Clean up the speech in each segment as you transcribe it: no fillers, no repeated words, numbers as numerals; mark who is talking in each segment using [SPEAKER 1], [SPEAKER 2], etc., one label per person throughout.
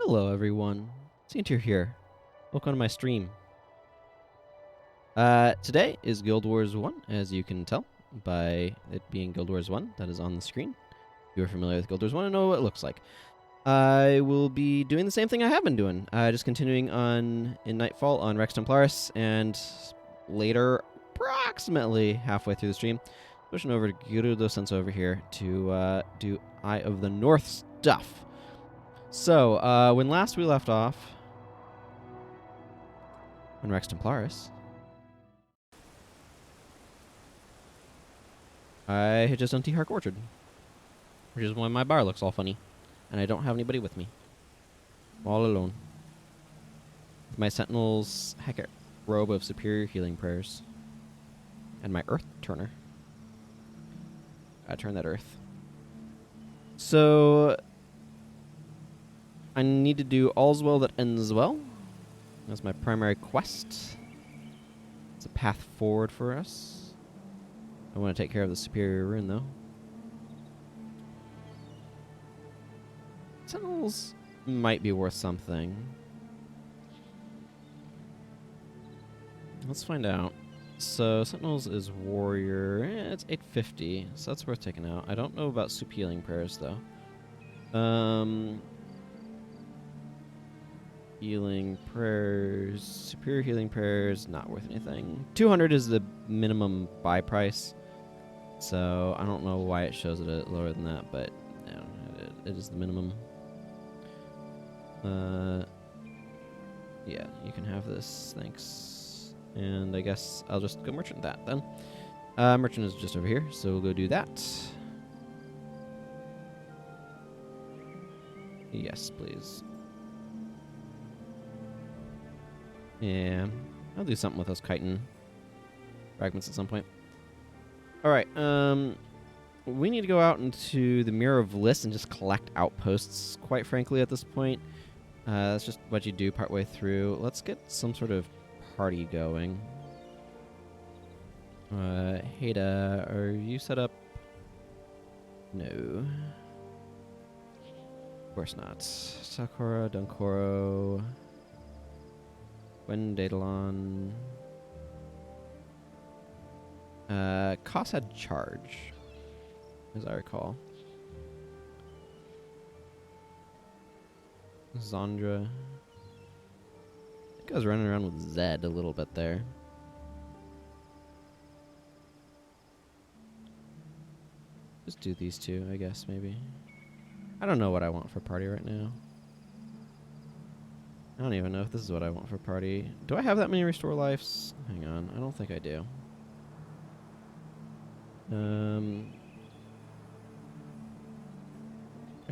[SPEAKER 1] Hello everyone, Saintier here. Welcome to my stream. Today is Guild Wars 1, as you can tell by it being Guild Wars 1 that is on the screen. If you are familiar with Guild Wars 1 and know what it looks like. I will be doing the same thing I have been doing, just continuing on in Nightfall on Rex Templarus, and later, approximately halfway through the stream, pushing over to Girudo Sensou over here to do Eye of the North stuff. So, when last we left off on Rex Templarus, I had just done T-Hark Orchard, which is why my bar looks all funny, and I don't have anybody with me. I'm all alone. With my Sentinel's Hecate robe of superior healing prayers, and my Earth Turner. I turn that Earth. So I need to do All's Well That Ends Well. That's my primary quest. It's a path forward for us. I want to take care of the Superior Rune, though. Sentinels might be worth something. Let's find out. So, Sentinels is Warrior. It's 850, so that's worth taking out. I don't know about Sup Healing Prayers, though. Healing Prayers. Superior Healing Prayers, not worth anything. 200 is the minimum buy price. So, I don't know why it shows it lower than that, but no, it is the minimum. Yeah, you can have this. Thanks. And I guess I'll just go merchant that then. Merchant is just over here, so we'll go do that. Yes, please. Yeah, I'll do something with those chitin fragments at some point. Alright, we need to go out into the Mirror of Lyss and just collect outposts, quite frankly, at this point. That's just what you do partway through. Let's get some sort of party going. Hayda, are you set up? No. Of course not. Sakura, Dunkoro, Gwen Daedalon. Koss had charge, as I recall. Zandra. I think I was running around with Zed a little bit there. Just do these two, I guess, maybe. I don't know what I want for party right now. I don't even know if this is what I want for party. Do I have that many restore lives? Hang on, I don't think I do. I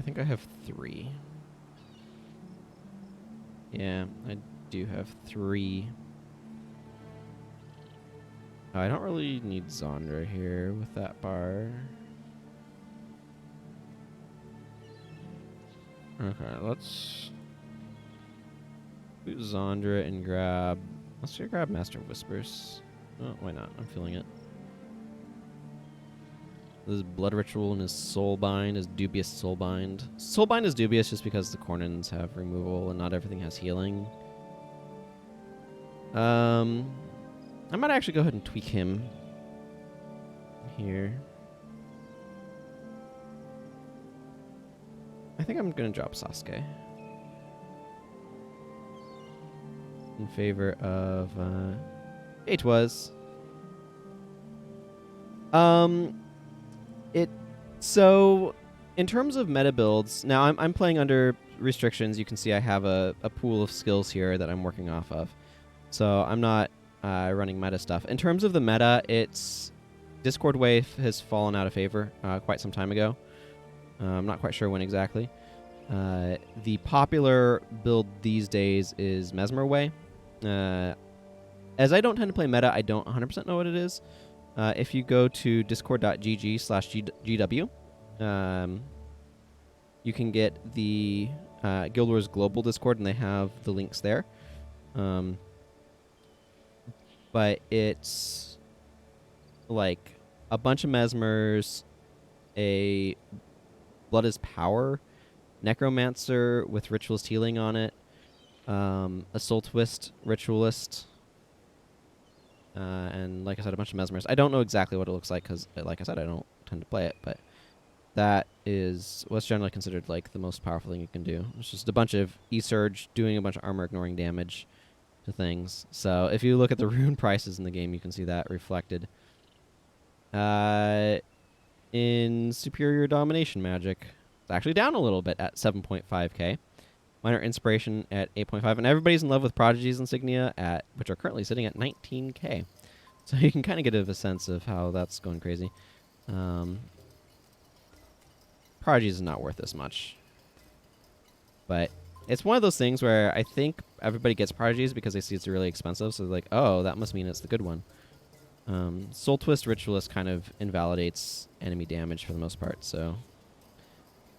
[SPEAKER 1] think I have 3. Yeah, I do have 3. I don't really need Zandra here with that bar. Okay, let's boot Zandra and grab... Let's just grab Master of Whispers. Oh, why not? I'm feeling it. This Blood Ritual and his Soulbind, his dubious Soulbind. Soulbind is dubious just because the Cornins have removal and not everything has healing. I might actually go ahead and tweak him here. I think I'm going to drop Sasuke in favor of it was so in terms of meta builds, now I'm playing under restrictions. You can see I have a pool of skills here that I'm working off of, so I'm not running meta stuff. In terms of the meta, it's Discord Wave has fallen out of favor quite some time ago. I'm not quite sure when exactly. The popular build these days is Mesmer Way. As I don't tend to play meta, I don't 100% know what it is. If you go to discord.gg/GW, you can get the Guild Wars Global Discord, and they have the links there. But it's like a bunch of Mesmers, a Blood is Power, Necromancer with Ritualist Healing on it. A Soul Twist Ritualist. And like I said, a bunch of Mesmers. I don't know exactly what it looks like because, like I said, I don't tend to play it, but that is what's generally considered like the most powerful thing you can do. It's just a bunch of E-Surge doing a bunch of armor ignoring damage to things. So if you look at the rune prices in the game, you can see that reflected. In Superior Domination Magic, it's actually down a little bit at 7.5k. Minor Inspiration at 8.5, and everybody's in love with Prodigy's Insignia, which are currently sitting at 19k. So you can kind of get a sense of how that's going crazy. Prodigy's is not worth as much. But it's one of those things where I think everybody gets Prodigy's because they see it's really expensive, so they're like, oh, that must mean it's the good one. Soul Twist Ritualist kind of invalidates enemy damage for the most part, so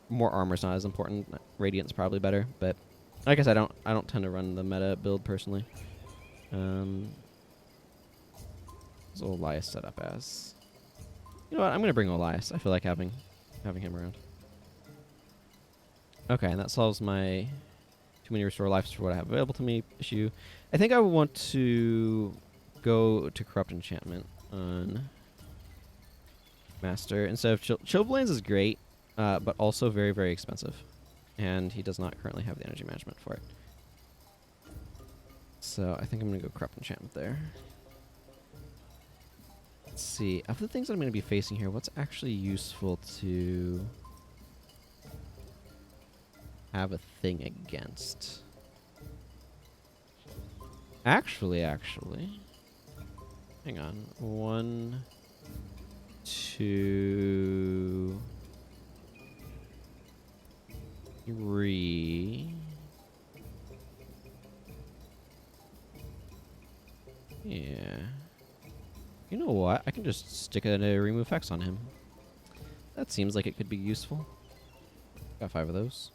[SPEAKER 1] more armor's not as important. Radiant's probably better, but like I said, I don't tend to run the meta build personally. What's Elias set up as? You know what? I'm gonna bring Elias. I feel like having him around. Okay, and that solves my too many restore lives for what I have available to me issue. I think I would want to go to Corrupt Enchantment on Master instead of Chillblains is great. But also very, very expensive. And he does not currently have the energy management for it. So I think I'm going to go Corrupt Enchantment there. Let's see. Of the things I'm going to be facing here, what's actually useful to have a thing against? Actually. Hang on. 1, 2... 3. Yeah. You know what? I can just stick a remove Hex on him. That seems like it could be useful. Got 5 of those.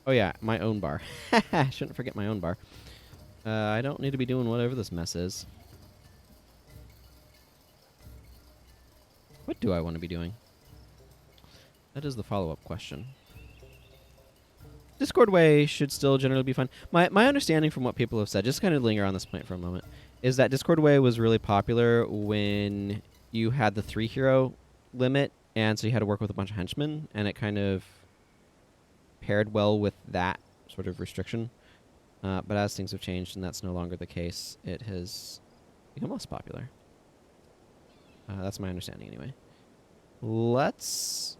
[SPEAKER 1] Oh yeah, my own bar. Shouldn't forget my own bar. I don't need to be doing whatever this mess is. What do I want to be doing? That is the follow-up question. Discord Way should still generally be fun. My understanding from what people have said, just kind of linger on this point for a moment, is that Discord Way was really popular when you had the 3-hero limit, and so you had to work with a bunch of henchmen, and it kind of paired well with that sort of restriction. But as things have changed and that's no longer the case, it has become less popular. That's my understanding anyway. Let's...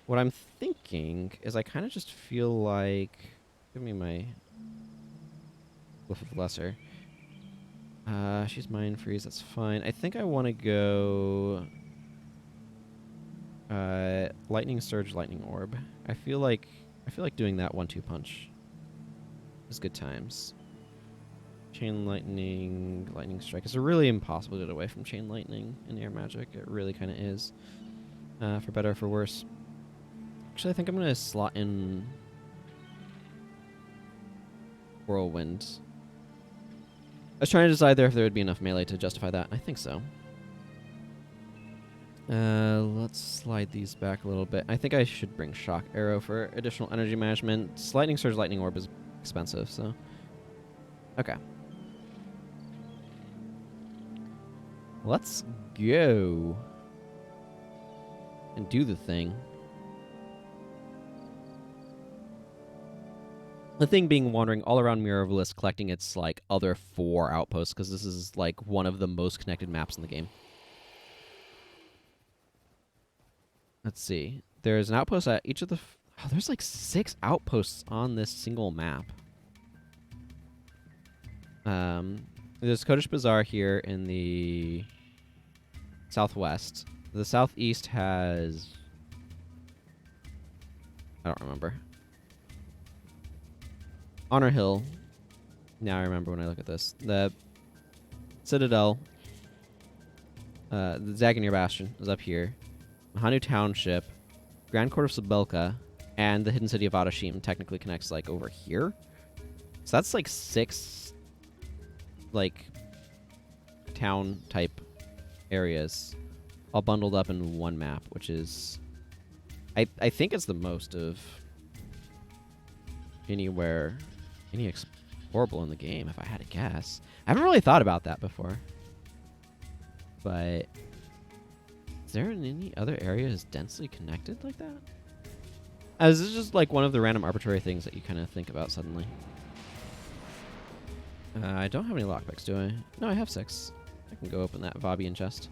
[SPEAKER 1] What I'm thinking is I kind of just feel like... Give me my... Wolf of Lesser. She's Mind Freeze, that's fine. I think I want to go... Lightning Surge, Lightning Orb. I feel like doing that 1-2 punch is good times. Chain Lightning, Lightning Strike. It's really impossible to get away from Chain Lightning in air magic. It really kind of is. For better or for worse. Actually, I think I'm going to slot in Whirlwind. I was trying to decide there if there would be enough melee to justify that. I think so. Let's slide these back a little bit. I think I should bring Shock Arrow for additional energy management. Lightning Surge, Lightning Orb is expensive, so... Okay. Let's go. And do the thing. The thing being wandering all around Mirror of Lyss, collecting its, like, other 4 outposts, because this is, like, one of the most connected maps in the game. Let's see. There's an outpost at each of the... Oh, there's, like, 6 outposts on this single map. There's Kodesh Bazaar here in the southwest. The southeast has... I don't remember. Honor Hill. Now I remember when I look at this. The Citadel. The Dzagonur Bastion is up here. Mahanu Township. Grand Court of Sebelkeh. And the Hidden City of Adashim technically connects, like, over here. So that's, like, 6... like, town type areas all bundled up in one map, which is I think it's the most of any explorable in the game, if I had to guess. I haven't really thought about that before. But is there any other areas densely connected like that? This is just like one of the random arbitrary things that you kind of think about suddenly. I don't have any lockpicks, do I? No, I have 6. I can go open that Vabbi chest.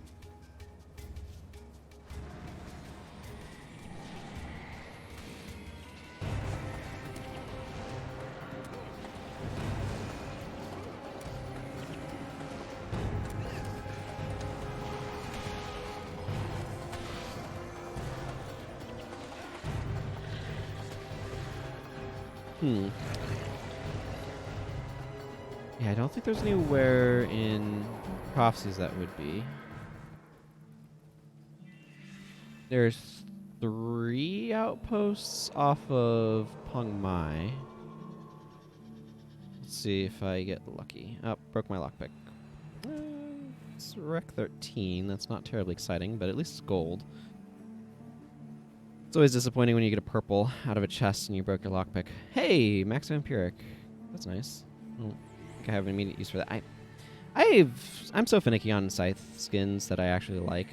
[SPEAKER 1] Yeah, I don't think there's anywhere in Prophecies that would be. There's 3 outposts off of Peng Mai. Let's see if I get lucky. Oh, broke my lockpick. It's Rec 13. That's not terribly exciting, but at least it's gold. It's always disappointing when you get a purple out of a chest and you broke your lockpick. Hey, Max Vampiric. That's nice. I don't think I have an immediate use for that. I'm so finicky on Scythe skins that I actually like.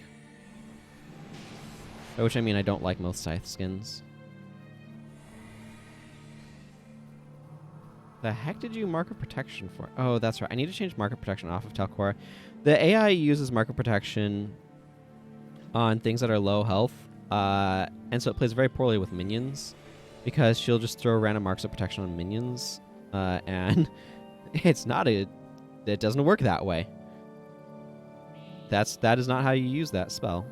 [SPEAKER 1] By which I mean I don't like most Scythe skins. The heck did you marker protection for? Oh, that's right. I need to change marker protection off of Telcor. The AI uses marker protection on things that are low health. And so it plays very poorly with minions because she'll just throw random marks of protection on minions, and it doesn't work that way. That is not how you use that spell.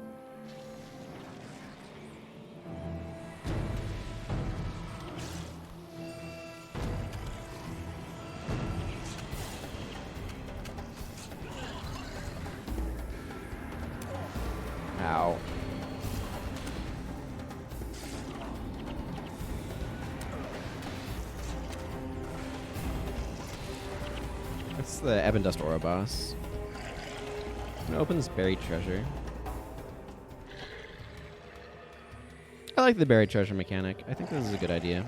[SPEAKER 1] Ow. That's the Ebon Dust Aura boss. I'm gonna open this buried treasure. I like the buried treasure mechanic. I think this is a good idea.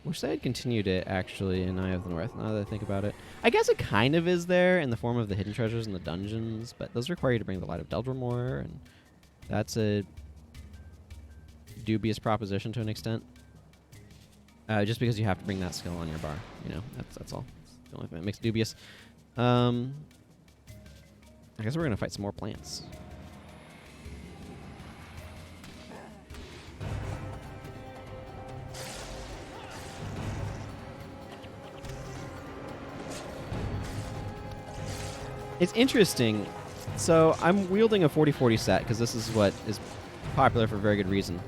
[SPEAKER 1] Wish they had continued it, actually, in Eye of the North, now that I think about it. I guess it kind of is there in the form of the hidden treasures in the dungeons, but those require you to bring the Light of Deldrimor, and that's a dubious proposition to an extent. Just because you have to bring that skill on your bar. You know, that's all. It's the only thing that makes it dubious. I guess we're going to fight some more plants. It's interesting. So I'm wielding a 40-40 set because this is what is popular for very good reason.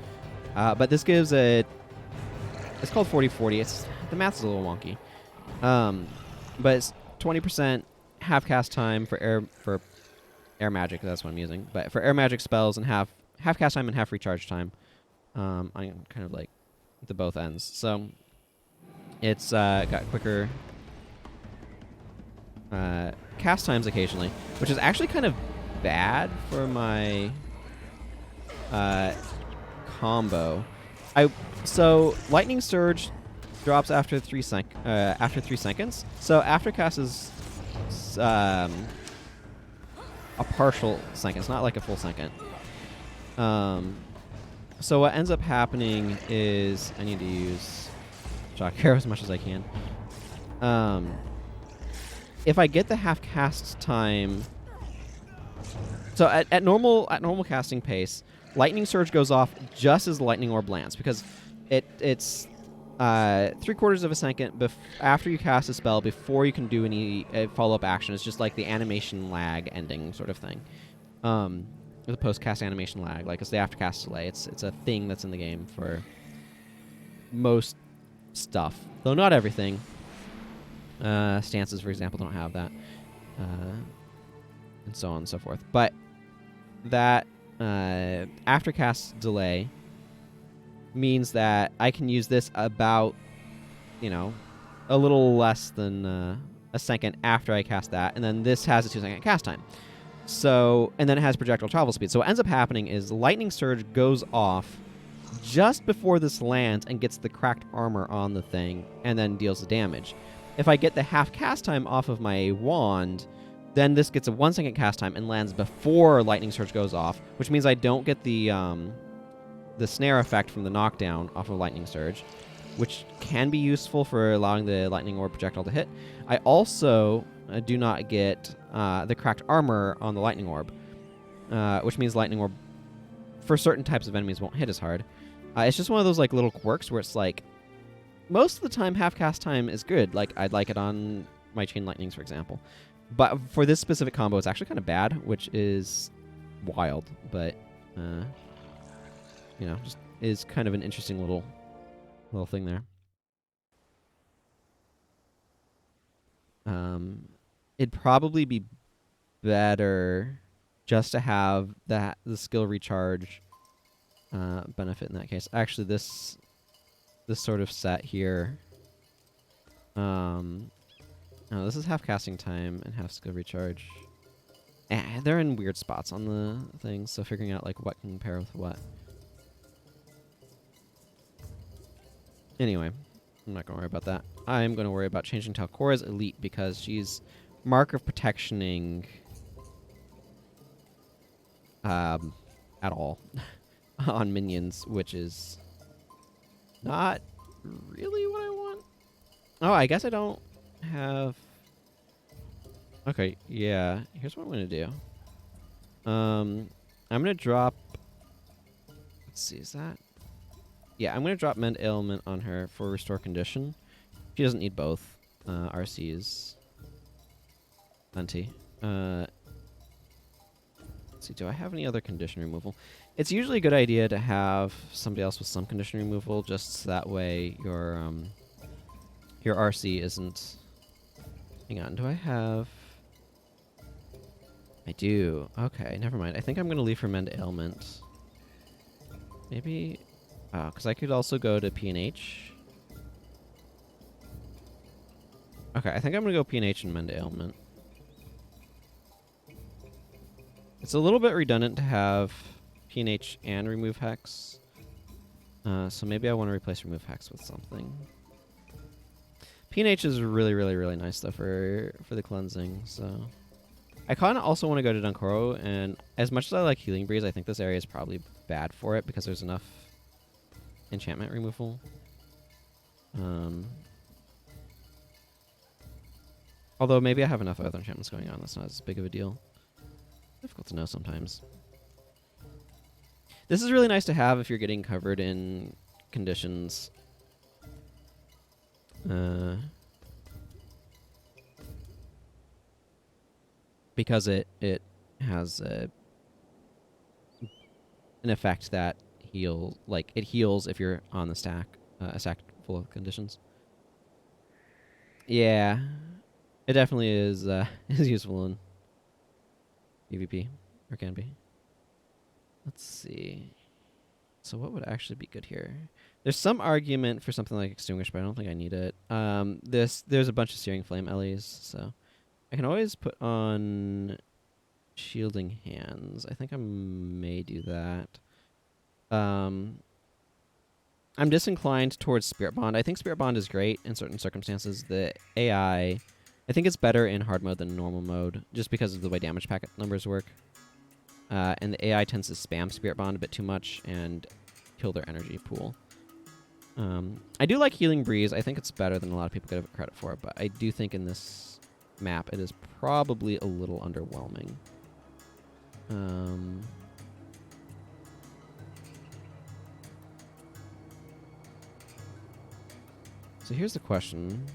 [SPEAKER 1] But this gives a... It's called 40-40. The math's a little wonky. But it's 20% half cast time for air magic. That's what I'm using. But for air magic spells and half cast time and half recharge time. I'm kind of like the both ends. So it's got quicker cast times occasionally, which is actually kind of bad for my combo. So Lightning Surge drops after 3 seconds. So Aftercast is a partial second. It's not like a full second. So what ends up happening is I need to use Shock Arrow as much as I can. If I get the half cast time, so at normal casting pace, Lightning Surge goes off just as the Lightning Orb lands because it's 3/4 of a second after you cast a spell before you can do any follow-up action. It's just like the animation lag ending sort of thing. The post-cast animation lag, like it's the after-cast delay. It's a thing that's in the game for most stuff, though not everything. Stances, for example, don't have that, and so on and so forth. But that aftercast delay means that I can use this about, a little less than a second after I cast that, and then this has a 2-second cast time. So, and then it has projectile travel speed. So what ends up happening is Lightning Surge goes off just before this lands and gets the cracked armor on the thing, and then deals the damage. If I get the half cast time off of my wand, then this gets a 1-second cast time and lands before Lightning Surge goes off, which means I don't get the snare effect from the knockdown off of Lightning Surge, which can be useful for allowing the Lightning Orb projectile to hit. I also do not get the cracked armor on the Lightning Orb, which means Lightning Orb for certain types of enemies won't hit as hard. It's just one of those like little quirks where it's like, most of the time half cast time is good. Like I'd like it on my Chain Lightnings, for example. But for this specific combo, it's actually kind of bad, which is wild. But, you know, just is kind of an interesting little thing there. It'd probably be better just to have the skill recharge benefit in that case. Actually, this sort of set here. No, this is half casting time and half skill recharge. They're in weird spots on the thing, so figuring out like what can pair with what. Anyway, I'm not gonna worry about that. I'm gonna worry about changing Talcora's elite because she's Mark of Protectioning at all on minions, which is not really what I want. Oh, I guess I don't have... Okay, yeah. Here's what I'm going to do. I'm going to drop... Let's see, is that... Yeah, I'm going to drop Mend Ailment on her for Restore Condition. She doesn't need both RCs. Plenty. Let's see, do I have any other condition removal? It's usually a good idea to have somebody else with some condition removal, just so that way your RC isn't... Hang on, do I have... I do. Okay, never mind. I think I'm going to leave for Mend Ailment. Maybe... Oh, because I could also go to P&H. Okay, I think I'm going to go P&H and Mend Ailment. It's a little bit redundant to have P&H and Remove Hex. So maybe I want to replace Remove Hex with something. P&H is really, really, really nice, though, for the cleansing, so... I kind of also want to go to Dunkoro, and as much as I like Healing Breeze, I think this area is probably bad for it, because there's enough enchantment removal. Although, maybe I have enough other enchantments going on, that's not as big of a deal. Difficult to know sometimes. This is really nice to have if you're getting covered in conditions. Because it has an effect that it heals if you're on the stack, a stack full of conditions. Yeah, it definitely is is useful in PvP, or can be. Let's see. So what would actually be good here? There's some argument for something like Extinguish, but I don't think I need it. There's a bunch of Searing Flame Ellies, so I can always put on Shielding Hands. I think I may do that. I'm disinclined towards Spirit Bond. I think Spirit Bond is great in certain circumstances. The AI, I think it's better in hard mode than normal mode, just because of the way damage packet numbers work. And the AI tends to spam Spirit Bond a bit too much and kill their energy pool. I do like Healing Breeze. I think it's better than a lot of people give credit for it, but I do think in this map it is probably a little underwhelming. So here's the question.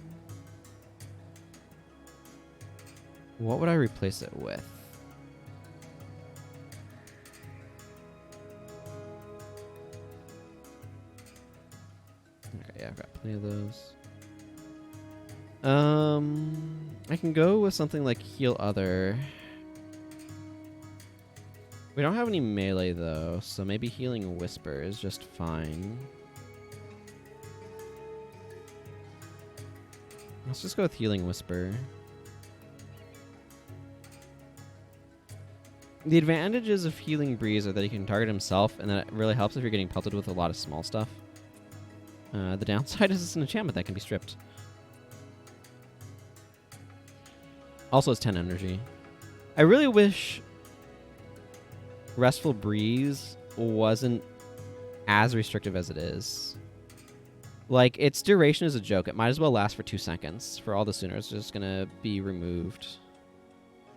[SPEAKER 1] What would I replace it with? Okay, yeah, I've got plenty of those. I can go with something like Heal Other. We don't have any melee though, so maybe Healing Whisper is just fine. Let's just go with Healing Whisper. The advantages of Healing Breeze are that he can target himself, and that it really helps if you're getting pelted with a lot of small stuff. The downside is it's an enchantment that can be stripped. Also, it's 10 energy. I really wish Restful Breeze wasn't as restrictive as it is. Like, its duration is a joke. It might as well last for 2 seconds. For all the sooner, it's just gonna be removed.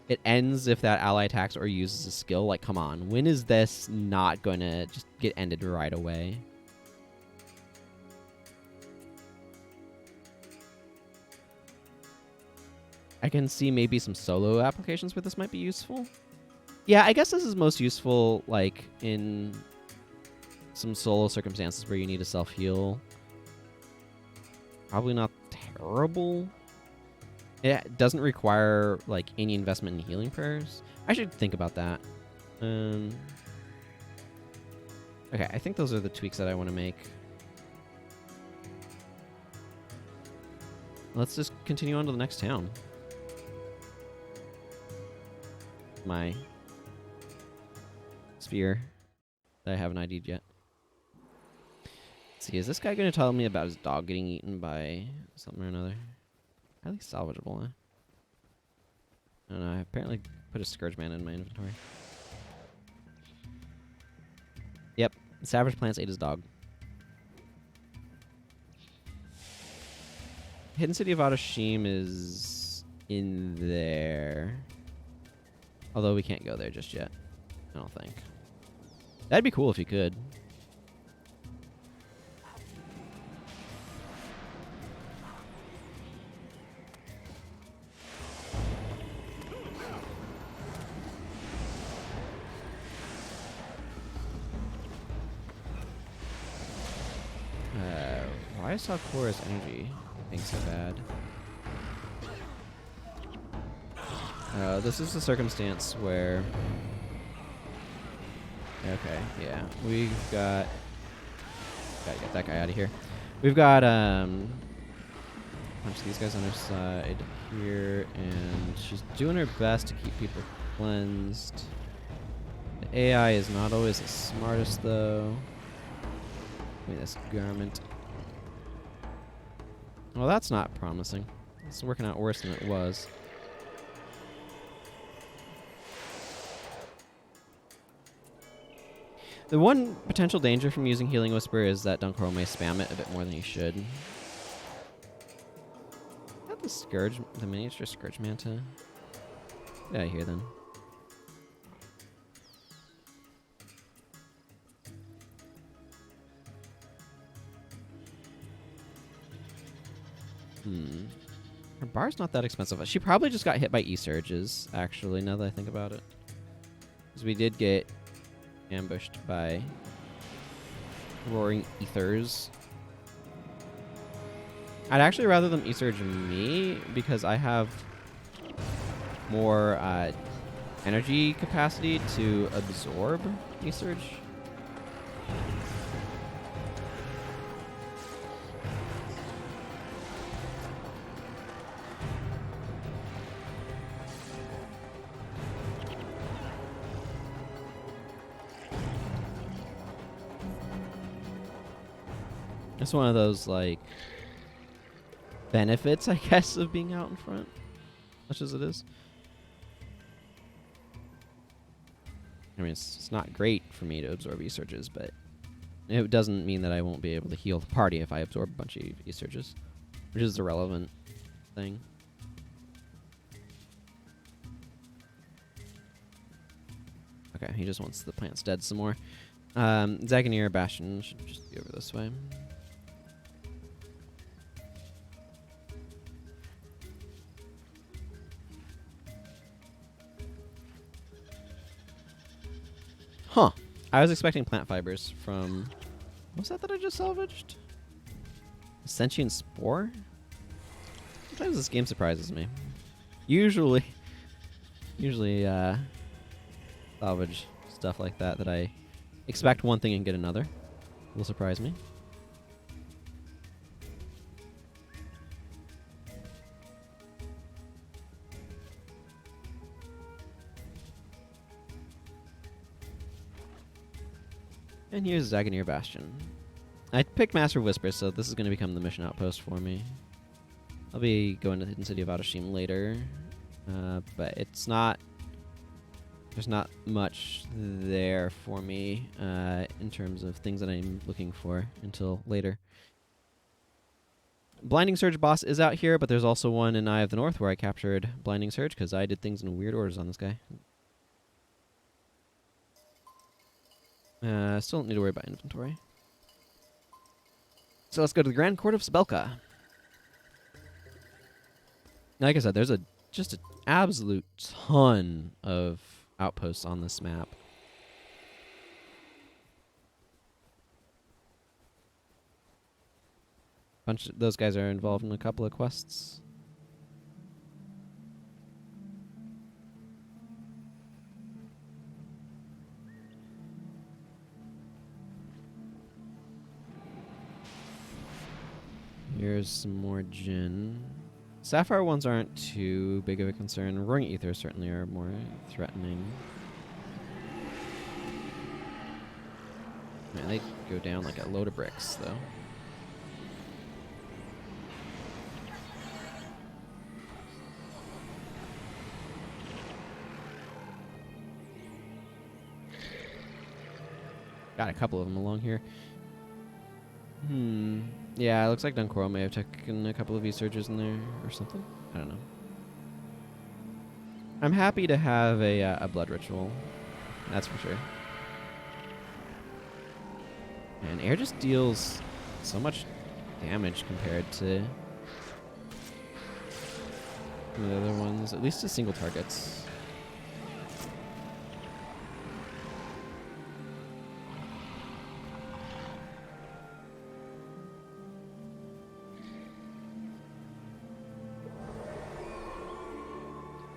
[SPEAKER 1] It ends if that ally attacks or uses a skill. Like, come on. When is this not gonna just get ended right away? I can see maybe some solo applications where this might be useful. Yeah, I guess this is most useful, like, in some solo circumstances where you need to self-heal. Probably not terrible. It doesn't require, like, any investment in healing prayers. I should think about that. Okay, I think those are the tweaks that I want to make. Let's just continue on to the next town. My sphere that I haven't ID'd yet. Let's see, is this guy going to tell me about his dog getting eaten by something or another? Highly salvageable, huh? I don't know, I apparently put a Scourge Mana in my inventory. Yep, Savage Plants ate his dog. Hidden City of Adashim is in there. Although we can't go there just yet, I don't think. That'd be cool if you could. Why is Sakura's energy being so bad? This is the circumstance where... Okay, yeah. We've got... Gotta get that guy out of here. We've got, a bunch of these guys on her side here, and she's doing her best to keep people cleansed. The AI is not always the smartest, though. Give me this garment. Well, that's not promising. It's working out worse than it was. The one potential danger from using Healing Whisper is that Dunkoro may spam it a bit more than he should. Got the Scourge, the miniature Scourge Manta. Get out of here, then. Her bar's not that expensive. She probably just got hit by E-Surges, actually, now that I think about it. Because we did get ambushed by Roaring Ethers. I'd actually rather them E-Surge me, because I have more energy capacity to absorb E-Surge. It's one of those, like, benefits, I guess, of being out in front, much as it is. I mean, it's not great for me to absorb E-Surges, but it doesn't mean that I won't be able to heal the party if I absorb a bunch of E-Surges, which is the relevant thing. Okay, he just wants the plants dead some more. Dzagonur Bastion should just be over this way. Huh. I was expecting plant fibers from... What's that I just salvaged? A sentient spore? Sometimes this game surprises me. Usually salvage stuff like that I expect one thing and get another. Will surprise me. And here's Dzagonur Bastion. I picked Master of Whispers, so this is going to become the mission outpost for me. I'll be going to the Hidden City of Adashim later, but it's not... There's not much there for me in terms of things that I'm looking for until later. Blinding Surge boss is out here, but there's also one in Eye of the North where I captured Blinding Surge because I did things in weird orders on this guy. Still don't need to worry about inventory. So let's go to the Grand Court of Sebelkeh. Like I said, there's just an absolute ton of outposts on this map. Those guys are involved in a couple of quests. Here's some more gin. Sapphire ones aren't too big of a concern. Roaring Aethers certainly are more threatening. Man, they go down like a load of bricks, though. Got a couple of them along here. Yeah, it looks like Dunkoro may have taken a couple of V-surges in there or something. I don't know. I'm happy to have a blood ritual. That's for sure. And air just deals so much damage compared to the other ones, at least to single targets.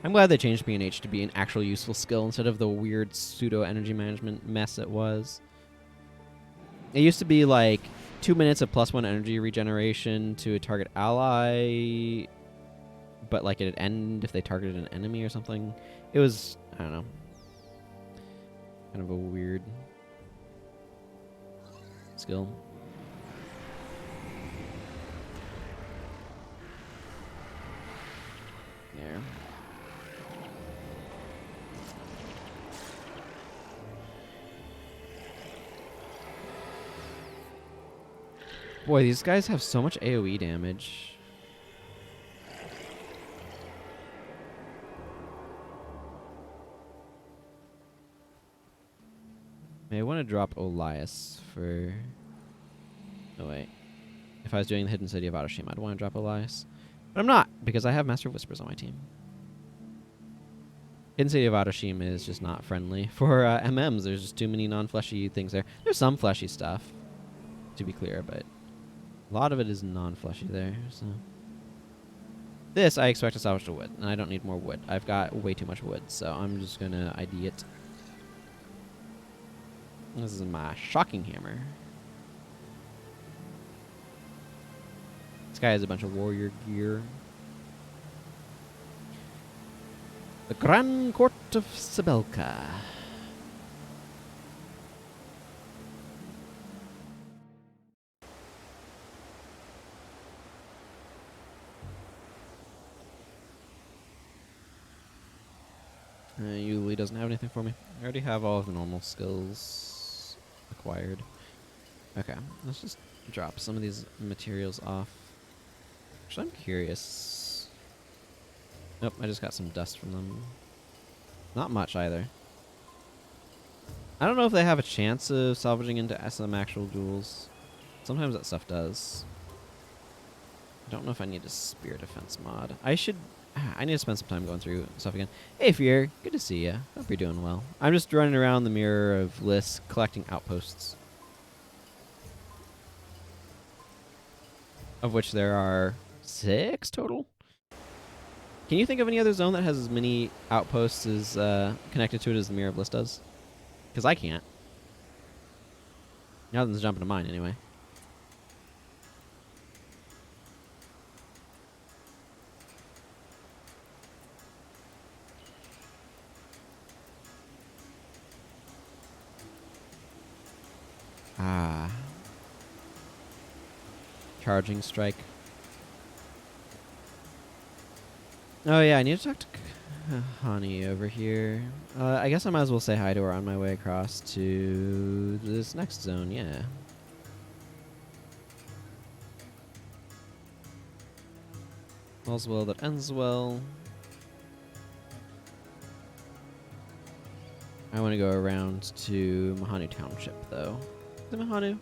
[SPEAKER 1] I'm glad they changed P&H to be an actual useful skill instead of the weird pseudo-energy management mess it was. It used to be like 2 minutes of +1 energy regeneration to a target ally, but like it'd end if they targeted an enemy or something. It was, I don't know, kind of a weird skill. There. Boy, these guys have so much AoE damage. May I want to drop Elias for... Oh, wait. If I was doing the Hidden City of Adashim, I'd want to drop Elias. But I'm not, because I have Master of Whispers on my team. Hidden City of Adashim is just not friendly. For MMs, there's just too many non-fleshy things there. There's some fleshy stuff, to be clear, but... a lot of it is non-fleshy there, so... This I expect to salvage to wood, and I don't need more wood. I've got way too much wood, so I'm just gonna ID it. This is my shocking hammer. This guy has a bunch of warrior gear. The Grand Court of Sebelkeh. Yuli doesn't have anything for me. I already have all of the normal skills acquired. Okay, let's just drop some of these materials off. Actually, I'm curious. Nope, I just got some dust from them. Not much either. I don't know if they have a chance of salvaging into some actual jewels. Sometimes that stuff does. I don't know if I need a spear defense mod. I need to spend some time going through stuff again. Hey, Fear. Good to see you. Hope you're doing well. I'm just running around the Mirror of Lyss collecting outposts. Of which there are 6 total. Can you think of any other zone that has as many outposts as connected to it as the Mirror of Lyss does? Because I can't. Nothing's jumping to mind anyway. charging strike. Oh yeah, I need to talk to Hani over here. I guess I might as well say hi to her on my way across to this next zone, yeah. All's well that ends well. I want to go around to Mahanu Township, though. Is it Mahanu?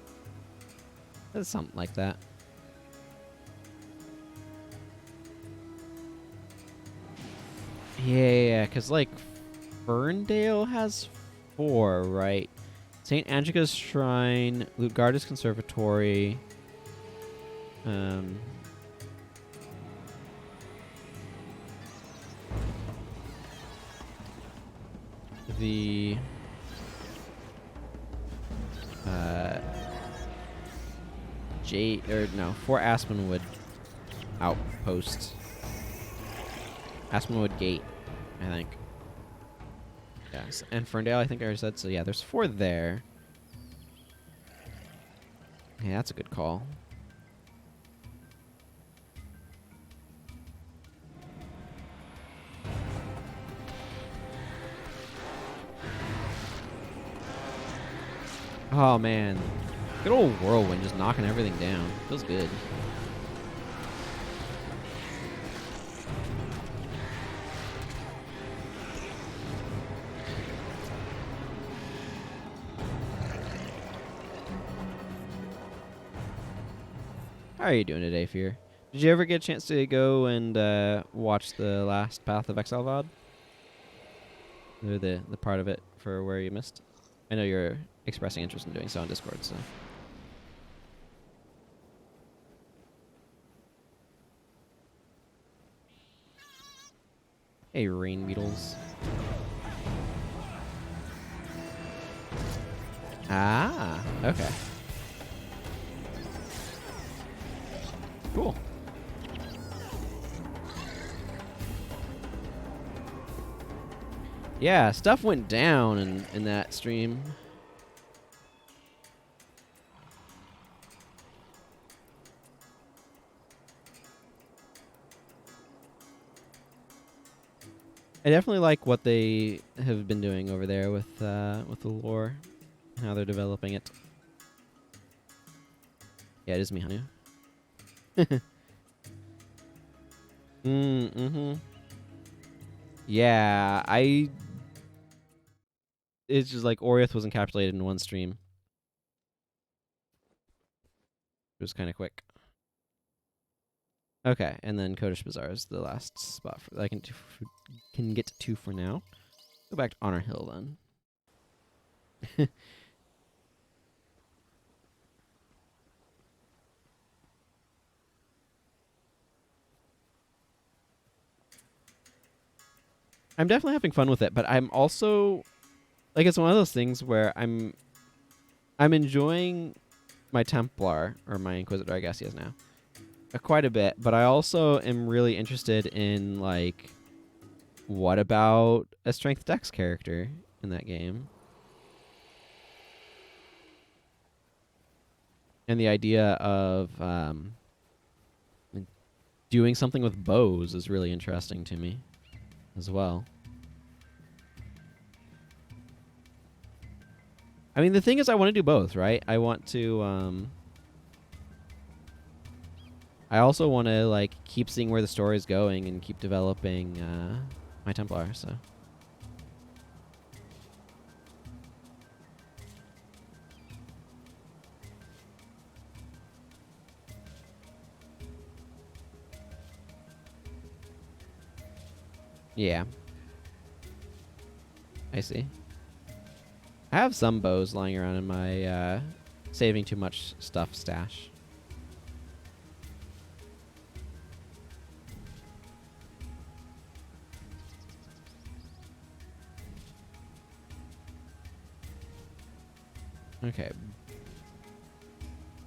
[SPEAKER 1] It's something like that. Yeah, because, like, Ferndale has 4, right? St. Angelica's Shrine, Lutgarda's Conservatory, the Fort Aspenwood outpost. Aspenwood Gate, I think. Yes, and Ferndale, I think I already said. So yeah, there's 4 there. Yeah, that's a good call. Oh man, good old whirlwind just knocking everything down. Feels good. How are you doing today, Fear? Did you ever get a chance to go and watch the last Path of Exile VOD? Or the part of it for where you missed? I know you're expressing interest in doing so on Discord, so. Hey, rain beetles. Ah, okay. Cool. Yeah, stuff went down in that stream. I definitely like what they have been doing over there with the lore, how they're developing it. Yeah, it is me, Hanu. Mm-hmm. Yeah, it's just like Oriath was encapsulated in one stream. It was kind of quick. Okay, and then Kodesh Bazaar is the last spot that I can get to for now. Go back to Honor Hill then. I'm definitely having fun with it, but I'm also like it's one of those things where I'm enjoying my Templar or my Inquisitor, I guess he is now, quite a bit. But I also am really interested in like, what about a Strength Dex character in that game? And the idea of doing something with bows is really interesting to me as well. I mean, the thing is, I want to do both, right? I want to, I also want to, like, keep seeing where the story is going and keep developing my Templar, so. Yeah. I see. I have some bows lying around in my saving too much stuff stash. Okay.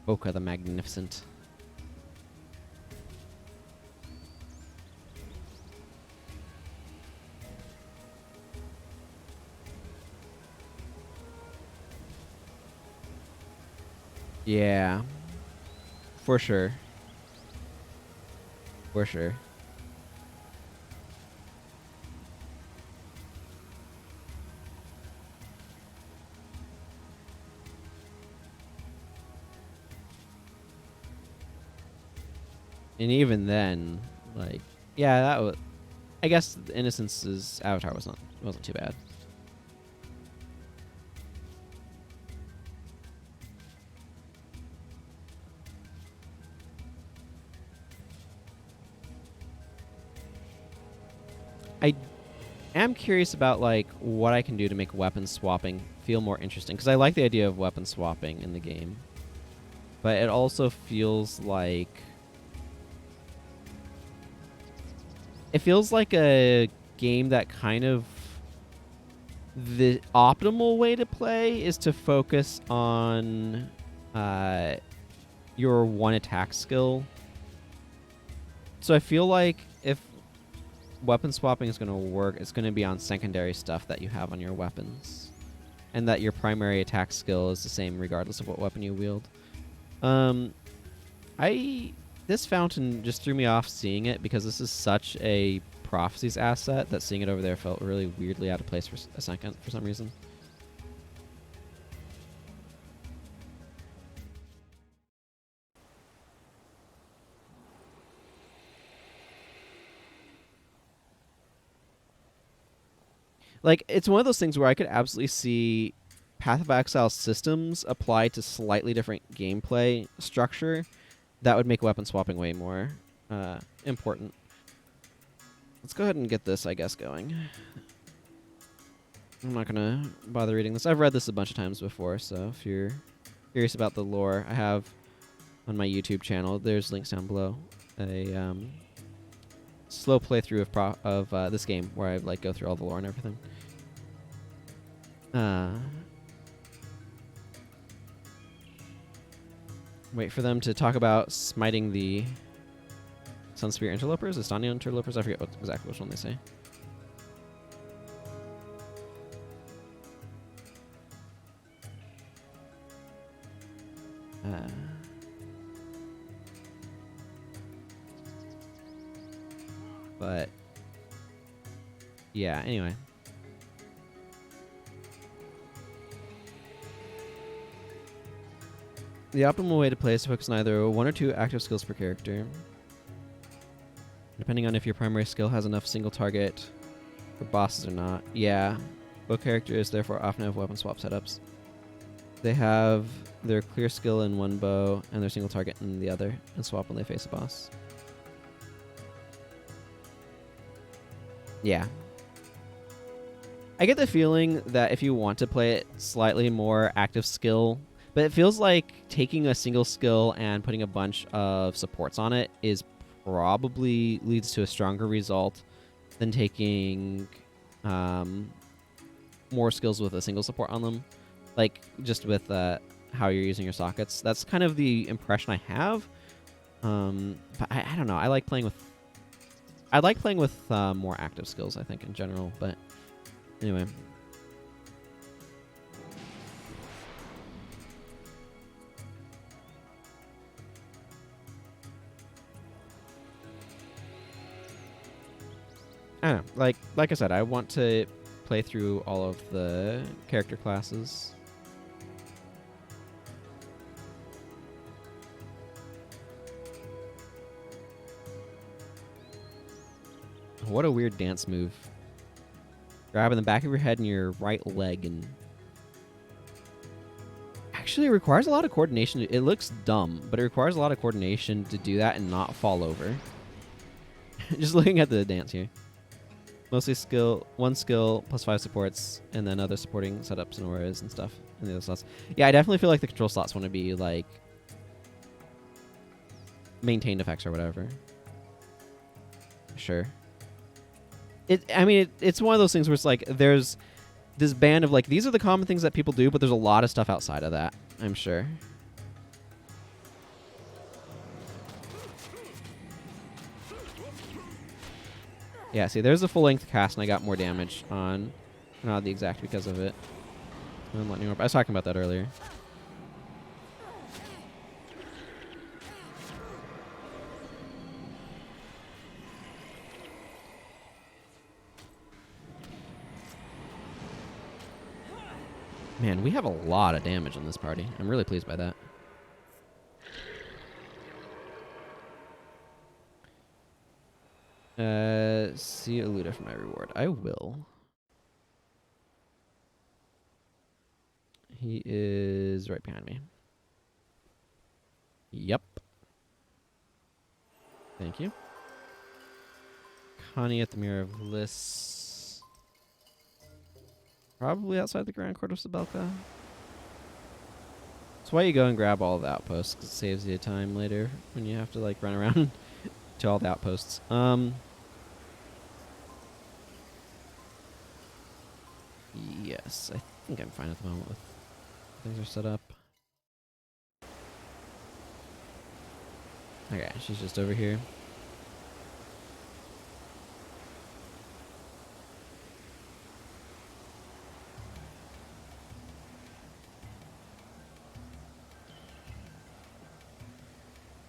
[SPEAKER 1] Bokka the Magnificent. Yeah. For sure. For sure. And even then, like, yeah, that was. I guess the Innocence's avatar wasn't too bad. I am curious about like what I can do to make weapon swapping feel more interesting, because I like the idea of weapon swapping in the game, but it also feels like a game that kind of, the optimal way to play is to focus on your one attack skill. So I feel like if weapon swapping is going to work, it's going to be on secondary stuff that you have on your weapons, and that your primary attack skill is the same regardless of what weapon you wield. This fountain just threw me off seeing it, because this is such a Prophecies asset that seeing it over there felt really weirdly out of place for a second for some reason. Like, it's one of those things where I could absolutely see Path of Exile systems applied to slightly different gameplay structure that would make weapon swapping way more important. Let's go ahead and get this, I guess, going. I'm not going to bother reading this. I've read this a bunch of times before, so if you're curious about the lore, I have on my YouTube channel, there's links down below, a slow playthrough of this game where I like go through all the lore and everything. Wait for them to talk about smiting the Sunspear interlopers, Estonian interlopers. I forget exactly which one they say. But yeah, anyway. The optimal way to play is to focus on either 1 or 2 active skills per character, depending on if your primary skill has enough single target for bosses or not. Yeah, both characters therefore often have weapon swap setups. They have their clear skill in one bow and their single target in the other, and swap when they face a boss. Yeah. I get the feeling that if you want to play it slightly more active skill, but it feels like taking a single skill and putting a bunch of supports on it is probably leads to a stronger result than taking more skills with a single support on them. Like, just with how you're using your sockets. That's kind of the impression I have. But I don't know. I like playing with more active skills, I think, in general. But anyway. I don't know. Like I said, I want to play through all of the character classes. What a weird dance move. Grabbing the back of your head and your right leg, and actually it requires a lot of coordination. It looks dumb, but it requires a lot of coordination to do that and not fall over. Just looking at the dance here. Mostly skill, 1 skill plus 5 supports, and then other supporting setups and auras and stuff in the other slots. Yeah, I definitely feel like the control slots want to be like maintained effects or whatever. Sure. It's one of those things where it's like there's this band of like, these are the common things that people do, but there's a lot of stuff outside of that, I'm sure. Yeah, see, there's a full-length cast, and I got more damage on not the exact because of it. I was talking about that earlier. Man, we have a lot of damage in this party. I'm really pleased by that. See a looter for my reward. I will. He is right behind me. Yep. Thank you. Connie at the Mirror of Lyss. Probably outside the Grand Court of Sebelkeh. That's why you go and grab all the outposts, because it saves you time later when you have to like run around to all the outposts. Yes, I think I'm fine at the moment with things are set up. Okay, she's just over here.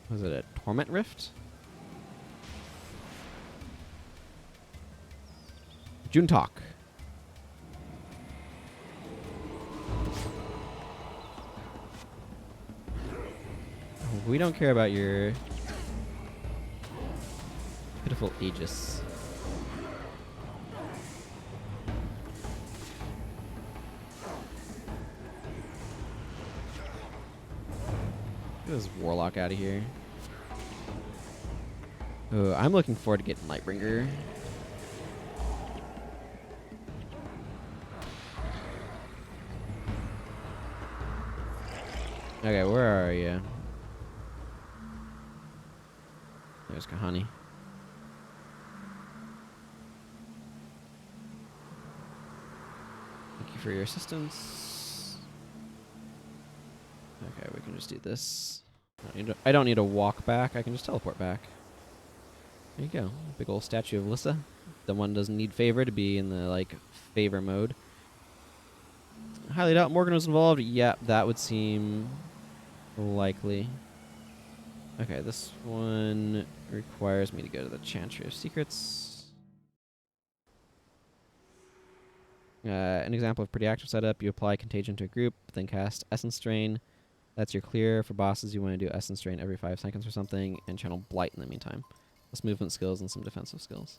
[SPEAKER 1] Was it a Torment Rift? Juntalk. We don't care about your pitiful Aegis. Get this Warlock out of here. Oh, I'm looking forward to getting Lightbringer. Okay, where are you? There's Kahani. Thank you for your assistance. Okay, we can just do this. I don't need to walk back. I can just teleport back. There you go. Big old statue of Lyssa. The one doesn't need favor to be in the like favor mode. Highly doubt Morgan was involved. Yep, that would seem likely. Okay, this one requires me to go to the Chantry of Secrets. An example of pretty active setup. You apply Contagion to a group, then cast Essence Drain. That's your clear. For bosses, you want to do Essence Drain every 5 seconds or something, and channel Blight in the meantime. Plus movement skills and some defensive skills.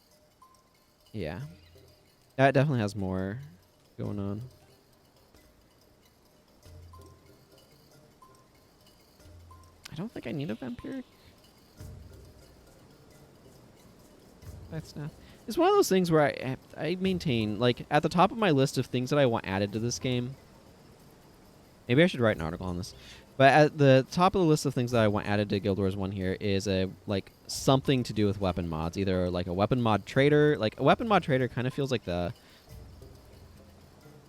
[SPEAKER 1] Yeah. That definitely has more going on. I don't think I need a Vampiric. That's not. It's one of those things where I maintain, like, at the top of my list of things that I want added to this game. Maybe I should write an article on this. But at the top of the list of things that I want added to Guild Wars 1 here is like something to do with weapon mods. Either like a weapon mod trader. Like a weapon mod trader kind of feels like the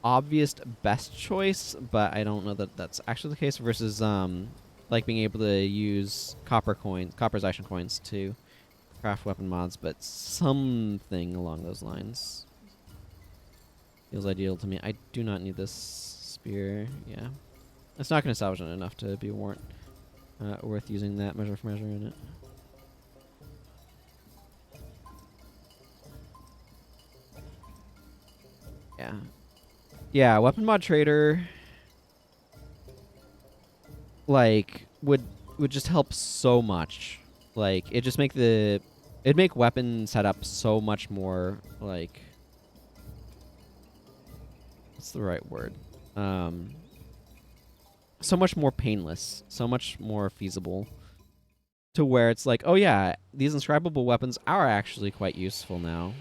[SPEAKER 1] obvious best choice, but I don't know that that's actually the case versus like being able to use copper Zacian coins to craft weapon mods, but something along those lines feels ideal to me. I do not need this spear. Yeah. It's not going to salvage it enough to be worth using that measure for measure in it. Yeah. Yeah, weapon mod trader like would just help so much. Like it'd make weapon setup so much more like what's the right word? So much more painless, so much more feasible, to where it's like, oh yeah, these inscribable weapons are actually quite useful now.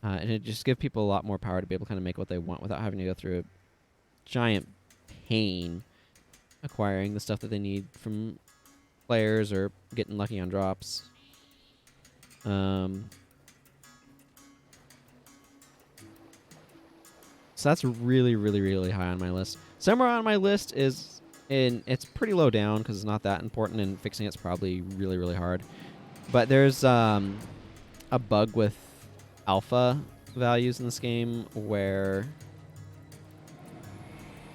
[SPEAKER 1] And it just gives people a lot more power to be able to kind of make what they want without having to go through a giant pain acquiring the stuff that they need from players or getting lucky on drops. So that's really, really, really high on my list. Somewhere on my list is it's pretty low down because it's not that important, and fixing it's probably really, really hard. But there's a bug with alpha values in this game where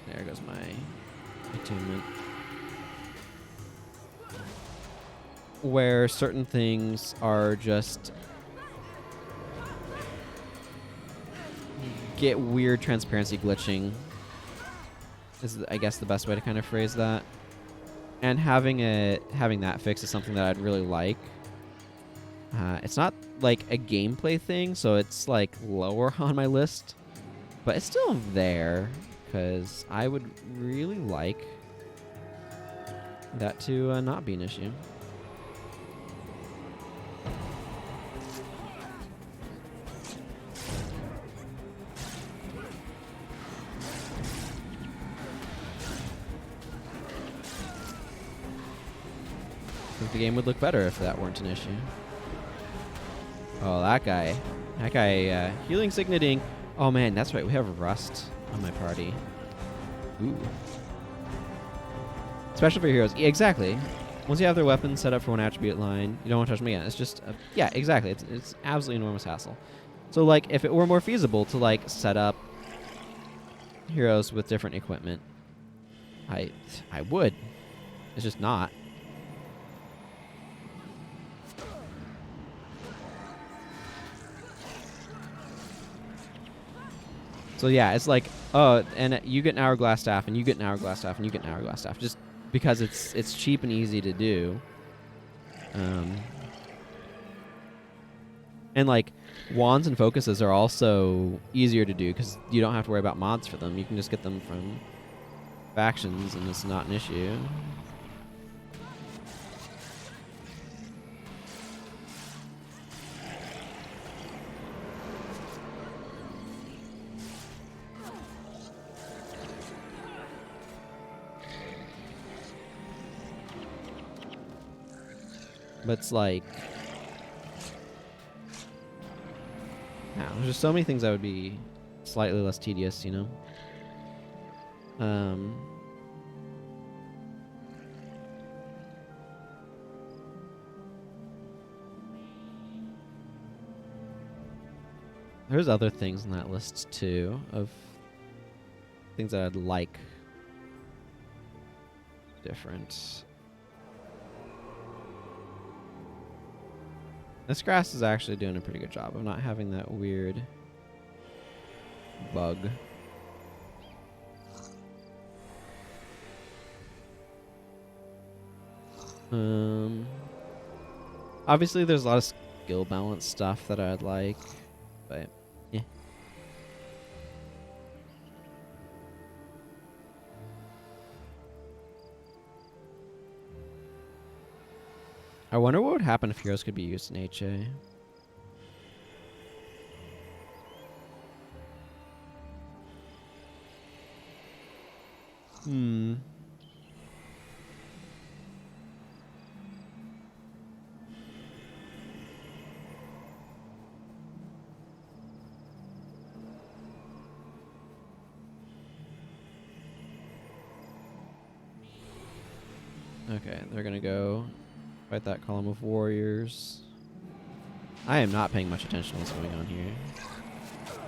[SPEAKER 1] there goes my attunement, where certain things are just get weird transparency glitching is I guess the best way to kind of phrase that. And having that fix is something that I'd really like. It's not like a gameplay thing, so it's like lower on my list, but it's still there because I would really like that to not be an issue. I think the game would look better if that weren't an issue. Oh, that guy. Healing Signating. Oh man, that's right. We have Rust on my party. Ooh. Special for heroes. Yeah, exactly. Once you have their weapons set up for one attribute line, you don't want to touch them again. It's just, yeah, exactly. It's absolutely enormous hassle. So, like, if it were more feasible to, like, set up heroes with different equipment, I would. It's just not. So yeah, it's like, oh, and you get an hourglass staff, and you get an hourglass staff, and you get an hourglass staff, just because it's cheap and easy to do. And like, wands and focuses are also easier to do because you don't have to worry about mods for them. You can just get them from factions, and it's not an issue. But it's like, there's just so many things that would be slightly less tedious, you know? There's other things on that list too, of things that I'd like different. This grass is actually doing a pretty good job of not having that weird bug. Obviously there's a lot of skill balance stuff that I'd like, but yeah. I wonder what would happen if heroes could be used in HA. Okay, they're gonna go fight that column of warriors. I am not paying much attention to what's going on here.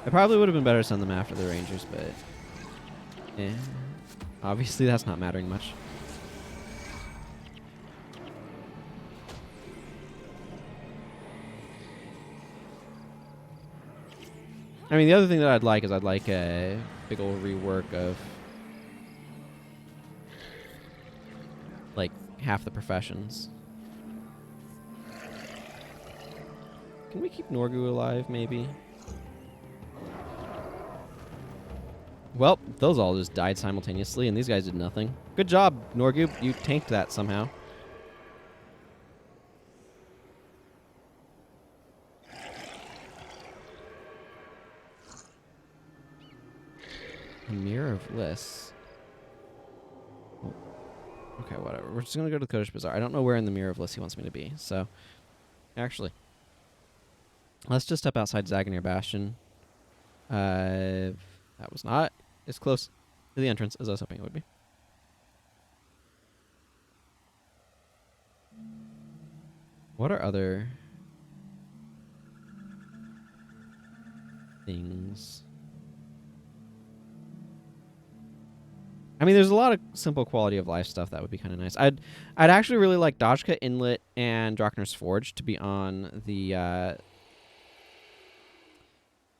[SPEAKER 1] It probably would have been better to send them after the rangers, but obviously that's not mattering much. I mean, the other thing that I'd like is I'd like a big old rework of like half the professions. Can we keep Norgu alive, maybe? Well, those all just died simultaneously, and these guys did nothing. Good job, Norgu. You tanked that somehow. Mirror of Lyss. Oh. Okay, whatever. We're just going to go to the Kodesh Bazaar. I don't know where in the Mirror of Lyss he wants me to be, so... Actually... Let's just step outside Dzagonur Bastion. That was not as close to the entrance as I was hoping it would be. What are other things? I mean, there's a lot of simple quality of life stuff that would be kind of nice. I'd actually really like Dajka Inlet and Drachner's Forge to be on the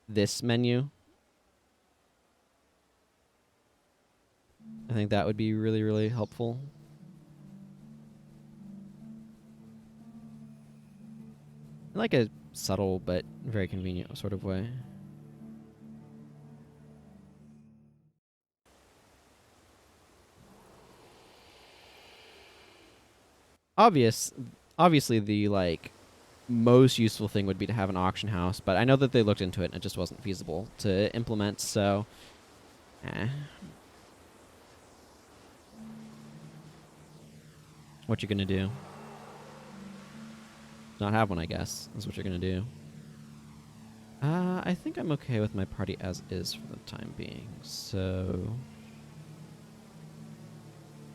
[SPEAKER 1] this menu. I think that would be really, really helpful. In like a subtle but very convenient sort of way. Obviously the like most useful thing would be to have an auction house, but I know that they looked into it and it just wasn't feasible to implement, so what you gonna do? Not have one, I guess. That's what you're gonna do. I think I'm okay with my party as is for the time being, so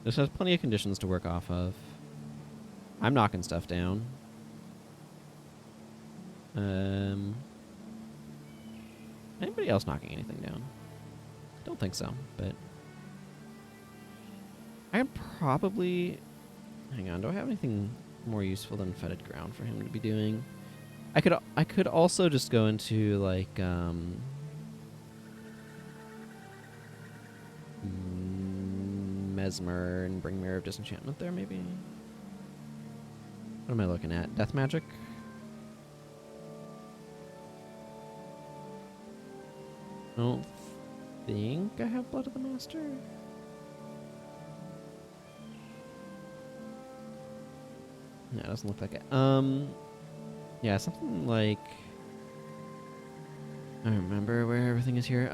[SPEAKER 1] this has plenty of conditions to work off of. I'm knocking stuff down. Anybody else knocking anything down? Don't think so, but I can probably... Hang on, do I have anything more useful than fetid ground for him to be doing? I could also just go into like Mesmer and bring Mirror of Disenchantment there, maybe. What am I looking at? Death magic? I don't think I have Blood of the Master. No, it doesn't look like it. Yeah, something like... I don't remember where everything is here.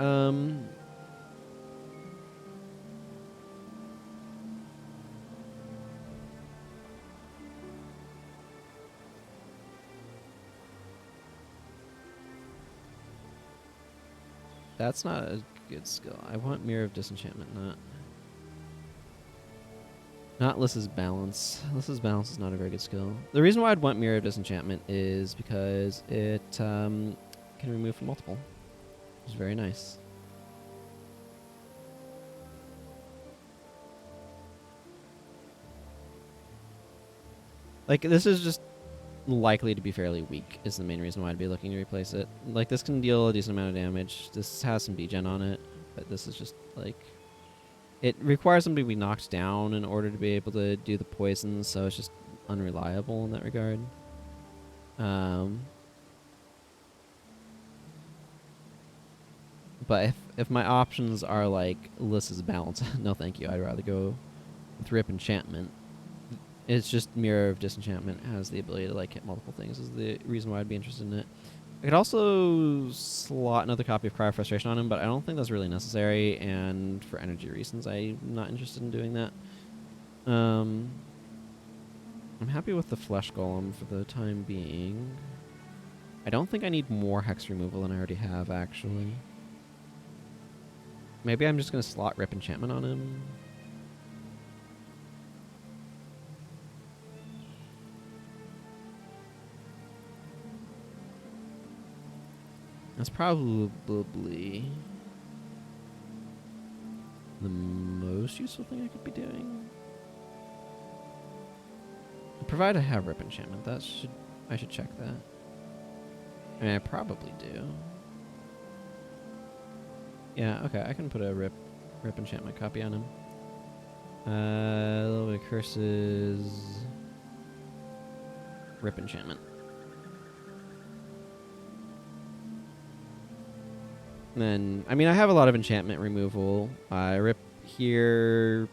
[SPEAKER 1] That's not a good skill. I want Mirror of Disenchantment, not Lyss's Balance. Lyss's Balance is not a very good skill. The reason why I'd want Mirror of Disenchantment is because it can remove from multiple, which is very nice. Like, this is just likely to be fairly weak, is the main reason why I'd be looking to replace it. Like, this can deal a decent amount of damage. This has some degen on it, but this is just, like... It requires them to be knocked down in order to be able to do the poison, so it's just unreliable in that regard. But if my options are like Lyss's Balance, no thank you, I'd rather go with Rip Enchantment. It's just Mirror of Disenchantment has the ability to like hit multiple things is the reason why I'd be interested in it. I could also slot another copy of Cry of Frustration on him, but I don't think that's really necessary, and for energy reasons, I'm not interested in doing that. I'm happy with the Flesh Golem for the time being. I don't think I need more Hex removal than I already have, actually. Maybe I'm just going to slot Rip Enchantment on him. That's probably the most useful thing I could be doing. Provided I have Rip Enchantment, I should check that. I mean, I probably do. Yeah, okay, I can put a Rip Enchantment copy on him. A little bit of curses. Rip Enchantment. And then, I mean, I have a lot of enchantment removal. Rip here,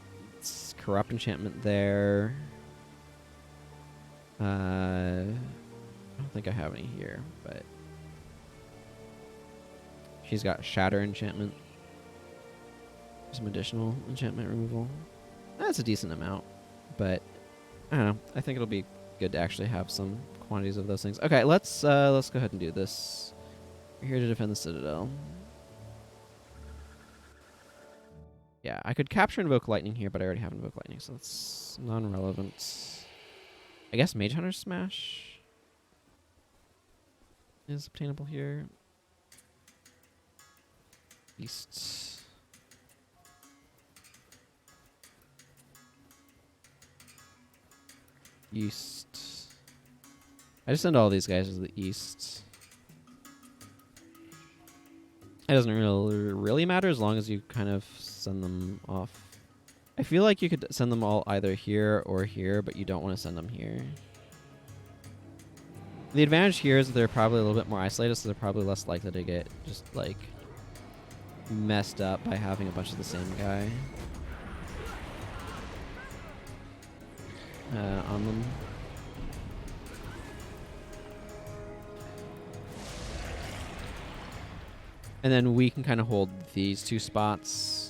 [SPEAKER 1] Corrupt Enchantment there. I don't think I have any here, but she's got Shatter Enchantment. Some additional enchantment removal. That's a decent amount, but I don't know. I think it'll be good to actually have some quantities of those things. Okay, let's go ahead and do this. We're here to defend the Citadel. Yeah, I could capture Invoke Lightning here, but I already have Invoke Lightning, so that's non-relevant. I guess Mage Hunter Smash is obtainable here. East. East. I just send all these guys to the east. It doesn't really matter as long as you kind of send them off I feel like you could send them all either here or here, but you don't want to send them here. The advantage here is that they're probably a little bit more isolated, so they're probably less likely to get just, like, messed up by having a bunch of the same guy on them. And then we can kind of hold these two spots.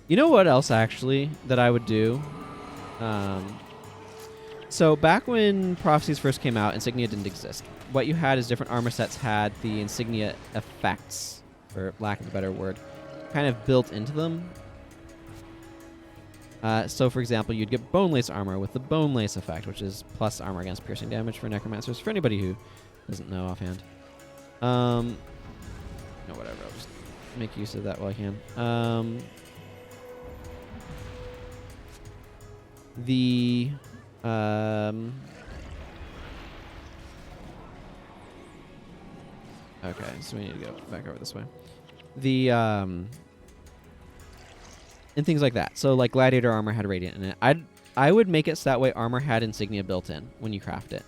[SPEAKER 1] You know what else, actually, that I would do? So back when Prophecies first came out, Insignia didn't exist. What you had is different armor sets had the Insignia effects, for lack of a better word, kind of built into them. So, for example, you'd get Bone Lace armor with the Bone Lace effect, which is plus armor against piercing damage for necromancers, for anybody who doesn't know offhand. No, whatever. I'll just make use of that while I can. Okay, so we need to go back over this way. And things like that. So, like, Gladiator armor had Radiant in it. I would make it so that way armor had Insignia built in when you craft it.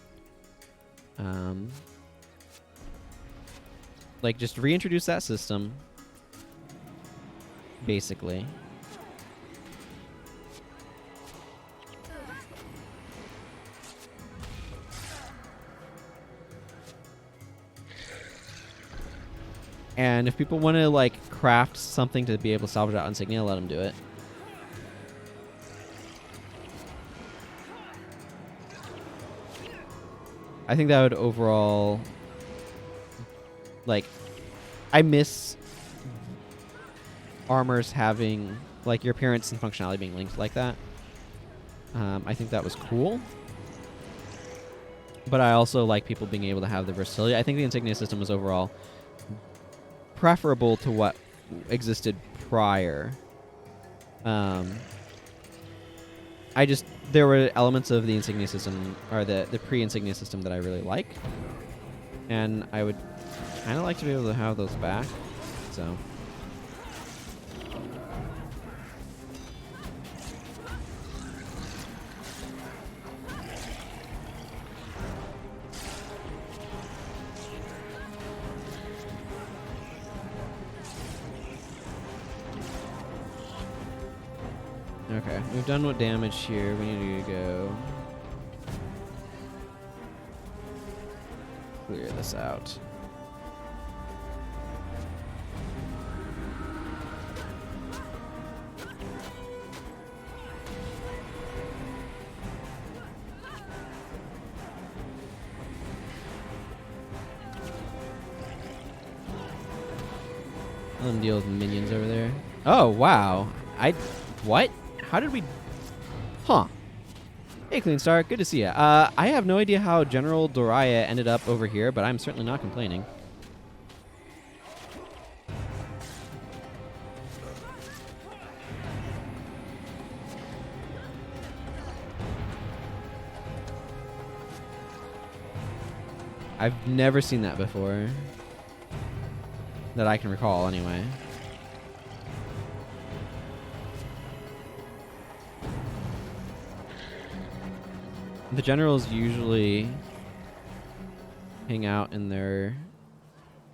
[SPEAKER 1] Like, just reintroduce that system, basically. And if people want to, like, craft something to be able to salvage out Insignia, let them do it. I think that would overall, like, I miss armors having, like, your appearance and functionality being linked like that. I think that was cool. But I also like people being able to have the versatility. I think the Insignia system was overall preferable to what existed prior. There were elements of the Insignia system, or the pre-Insignia system, that I really like, and I would kind of like to be able to have those back. So. Okay, we've done what damage here. We need to go clear this out. Let them deal with minions over there. Oh, wow. What? How did we... Huh. Hey, Clean Star. Good to see you. I have no idea how General Doraya ended up over here, but I'm certainly not complaining. I've never seen that before. That I can recall, anyway. The generals usually hang out in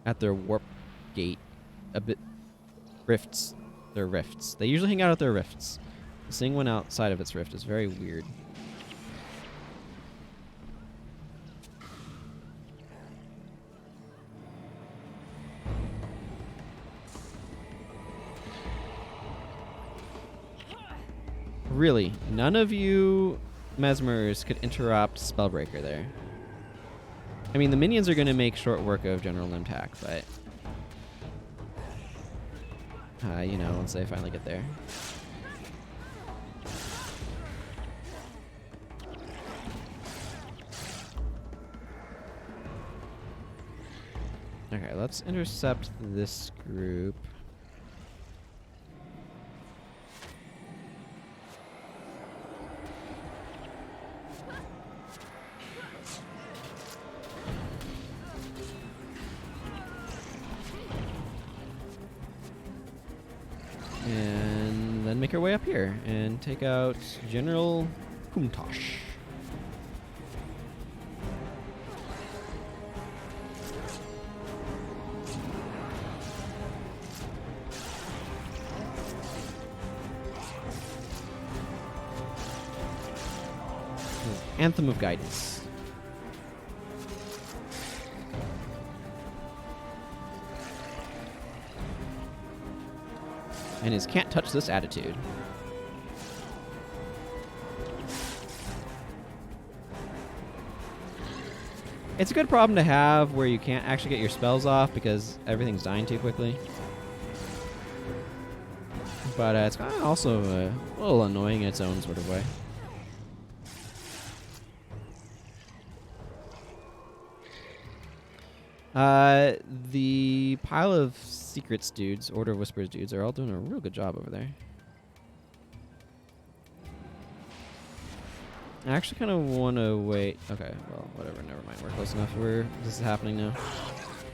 [SPEAKER 1] at their warp gate a bit. Rifts. Their rifts. They usually hang out at their rifts. Seeing one outside of its rift is very weird. Really, none of you Mesmers could interrupt Spellbreaker there. I mean, the minions are going to make short work of General Limtac, but... you know, once they finally get there. Okay, let's intercept this group. And then make our way up here and take out General Kumtosh. Anthem of Guidance. And his can't touch this attitude. It's a good problem to have where you can't actually get your spells off because everything's dying too quickly. But it's kind of also a little annoying in its own sort of way. The pile of secrets dudes, Order of Whispers dudes, are all doing a real good job over there. I actually kind of want to wait. Okay, well, whatever, never mind. We're close enough. This is happening now.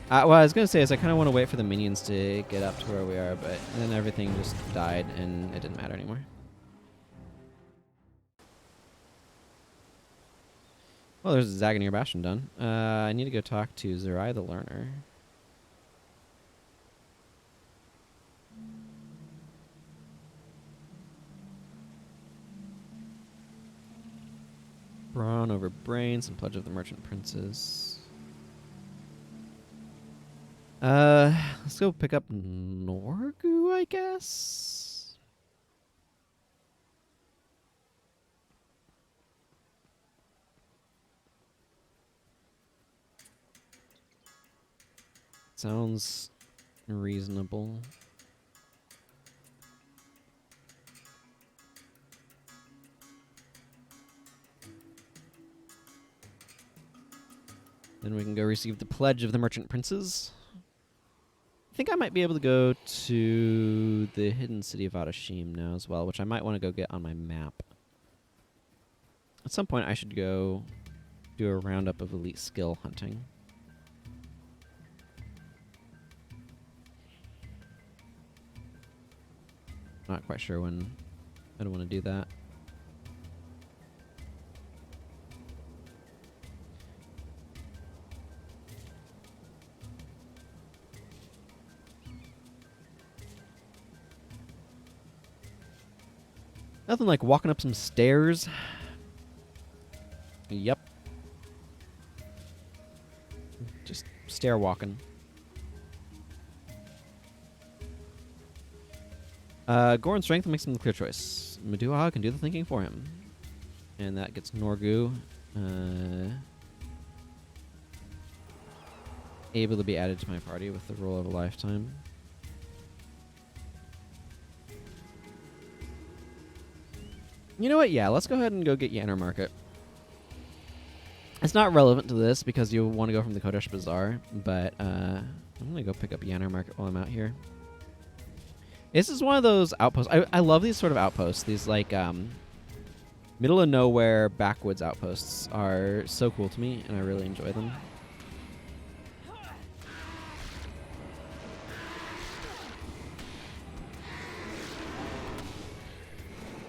[SPEAKER 1] What I was going to say is I kind of want to wait for the minions to get up to where we are, but then everything just died and it didn't matter anymore. Well, there's Dzagonur Bastion done. I need to go talk to Zerai the Learner. Brawn over Brains and Pledge of the Merchant Princes. Let's go pick up Norgu, I guess? Sounds reasonable. Then we can go receive the Pledge of the Merchant Princes. I think I might be able to go to the hidden city of Adashim now as well, which I might want to go get on my map. At some point I should go do a roundup of elite skill hunting. Not quite sure when I don't want to do that. Nothing like walking up some stairs. Yep. Just stair walking. Goran's strength makes him the clear choice. Meduha can do the thinking for him. And that gets Norgu able to be added to my party with the role of a lifetime. You know what? Yeah, let's go ahead and go get Jennur Market. It's not relevant to this because you want to go from the Kodesh Bazaar, but I'm going to go pick up Jennur Market while I'm out here. This is one of those outposts. I love these sort of outposts. These, like, middle of nowhere backwoods outposts are so cool to me, and I really enjoy them.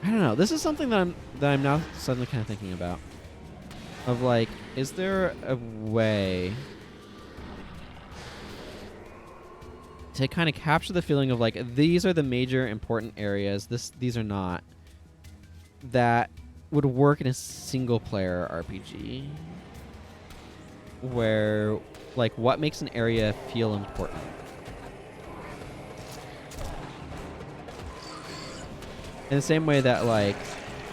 [SPEAKER 1] I don't know. This is something that I'm now suddenly kind of thinking about. Of like, is there a way to kind of capture the feeling of like these are the major important areas, these are not, that would work in a single player RPG? Where like what makes an area feel important? In the same way that, like,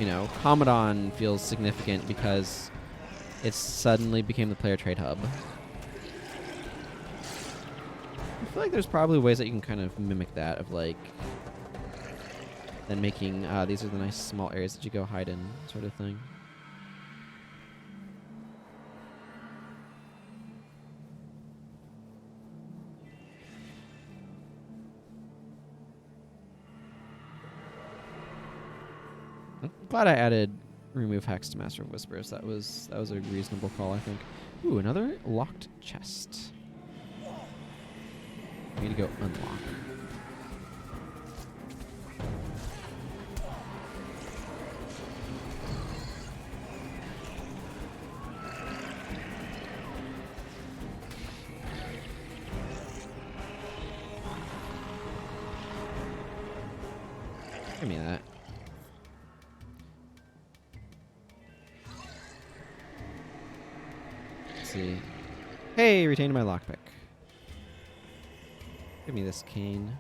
[SPEAKER 1] you know, Commodon feels significant because it suddenly became the player trade hub. I feel like there's probably ways that you can kind of mimic that of, like, then making, these are the nice small areas that you go hide in sort of thing. I'm glad I added remove hex to Master of Whispers. That was a reasonable call, I think. Ooh, another locked chest. I need to go unlock. Give me that. Let's see. Hey, retained my lockpick. Give me this cane.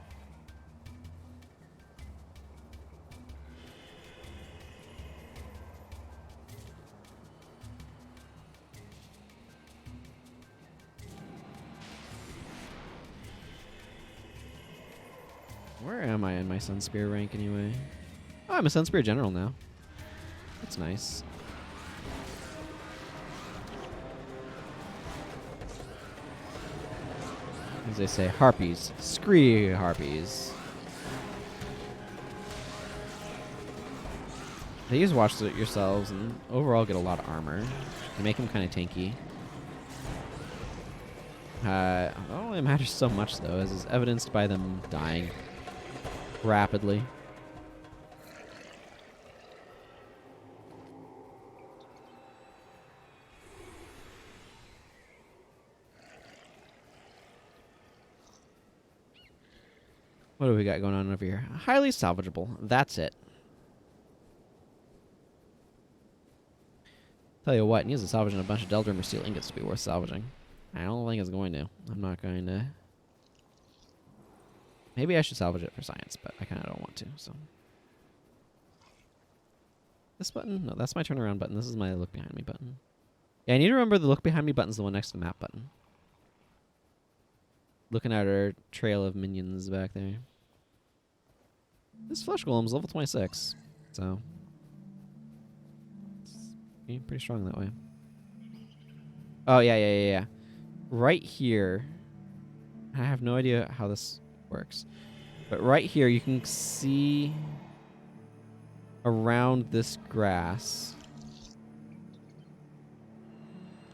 [SPEAKER 1] Where am I in my Sunspear rank anyway? Oh, I'm a Sunspear General now. That's nice. As they say, harpies. Scree harpies. They just watch it yourselves and overall get a lot of armor. They make them kind of tanky. It only matters so much though, as is evidenced by them dying rapidly. What do we got going on over here? Highly salvageable. That's it. Tell you what, needs to salvaging a bunch of Deldrimmer steel ingots to be worth salvaging. I don't think it's going to. I'm not going to. Maybe I should salvage it for science, but I kind of don't want to, so. This button? No, that's my turnaround button. This is my look behind me button. Yeah, I need to remember the look behind me button is the one next to the map button. Looking at our trail of minions back there. This flesh golem's level 26, so it's pretty strong that way. Oh, yeah. Right here, I have no idea how this works, but right here you can see around this grass.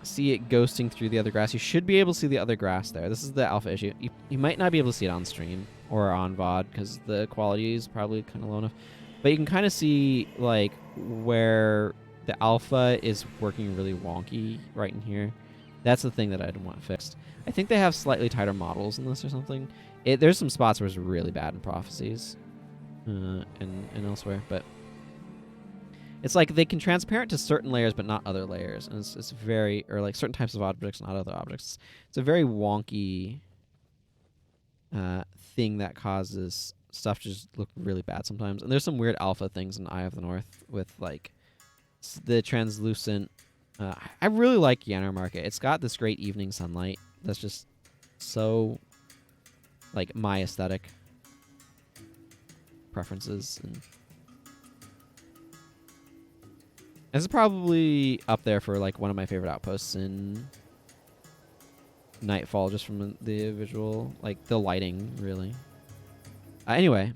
[SPEAKER 1] See it ghosting through the other grass. You should be able to see the other grass there. This is the alpha issue. You might not be able to see it on stream or on VOD because the quality is probably kind of low enough. But you can kind of see like where the alpha is working really wonky right in here. That's the thing that I'd want fixed. I think they have slightly tighter models in this or something. There's some spots where it's really bad in Prophecies and elsewhere, but it's like they can transparent to certain layers but not other layers, and it's very, or like certain types of objects, not other objects. It's a very wonky thing that causes stuff to just look really bad sometimes. And there's some weird alpha things in Eye of the North with like the translucent. I really like Jennur Market. It's got this great evening sunlight that's just so like my aesthetic preferences, and this is probably up there for like one of my favorite outposts in Nightfall, just from the visual, like the lighting, really. Anyway,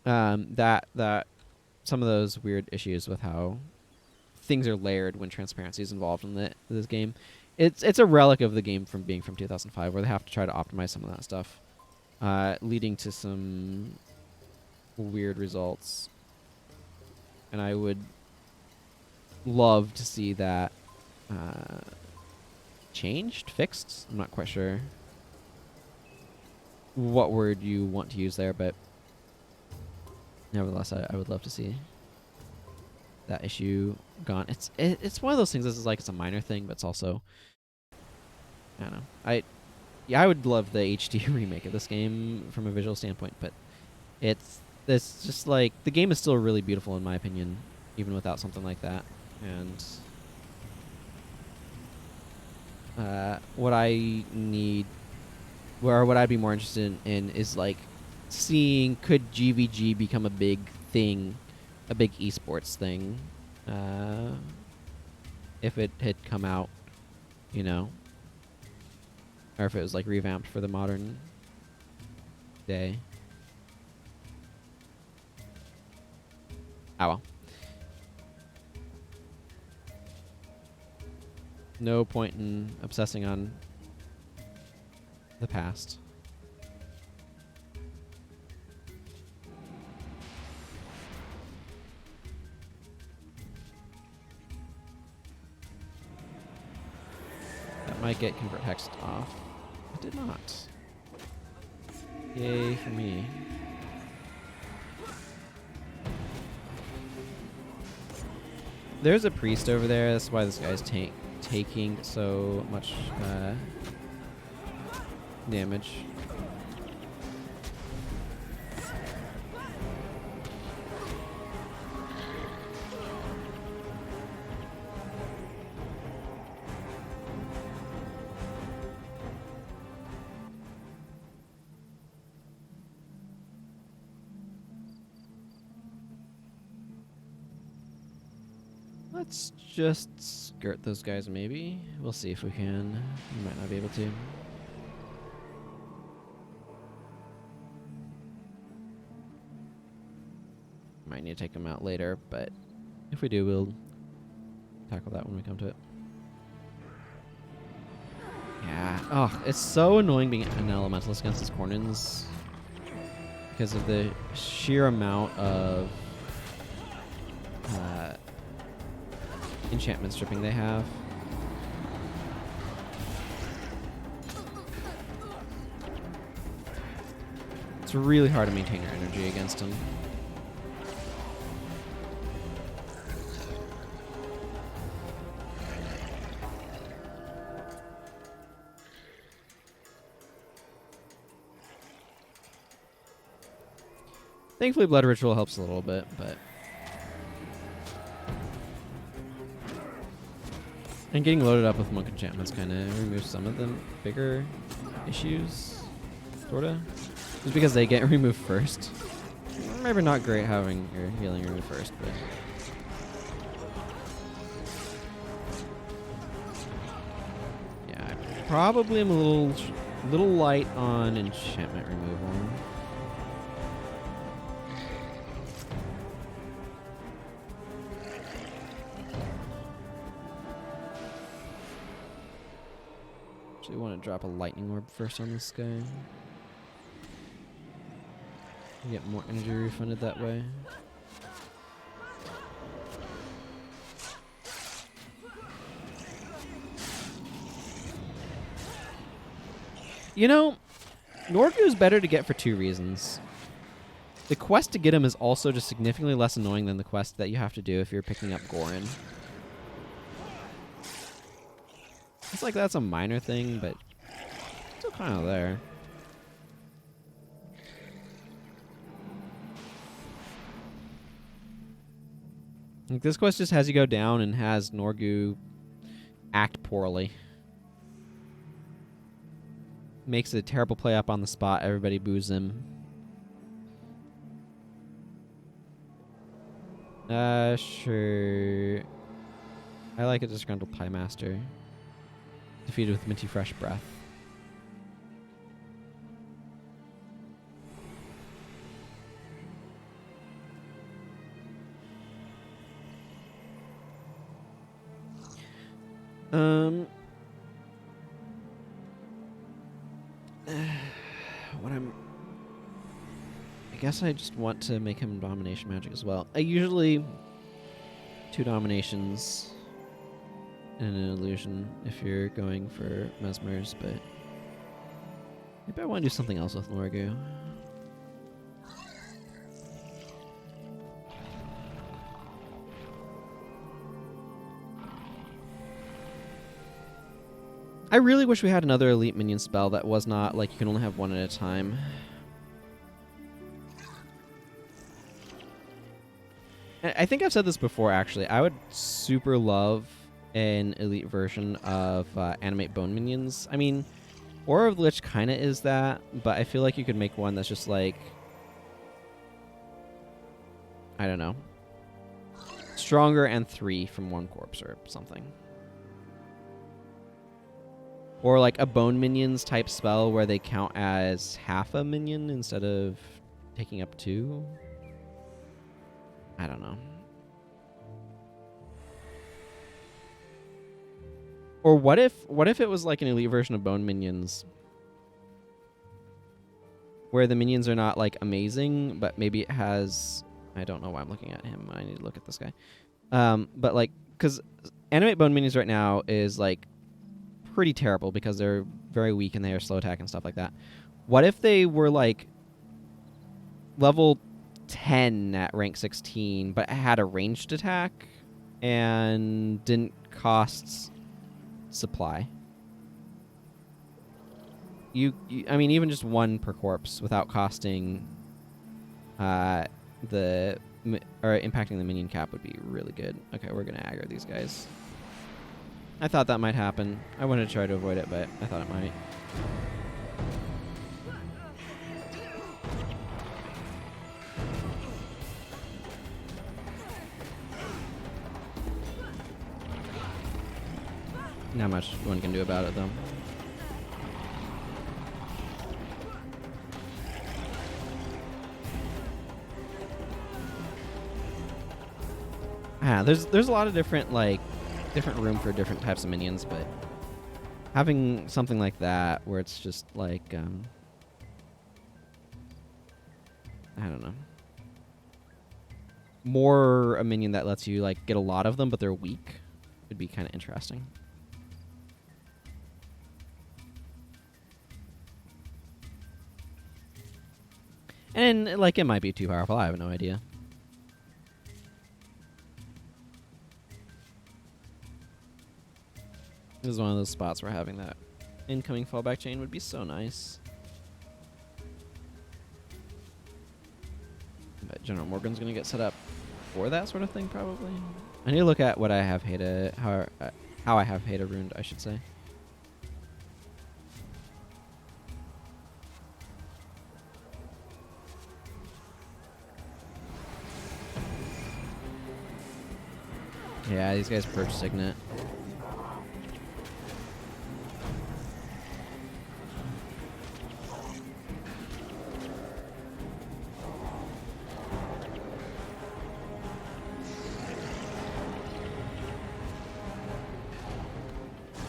[SPEAKER 1] that some of those weird issues with how things are layered when transparency is involved in this game. It's a relic of the game from being from 2005, where they have to try to optimize some of that stuff, leading to some weird results. And I would love to see that changed, fixed. I'm not quite sure what word you want to use there, but nevertheless, I would love to see that issue gone. It's one of those things. This is like, it's a minor thing, but it's also, I don't know. I would love the HD remake of this game from a visual standpoint, but it's just like, the game is still really beautiful in my opinion, even without something like that. And what I need, or what I'd be more interested in is like seeing, could GVG become a big thing, a big esports thing, if it had come out, you know, or if it was like revamped for the modern day. Oh well. No point in obsessing on the past. That might get convert hex off. It did not. Yay for me. There's a priest over there. That's why this guy's taking so much damage. Let's just skirt those guys, maybe. We'll see if we can. We might not be able to. Might need to take them out later, but if we do, we'll tackle that when we come to it. Yeah. Oh, it's so annoying being an elementalist against these Cornins because of the sheer amount of enchantment stripping they have. It's really hard to maintain your energy against them. Thankfully, Blood Ritual helps a little bit, but... And getting loaded up with monk enchantments kind of removes some of the bigger issues, sorta. Just because they get removed first. Maybe not great having your healing removed first, but... Yeah, I probably am a little light on enchantment removal. We want to drop a lightning orb first on this guy. Get more energy refunded that way. You know, Norgu is better to get for two reasons. The quest to get him is also just significantly less annoying than the quest that you have to do if you're picking up Gorin. It's like that's a minor thing, but still kind of there. Like this quest just has you go down and has Norgu act poorly. Makes a terrible play up on the spot. Everybody boos him. Sure. I like a disgruntled Pie Master. Defeated with minty fresh breath. I guess I just want to make him domination magic as well. I usually 2 dominations and an illusion if you're going for mesmers, but maybe I want to do something else with Norgu. I really wish we had another elite minion spell that was not like you can only have one at a time. I think I've said this before, actually. I would super love an elite version of animate bone minions. I mean, Aura of the Lich kind of is that, but I feel like you could make one that's just like, I don't know, stronger and 3 from 1 corpse or something. Or like a bone minions type spell where they count as half a minion instead of taking up 2. I don't know. Or what if it was like an elite version of bone minions where the minions are not like amazing, but maybe it has, I don't know why I'm looking at him. I need to look at this guy. But like, because animate bone minions right now is like pretty terrible because they're very weak and they are slow attack and stuff like that. What if they were like level 10 at rank 16 but had a ranged attack and didn't cost supply. I mean, even just one per corpse without costing or impacting the minion cap would be really good. Okay, we're gonna aggro these guys. I thought that might happen. I wanted to try to avoid it, but I thought it might. Not much one can do about it, though. There's a lot of different room for different types of minions, but having something like that where it's just like I don't know, more a minion that lets you like get a lot of them, but they're weak, would be kind of interesting. And like it might be too powerful. I have no idea. This is one of those spots where having that incoming fallback chain would be so nice. But General Morgan's gonna get set up for that sort of thing, probably. I need to look at what I have Hayda, how I have Hayda ruined, I should say. Yeah, these guys purge Signet.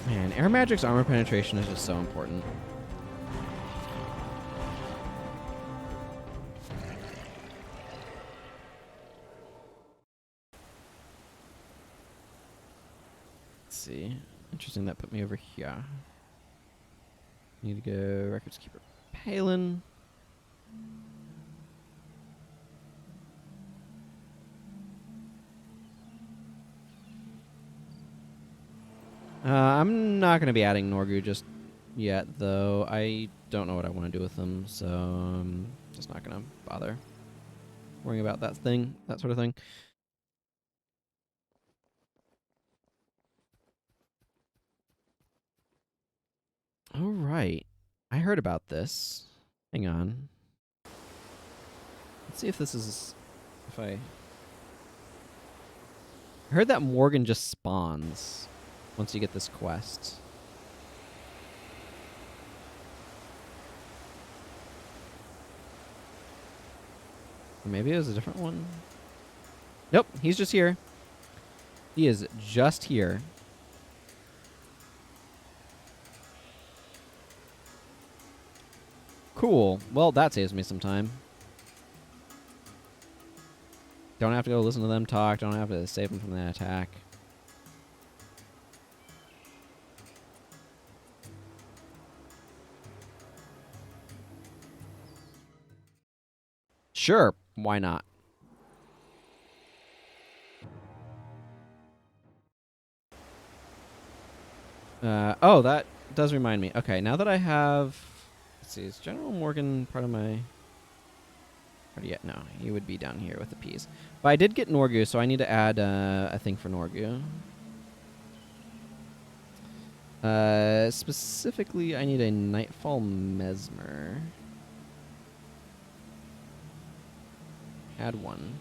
[SPEAKER 1] Man, Air Magic's armor penetration is just so important. Let's see. Interesting, that put me over here. Need to go Records Keeper Palin. I'm not going to be adding Norgu just yet, though. I don't know what I want to do with them, so I'm just not going to bother worrying about that sort of thing. All right. I heard about this. Hang on. Let's see if this is... I heard that Morgan just spawns once you get this quest. Or maybe it was a different one. Nope, he's just here. He is just here. Cool. Well, that saves me some time. Don't have to go listen to them talk. Don't have to save them from that attack. Sure, why not? Oh, that does remind me. Okay, now that I have... Let's see, is General Morgan part of my... Yet? No, he would be down here with the P's. But I did get Norgu, so I need to add a thing for Norgu. Specifically, I need a Nightfall Mesmer. Add one.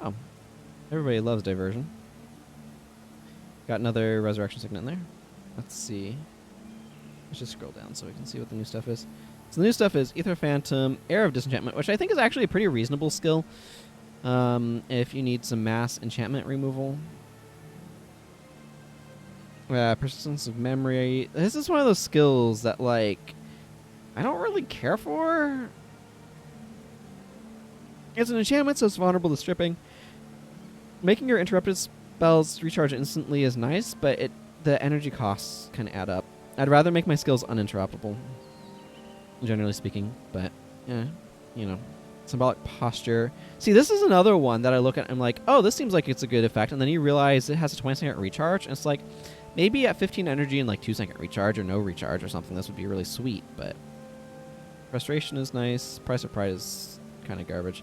[SPEAKER 1] Oh. Everybody loves diversion. Got another Resurrection Signet in there. Let's see. Let's just scroll down so we can see what the new stuff is. So the new stuff is Aether Phantom, Air of Disenchantment, which I think is actually a pretty reasonable skill if you need some mass enchantment removal. Persistence of Memory. This is one of those skills that, like, I don't really care for. It's an enchantment, so it's vulnerable to stripping. Making your interrupted spells recharge instantly is nice, but the energy costs kind of add up. I'd rather make my skills uninterruptible, generally speaking, but, yeah, you know. Symbolic Posture. See, this is another one that I look at and I'm like, oh, this seems like it's a good effect. And then you realize it has a 20-second recharge. And it's like, maybe at 15 energy and like 2-second recharge or no recharge or something, this would be really sweet. But Frustration is nice. Price of Pride is kind of garbage.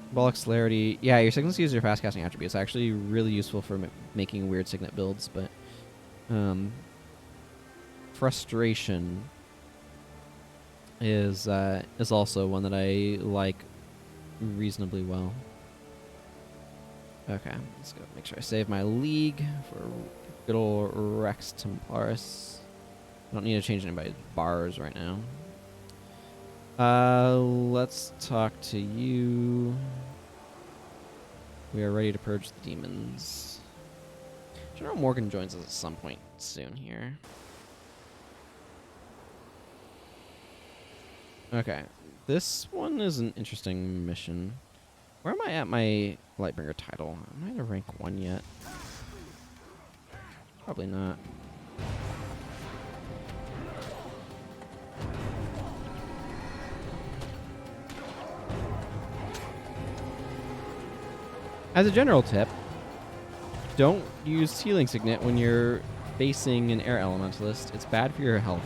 [SPEAKER 1] Symbolic Celerity. Yeah, your Signets use your fast casting attribute. It's actually really useful for making weird Signet builds. But Frustration is also one that I like reasonably well. Okay, let's go make sure I save my league for good old Rex Templarus. I don't need to change anybody's bars right now. Let's talk to you. We are ready to purge the demons. General Morgan joins us at some point soon here. Okay, this one is an interesting mission. Where am I at my Lightbringer title? Am I at a rank 1 yet? Probably not. As a general tip, don't use Healing Signet when you're facing an Air Elementalist. It's bad for your health.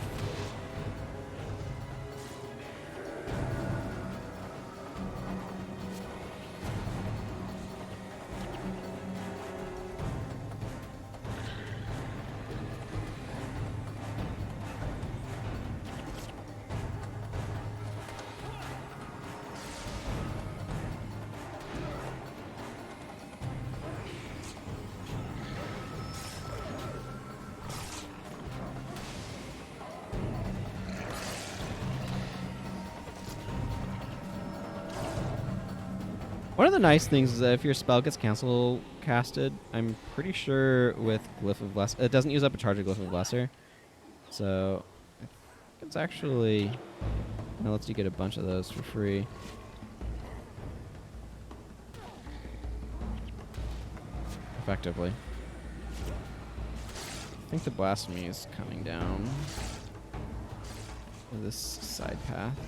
[SPEAKER 1] One of the nice things is that if your spell gets cancel casted, I'm pretty sure with Glyph of Lesser, it doesn't use up a charge of Glyph of Lesser. So I think it's actually, it lets you get a bunch of those for free. Effectively. I think the Blasphemy is coming down this side path.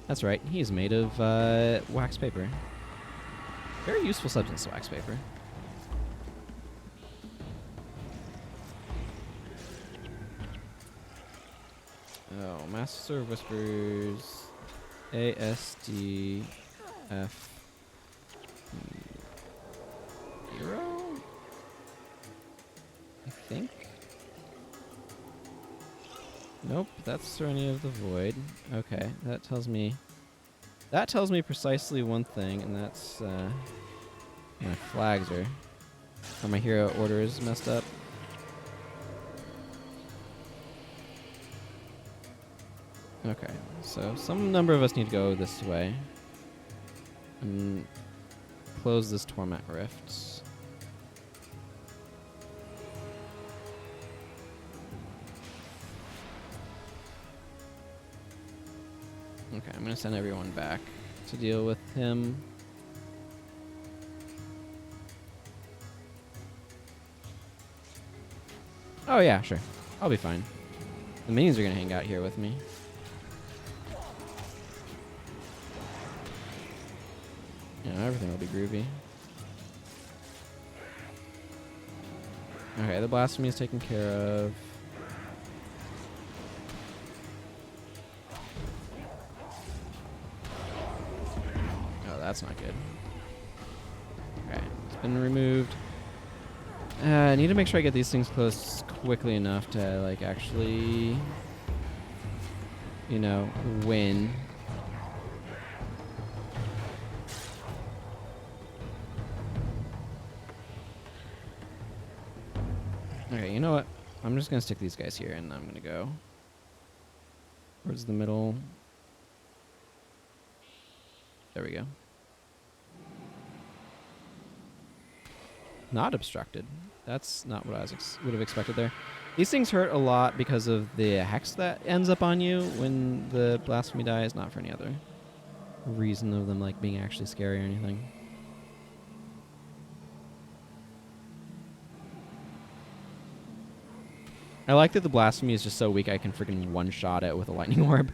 [SPEAKER 1] That's right, he's made of wax paper. Very useful substance, wax paper. Oh, Master of Whispers, ASDF, Hero? I think. Nope, that's Serenity of the Void. Okay, that tells me precisely one thing, and that's my flags are, or my hero order is messed up. Okay, so some number of us need to go this way and close this Torment Rift. Okay, I'm going to send everyone back to deal with him. Oh yeah, sure. I'll be fine. The minions are going to hang out here with me. Yeah, everything will be groovy. Okay, the Blasphemy is taken care of. That's not good. Okay, it's been removed. I need to make sure I get these things closed quickly enough to, like, actually, you know, win. Okay, you know what? I'm just going to stick these guys here, and I'm going to go towards the middle. There we go. Not obstructed. That's not what I would have expected there. These things hurt a lot because of the hex that ends up on you when the Blasphemy dies, not for any other reason of them like being actually scary or anything. I like that the Blasphemy is just so weak I can freaking one-shot it with a lightning orb.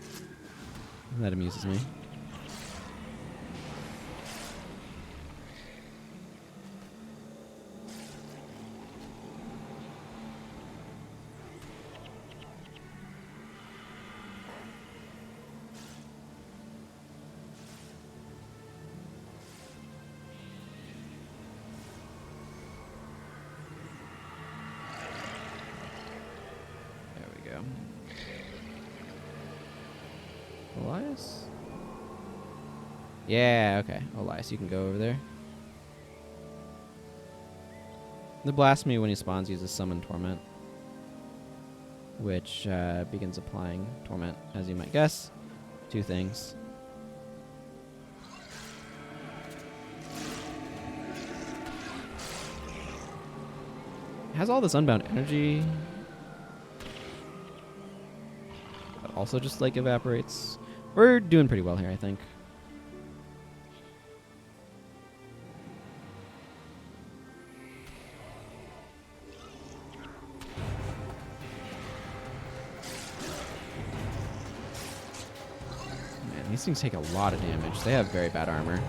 [SPEAKER 1] That amuses me. Elias? Yeah, okay. Elias, you can go over there. The Blasphemy, when he spawns, uses Summon Torment, which begins applying Torment, as you might guess. 2 things. It has all this unbound energy. But also just, like, evaporates. We're doing pretty well here, I think. Man, these things take a lot of damage. They have very bad armor.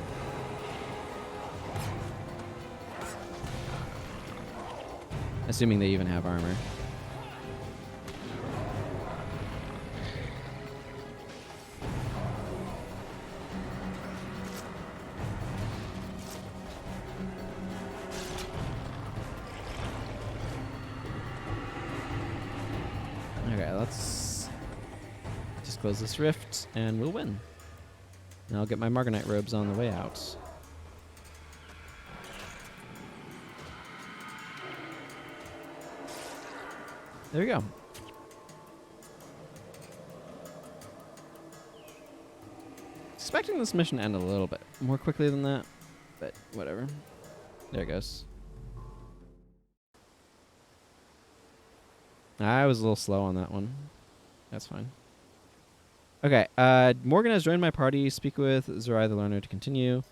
[SPEAKER 1] Assuming they even have armor. Okay, let's just close this rift and we'll win. And I'll get my Margonite robes on the way out. There we go. Expecting this mission to end a little bit more quickly than that, but whatever. There it goes. I was a little slow on that one. That's fine. Okay, Morgan has joined my party. Speak with Zerai the Learner to continue.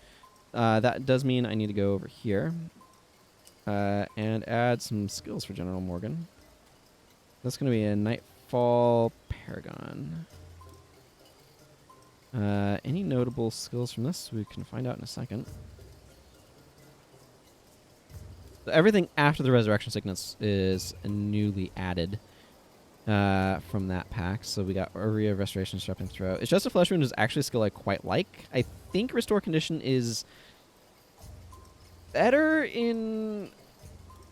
[SPEAKER 1] That does mean I need to go over here and add some skills for General Morgan. That's going to be a Nightfall Paragon. Any notable skills from this? We can find out in a second. So everything after the Resurrection Sickness is newly added from that pack. So we got Area Restoration, Disrupting Throw. It's just a Flesh Wound is actually a skill I quite like. I think Restore Condition is better in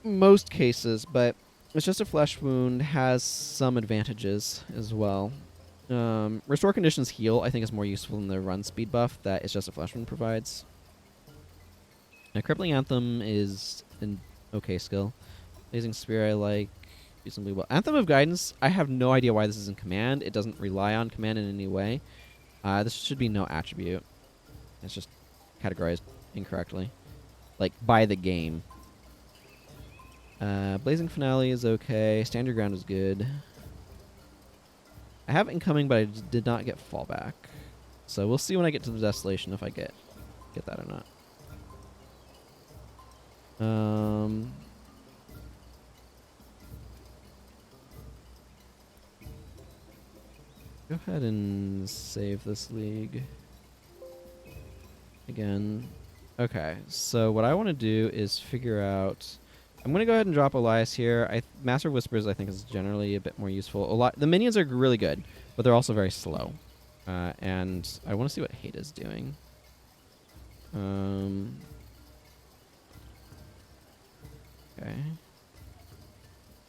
[SPEAKER 1] most cases, but it's just a Flesh Wound has some advantages as well. Restore Conditions Heal, I think, is more useful than the run speed buff that It's Just a Flesh Wound provides. Now, Crippling Anthem is an okay skill. Blazing Spear I like reasonably well. Anthem of Guidance, I have no idea why this is in command. It doesn't rely on command in any way. This should be no attribute. It's just categorized incorrectly. Like, by the game. Blazing Finale is okay. Stand Your Ground is good. I have Incoming, but I did not get Fallback. So we'll see when I get to the Desolation if I get that or not. Go ahead and save this league again. Okay, so what I want to do is figure out. I'm going to go ahead and drop Elias here. Master of Whispers, I think, is generally a bit more useful. The minions are really good, but they're also very slow. And I want to see what Hayda's doing. Okay.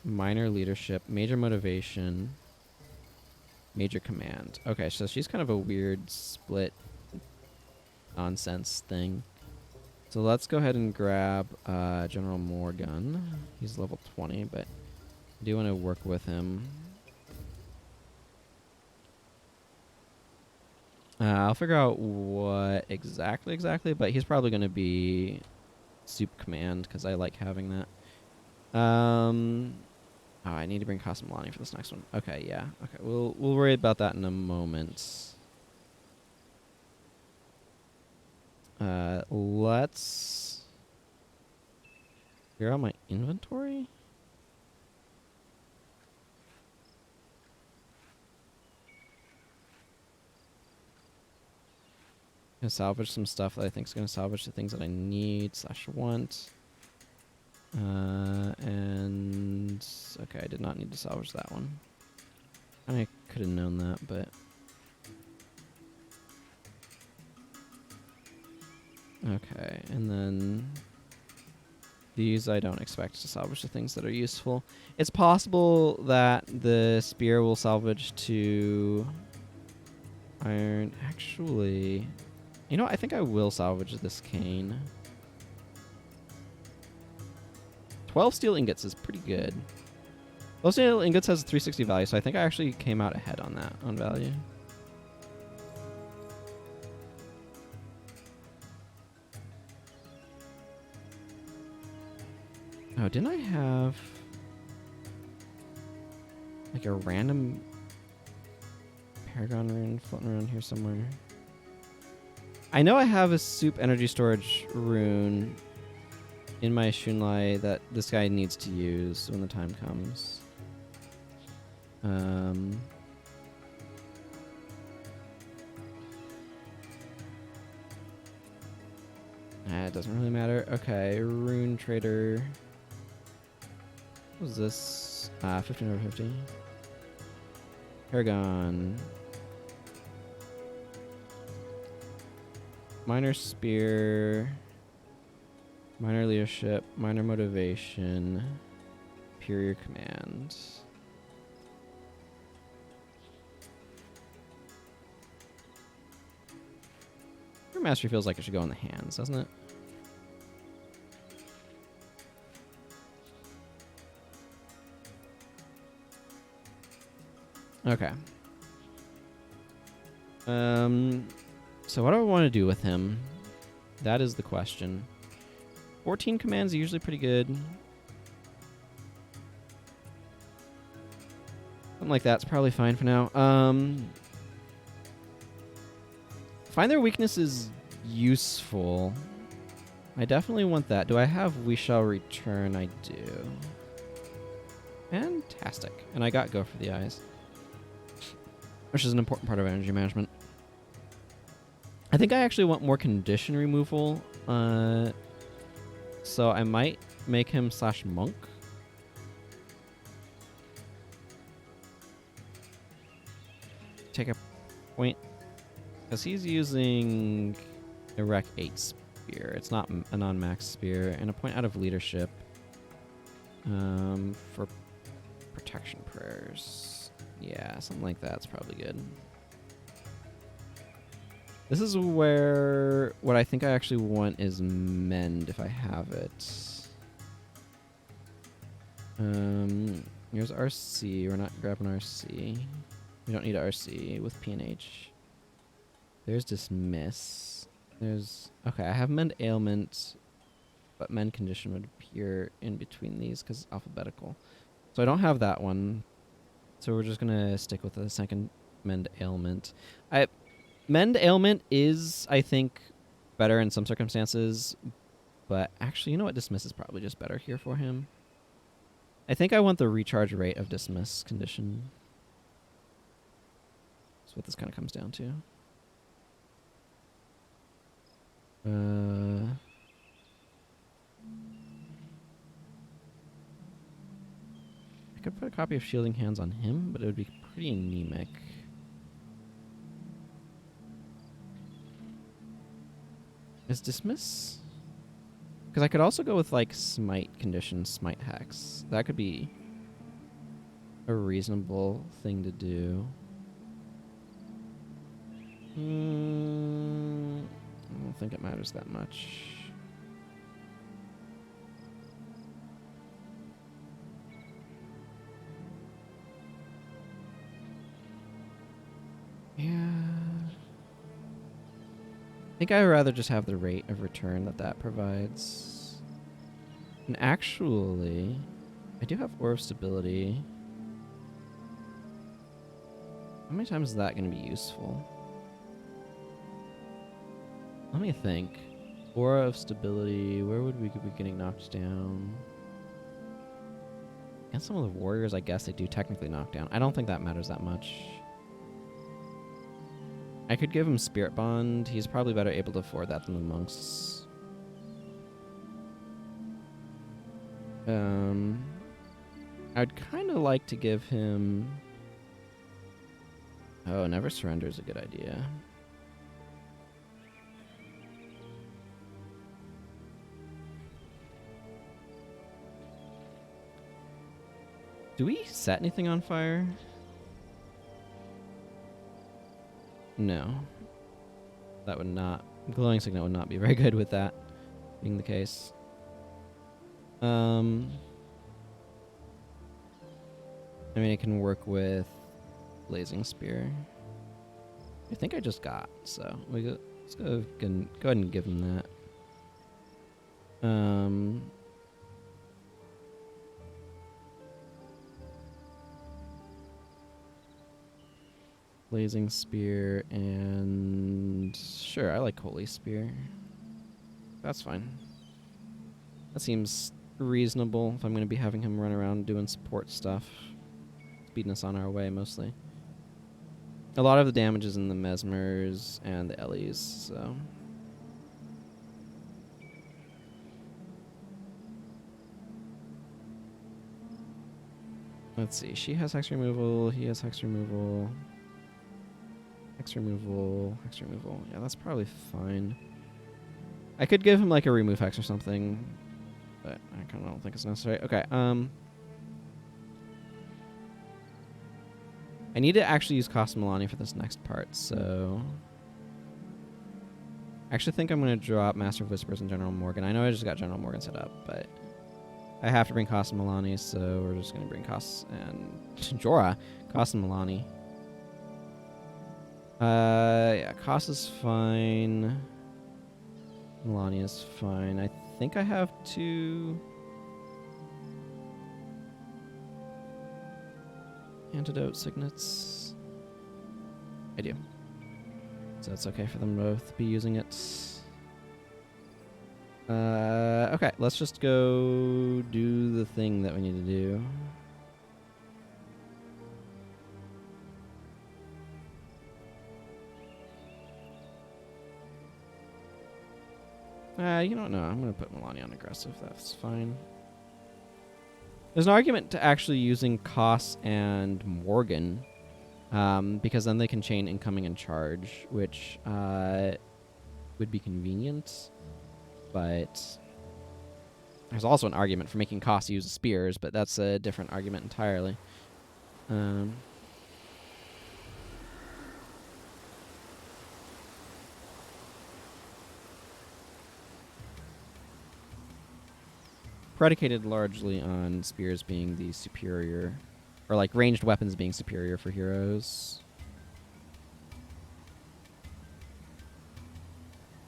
[SPEAKER 1] Minor Leadership, Major Motivation, Major Command. Okay, so she's kind of a weird split nonsense thing. So let's go ahead and grab General Morgan. He's level 20, but I do want to work with him. I'll figure out what exactly, but he's probably going to be Soup Command because I like having that. Oh, I need to bring Kasamlani for this next one. Okay, yeah. Okay, we'll worry about that in a moment. Let's clear out my inventory. Gonna salvage some stuff that I think is gonna salvage the things that I need / want. And okay, I did not need to salvage that one. I could have known that, but okay. And then these I don't expect to salvage the things that are useful. It's possible that the spear will salvage to iron. Actually, you know, I think I will salvage this cane. 12 steel ingots is pretty good. 12 steel ingots has 360 value, so I think I actually came out ahead on that, on value. Oh, didn't I have like a random Paragon rune floating around here somewhere? I know I have a soup energy storage rune in my Shunlai that this guy needs to use when the time comes. It doesn't really matter. Okay, rune trader. What was this? 15 over 50. Paragon. Minor spear. Minor leadership. Minor motivation. Superior command. Your mastery feels like it should go in the hands, doesn't it? Okay. So what do I want to do with him? That is the question. 14 commands are usually pretty good. Something like that's probably fine for now. Find their weakness is useful. I definitely want that. Do I have We Shall Return? I do. Fantastic. And I got Go for the Eyes, which is an important part of energy management. I think I actually want more condition removal. So I might make him /monk. Take a point. Because he's using a Rec 8 spear. It's not a non-max spear. And a point out of leadership. For protection prayers. Yeah, something like that's probably good. This is where what I think I actually want is Mend if I have it. Here's RC. We're not grabbing RC. We don't need RC with PNH. There's Dismiss. There's... Okay, I have Mend Ailment, but Mend Condition would appear in between these because it's alphabetical. So I don't have that one. So we're just going to stick with the second Mend Ailment. Mend Ailment is, I think, better in some circumstances, but actually, you know what? Dismiss is probably just better here for him. I think I want the recharge rate of Dismiss condition. That's what this kind of comes down to. I could put a copy of Shielding Hands on him, but it would be pretty anemic. Is Dismiss? Because I could also go with like Smite condition, Smite Hex. That could be a reasonable thing to do. I don't think it matters that much. Yeah. I think I'd rather just have the rate of return that provides. And actually, I do have Aura of Stability. How many times is that going to be useful? Let me think. Aura of Stability, where would we be getting knocked down? Against some of the warriors, I guess they do technically knock down. I don't think that matters that much. I could give him Spirit Bond. He's probably better able to afford that than the monks. I'd kind of like to give him... Oh, Never Surrender is a good idea. Do we set anything on fire? No. That would not... Glowing Signet would not be very good with that being the case. I mean, it can work with Blazing Spear. I think I just got, so let's go ahead and give him that. Blazing Spear and sure, I like Holy Spear. That's fine. That seems reasonable if I'm going to be having him run around doing support stuff. Speeding us on our way, mostly. A lot of the damage is in the Mesmers and the Ellies, so... Let's see, she has Hex Removal, he has Hex Removal. Hex Removal, Hex Removal. Yeah, that's probably fine. I could give him like a Remove Hex or something, but I kind of don't think it's necessary. Okay, I need to actually use Cost Milani for this next part, so... I actually think I'm going to drop Master of Whispers and General Morgan. I know I just got General Morgan set up, but... I have to bring Cost and Milani, so we're just going to bring Cost and... Jorah. Cost and Milani. Yeah, Cost is fine. Milani is fine. I think I have to... Antidote Signets. I do. So it's okay for them both to be using it. Okay, let's just go do the thing that we need to do. You don't know. I'm going to put Milani on aggressive. That's fine. There's an argument to actually using Koss and Morgan, because then they can chain incoming and charge, which would be convenient. But there's also an argument for making Koss use spears, but that's a different argument entirely. Predicated largely on spears being the superior, or like ranged weapons being superior for heroes.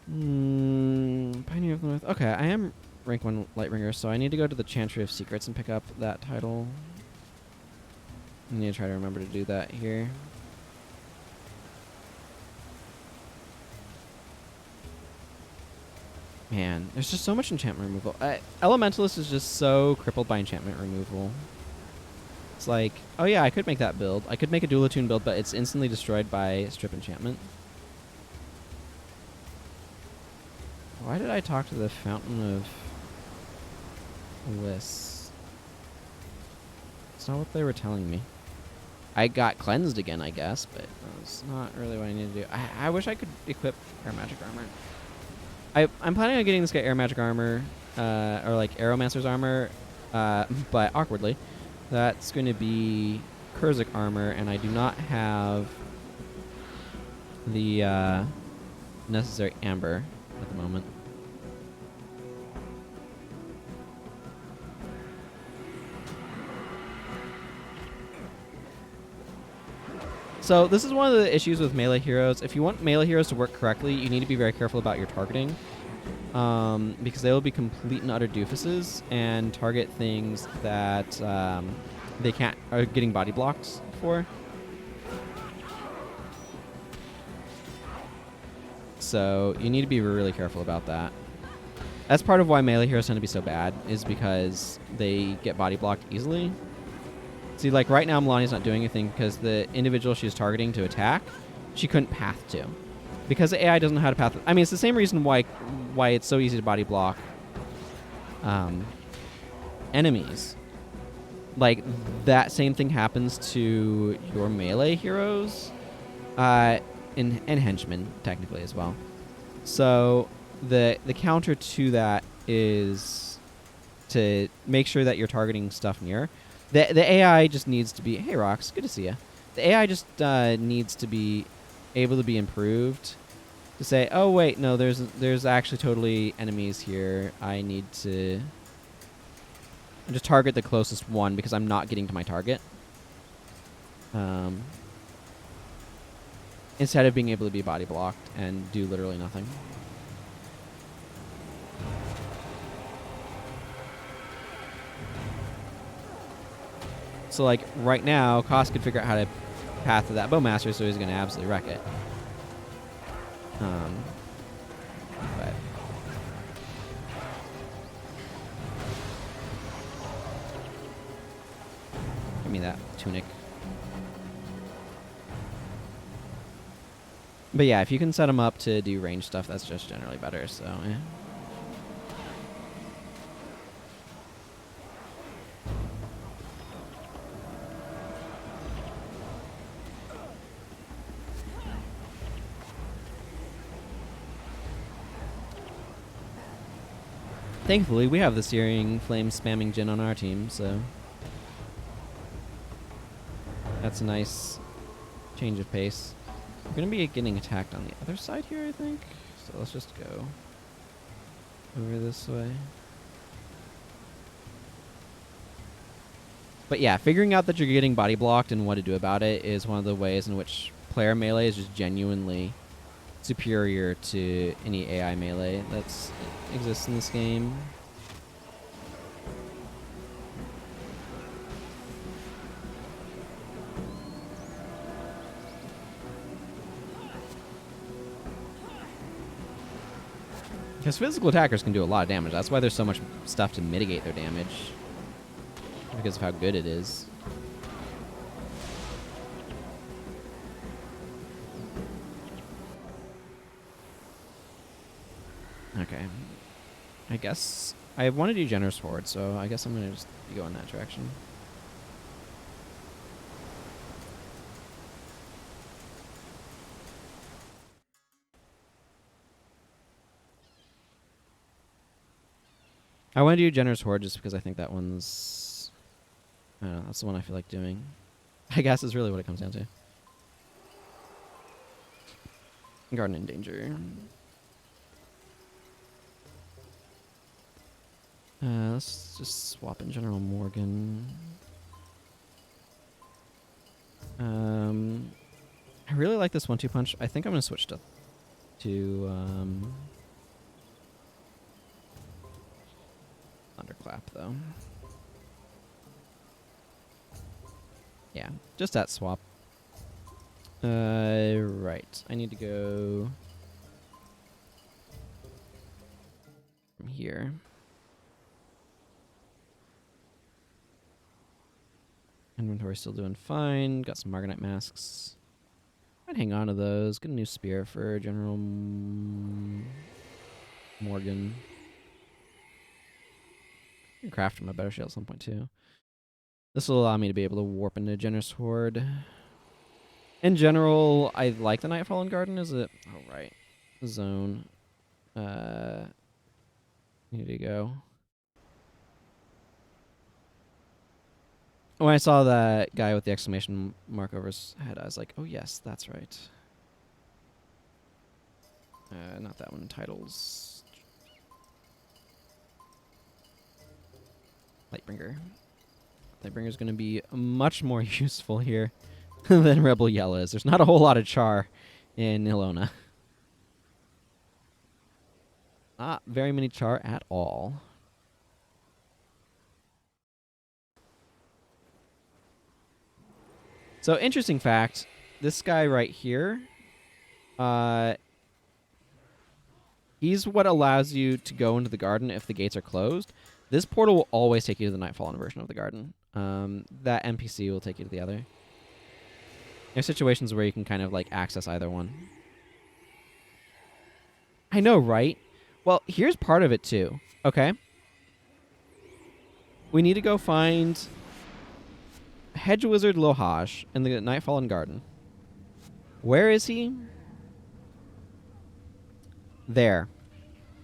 [SPEAKER 1] Pioneer of the North. Okay, I am rank 1 Lightringer, so I need to go to the Chantry of Secrets and pick up that title. I need to try to remember to do that here. Man, there's just so much enchantment removal. Elementalist is just so crippled by enchantment removal. It's like, oh yeah, I could make that build. I could make a Dual Attune build, but it's instantly destroyed by Strip Enchantment. Why did I talk to the Fountain of Lyss? It's not what they were telling me. I got cleansed again, I guess, but that's not really what I need to do. I wish I could equip Air Magic Armor. I'm planning on getting this guy Air Magic Armor, or like Aeromancer's Armor, but awkwardly, that's going to be Kurzik Armor, and I do not have the necessary Amber at the moment. So this is one of the issues with melee heroes. If you want melee heroes to work correctly, you need to be very careful about your targeting, because they will be complete and utter doofuses and target things that they can't are getting body blocked for. So you need to be really careful about that. That's part of why melee heroes tend to be so bad, is because they get body blocked easily. See, like right now, Milani's not doing anything because the individual she's targeting to attack she couldn't path to. Because the AI doesn't know how to path. I mean, it's the same reason why it's so easy to body block enemies. Like, that same thing happens to your melee heroes and henchmen, technically, as well. So the counter to that is to make sure that you're targeting stuff near. The AI just needs to be... Hey, Rox, good to see you. The AI just needs to be able to be improved to say, oh, wait, no, there's actually totally enemies here. I need to just target the closest one because I'm not getting to my target. Instead of being able to be body blocked and do literally nothing. So, like, right now, Koss could figure out how to path to that Bowmaster, so he's going to absolutely wreck it. But give me that tunic. But yeah, if you can set them up to do range stuff, that's just generally better, so yeah. Thankfully, we have the Searing Flame spamming Jinn on our team, so that's a nice change of pace. We're going to be getting attacked on the other side here, I think. So let's just go over this way. But yeah, figuring out that you're getting body blocked and what to do about it is one of the ways in which player melee is just genuinely superior to any AI melee that exists in this game. Because physical attackers can do a lot of damage. That's why there's so much stuff to mitigate their damage. Because of how good it is. Okay. I guess I want to do Jennur's Horde, so I guess I'm going to just go in that direction. I want to do Jennur's Horde just because I think that one's... I don't know, that's the one I feel like doing. I guess is really what it comes down to. Garden in danger. Let's just swap in General Morgan. I really like this 1-2 punch. I think I'm going to switch to Thunderclap, though. Yeah, just that swap. Right. I need to go from here. Inventory's still doing fine. Got some Margonite masks. I'd hang on to those. Get a new spear for General Morgan. I can craft him a better shield at some point, too. This will allow me to be able to warp into Jennur's Horde. In general, I like the Nightfallen Garden. Is it? Oh, right. Zone. Need to go. When I saw that guy with the exclamation mark over his head, I was like, oh, yes, that's right. Not that one. Titles. Lightbringer. Lightbringer's going to be much more useful here than Rebel Yell is. There's not a whole lot of char in Ilona. Not very many char at all. So, interesting fact, this guy right here, he's what allows you to go into the garden if the gates are closed. This portal will always take you to the Nightfallen version of the garden. That NPC will take you to the other. There's situations where you can kind of like access either one. I know, right? Well, here's part of it too. Okay. We need to go find Hedge Wizard Lohaj in the Nightfallen Garden. Where is he? There.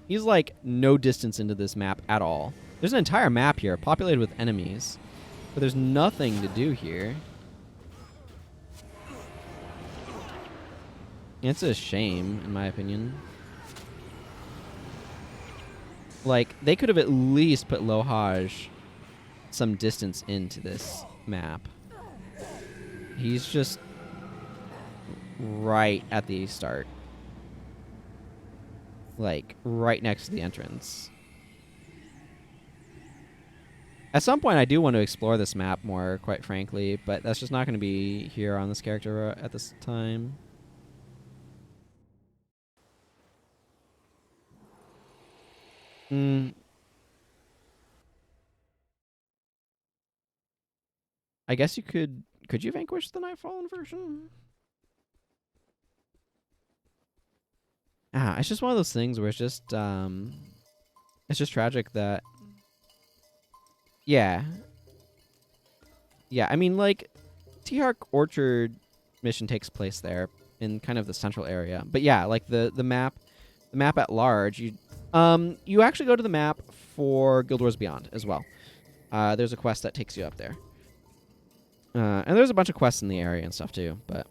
[SPEAKER 1] He's like no distance into this map at all. There's an entire map here populated with enemies, but there's nothing to do here. It's a shame, in my opinion. Like, they could have at least put Lohaj some distance into this map. He's just right at the start. Like, right next to the entrance. At some point, I do want to explore this map more, quite frankly, but that's just not going to be here on this character at this time. I guess you could you vanquish the Nightfallen version? It's just one of those things where it's just tragic that yeah, I mean, like, T-Hark Orchard mission takes place there in kind of the central area, but yeah, like the map at large, you actually go to the map for Guild Wars Beyond as well. There's a quest that takes you up there. And there's a bunch of quests in the area and stuff too, but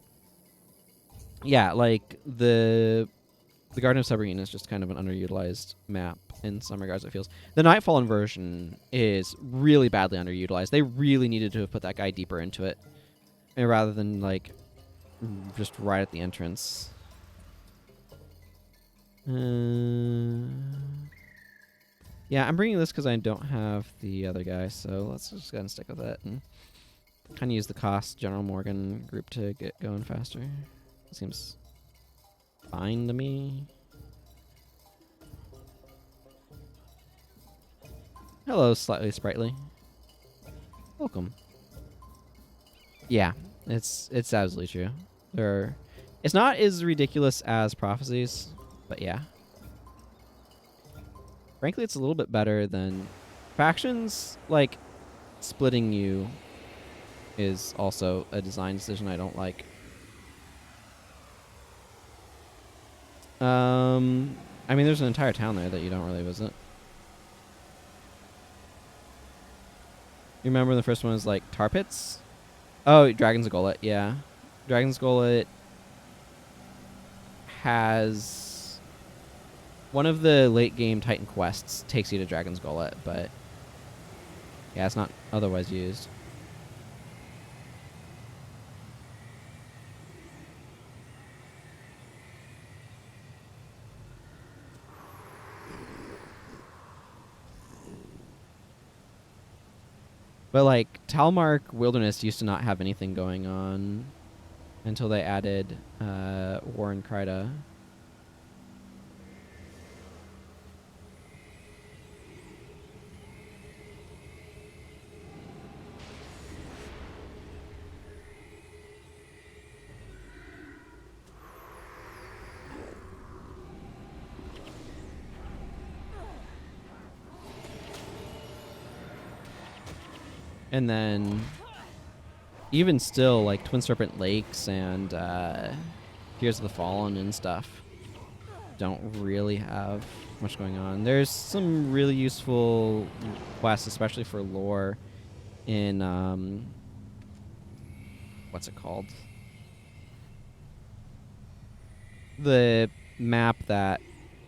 [SPEAKER 1] yeah, like the Garden of Submarine is just kind of an underutilized map in some regards, it feels. The Nightfallen version is really badly underutilized. They really needed to have put that guy deeper into it, rather than like just right at the entrance. Yeah, I'm bringing this because I don't have the other guy, so let's just go ahead and stick with it and kind of use the cost General Morgan group to get going faster. Seems fine to me. Hello, slightly sprightly. Welcome. Yeah, it's absolutely true. It's not as ridiculous as Prophecies, but yeah. Frankly, it's a little bit better than factions. Like, splitting you is also a design decision I don't like. I mean, there's an entire town there that you don't really visit. You remember the first one was like Tar Pits? Oh, Dragon's Gullet, yeah. Dragon's Gullet has one of the late game Titan quests takes you to Dragon's Gullet, but yeah, it's not otherwise used. But like Talmark Wilderness used to not have anything going on until they added War in Kryta. And then, even still, like Twin Serpent Lakes and Tears of the Fallen and stuff don't really have much going on. There's some really useful quests, especially for lore, in what's it called? The map that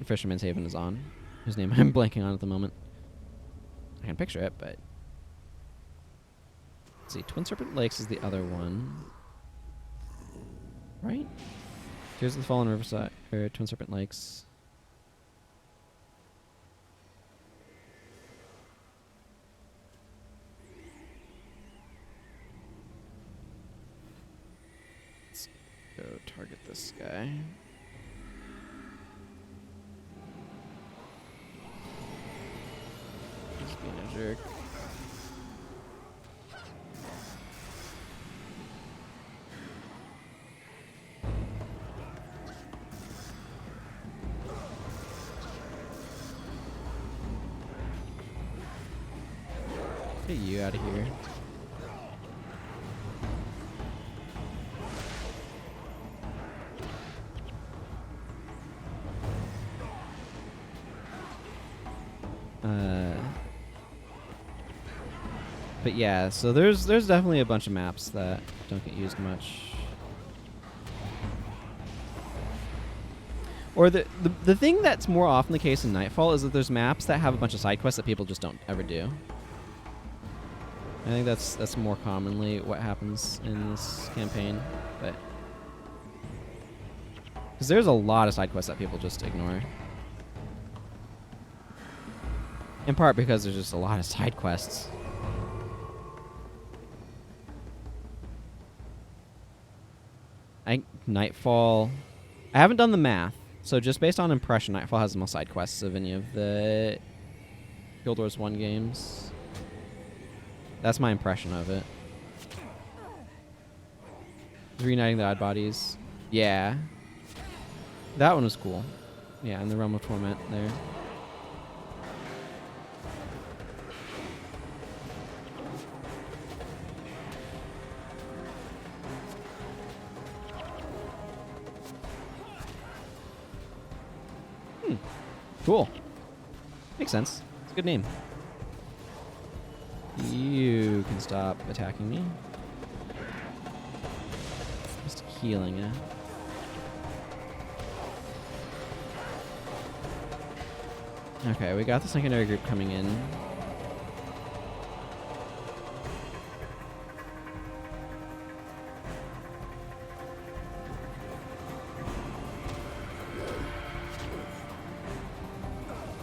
[SPEAKER 1] Fisherman's Haven is on, whose name I'm blanking on at the moment. I can picture it, but let's see, Twin Serpent Lakes is the other one, right? Tears of the Fallen Riverside, or Twin Serpent Lakes. Let's go target this guy. He's being a jerk. Get you out of here. But yeah, so there's definitely a bunch of maps that don't get used much. Or the thing that's more often the case in Nightfall is that there's maps that have a bunch of side quests that people just don't ever do. I think that's more commonly what happens in this campaign, but because there's a lot of side quests that people just ignore. In part because there's just a lot of side quests. Nightfall, I haven't done the math, so just based on impression, Nightfall has the most side quests of any of the Guild Wars 1 games. That's my impression of it. Reuniting the Odd Bodies. Yeah. That one was cool. Yeah, in the Realm of Torment there. Cool. Makes sense. It's a good name. You can stop attacking me. Just healing, yeah. Okay, we got the secondary group coming in.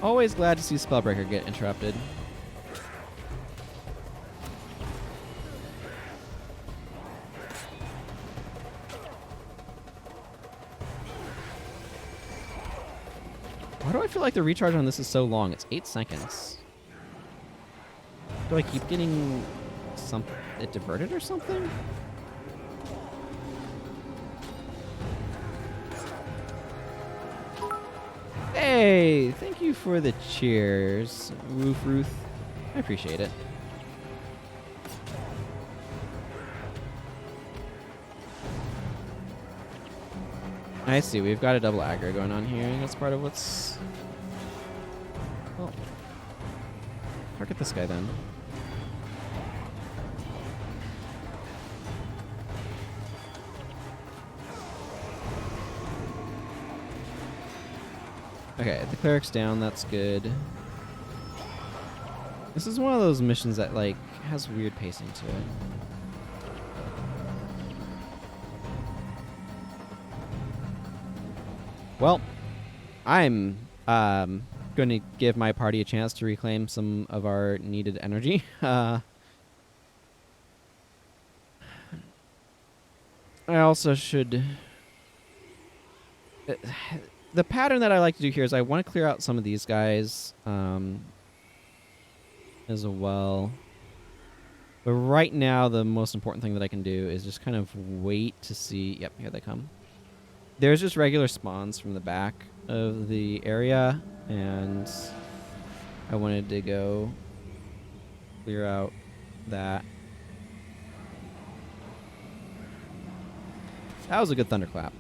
[SPEAKER 1] Always glad to see Spellbreaker get interrupted. Why do I feel like the recharge on this is so long? It's 8 seconds. Do I keep getting it diverted or something? Hey, thank you for the cheers, Ruth. I appreciate it. I see, we've got a double aggro going on here. That's part of what's... Well, target this guy then. Okay, the cleric's down, that's good. This is one of those missions that, like, has weird pacing to it. Well, I'm going to give my party a chance to reclaim some of our needed energy. I also should... the pattern that I like to do here is I want to clear out some of these guys as well. But right now, the most important thing that I can do is just kind of wait to see... Yep, here they come. There's just regular spawns from the back of the area, and I wanted to go clear out that. That was a good thunderclap.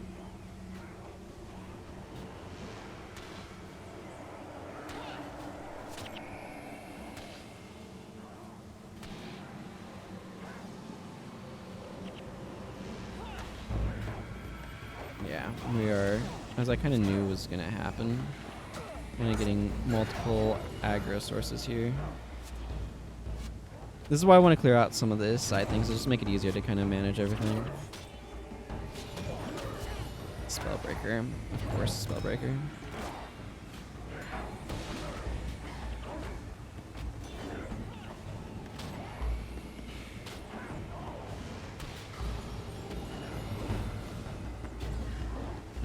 [SPEAKER 1] Yeah, we are, as I kind of knew was going to happen, kind of getting multiple aggro sources here. This is why I want to clear out some of the side things, to just make it easier to kind of manage everything. Spellbreaker, of course, Spellbreaker.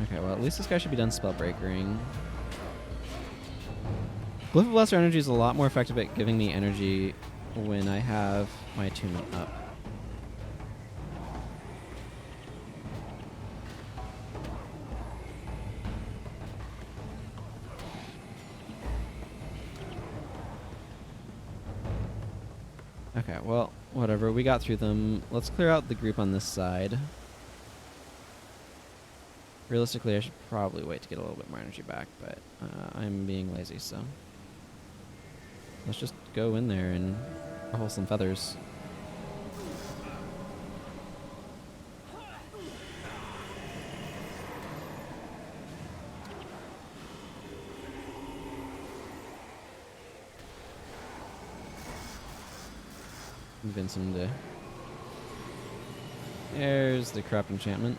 [SPEAKER 1] Okay, well, at least this guy should be done Spellbreakering. Glyph of Lesser Energy is a lot more effective at giving me energy when I have my attunement up. Okay, well, whatever. We got through them. Let's clear out the group on this side. Realistically, I should probably wait to get a little bit more energy back, but I'm being lazy, so let's just go in there and ruffle some feathers. Convince him to... There's the corrupt enchantment.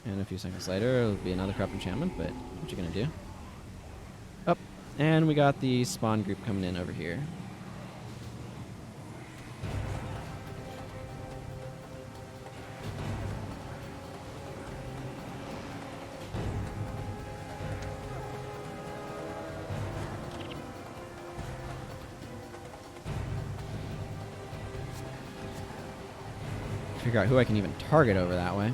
[SPEAKER 1] And a few seconds later, it'll be another corrupt enchantment, but what you gonna do? Up. And we got the spawn group coming in over here. Figure out who I can even target over that way.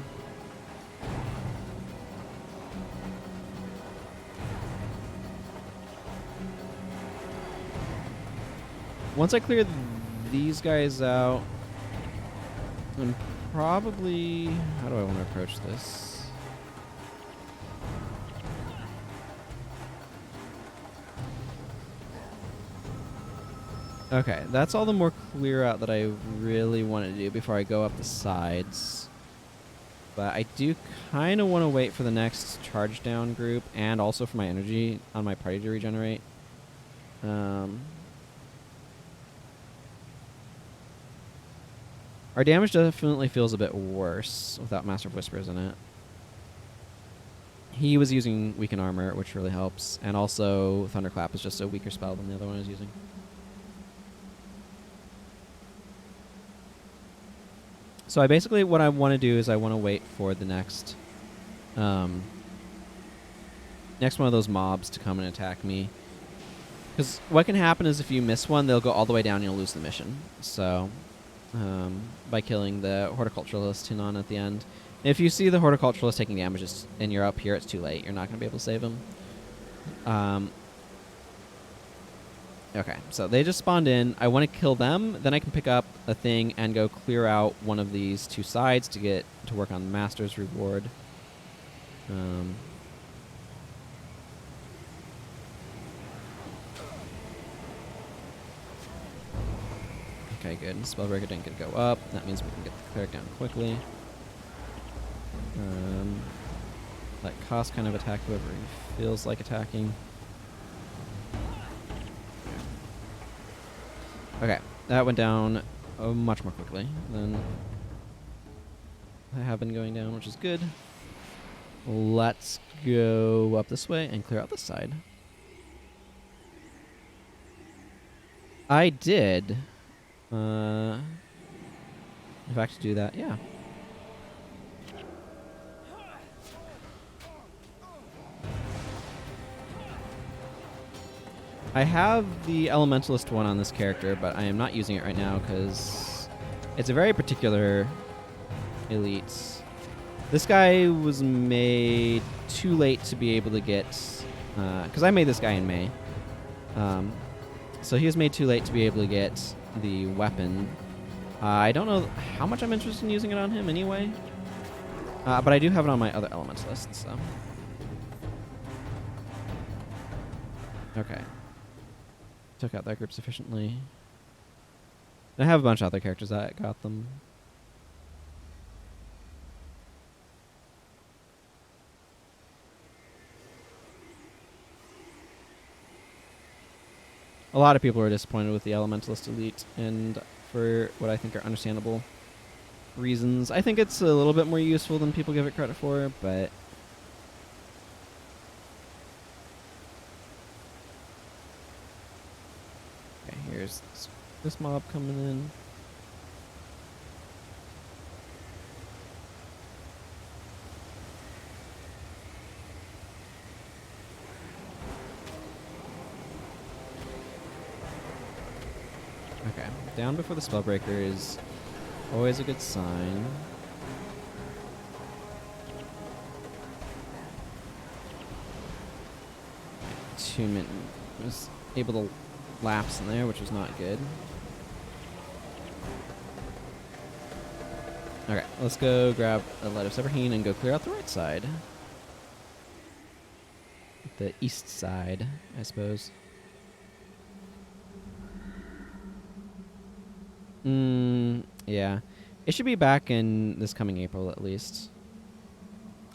[SPEAKER 1] Once I clear these guys out, I'm probably... How do I want to approach this? Okay, that's all the more clear out that I really want to do before I go up the sides. But I do kind of want to wait for the next charge down group and also for my energy on my party to regenerate. Our damage definitely feels a bit worse without Master of Whispers in it. He was using Weaken Armor, which really helps, and also Thunderclap is just a weaker spell than the other one I was using. So what I want to do is I want to wait for the next next one of those mobs to come and attack me. Because what can happen is if you miss one, they'll go all the way down and you'll lose the mission. So... by killing the horticulturalist on at the end. If you see the horticulturalist taking damage and you're up here, it's too late. You're not going to be able to save him. Okay, so they just spawned in. I want to kill them. Then I can pick up a thing and go clear out one of these two sides to get to work on the Master's reward. Okay, good. Spellbreaker didn't get to go up. That means we can get the cleric down quickly. Let Cost kind of attack whoever he feels like attacking. Okay, that went down much more quickly than I have been going down, which is good. Let's go up this way and clear out this side. I did... in fact, to do that, yeah. I have the Elementalist one on this character, but I am not using it right now because it's a very particular elite. This guy was made too late to be able to get... because I made this guy in May. So he was made too late to be able to get the weapon. I don't know how much I'm interested in using it on him anyway. But I do have it on my other Elementalist, so... Okay. Took out that group sufficiently. I have a bunch of other characters that got them. A lot of people are disappointed with the Elementalist Elite, and for what I think are understandable reasons. I think it's a little bit more useful than people give it credit for, but... Okay, here's this mob coming in. Okay, down before the Spellbreaker is always a good sign. Attunement was able to lapse in there, which was not good. let's go grab a Light of Severheen and go clear out the right side. The east side, I suppose. Yeah. It should be back in this coming April at least.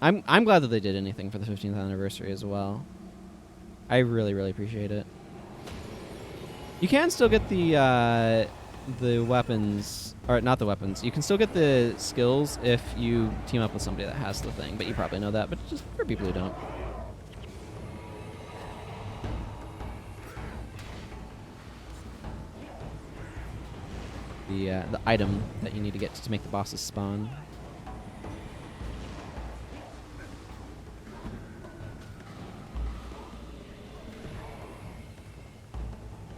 [SPEAKER 1] I'm glad that they did anything for the 15th anniversary as well. I really, really appreciate it. You can still get the weapons, or not the weapons. You can still get the skills if you team up with somebody that has the thing, but you probably know that, but just for people who don't. The item that you need to get to make the bosses spawn.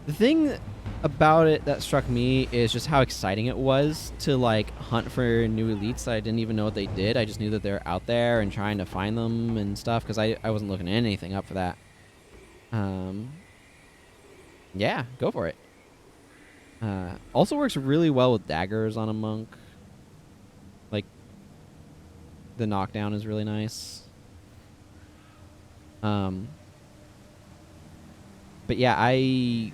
[SPEAKER 1] The thing about it that struck me is just how exciting it was to like hunt for new elites that I didn't even know what they did. I just knew that they're out there and trying to find them and stuff because I wasn't looking anything up for that. Yeah, go for it. Also works really well with daggers on a monk. Like, the knockdown is really nice. But yeah, I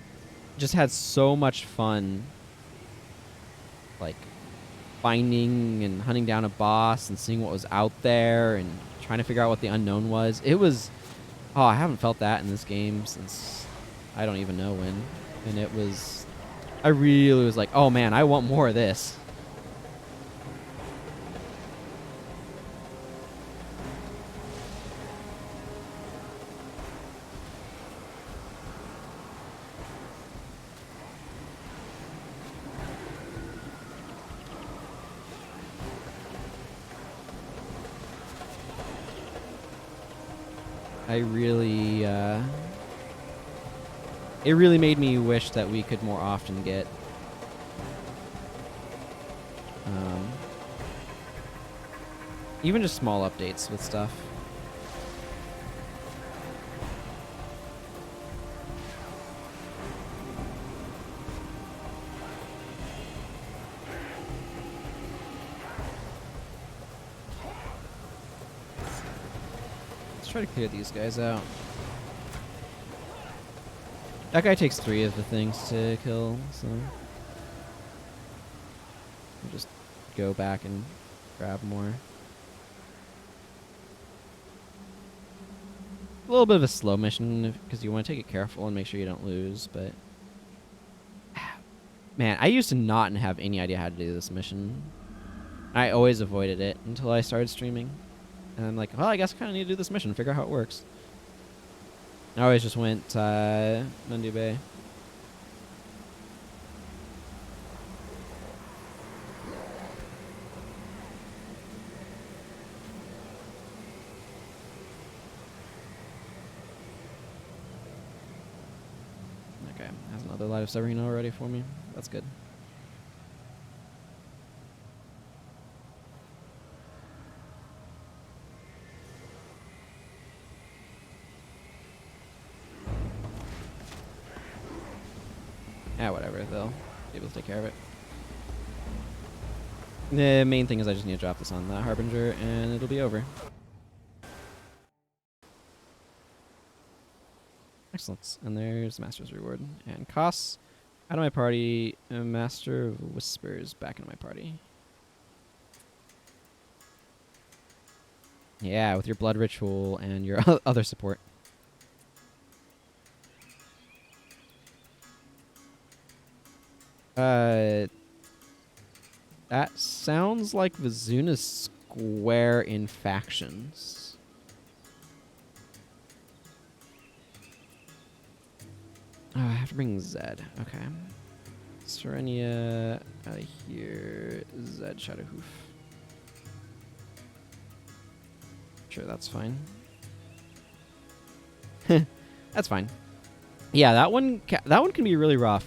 [SPEAKER 1] just had so much fun, like, finding and hunting down a boss and seeing what was out there and trying to figure out what the unknown was. It was, oh, I haven't felt that in this game since I don't even know when. And it was, I really was like, oh man, I want more of this. I really, it really made me wish that we could more often get even just small updates with stuff. Let's try to clear these guys out. That guy takes 3 of the things to kill, so we'll just go back and grab more. A little bit of a slow mission because you want to take it careful and make sure you don't lose, but man, I used to not have any idea how to do this mission. I always avoided it until I started streaming. And I'm like, well, I guess I kind of need to do this mission, figure out how it works. I always just went Nundu Bay. Okay, has another Light of Severheen already for me. That's good. Yeah, whatever, they'll be able to take care of it. The main thing is I just need to drop this on the Harbinger and it'll be over. Excellent. And there's Master's Reward. And costs out of my party, Master of Whispers back into my party. Yeah, with your blood ritual and your other support. That sounds like Vizuna Square in factions. Oh, I have to bring Zed. Okay. Serenia out of here. Zed Shadowhoof. Sure, that's fine. That's fine. Yeah, that one can be really rough.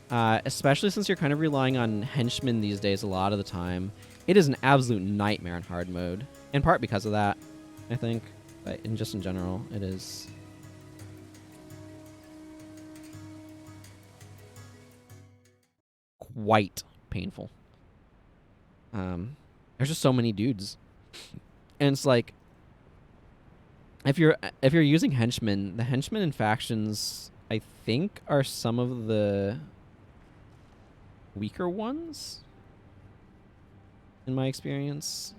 [SPEAKER 1] Especially since you're kind of relying on henchmen these days a lot of the time. It is an absolute nightmare in hard mode. In part because of that, I think. But just in general, it is. Quite painful. There's just so many dudes. And it's like, if you're using henchmen, the henchmen and factions, I think, are some of the weaker ones, in my experience.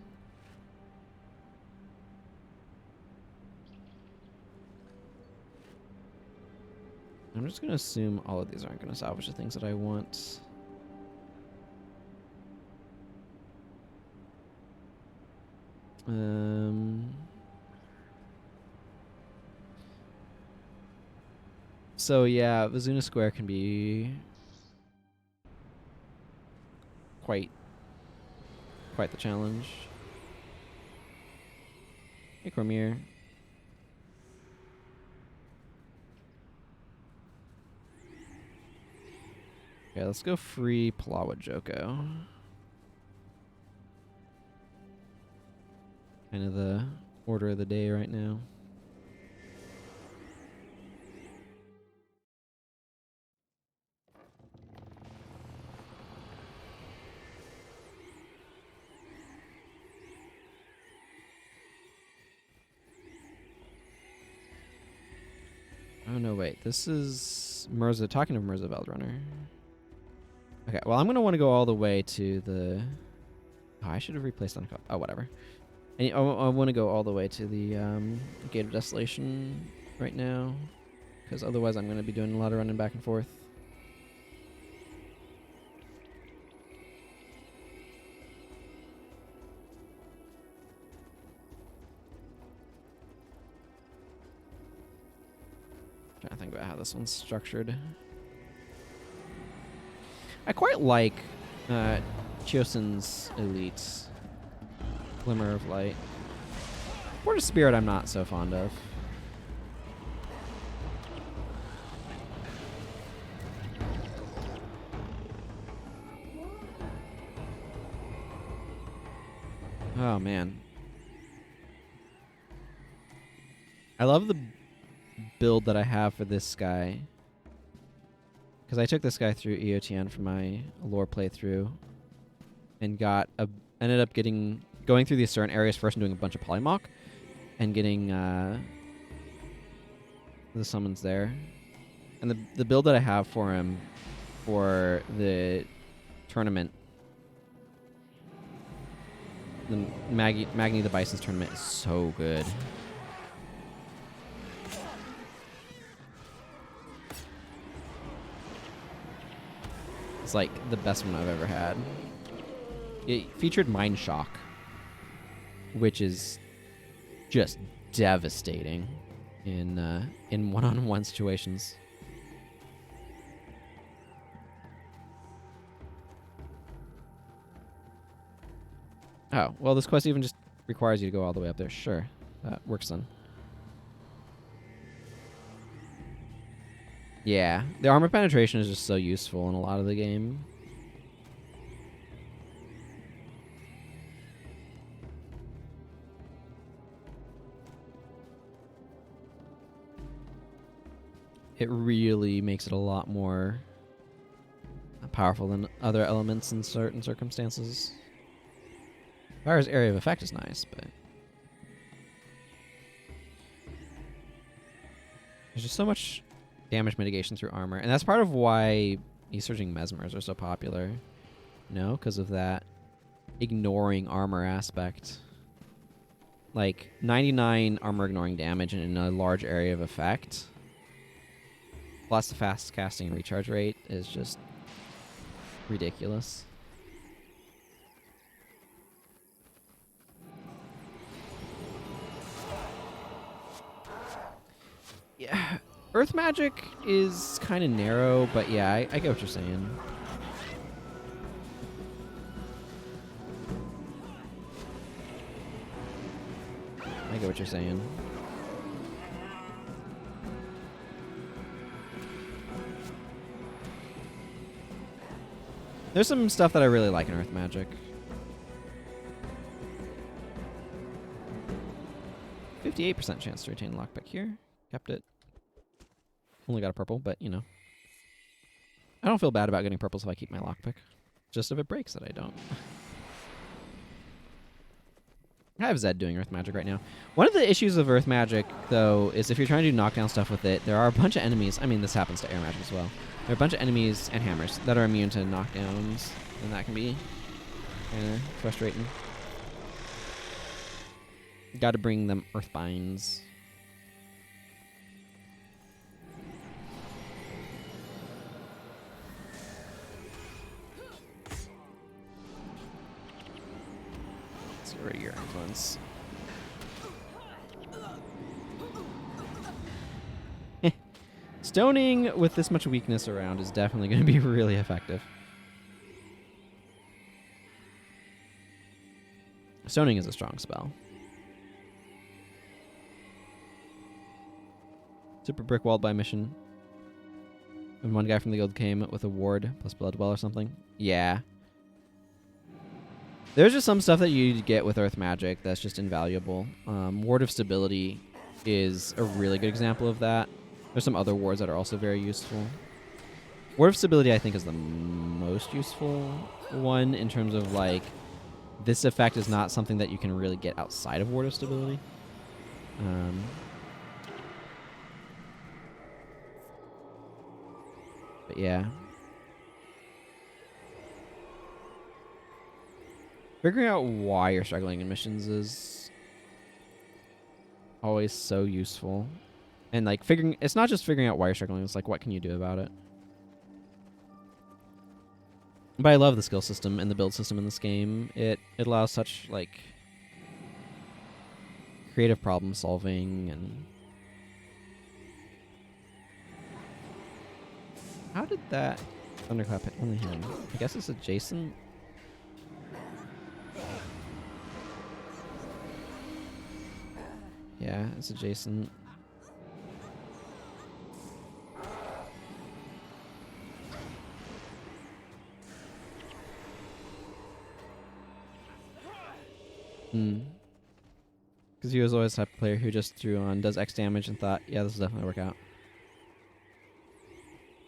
[SPEAKER 1] I'm just going to assume all of these aren't going to salvage the things that I want. So yeah, Vizuna Square can be quite the challenge. Hey, Cormier. Okay, let's go free Palawa Joko. Kind of the order of the day right now. Oh no, wait. This is Mirza. Talking of Mirza Veldrunner. Okay, well, I'm going to want to go all the way to the... Oh, I should have replaced on... Oh, whatever. I want to go all the way to the Gate of Desolation right now, because otherwise I'm going to be doing a lot of running back and forth. Trying to think about how this one's structured. I quite like Chosen's Elite. Glimmer of Light. Port of Spirit I'm not so fond of. Oh, man. I love the build that I have for this guy. Because I took this guy through EOTN for my lore playthrough. And ended up going through these certain areas first and doing a bunch of polymorph. And getting the summons there. And the build that I have for him for the tournament, the Magni the Bison's tournament, is so good. It's like the best one I've ever had. It featured Mind Shock, which is just devastating in one-on-one situations. Oh, well, this quest even just requires you to go all the way up there. Sure, that works then. Yeah, the armor penetration is just so useful in a lot of the game. It really makes it a lot more powerful than other elements in certain circumstances. Fire's area of effect is nice, but there's just so much damage mitigation through armor. And that's part of why East-Surging Mesmers are so popular. You know, because of that ignoring armor aspect. Like, 99 armor ignoring damage in a large area of effect, plus the fast casting and recharge rate, is just ridiculous. Yeah, Earth magic is kind of narrow, but yeah, I get what you're saying. I get what you're saying. There's some stuff that I really like in Earth magic. 58% chance to retain lockpick here. Kept it. Only got a purple, but, you know. I don't feel bad about getting purples if I keep my lockpick. Just if it breaks that I don't. I have Zed doing Earth Magic right now. One of the issues of Earth Magic, though, is if you're trying to do knockdown stuff with it, there are a bunch of enemies. I mean, this happens to Air Magic as well. There are a bunch of enemies and hammers that are immune to knockdowns, and that can be kind of frustrating. Got to bring them Earthbinds. Let's get rid of your influence. Stoning with this much weakness around is definitely going to be really effective. Stoning is a strong spell. Super brick walled by mission. And one guy from the guild came with a ward plus blood well or something. Yeah. There's just some stuff that you get with Earth Magic that's just invaluable. Ward of Stability is a really good example of that. There's some other wards that are also very useful. Ward of Stability, I think, is the most useful one in terms of, like, this effect is not something that you can really get outside of Ward of Stability. But yeah. Figuring out why you're struggling in missions is always so useful. And like it's not just figuring out why you're struggling, it's like what can you do about it? But I love the skill system and the build system in this game. It allows such like creative problem solving. And how did that thunderclap hit only him? I guess it's adjacent. Yeah, it's adjacent. Because he was always the type of player who just threw on, does X damage, and thought, yeah, this will definitely work out.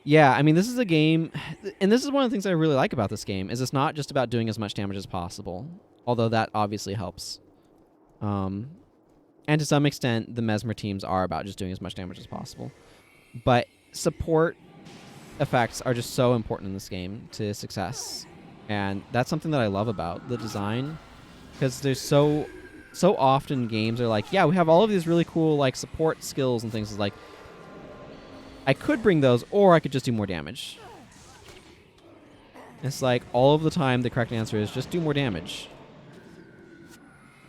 [SPEAKER 1] Yeah, I mean, this is a game, and this is one of the things I really like about this game, is it's not just about doing as much damage as possible, although that obviously helps. And to some extent, the Mesmer teams are about just doing as much damage as possible. But support effects are just so important in this game to success. And that's something that I love about the design. Because there's so often games are like, yeah, we have all of these really cool like support skills and things. It's like, I could bring those, or I could just do more damage. It's like, all of the time, the correct answer is just do more damage.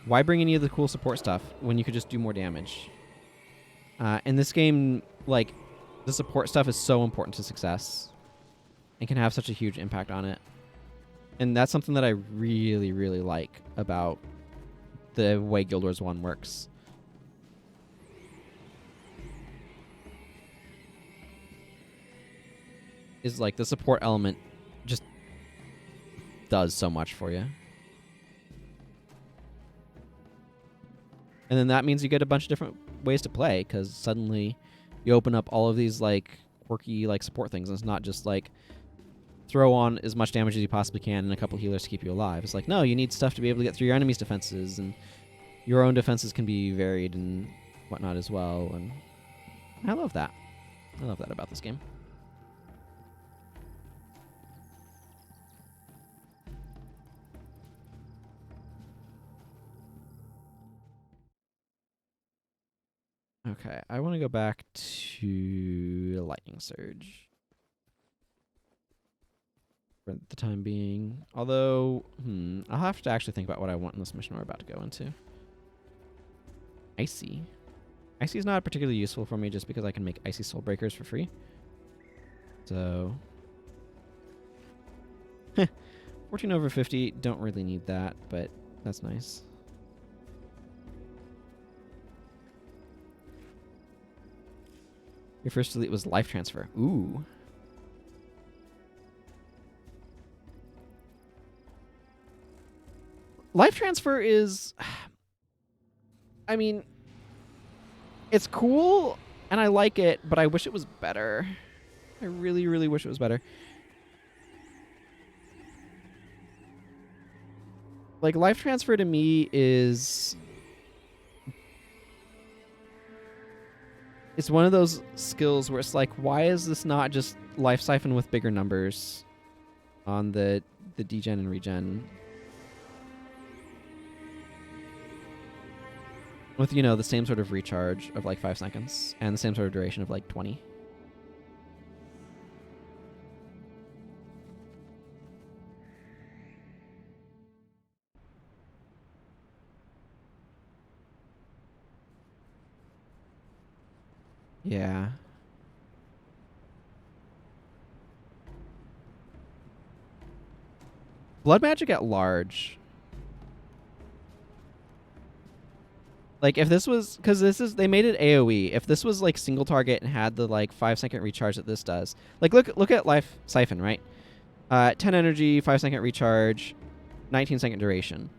[SPEAKER 1] Why bring any of the cool support stuff when you could just do more damage? In this game, like, the support stuff is so important to success and can have such a huge impact on it. And that's something that I really, really like about the way Guild Wars 1 works. Is like the support element just does so much for you. And then that means you get a bunch of different ways to play, because suddenly you open up all of these like quirky like support things. And it's not just like throw on as much damage as you possibly can and a couple healers to keep you alive. It's like, no, you need stuff to be able to get through your enemy's defenses, and your own defenses can be varied and whatnot as well. And I love that. I love that about this game. Okay, I want to go back to Lightning Surge for the time being. Although, I'll have to actually think about what I want in this mission we're about to go into. Icy. Icy is not particularly useful for me just because I can make Icy Soul Breakers for free. So, 14 over 50, don't really need that, but that's nice. Your first elite was Life Transfer. Ooh. Life Transfer is... I mean, it's cool, and I like it, but I wish it was better. I really, really wish it was better. like life transfer to me is it's one of those skills where it's like, why is this not just life siphon with bigger numbers on the degen and regen? With, you know, the same sort of recharge of like 5 seconds and the same sort of duration of like 20. Yeah. Blood magic at large. Like if this was, because they made it AoE. If this was like single target and had the like 5-second recharge that this does, like look at life siphon, right? 10 energy, 5-second recharge, 19-second duration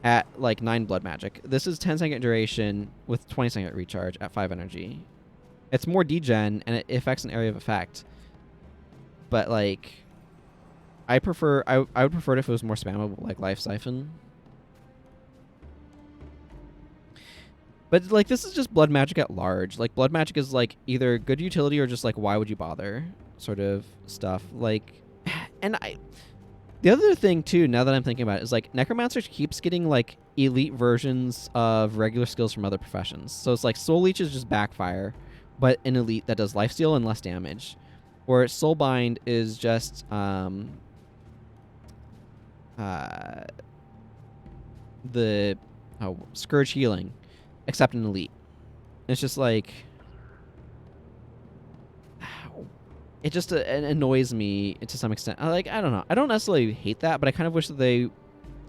[SPEAKER 1] at like 9 blood magic. This is 10-second duration with 20-second recharge at 5 energy. It's more degen and it affects an area of effect. But like, I would prefer it if it was more spammable, like life siphon. But like, this is just blood magic at large. Like, blood magic is like either good utility or just like, why would you bother sort of stuff. Like, and the other thing too, now that I'm thinking about it, is like Necromancer keeps getting like elite versions of regular skills from other professions. So it's like Soul Leech is just backfire, but an elite that does lifesteal and less damage. Or Soulbind is just the Scourge healing, except an elite. It's just like, it just annoys me to some extent. I don't know. I don't necessarily hate that, but I kind of wish that they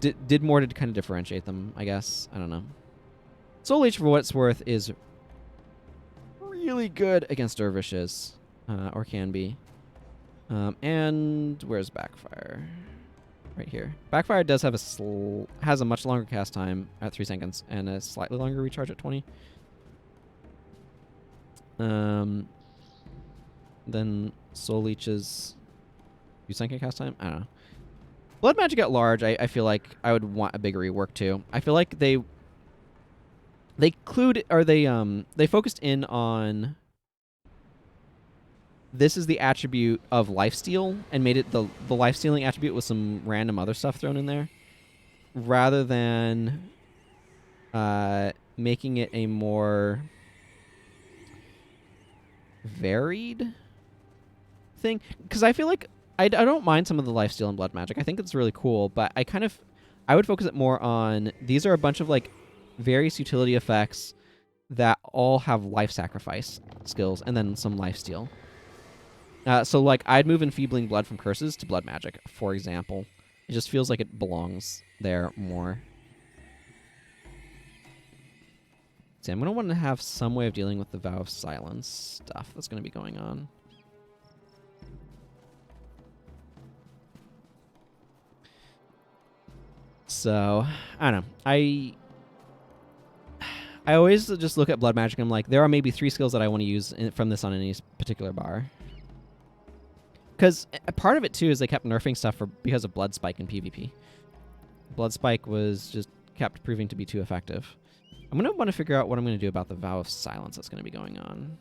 [SPEAKER 1] did more to kind of differentiate them, I guess. I don't know. Soul Leech, for what it's worth, is really good against dervishes, or can be. And where's Backfire? Right here. Backfire does have has a much longer cast time at 3 seconds and a slightly longer recharge at 20. Then Soul Leech's 2-second cast time? I don't know. Blood magic at large, I feel like I would want a bigger rework too. I feel like they focused in on this is the attribute of lifesteal and made it the lifestealing attribute with some random other stuff thrown in there, rather than making it a more varied thing. Because I feel like I don't mind some of the lifesteal and blood magic. I think it's really cool, but I would focus it more on, these are a bunch of like various utility effects that all have life sacrifice skills and then some lifesteal. So like, I'd move Enfeebling Blood from Curses to blood magic, for example. It just feels like it belongs there more. See, I'm going to want to have some way of dealing with the Vow of Silence stuff that's going to be going on. So, I don't know. I always just look at blood magic and I'm like, there are maybe 3 skills that I want to use from this on any particular bar. Because part of it, too, is they kept nerfing stuff because of Blood Spike in PvP. Blood Spike was just kept proving to be too effective. I'm going to want to figure out what I'm going to do about the Vow of Silence that's going to be going on.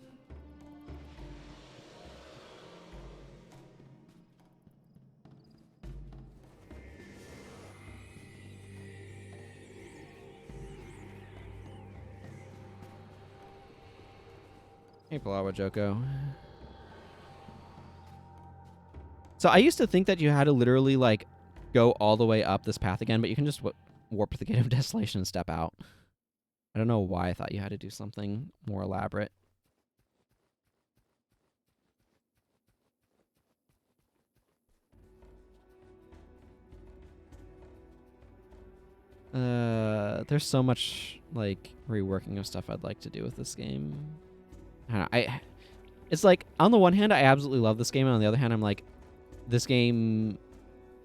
[SPEAKER 1] Hey, Palawa Joko. So I used to think that you had to literally like go all the way up this path again, but you can just warp to the Gate of Desolation and step out. I don't know why I thought you had to do something more elaborate. There's so much like reworking of stuff I'd like to do with this game. I don't know, it's like, on the one hand, I absolutely love this game, and on the other hand, I'm like, this game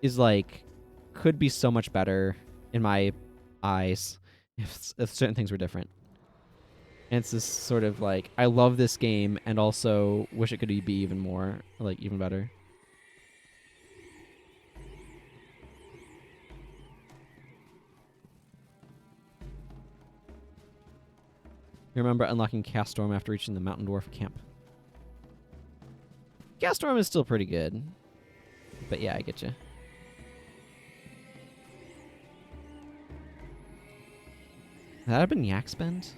[SPEAKER 1] is like, could be so much better in my eyes if certain things were different. And it's this sort of like, I love this game and also wish it could be even more, like, even better. Remember unlocking Cast Storm after reaching the Mountain Dwarf camp. Cast Storm is still pretty good. But yeah, I get you. That have been Yak Spend?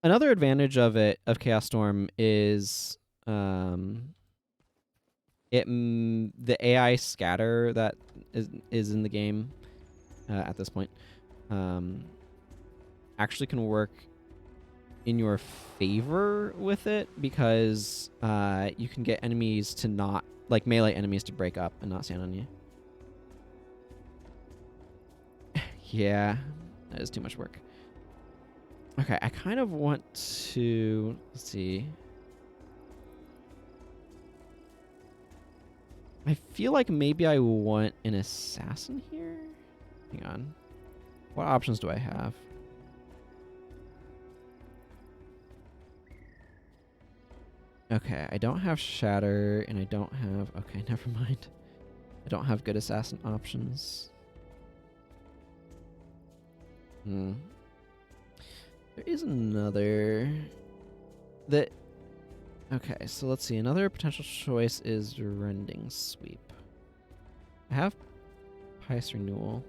[SPEAKER 1] Another advantage of Chaos Storm is the AI scatter that is in the game at this point actually can work in your favor with it because you can get enemies to not, like melee enemies to break up and not stand on you. Yeah, that is too much work. Okay, I kind of want to, let's see. I feel like maybe I want an assassin here. Hang on. What options do I have? Okay, I don't have Shatter, and I don't have... Okay, never mind. I don't have good assassin options. There is another... Okay, so let's see. Another potential choice is Rending Sweep. I have Pious Renewal.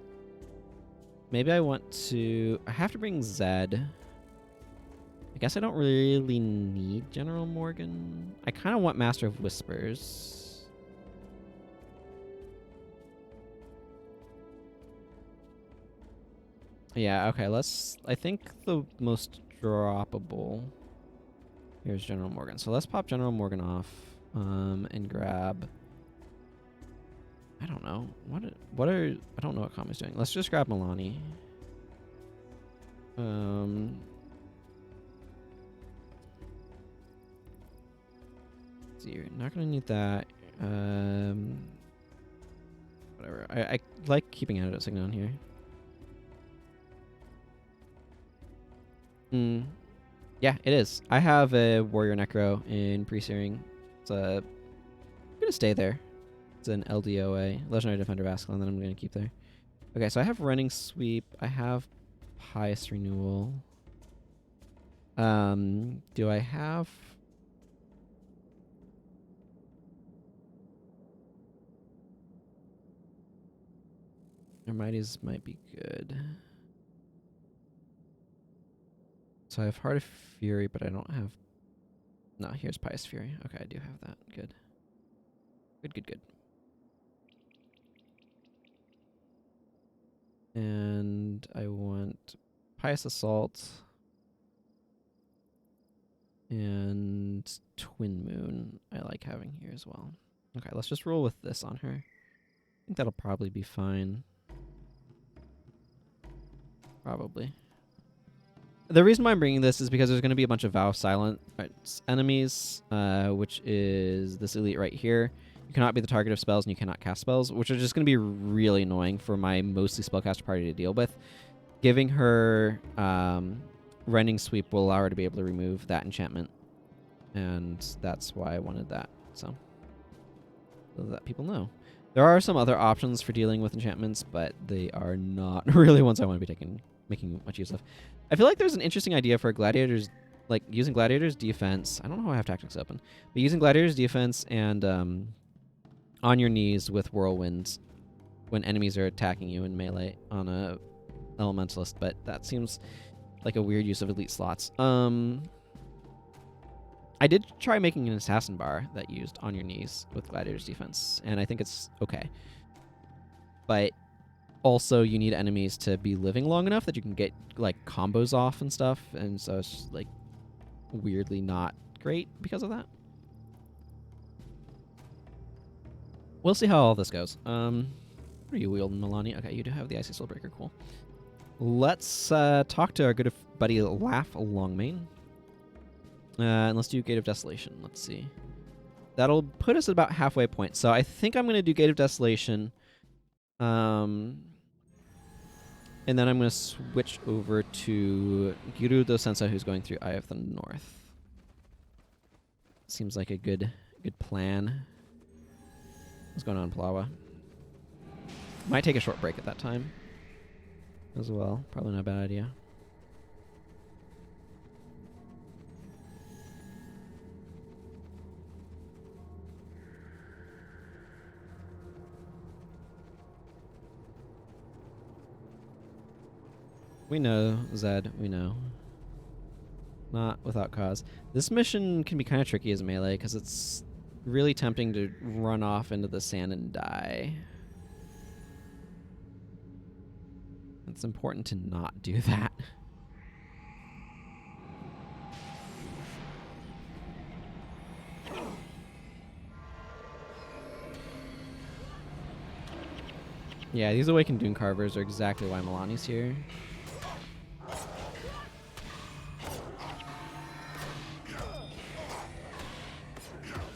[SPEAKER 1] Maybe I want to... I have to bring Zed. I guess I don't really need General Morgan. I kind of want Master of Whispers. Yeah, okay, let's... I think the most droppable... Here's General Morgan. So let's pop General Morgan off and grab... I don't know. What are... I don't know what Kami's doing. Let's just grab Milani. So you're not going to need that. Whatever. I like keeping Antidote Signal on here. Yeah, it is. I have a Warrior Necro in Pre-Searing. It's I'm going to stay there. It's an LDOA, Legendary Defender Vascular, that I'm going to keep there. Okay, so I have Running Sweep. I have Pious Renewal. Do I have... Mighties might be good. So I have Heart of Fury, but I don't have... No, here's Pious Fury. Okay, I do have that. Good. Good. And I want Pious Assault and Twin Moon I like having here as well. Okay, let's just roll with this on her. I think that'll probably be fine. Probably. The reason why I'm bringing this is because there's going to be a bunch of Vow Silent enemies, which is this elite right here. You cannot be the target of spells and you cannot cast spells, which are just going to be really annoying for my mostly spellcaster party to deal with. Giving her Rending Sweep will allow her to be able to remove that enchantment, and that's why I wanted that, so that people know. There are some other options for dealing with enchantments, but they are not really ones I want to be making much use of. I feel like there's an interesting idea for Gladiators, like using Gladiators defense. I don't know how I have tactics open, but using Gladiators defense and on your knees with Whirlwinds when enemies are attacking you in melee on a Elementalist, but that seems like a weird use of elite slots. I did try making an assassin bar that used on your knees with Gladiator's defense, and I think it's okay. But also, you need enemies to be living long enough that you can get like combos off and stuff, and so it's like weirdly not great because of that. We'll see how all this goes. What are you wielding, Milani? Okay, you do have the Icy Soul Breaker. Cool. Let's talk to our good buddy Laugh Longmane. And let's do Gate of Desolation. Let's see. That'll put us at about halfway point. So I think I'm going to do Gate of Desolation. And then I'm going to switch over to Girudo Sensou, who's going through Eye of the North. Seems like a good good plan. What's going on, Palawa? Might take a short break at that time as well. Probably not a bad idea. We know, Zed. We know. Not without cause. This mission can be kind of tricky as melee because it's really tempting to run off into the sand and die. It's important to not do that. Yeah, these Awakened Dune Carvers are exactly why Milani's here.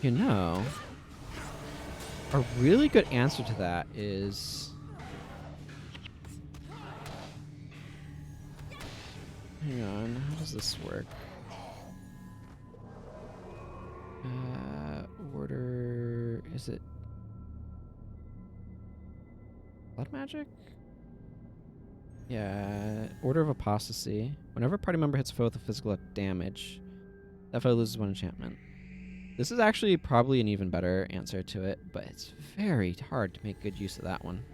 [SPEAKER 1] You know, a really good answer to that is... Hang on, how does this work? Order... Is it... Blood magic? Yeah, Order of Apostasy. Whenever a party member hits a foe with a physical damage, that foe loses one enchantment. This is actually probably an even better answer to it, but it's very hard to make good use of that one.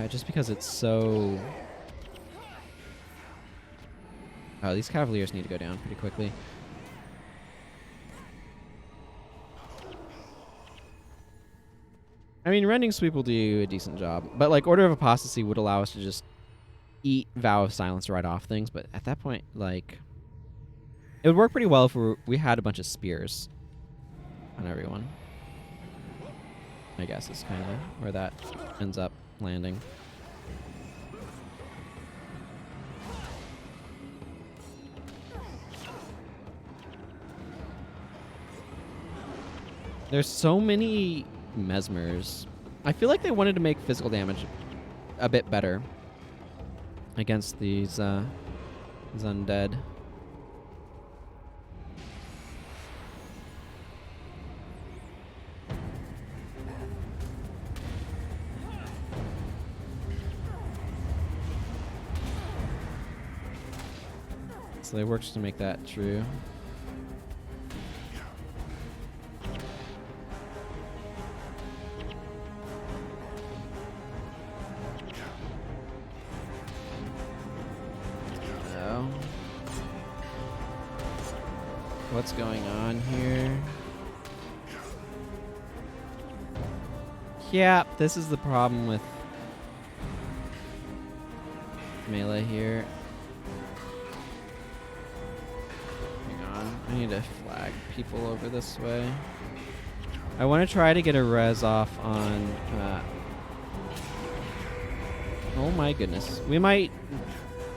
[SPEAKER 1] Just because it's so... Oh, these Cavaliers need to go down pretty quickly. I mean, Rending Sweep will do a decent job, but like Order of Apostasy would allow us to just eat Vow of Silence right off things, but at that point, like, it would work pretty well if we had a bunch of spears on everyone. I guess is kind of where that ends up landing. There's so many Mesmers. I feel like they wanted to make physical damage a bit better against these undead. So they worked to make that true. What's going on here? Yeah, this is the problem with melee here. Hang on, I need to flag people over this way. I want to try to get a res off on... oh my goodness. We might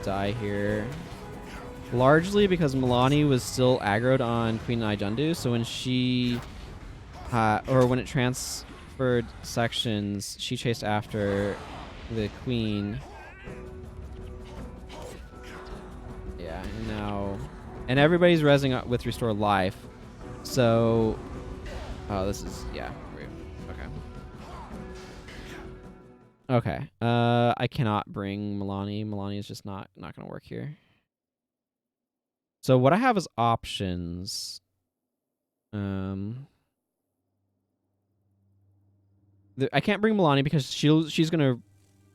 [SPEAKER 1] die here. Largely because Milani was still aggroed on Queen Ijundu, so when she, or when it transferred sections, she chased after the Queen. Yeah, and now, and everybody's rezzing up with Restore Life, so, oh, this is, yeah, rude. Okay. Okay, I cannot bring Milani. Milani is just not gonna work here. So what I have is options. I can't bring Milani because she's gonna,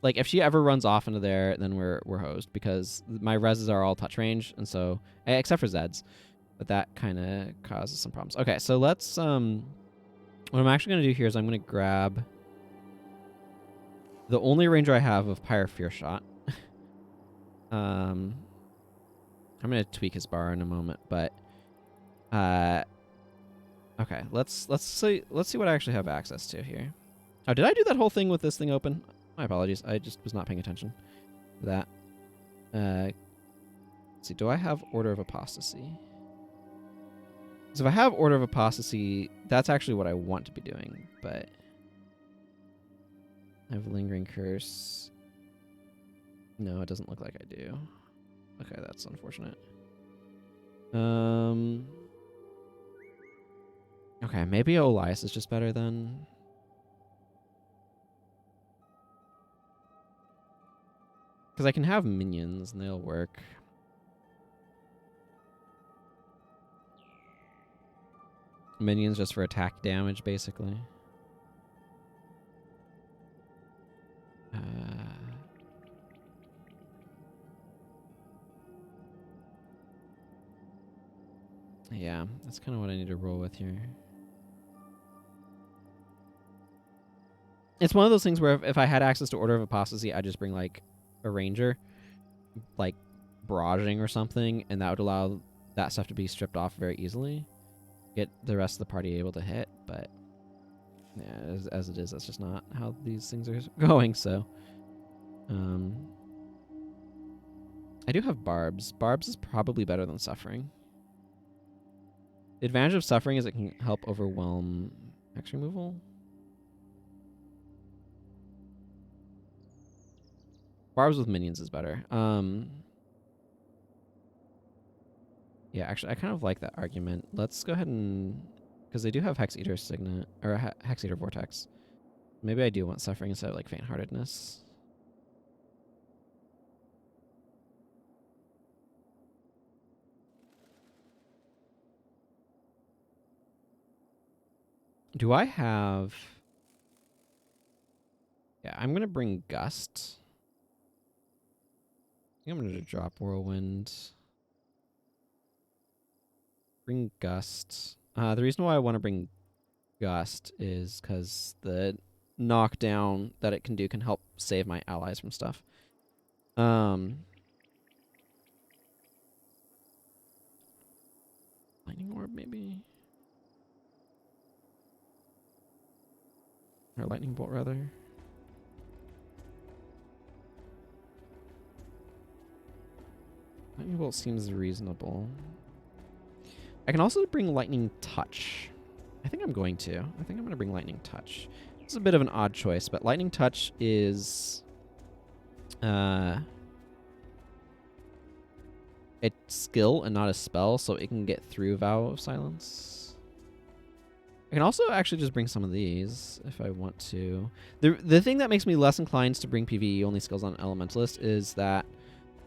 [SPEAKER 1] like, if she ever runs off into there, then we're hosed because my reses are all touch range, and so except for Zed's, but that kind of causes some problems. Okay, so let's what I'm actually gonna do here is I'm gonna grab the only ranger I have of Pyre Fear Shot. I'm gonna tweak his bar in a moment, but okay, let's see what I actually have access to here. Oh, did I do that whole thing with this thing open? My apologies, I just was not paying attention to that. Let's see, do I have Order of Apostasy? So if I have Order of Apostasy, that's actually what I want to be doing, but I have Lingering Curse. No, it doesn't look like I do. Okay, that's unfortunate. Okay, maybe Olias is just better then. Because I can have minions and they'll work. Minions just for attack damage, basically. Yeah, that's kind of what I need to roll with here. It's one of those things where if I had access to Order of Apostasy, I'd just bring, like, a ranger, like barraging or something, and that would allow that stuff to be stripped off very easily. Get the rest of the party able to hit, but yeah, as it is, that's just not how these things are going, so. I do have Barbs. Barbs is probably better than Suffering. The advantage of Suffering is it can help overwhelm Hex removal. Barbs with minions is better. Yeah, actually, I kind of like that argument. Let's go ahead and... Because they do have Hex Eater Signet, or Hex Eater Vortex. Maybe I do want Suffering instead of, like, Faint-Heartedness. Do I have... Yeah, I'm going to bring Gust. I think I'm going to drop Whirlwind. Bring Gust. The reason why I want to bring Gust is because the knockdown that it can do can help save my allies from stuff. Lightning Orb, maybe? Or Lightning Bolt, rather. Lightning Bolt seems reasonable. I can also bring Lightning Touch. I think I'm going to. I think I'm going to bring Lightning Touch. It's a bit of an odd choice, but Lightning Touch is... a skill and not a spell, so it can get through Vow of Silence. I can also actually just bring some of these if I want to. The thing that makes me less inclined to bring PvE only skills on Elementalist is that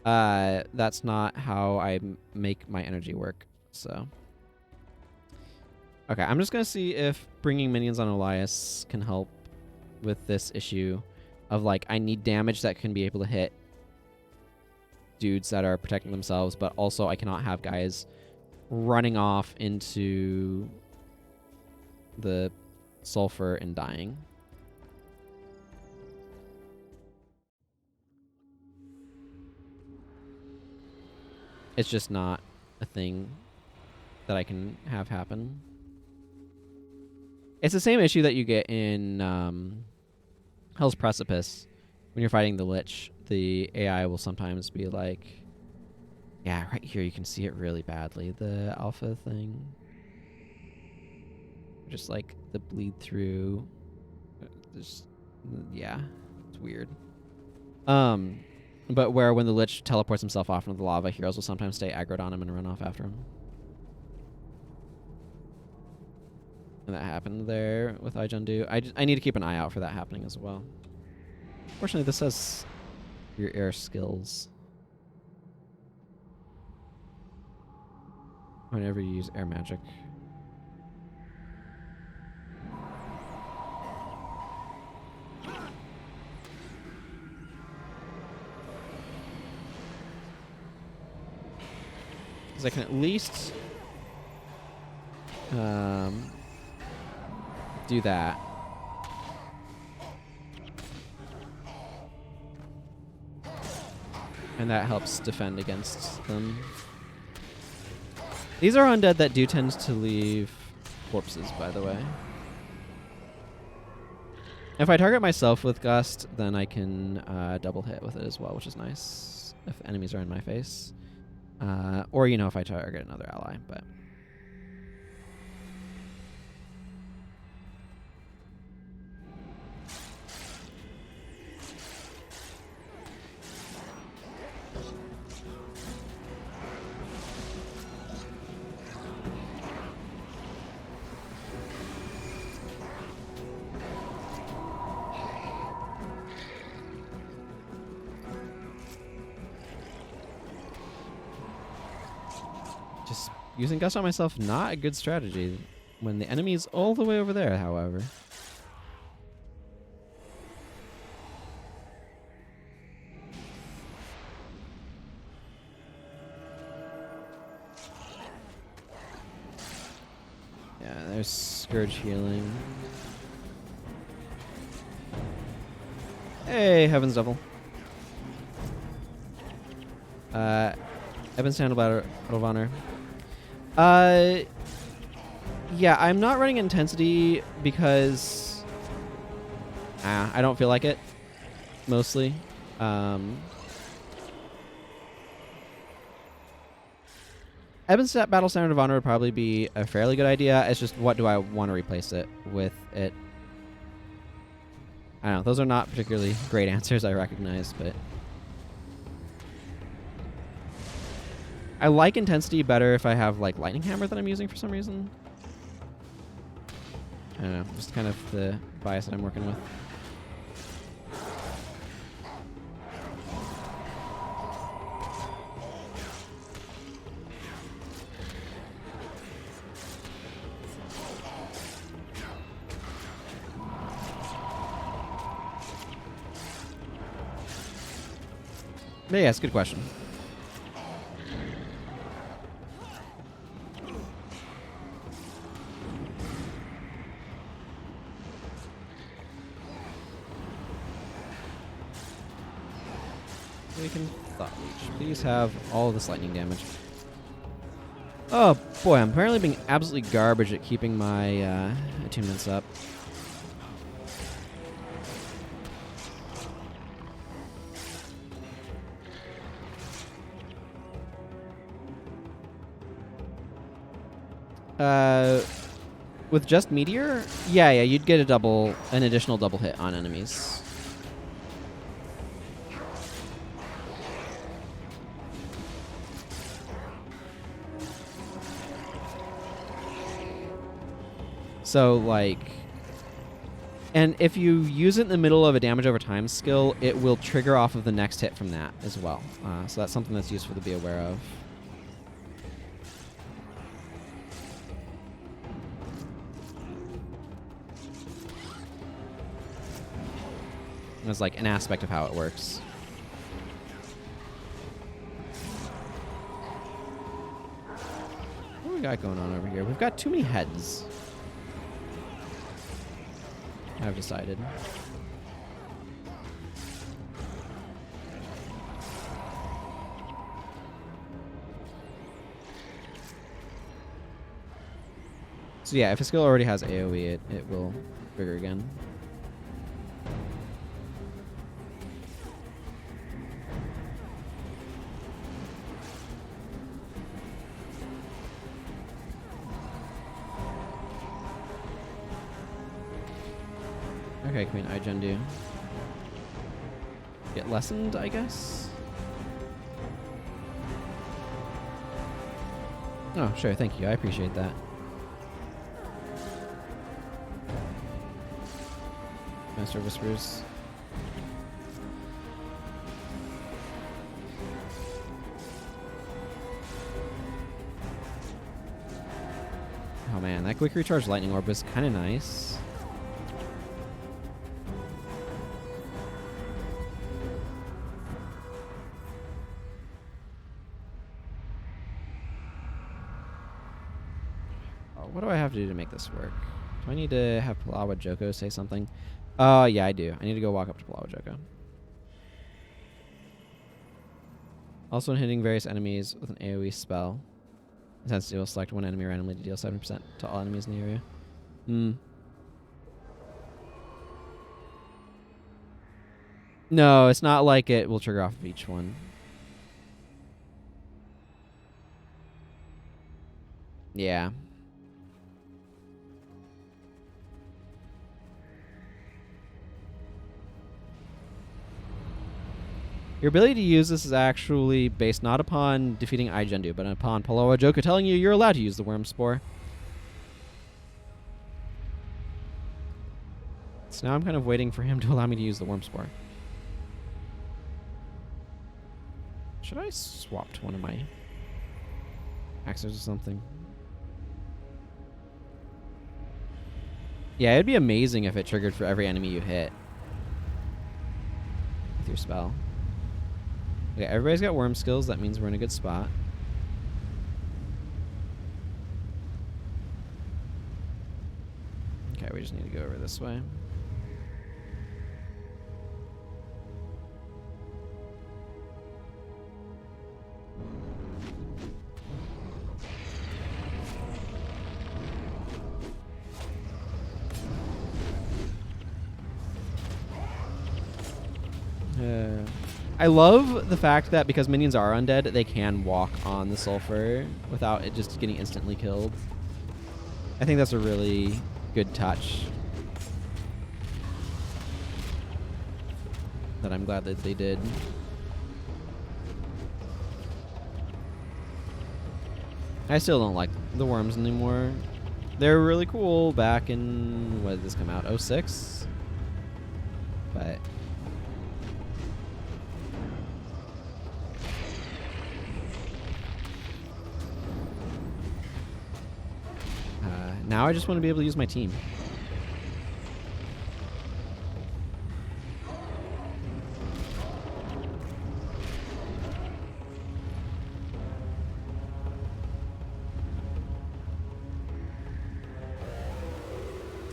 [SPEAKER 1] that's not how I make my energy work. So, okay, I'm just gonna see if bringing minions on Elias can help with this issue of, like, I need damage that can be able to hit dudes that are protecting themselves, but also I cannot have guys running off into the sulfur and dying. It's just not a thing that I can have happen. It's the same issue that you get in Hell's Precipice when you're fighting the Lich. The AI will sometimes be like, yeah, right here you can see it really badly, the alpha thing. Just like the bleed through. Just, yeah, it's weird. But where when the Lich teleports himself off into the lava, heroes will sometimes stay aggroed on him and run off after him. And that happened there with Ijondu. I need to keep an eye out for that happening as well. Fortunately, this says your air skills. Whenever you use air magic. Because I can at least do that. And that helps defend against them. These are undead that do tend to leave corpses, by the way. If I target myself with Gust, then I can double hit with it as well, which is nice if enemies are in my face. Or, you know, if I target another ally, but... Just using Gust on myself, not a good strategy. When the enemy's all the way over there, however. Yeah, there's Scourge healing. Hey, Heaven's Devil. Evan's Handle Battle of Honor. Yeah, I'm not running Intensity because I don't feel like it, mostly. Evan's Battle Standard of Honor would probably be a fairly good idea. It's just, what do I want to replace it with? I don't know. Those are not particularly great answers, I recognize, but I like Intensity better if I have like Lightning Hammer that I'm using for some reason. I don't know. Just kind of the bias that I'm working with. But yeah, it's a good question. We can Thought Leech. Please have all of this lightning damage. Oh boy, I'm apparently being absolutely garbage at keeping my attunements up. With just Meteor? Yeah, you'd get an additional double hit on enemies. So, like, and if you use it in the middle of a damage over time skill, it will trigger off of the next hit from that as well. So that's something that's useful to be aware of. It's like an aspect of how it works. What do we got going on over here? We've got too many heads, I've decided. So yeah, if a skill already has AoE, it will trigger again. Okay, Queen Ijendu. Get lessened, I guess? Oh, sure, thank you. I appreciate that. Master Whispers. Oh man, that quick recharge lightning orb was kind of nice. What do I have to do to make this work? Do I need to have Palawa Joko say something? Yeah, I do. I need to go walk up to Palawa Joko. Also, when hitting various enemies with an AoE spell, intensity will select one enemy randomly to deal 7% to all enemies in the area. No, it's not like it will trigger off of each one. Yeah. Your ability to use this is actually based not upon defeating Ijendu, but upon Palawa Joko telling you you're allowed to use the Worm Spore. So now I'm kind of waiting for him to allow me to use the Worm Spore. Should I swap to one of my... Axes or something. Yeah, it'd be amazing if it triggered for every enemy you hit with your spell. Okay, everybody's got worm skills. That means we're in a good spot. Okay, we just need to go over this way. I love the fact that because minions are undead, they can walk on the sulfur without it just getting instantly killed. I think that's a really good touch that I'm glad that they did. I still don't like the worms anymore. They're really cool back in, when did this come out? 06? But now I just want to be able to use my team.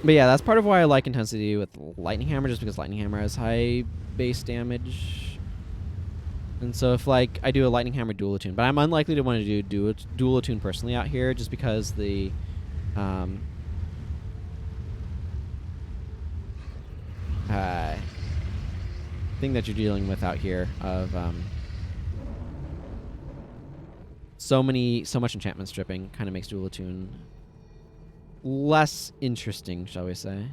[SPEAKER 1] But yeah, that's part of why I like intensity with Lightning Hammer, just because Lightning Hammer has high base damage. And so if like I do a Lightning Hammer dual attune, but I'm unlikely to want to do dual attune personally out here just because the thing that you're dealing with out here of so much enchantment stripping kind of makes dual attune less interesting, shall we say.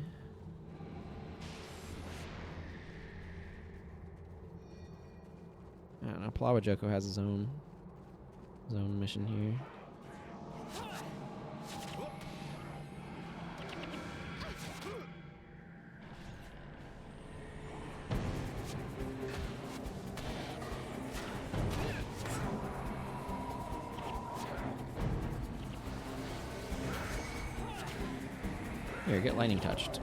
[SPEAKER 1] I don't know. Palawa Joko has his own mission here. Here, get lightning touched.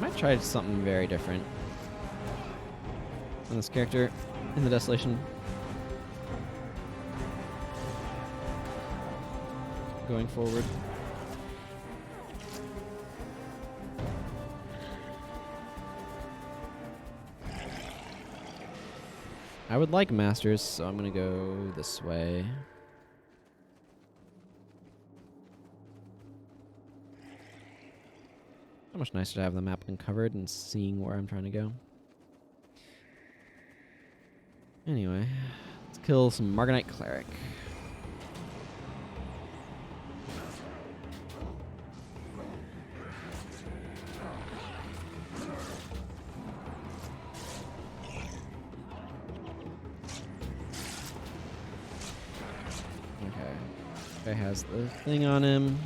[SPEAKER 1] Might try something very different on this character in the Desolation. Going forward. I would like Masters, so I'm gonna go this way. So much nicer to have the map uncovered and seeing where I'm trying to go. Anyway, let's kill some Marganite Cleric. Okay. Guy has the thing on him.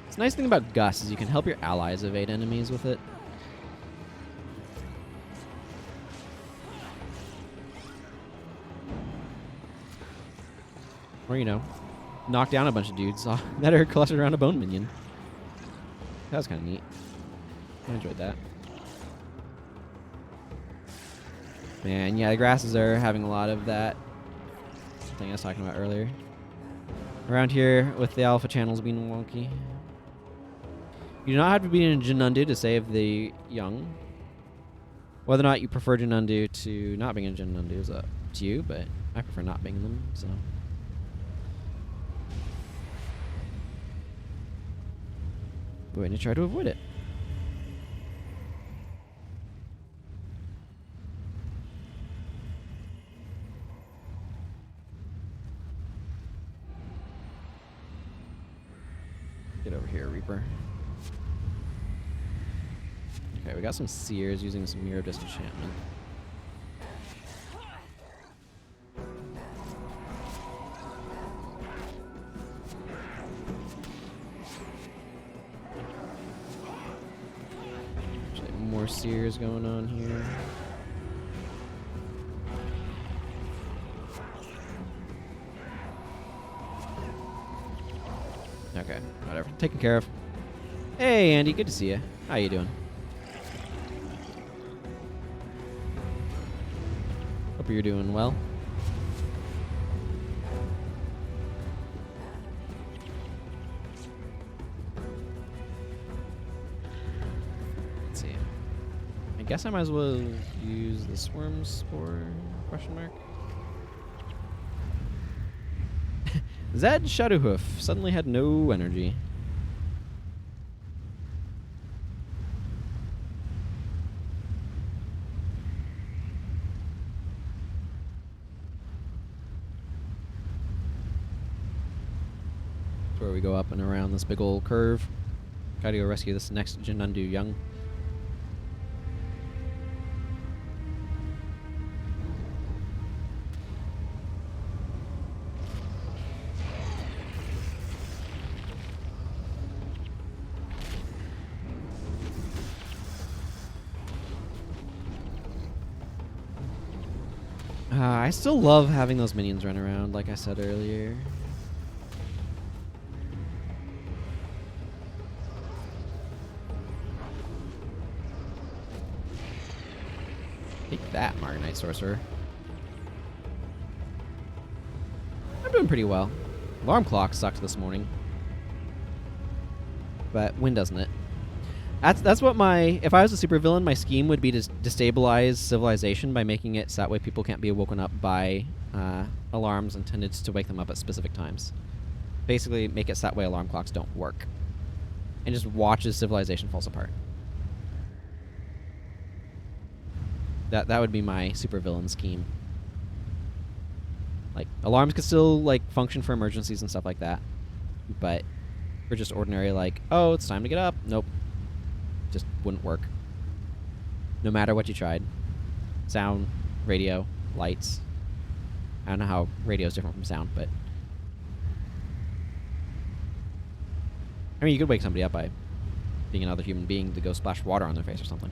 [SPEAKER 1] The nice thing about Gus is you can help your allies evade enemies with it. Or, you know, knock down a bunch of dudes that are clustered around a bone minion. That was kind of neat. I enjoyed that. Man, yeah, the grasses are having a lot of that thing I was talking about earlier. Around here, with the alpha channels being wonky. You do not have to be in Jennur to save the young. Whether or not you prefer Jennur to not being in Jennur is up to you, but I prefer not being in them, so. We're going to try to avoid it. Get over here, Reaper. Okay, we got some Seers using some Mirror of Disenchantment. more seers going on here. Okay, whatever. Taken care of. Hey, Andy, good to see you. How you doing? Hope you're doing well. Let's see. I guess I might as well use this Wurms spore? Question mark. Zed Shadowhoof suddenly had no energy. That's where we go up and around this big old curve. Gotta go rescue this next Jinundu young. I still love having those minions run around, like I said earlier. Take that, Marganite Sorcerer. I'm doing pretty well. Alarm clock sucked this morning. But when doesn't it? That's what my... If I was a supervillain, my scheme would be to destabilize civilization by making it so that way people can't be woken up by alarms intended to wake them up at specific times. Basically, make it so that way alarm clocks don't work. And just watch as civilization falls apart. That would be my supervillain scheme. Like, alarms could still, like, function for emergencies and stuff like that. But for just ordinary, like, oh, it's time to get up. Nope. Just wouldn't work. No matter what you tried. Sound, radio, lights. I don't know how radio is different from sound, but... I mean, you could wake somebody up by being another human being to go splash water on their face or something.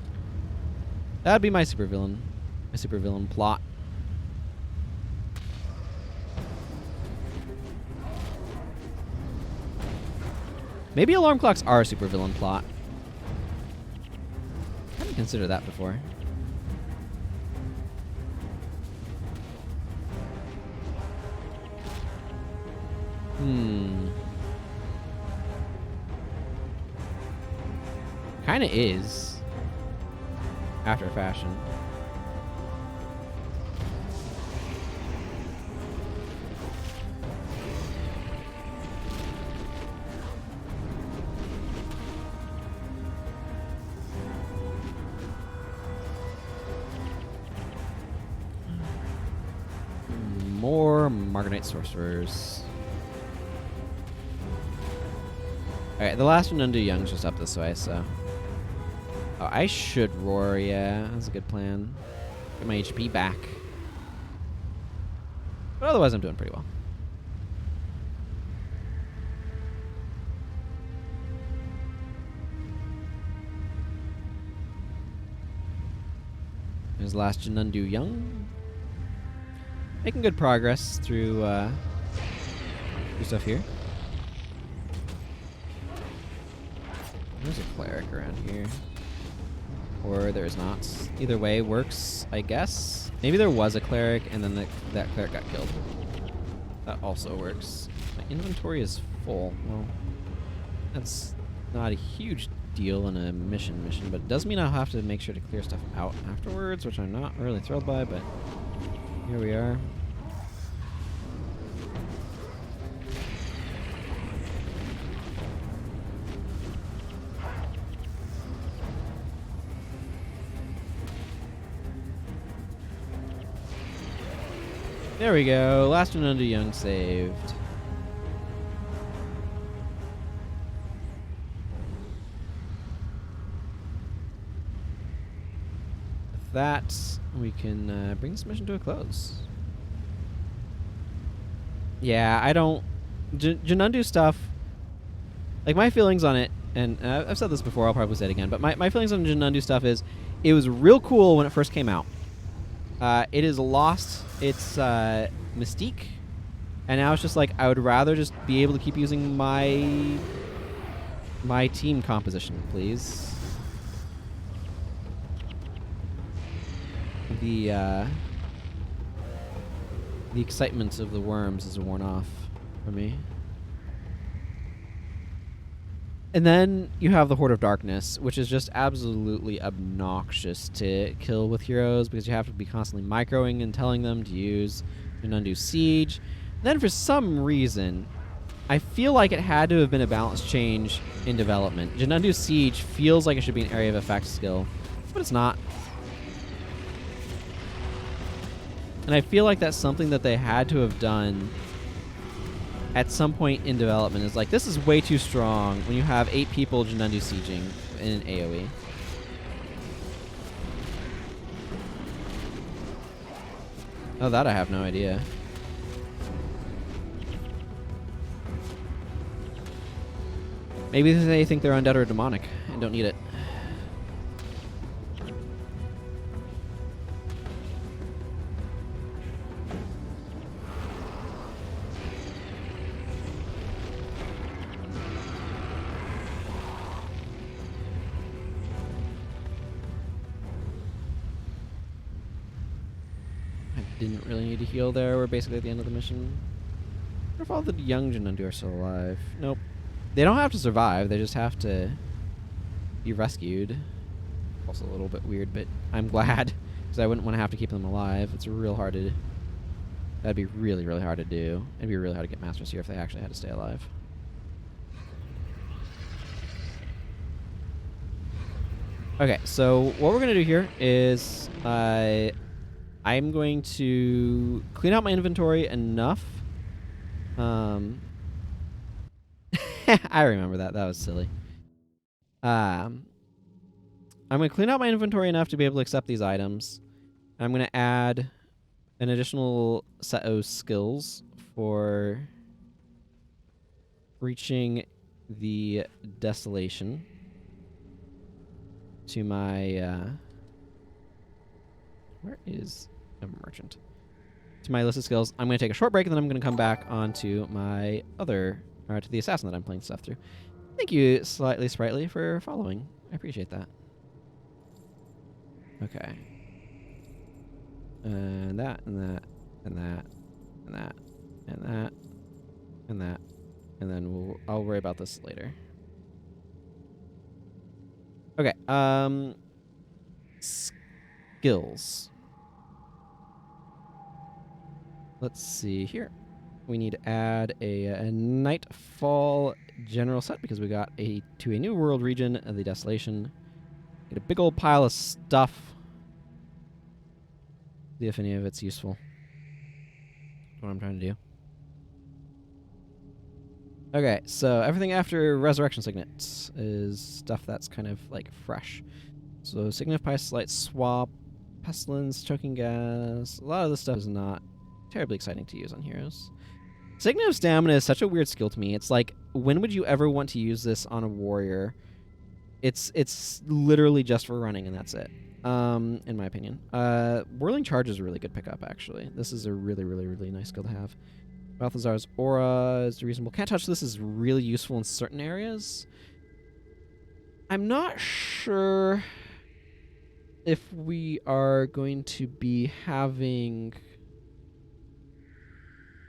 [SPEAKER 1] That'd be my supervillain plot. Maybe alarm clocks are a supervillain plot. I hadn't considered that before. Kinda is. After fashion. More Marganite Sorcerers. Alright, the last one, Undo Young's just up this way, so... Oh, I should roar, yeah. That's a good plan. Get my HP back. But otherwise, I'm doing pretty well. There's the last Jinundu Young. Making good progress through stuff here. There's a cleric around here. Or there is not. Either way works, I guess. Maybe there was a cleric and then that cleric got killed. That also works. My inventory is full. Well, that's not a huge deal in a mission, but it does mean I'll have to make sure to clear stuff out afterwards, which I'm not really thrilled by, but here we are. There we go. Last one under Young saved. With that, we can bring this mission to a close. Yeah, I don't... Jinundu stuff... Like, my feelings on it and I've said this before, I'll probably say it again, but my feelings on Jinnundu stuff is it was real cool when it first came out. It has lost its mystique, and now it's just like I would rather just be able to keep using my team composition, please. The excitement of the Wurms is worn off for me. And then you have the Horde of Darkness, which is just absolutely obnoxious to kill with heroes because you have to be constantly microing and telling them to use Jinnundu Siege. Then for some reason, I feel like it had to have been a balance change in development. Jinnundu Siege feels like it should be an area of effect skill, but it's not. And I feel like that's something that they had to have done at some point in development. Is like, this is way too strong when you have 8 people Jinnundu sieging in an AoE. Oh, that I have no idea. Maybe they think they're undead or demonic and don't need it. Didn't really need to heal there. We're basically at the end of the mission. I wonder if all the young Jinnundu are still alive. Nope. They don't have to survive. They just have to be rescued. Also a little bit weird, but I'm glad because I wouldn't want to have to keep them alive. It's real hard to... That'd be really, really hard to do. It'd be really hard to get Masters here if they actually had to stay alive. Okay, so what we're going to do here is... I'm going to clean out my inventory enough. I remember that. That was silly. I'm going to clean out my inventory enough to be able to accept these items. I'm going to add an additional set of skills for reaching the Desolation to my... where is... a merchant. To my list of skills. I'm going to take a short break, and then I'm going to come back onto my other... or to the assassin that I'm playing stuff through. Thank you, Slightly Sprightly, for following. I appreciate that. Okay. And that, and that, and that, and that, and that, and that. And then I'll worry about this later. Okay, skills. Let's see here. We need to add a Nightfall general set because we got to a new world region of the Desolation. Get a big old pile of stuff. See if any of it's useful. That's what I'm trying to do. Okay, so everything after Resurrection Signet is stuff that's kind of like fresh. So Signet of Pycite Swap, Pestilence, Choking Gas. A lot of this stuff is not terribly exciting to use on heroes. Signet of Stamina is such a weird skill to me. It's like, when would you ever want to use this on a warrior? It's literally just for running, and that's it. In my opinion. Whirling Charge is a really good pickup, actually. This is a really, really, really nice skill to have. Balthazar's Aura is reasonable. Can't Touch This is really useful in certain areas. I'm not sure if we are going to be having...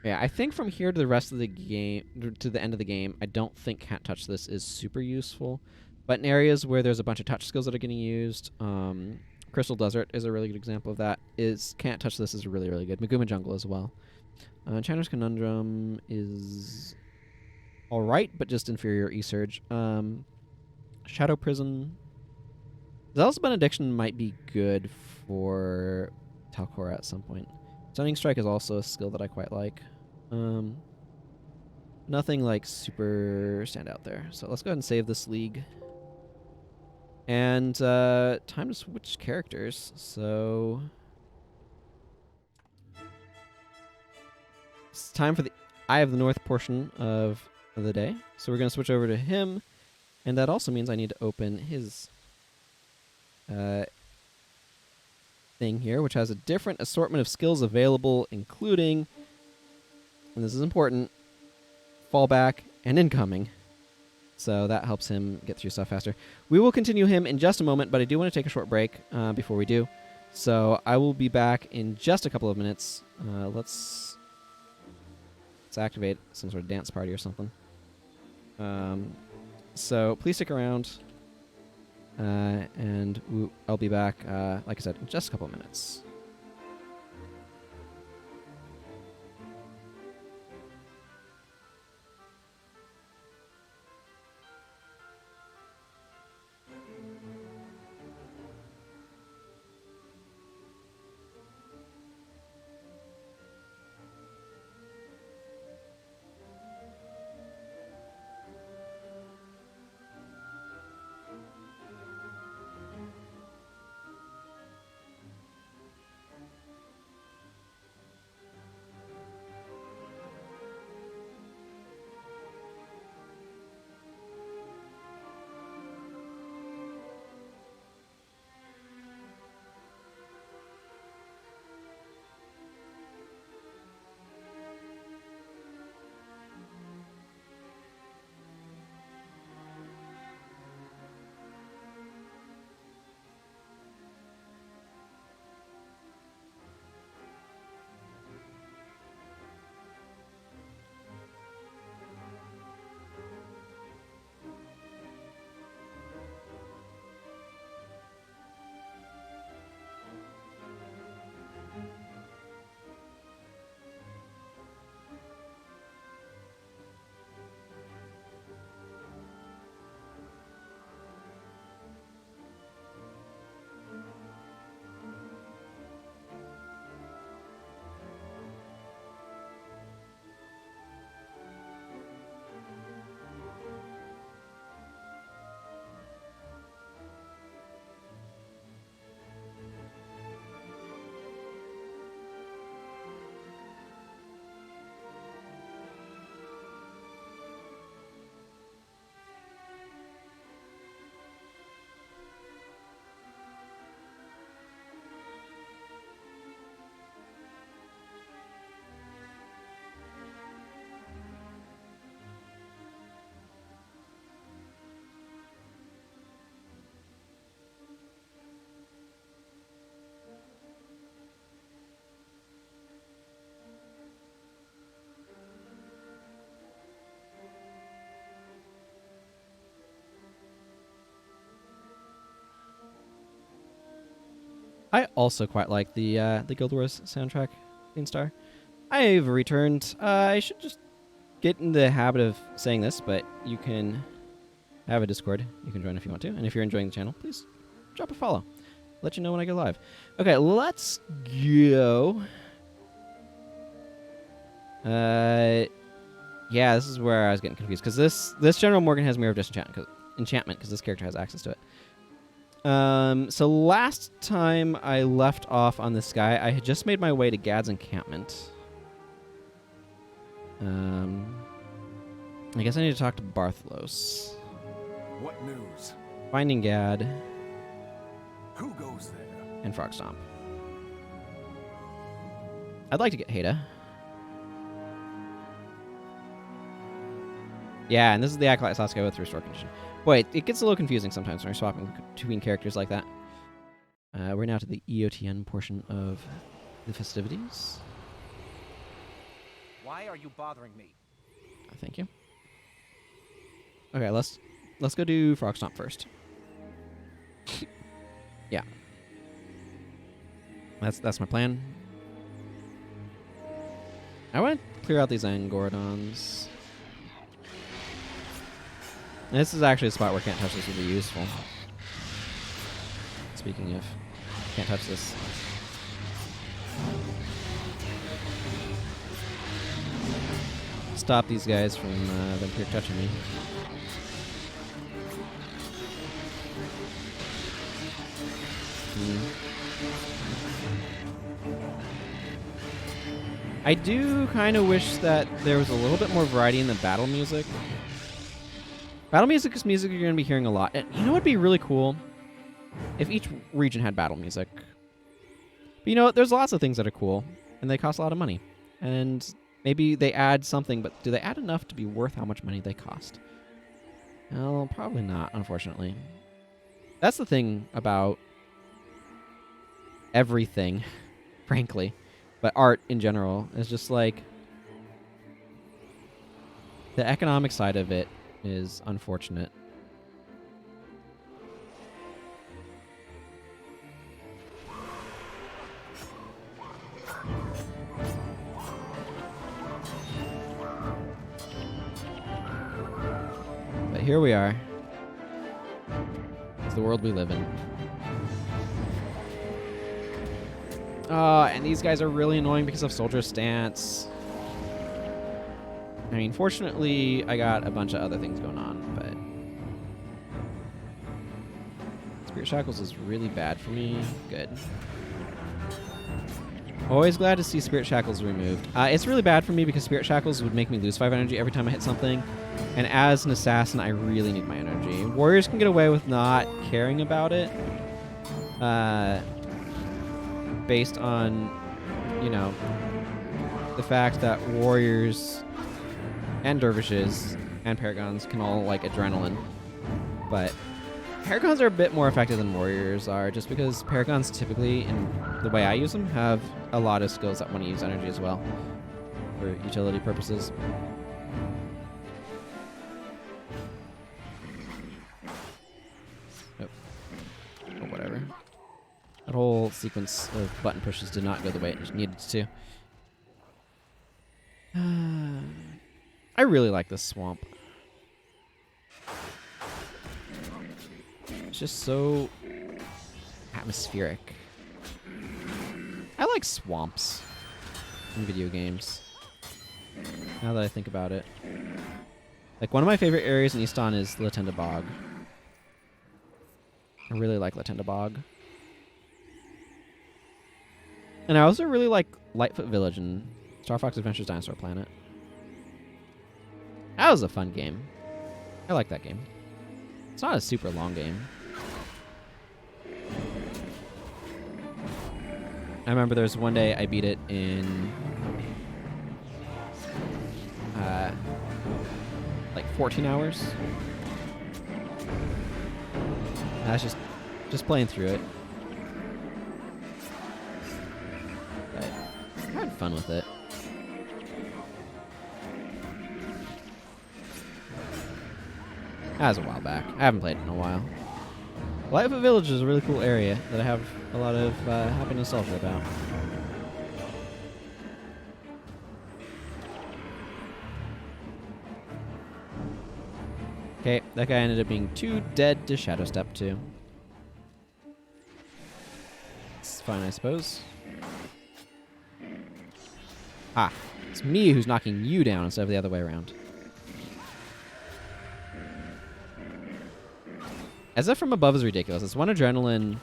[SPEAKER 1] Yeah, I think from here to the rest of the game, to the end of the game, I don't think Can't Touch This is super useful. But in areas where there's a bunch of touch skills that are getting used, Crystal Desert is a really good example of that. Can't Touch This is really, really good. Maguma Jungle as well. Channer's Conundrum is alright, but just inferior E-Surge. Shadow Prison. Zealous Benediction might be good for Talcora at some point. Stunning Strike is also a skill that I quite like. Nothing like super stand out there. So let's go ahead and save this league. And time to switch characters. So it's time for the Eye of the North portion of the day. So we're going to switch over to him. And that also means I need to open his thing here, which has a different assortment of skills available, including, and this is important, fallback and incoming. So that helps him get through stuff faster. We will continue him in just a moment, but I do want to take a short break before we do. So I will be back in just a couple of minutes. Let's activate some sort of dance party or something. So please stick around, and I'll be back, like I said, in just a couple of minutes. I also quite like the Guild Wars soundtrack, Green Star. I've returned. I should just get in the habit of saying this, but you can have a Discord. You can join if you want to. And if you're enjoying the channel, please drop a follow. Let you know when I go live. Okay, let's go. Yeah, this is where I was getting confused, because this General Morgan has Mirror of Enchantment, because this character has access to it. So last time I left off on this guy, I had just made my way to Gad's encampment. I guess I need to talk to Barthlos.
[SPEAKER 2] What news?
[SPEAKER 1] Finding Gad.
[SPEAKER 2] Who goes there?
[SPEAKER 1] And Frogstomp. I'd like to get Hayda. Yeah, and this is the Acolyte Sasuke with Restore Condition. Boy, it gets a little confusing sometimes when you're swapping between characters like that. We're now to the EOTN portion of the festivities.
[SPEAKER 3] Why are you bothering me?
[SPEAKER 1] Thank you. Okay, let's go do Frogstomp first. Yeah. That's my plan. I want to clear out these Angorodons. And this is actually a spot where Can't Touch This would be useful. Speaking of Can't Touch This. Stop these guys from them here touching me. I do kind of wish that there was a little bit more variety in the battle music. Battle music is music you're going to be hearing a lot. And you know what would be really cool? If each region had battle music. But you know, there's lots of things that are cool, and they cost a lot of money. And maybe they add something, but do they add enough to be worth how much money they cost? Well, probably not, unfortunately. That's the thing about everything, frankly. But art in general is just like... the economic side of it is unfortunate. But here we are. It's the world we live in. Oh, and these guys are really annoying because of Soldier Stance. I mean, fortunately, I got a bunch of other things going on, but... Spirit Shackles is really bad for me. Good. Always glad to see Spirit Shackles removed. It's really bad for me because Spirit Shackles would make me lose 5 energy every time I hit something. And as an assassin, I really need my energy. Warriors can get away with not caring about it. Based on, you know, the fact that warriors and dervishes and paragons can all like adrenaline. But paragons are a bit more effective than warriors are, just because paragons typically, in the way I use them, have a lot of skills that want to use energy as well for utility purposes. Oh, whatever. That whole sequence of button pushes did not go the way it needed to. I really like this swamp. It's just so atmospheric. I like swamps in video games. Now that I think about it. Like, one of my favorite areas in Easton is Latenda Bog. I really like Latenda Bog. And I also really like Lightfoot Village in Star Fox Adventures Dinosaur Planet. That was a fun game. I like that game. It's not a super long game. I remember there was one day I beat it in like 14 hours. I was just playing through it. But I had fun with it. That was a while back. I haven't played it in a while. Lightfoot Village is a really cool area that I have a lot of happy nostalgia about. Okay, that guy ended up being too dead to Shadow Step to. It's fine, I suppose. Ah, it's me who's knocking you down instead of the other way around. As if from above is ridiculous. It's one adrenaline,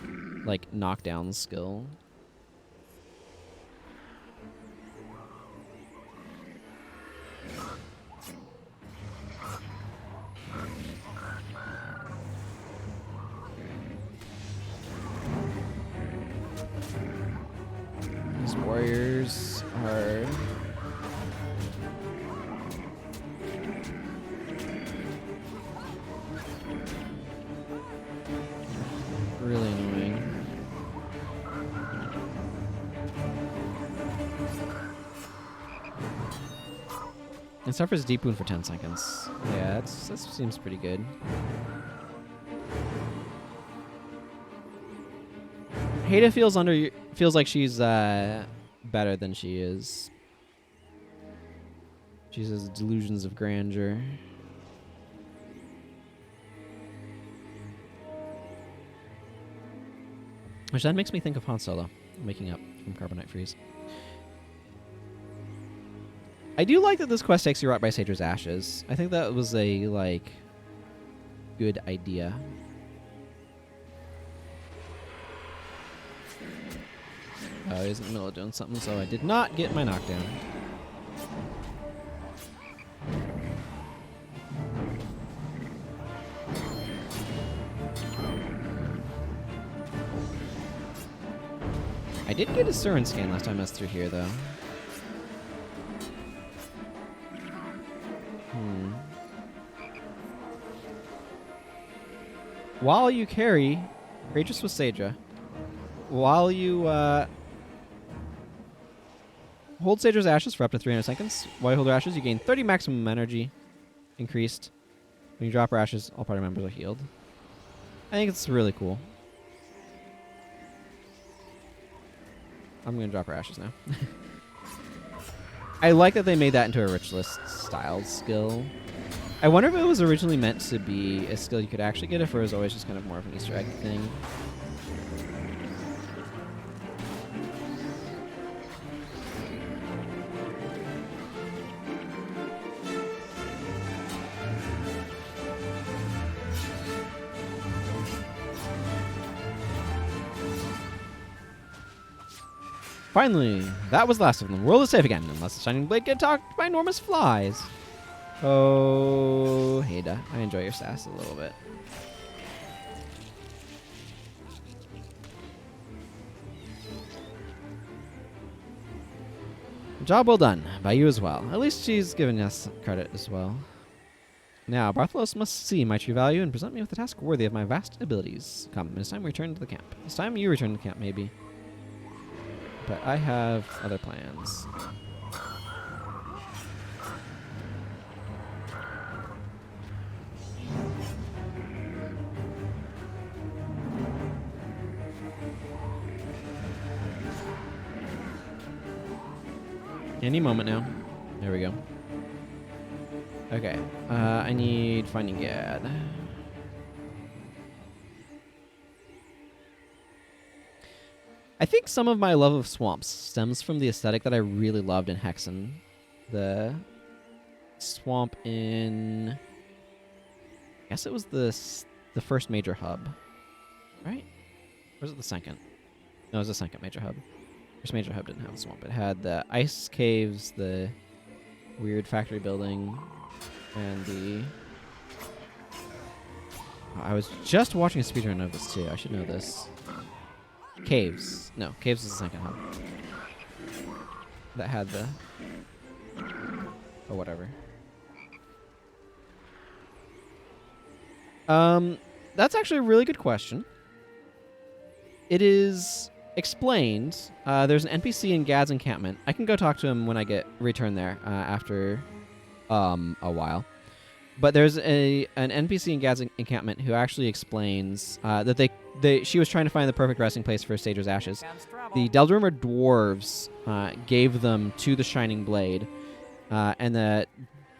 [SPEAKER 1] like, knockdown skill. These warriors are... really annoying. And suffers deep wound for 10 seconds. Yeah, that seems pretty good. Hayda feels like she's better than she is. She has delusions of grandeur. Which then makes me think of Han Solo, waking up from Carbonite Freeze. I do like that this quest takes you right by Sager's Ashes. I think that was a, like, good idea. Oh, he's in the middle of doing something, so I did not get my knockdown. I did get a Asuran scan last time I was through here, though. While you carry Courageous with Saedra, while you hold Saedra's Ashes for up to 300 seconds, while you hold her Ashes, you gain 30 maximum energy increased. When you drop her Ashes, all party members are healed. I think it's really cool. I'm going to drop her Ashes now. I like that they made that into a rich list style skill. I wonder if it was originally meant to be a skill you could actually get, if it was always just kind of more of an Easter egg thing. Finally, that was the last of them. The world is safe again, unless the Shining Blade get attacked by enormous flies. Oh, Hayda, I enjoy your sass a little bit. Job well done, by you as well. At least she's giving us credit as well. Now, Bartholos must see my true value and present me with a task worthy of my vast abilities. Come, it's time we return to the camp. It's time you return to the camp, maybe. But I have other plans. Any moment now. There we go. Okay. I need Finding Gad. I think some of my love of swamps stems from the aesthetic that I really loved in Hexen. The swamp in... I guess it was the first major hub. Right? Or was it the second? No, it was the second major hub. First major hub didn't have a swamp. It had the ice caves, the weird factory building, and the... Oh, I was just watching a speedrun of this too. I should know this. Caves. No, Caves is the second hub. That had the... Oh, whatever. That's actually a really good question. It is explained. There's an NPC in Gad's encampment. I can go talk to him when I return there after a while. But there's an NPC in Gad's encampment who actually explains that she was trying to find the perfect resting place for Saedra's Ashes. The Deldrumer dwarves gave them to the Shining Blade, and that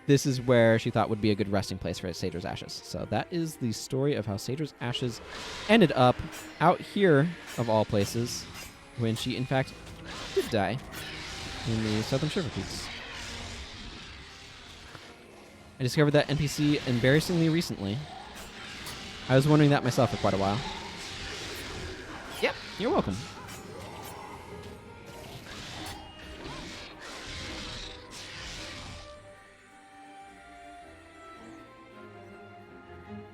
[SPEAKER 1] this is where she thought would be a good resting place for Saedra's Ashes. So that is the story of how Saedra's Ashes ended up out here, of all places, when she, in fact, did die in the Southern Shiver Peaks. I discovered that NPC embarrassingly recently. I was wondering that myself for quite a while. Yep, you're welcome.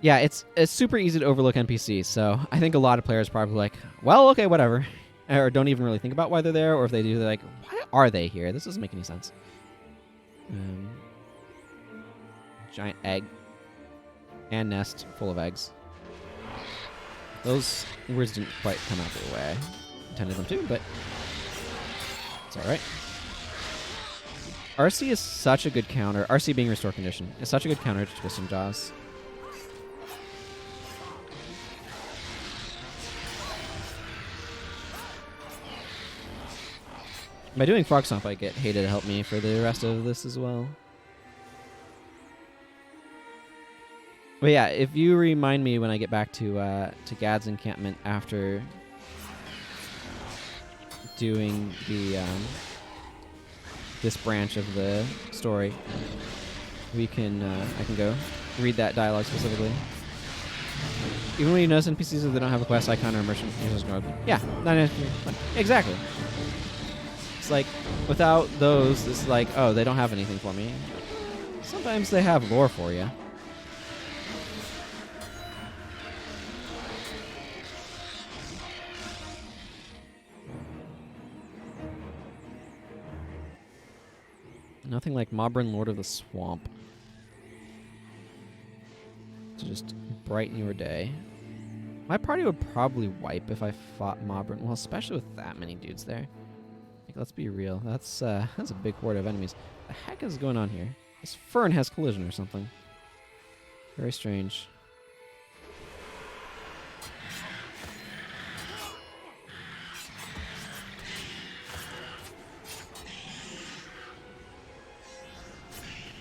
[SPEAKER 1] Yeah, it's super easy to overlook NPCs, so I think a lot of players are probably like, well, okay, whatever. Or don't even really think about why they're there, or if they do, they're like, why are they here? This doesn't make any sense. Giant egg. And nest full of eggs. Those words didn't quite come out the way I intended them to, but it's alright. RC is such a good counter. RC being Restore Condition is such a good counter to Twisting Jaws. By doing Frog Stomp, I get Hayda to help me for the rest of this as well. But yeah, if you remind me when I get back to Gad's encampment after doing the this branch of the story, we can I can go read that dialogue specifically. Even when you notice NPCs that they don't have a quest icon or merchant, you just go, yeah, exactly. It's like without those, it's like, oh, they don't have anything for me. Sometimes they have lore for you. Nothing like Moblin, Lord of the Swamp. To just brighten your day. My party would probably wipe if I fought Moblin. Well, especially with that many dudes there. Like, let's be real. That's a big horde of enemies. The heck is going on here? This fern has collision or something. Very strange.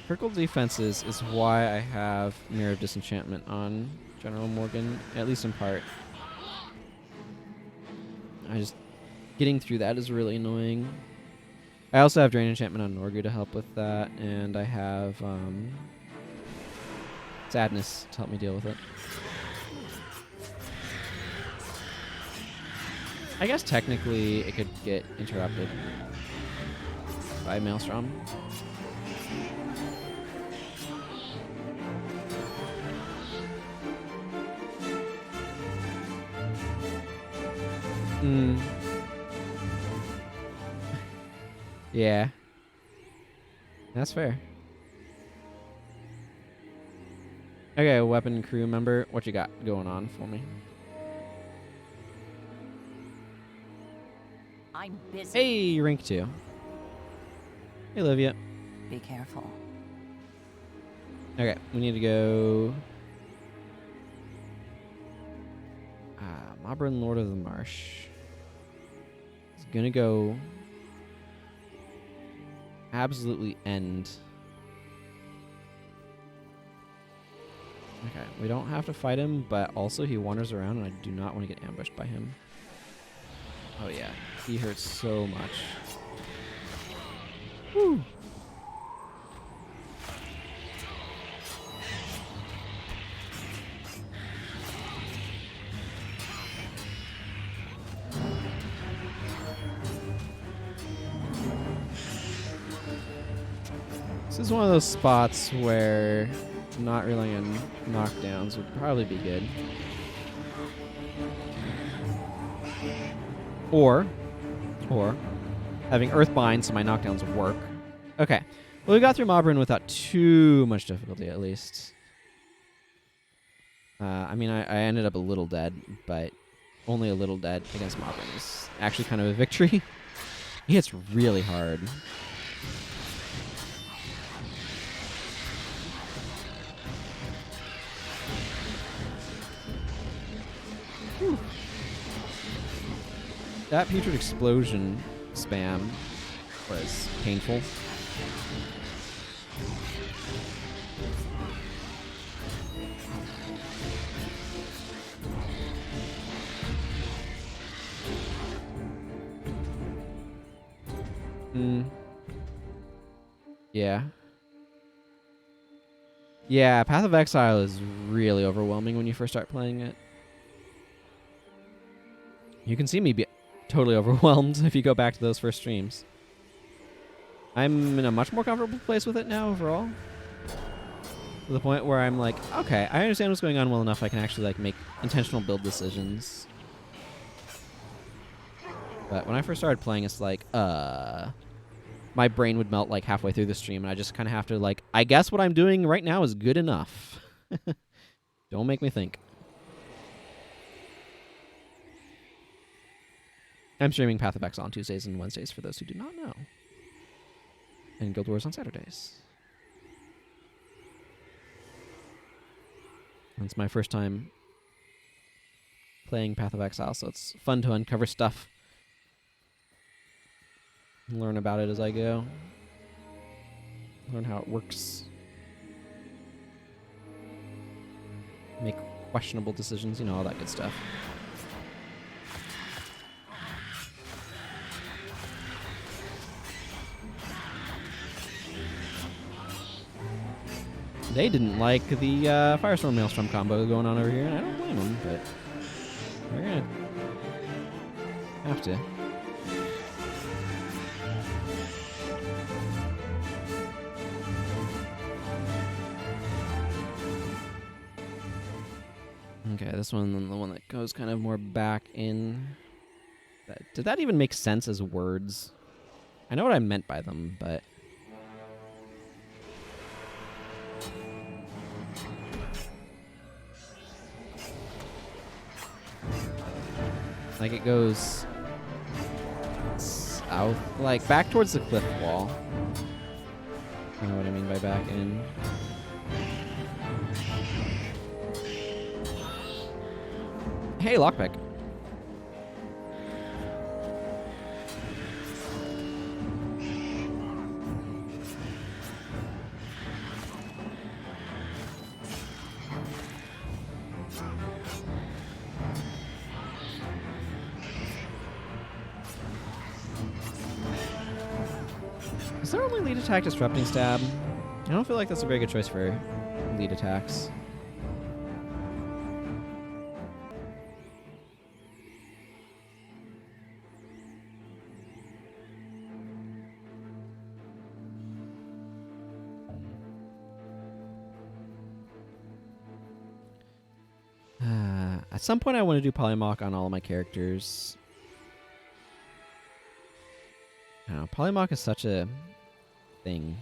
[SPEAKER 1] Critical defenses is why I have Mirror of Disenchantment on General Morgan, at least in part. Getting through that is really annoying. I also have Drain Enchantment on Norgu to help with that, and I have Sadness to help me deal with it. I guess technically it could get interrupted by Maelstrom. Yeah. That's fair. Okay, weapon crew member, what you got going on for me?
[SPEAKER 3] I'm busy.
[SPEAKER 1] Hey, rank 2. Hey, Olivia.
[SPEAKER 3] Be careful.
[SPEAKER 1] Okay, we need to go... Moblin, Lord of the Marsh. It's gonna go... absolutely end. Okay, we don't have to fight him, but also he wanders around and I do not want to get ambushed by him. Oh yeah, he hurts so much. Woo! This is one of those spots where not relying on knockdowns would probably be good. Or having Earthbind so my knockdowns work. Okay. Well, we got through Moblin without too much difficulty, at least. I mean, I ended up a little dead, but only a little dead against Moblin is actually kind of a victory. He hits really hard. Whew. That putrid explosion spam was painful. Yeah. Yeah, Path of Exile is really overwhelming when you first start playing it. You can see me be totally overwhelmed if you go back to those first streams. I'm in a much more comfortable place with it now overall. To the point where I'm like, okay, I understand what's going on well enough I can actually like make intentional build decisions. But when I first started playing, it's like, my brain would melt like halfway through the stream, and I just kind of have to like, I guess what I'm doing right now is good enough. Don't make me think. I'm streaming Path of Exile on Tuesdays and Wednesdays for those who do not know. And Guild Wars on Saturdays. It's my first time playing Path of Exile, so it's fun to uncover stuff. Learn about it as I go. Learn how it works. Make questionable decisions, you know, all that good stuff. They didn't like the Firestorm Maelstrom combo going on over here, and I don't blame them, but they're gonna have to. Okay, this one, the one that goes kind of more back in. Did that even make sense as words? I know what I meant by them, but Like it goes south, like back towards the cliff wall. I don't know what I mean by back in. Hey, lockpick. Is there only lead attack disrupting stab? I don't feel like that's a very good choice for lead attacks. At some point I want to do polymorph on all of my characters. I don't know, polymorph is such a thing.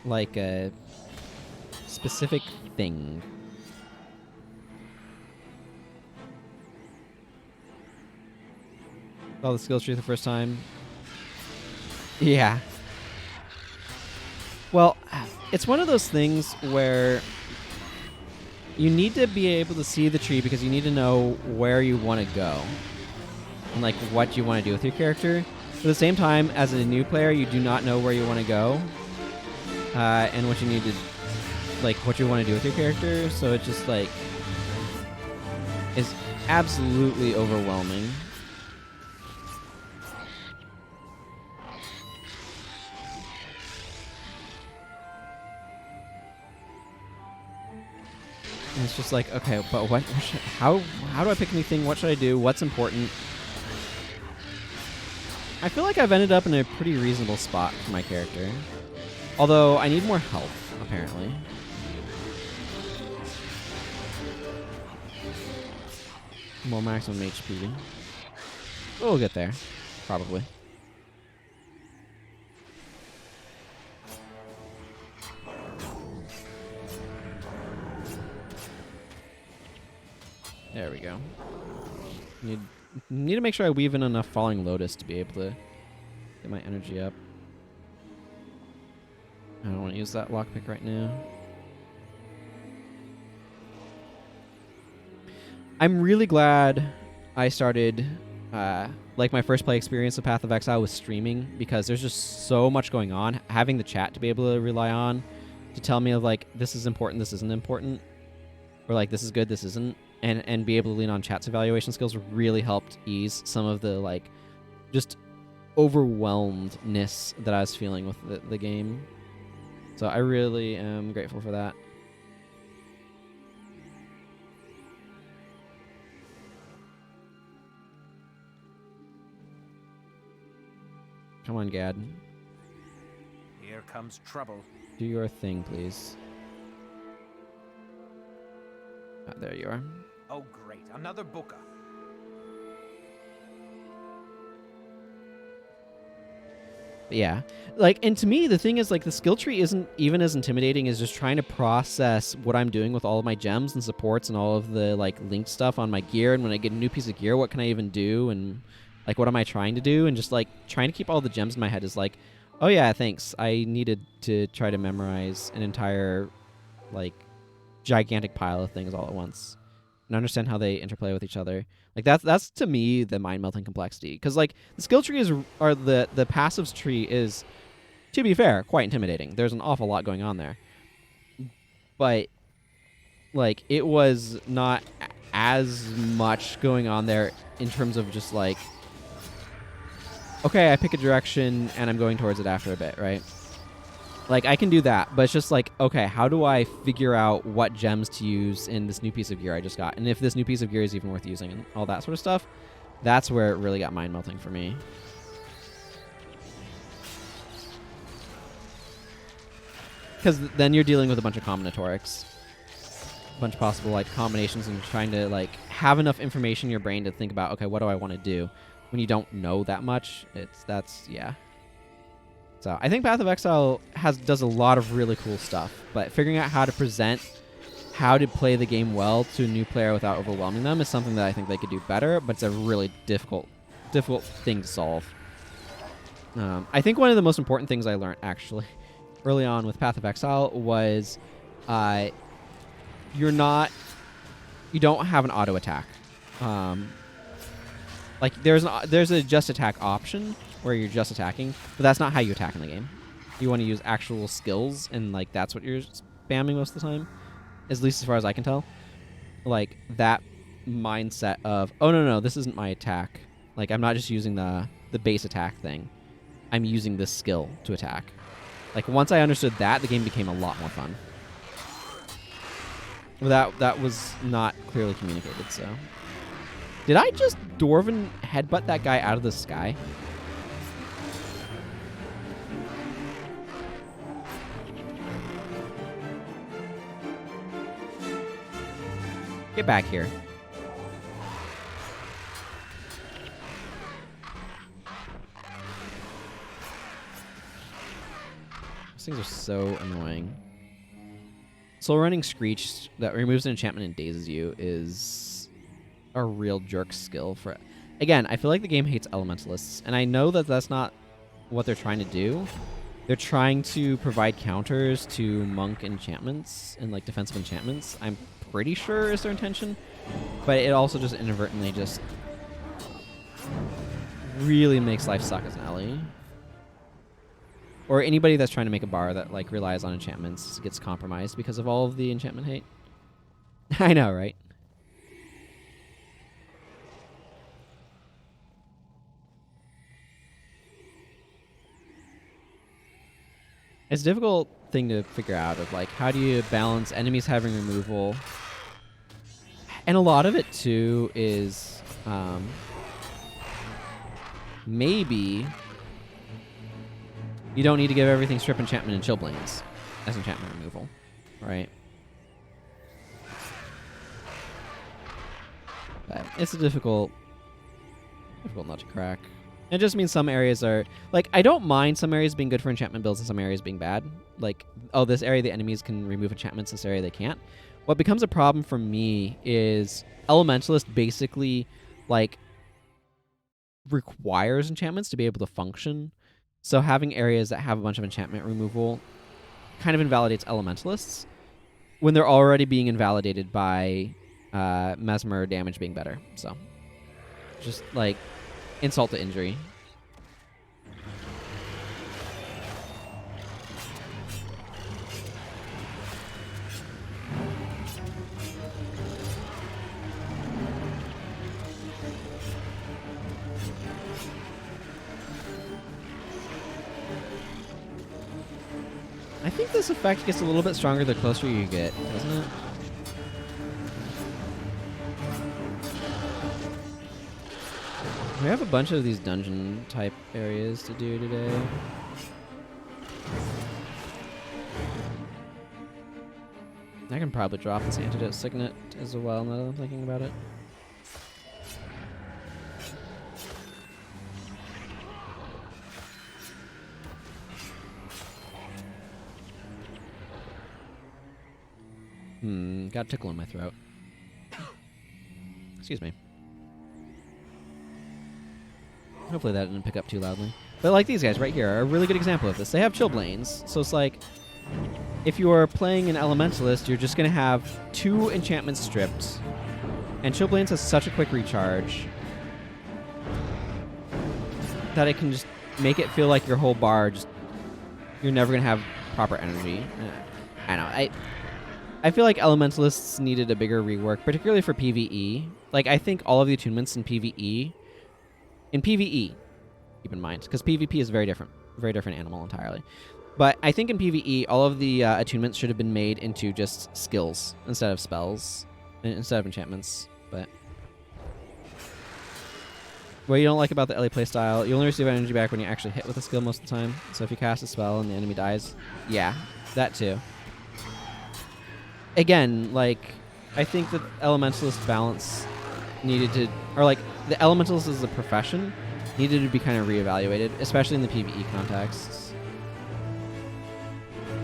[SPEAKER 1] Like a specific thing. Saw the skill tree the first time. Yeah. Well, it's one of those things where you need to be able to see the tree because you need to know where you want to go and like what you want to do with your character. At the same time, as a new player, you do not know where you want to go and what you need to, like, what you want to do with your character. So it just like is absolutely overwhelming. And it's just like, okay, but how do I pick anything? What should I do? What's important? I feel like I've ended up in a pretty reasonable spot for my character. Although I need more health, apparently. More maximum HP. We'll get there, probably. There we go. Need to make sure I weave in enough Falling Lotus to be able to get my energy up. I don't want to use that lockpick right now. I'm really glad I started, like my first play experience of Path of Exile with streaming, because there's just so much going on. Having the chat to be able to rely on to tell me of like, this is important, this isn't important, or like, this is good, this isn't. And be able to lean on chat's evaluation skills really helped ease some of the like just overwhelmedness that I was feeling with the game. So I really am grateful for that. Come on, Gad.
[SPEAKER 2] Here comes trouble.
[SPEAKER 1] Do your thing, please. Ah, there you are.
[SPEAKER 2] Oh, great. Another Bokka.
[SPEAKER 1] But yeah. Like, and to me, the thing is, like, the skill tree isn't even as intimidating as just trying to process what I'm doing with all of my gems and supports and all of the, like, linked stuff on my gear. And when I get a new piece of gear, what can I even do? And, like, what am I trying to do? And just, like, trying to keep all the gems in my head is like, oh, yeah, thanks. I needed to try to memorize an entire, like, gigantic pile of things all at once and understand how they interplay with each other. Like that's to me the mind melting complexity, because like the skill tree is, or the passives tree is, to be fair, quite intimidating. There's an awful lot going on there, but like it was not as much going on there in terms of just like, okay, I pick a direction and I'm going towards it after a bit, right? Like, I can do that, but it's just like, okay, how do I figure out what gems to use in this new piece of gear I just got? And if this new piece of gear is even worth using and all that sort of stuff, that's where it really got mind-melting for me. Because then you're dealing with a bunch of combinatorics. A bunch of possible, like, combinations, and you're trying to, like, have enough information in your brain to think about, okay, what do I want to do? when you don't know that much, yeah. So I think Path of Exile does a lot of really cool stuff, but figuring out how to present, how to play the game well to a new player without overwhelming them is something that I think they could do better, but it's a really difficult thing to solve. I think one of the most important things I learned actually early on with Path of Exile was you don't have an auto attack. Like there's a just attack option where you're just attacking, but that's not how you attack in the game. You want to use actual skills, and like that's what you're spamming most of the time, at least as far as I can tell. Like that mindset of, oh no, this isn't my attack. Like I'm not just using the base attack thing. I'm using this skill to attack. Like once I understood that, the game became a lot more fun. That was not clearly communicated, so. Did I just Dwarven headbutt that guy out of the sky? Get back here. These things are so annoying. Soul Running Screech that removes an enchantment and dazes you is a real jerk skill for it. Again, I feel like the game hates elementalists, and I know that that's not what they're trying to do. They're trying to provide counters to monk enchantments and like defensive enchantments. I'm pretty sure is their intention, but it also just inadvertently just really makes life suck as an Ellie. Or anybody that's trying to make a bar that like relies on enchantments gets compromised because of all of the enchantment hate. I know, right? It's a difficult thing to figure out of like how do you balance enemies having removal, and a lot of it too is maybe you don't need to give everything strip enchantment and chillblains as enchantment removal, right? But it's a difficult nut to crack. It just means some areas are... Like, I don't mind some areas being good for enchantment builds and some areas being bad. Like, oh, this area the enemies can remove enchantments, this area they can't. What becomes a problem for me is Elementalist basically, like, requires enchantments to be able to function. So having areas that have a bunch of enchantment removal kind of invalidates Elementalists when they're already being invalidated by Mesmer damage being better. So, just, like... insult to injury. I think this effect gets a little bit stronger the closer you get, doesn't it? We have a bunch of these dungeon type areas to do today. I can probably drop this antidote signet as well now that I'm thinking about it. Got a tickle in my throat. Excuse me. Hopefully that didn't pick up too loudly. But like these guys right here are a really good example of this. They have chillblains, so it's like if you're playing an Elementalist, you're just going to have 2 enchantments stripped, and chillblains has such a quick recharge that it can just make it feel like your whole bar you're never going to have proper energy. I don't know. I feel like Elementalists needed a bigger rework, particularly for PvE. Like, I think all of the attunements in PvE, keep in mind, because PvP is a very different animal entirely. But I think in PvE, all of the attunements should have been made into just skills instead of spells, instead of enchantments. But what you don't like about the Ellie playstyle, you only receive energy back when you actually hit with a skill most of the time. So if you cast a spell and the enemy dies, yeah, that too. Again, like, I think that Elementalist balance needed to, or like the elementalist as a profession needed to be kind of reevaluated, especially in the PvE contexts.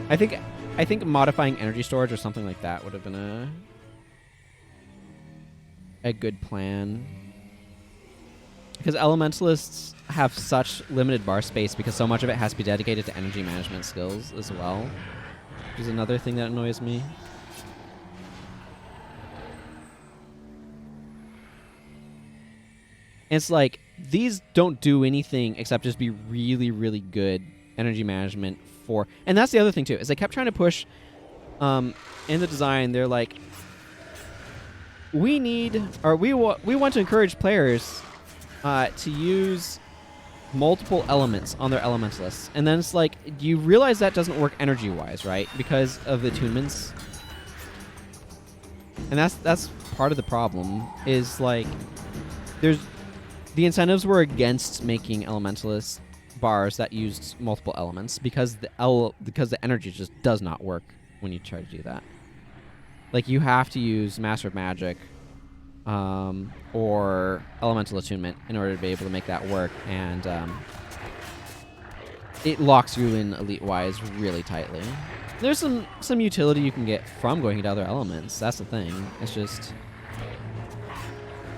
[SPEAKER 1] I think modifying energy storage or something like that would have been a good plan. Because elementalists have such limited bar space because so much of it has to be dedicated to energy management skills as well, which is another thing that annoys me. And it's like, these don't do anything except just be really, really good energy management for... And that's the other thing, too, is they kept trying to push in the design, they're like, we want to encourage players to use multiple elements on their elementalists. And then it's like, you realize that doesn't work energy-wise, right? Because of the attunements. And that's part of the problem, is like, the incentives were against making elementalist bars that used multiple elements because the energy just does not work when you try to do that. Like, you have to use Master of Magic or Elemental Attunement in order to be able to make that work, and it locks you in elite-wise really tightly. There's some utility you can get from going into other elements. That's the thing. It's just...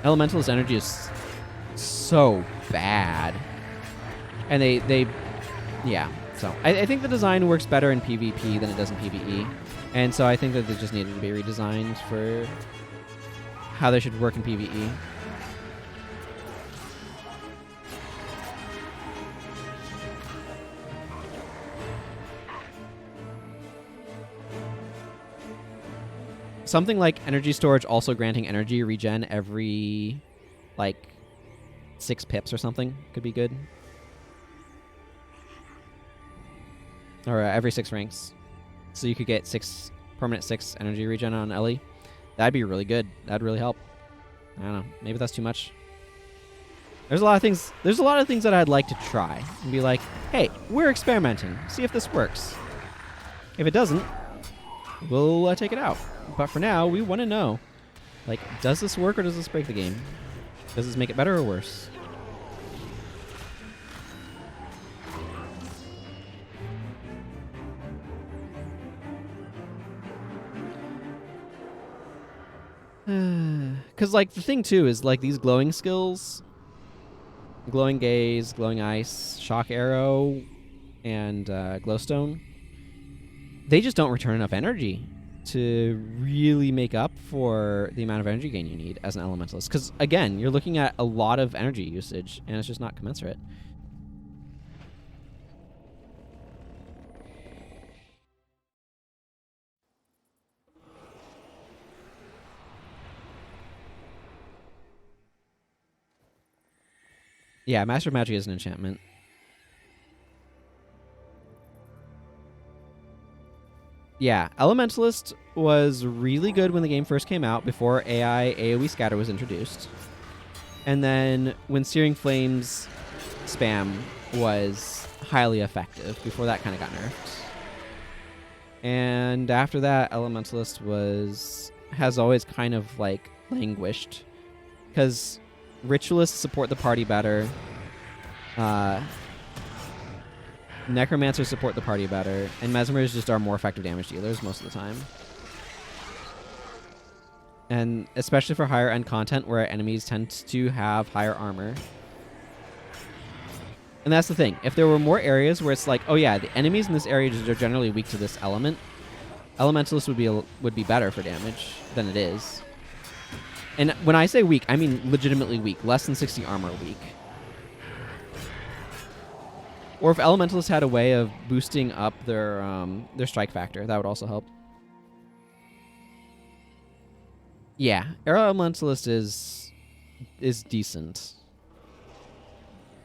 [SPEAKER 1] Elementalist energy is so bad. And yeah. So I think the design works better in PvP than it does in PvE. And so I think that they just needed to be redesigned for how they should work in PvE. Something like energy storage also granting energy regen every, like, 6 pips or something could be good. Or every 6 ranks. So you could get permanent 6 energy regen on Ellie. That'd be really good. That'd really help. I don't know. Maybe that's too much. There's a lot of things that I'd like to try and be like, hey, we're experimenting. See if this works. If it doesn't, we'll take it out. But for now, we want to know, like, does this work or does this break the game? Does this make it better or worse? Because, like, the thing, too, is, like, these glowing skills, glowing gaze, glowing ice, shock arrow, and glowstone, they just don't return enough energy to really make up for the amount of energy gain you need as an elementalist. Because, again, you're looking at a lot of energy usage, and it's just not commensurate. Yeah, Master of Magic is an enchantment. Yeah, Elementalist was really good when the game first came out, before AI AoE Scatter was introduced. And then when Searing Flames spam was highly effective, before that kind of got nerfed. And after that, Elementalist has always kind of, like, languished. Because Ritualists support the party better. Necromancers support the party better, and Mesmers just are more effective damage dealers most of the time. And especially for higher end content where enemies tend to have higher armor. And that's the thing. If there were more areas where it's like, oh yeah, the enemies in this area are generally weak to this element, Elementalist would be better for damage than it is. And when I say weak, I mean legitimately weak. Less than 60 armor weak. Or if Elementalists had a way of boosting up their strike factor, that would also help. Yeah, Elementalist is decent.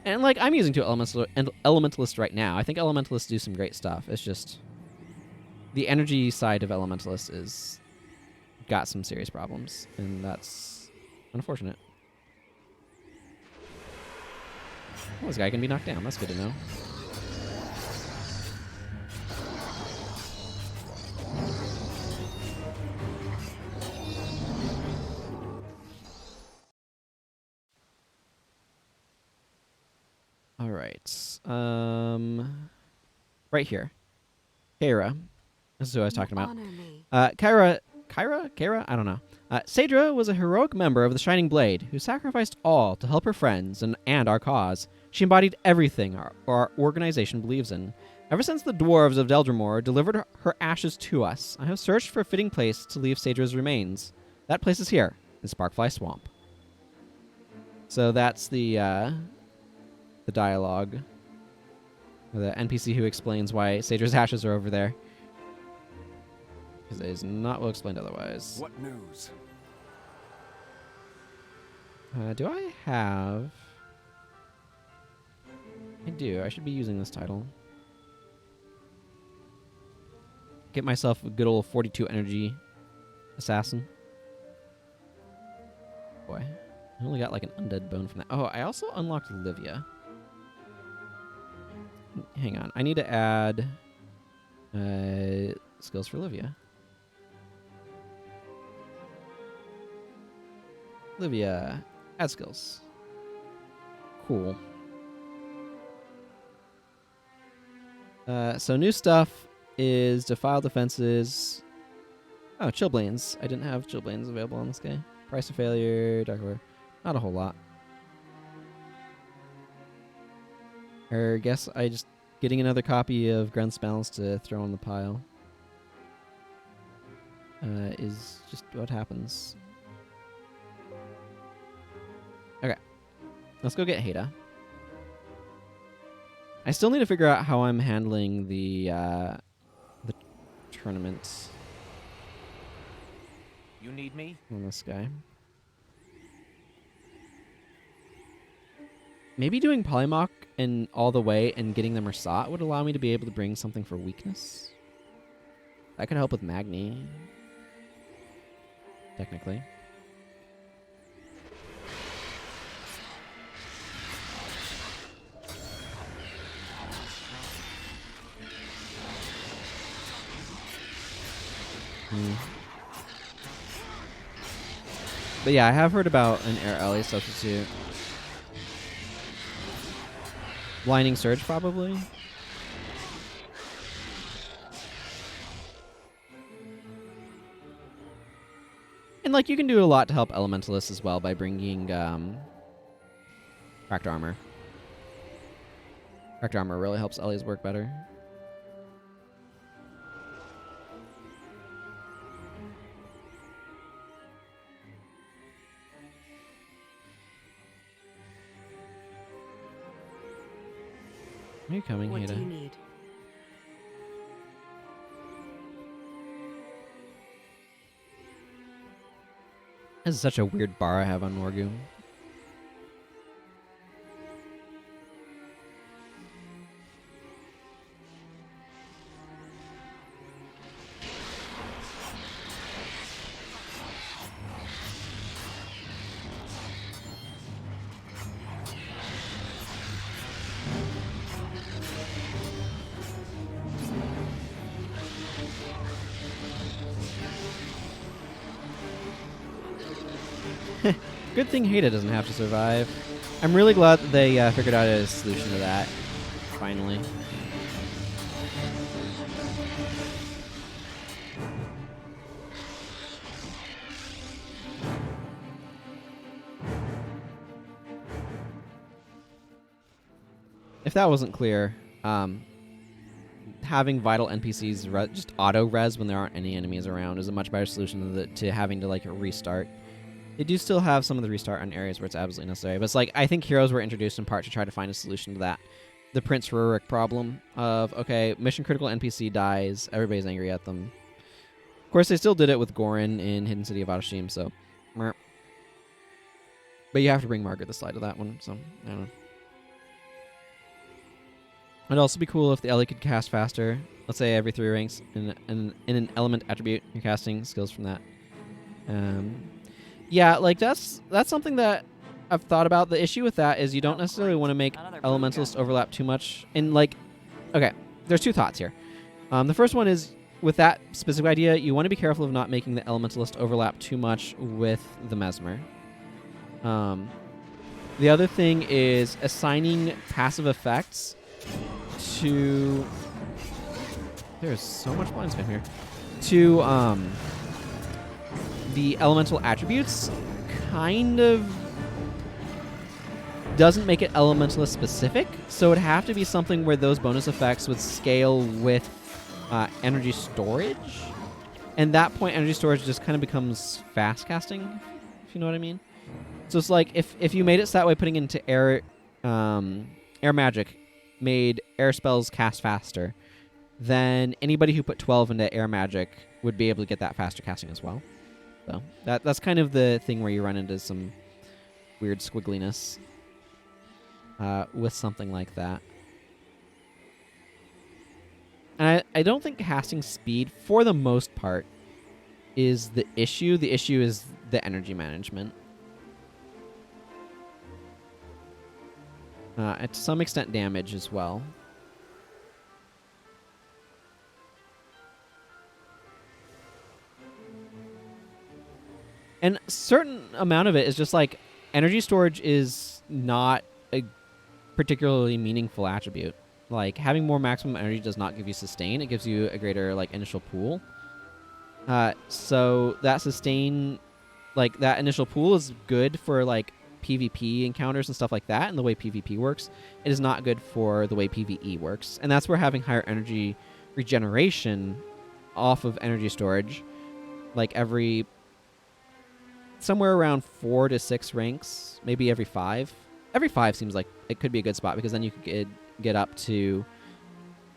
[SPEAKER 1] And, like, I'm using 2 Elementalists right now. I think Elementalists do some great stuff. It's just the energy side of Elementalist is got some serious problems, and that's unfortunate. Well, this guy can be knocked down. That's good to know. All right. Right here. Kyra. This is who I was talking about.
[SPEAKER 3] Honor me.
[SPEAKER 1] Kyra? I don't know. Saedra was a heroic member of the Shining Blade who sacrificed all to help her friends and our cause. She embodied everything our organization believes in. Ever since the dwarves of Deldrimor delivered her ashes to us, I have searched for a fitting place to leave Saedra's remains. That place is here, in Sparkfly Swamp. So that's the dialogue. The NPC who explains why Saedra's ashes are over there. Because it is not well explained otherwise.
[SPEAKER 4] What news?
[SPEAKER 1] Do I have... I do. I should be using this title. Get myself a good old 42 energy assassin. Boy, I only got like an undead bone from that. Oh, I also unlocked Livia. Hang on. I need to add skills for Livia. Livia. Add skills. Cool. So new stuff is Defile Defenses. Oh, Chillblains. I didn't have Chillblains available on this guy. Price of Failure, Dark War. Not a whole lot. Or guess I just getting another copy of Grunt's Balance to throw on the pile. Is just what happens. Okay. Let's go get Hayda. I still need to figure out how I'm handling the tournament
[SPEAKER 2] You need me?
[SPEAKER 1] on this guy. Maybe doing Polymorph and all the way and getting them Rasat would allow me to be able to bring something for weakness. That could help with Magni. Technically. But yeah, I have heard about an Air Ally substitute. Blinding Surge, probably. And like, you can do a lot to help Elementalists as well by bringing Cracked Armor. Cracked Armor really helps Ellie's work better. Are you coming,
[SPEAKER 3] What
[SPEAKER 1] Hayda?
[SPEAKER 3] do you need?
[SPEAKER 1] This is such a weird bar I have on Morgu. Good thing Hayda doesn't have to survive. I'm really glad that they figured out a solution to that. Finally. If that wasn't clear, having vital NPCs just auto-res when there aren't any enemies around is a much better solution to having to like restart. They do still have some of the restart on areas where it's absolutely necessary, but it's like, I think heroes were introduced in part to try to find a solution to that. The Prince Rurik problem of, okay, mission critical NPC dies, everybody's angry at them. Of course, they still did it with Gorin in Hidden City of Adashim, so... Meh. But you have to bring Margaret the Slide to that one, so, I don't know. It'd also be cool if the Ellie could cast faster. Let's say every 3 ranks in an element attribute, you're casting skills from that. Yeah, like that's something that I've thought about. The issue with that is you don't necessarily want to make Elementalists overlap too much. And like, okay, there's 2 thoughts here. The first one is, with that specific idea, you want to be careful of not making the Elementalist overlap too much with the Mesmer. The other thing is assigning passive effects to... There's so much blind spin here. To the elemental attributes kind of doesn't make it elementalist specific, so it'd have to be something where those bonus effects would scale with energy storage. And that point, energy storage just kind of becomes fast casting, if you know what I mean. So it's like if you made it so that way, putting into air magic made air spells cast faster, then anybody who put 12 into air magic would be able to get that faster casting as well. So that's kind of the thing where you run into some weird squiggliness with something like that. And I don't think casting speed, for the most part, is the issue. The issue is the energy management. And to some extent, damage as well. And a certain amount of it is just like energy storage is not a particularly meaningful attribute. Like having more maximum energy does not give you sustain. It gives you a greater like initial pool. So that sustain, like that initial pool is good for like PvP encounters and stuff like that, and the way PvP works. It is not good for the way PvE works. And that's where having higher energy regeneration off of energy storage, like somewhere around 4 to 6 ranks, maybe every 5. Every 5 seems like it could be a good spot, because then you could get up to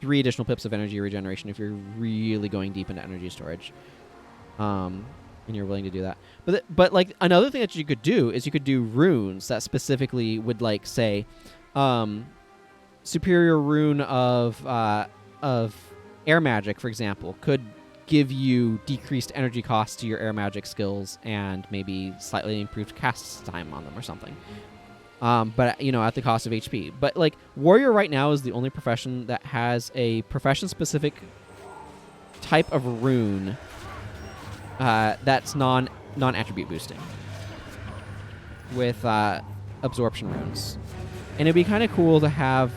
[SPEAKER 1] 3 additional pips of energy regeneration if you're really going deep into energy storage. And you're willing to do that. But like another thing that you could do is you could do runes that specifically would like say superior rune of air magic, for example, could give you decreased energy costs to your air magic skills and maybe slightly improved cast time on them or something. But you know, at the cost of HP. But like warrior right now is the only profession that has a profession specific type of rune that's non-attribute boosting with absorption runes. And it'd be kind of cool to have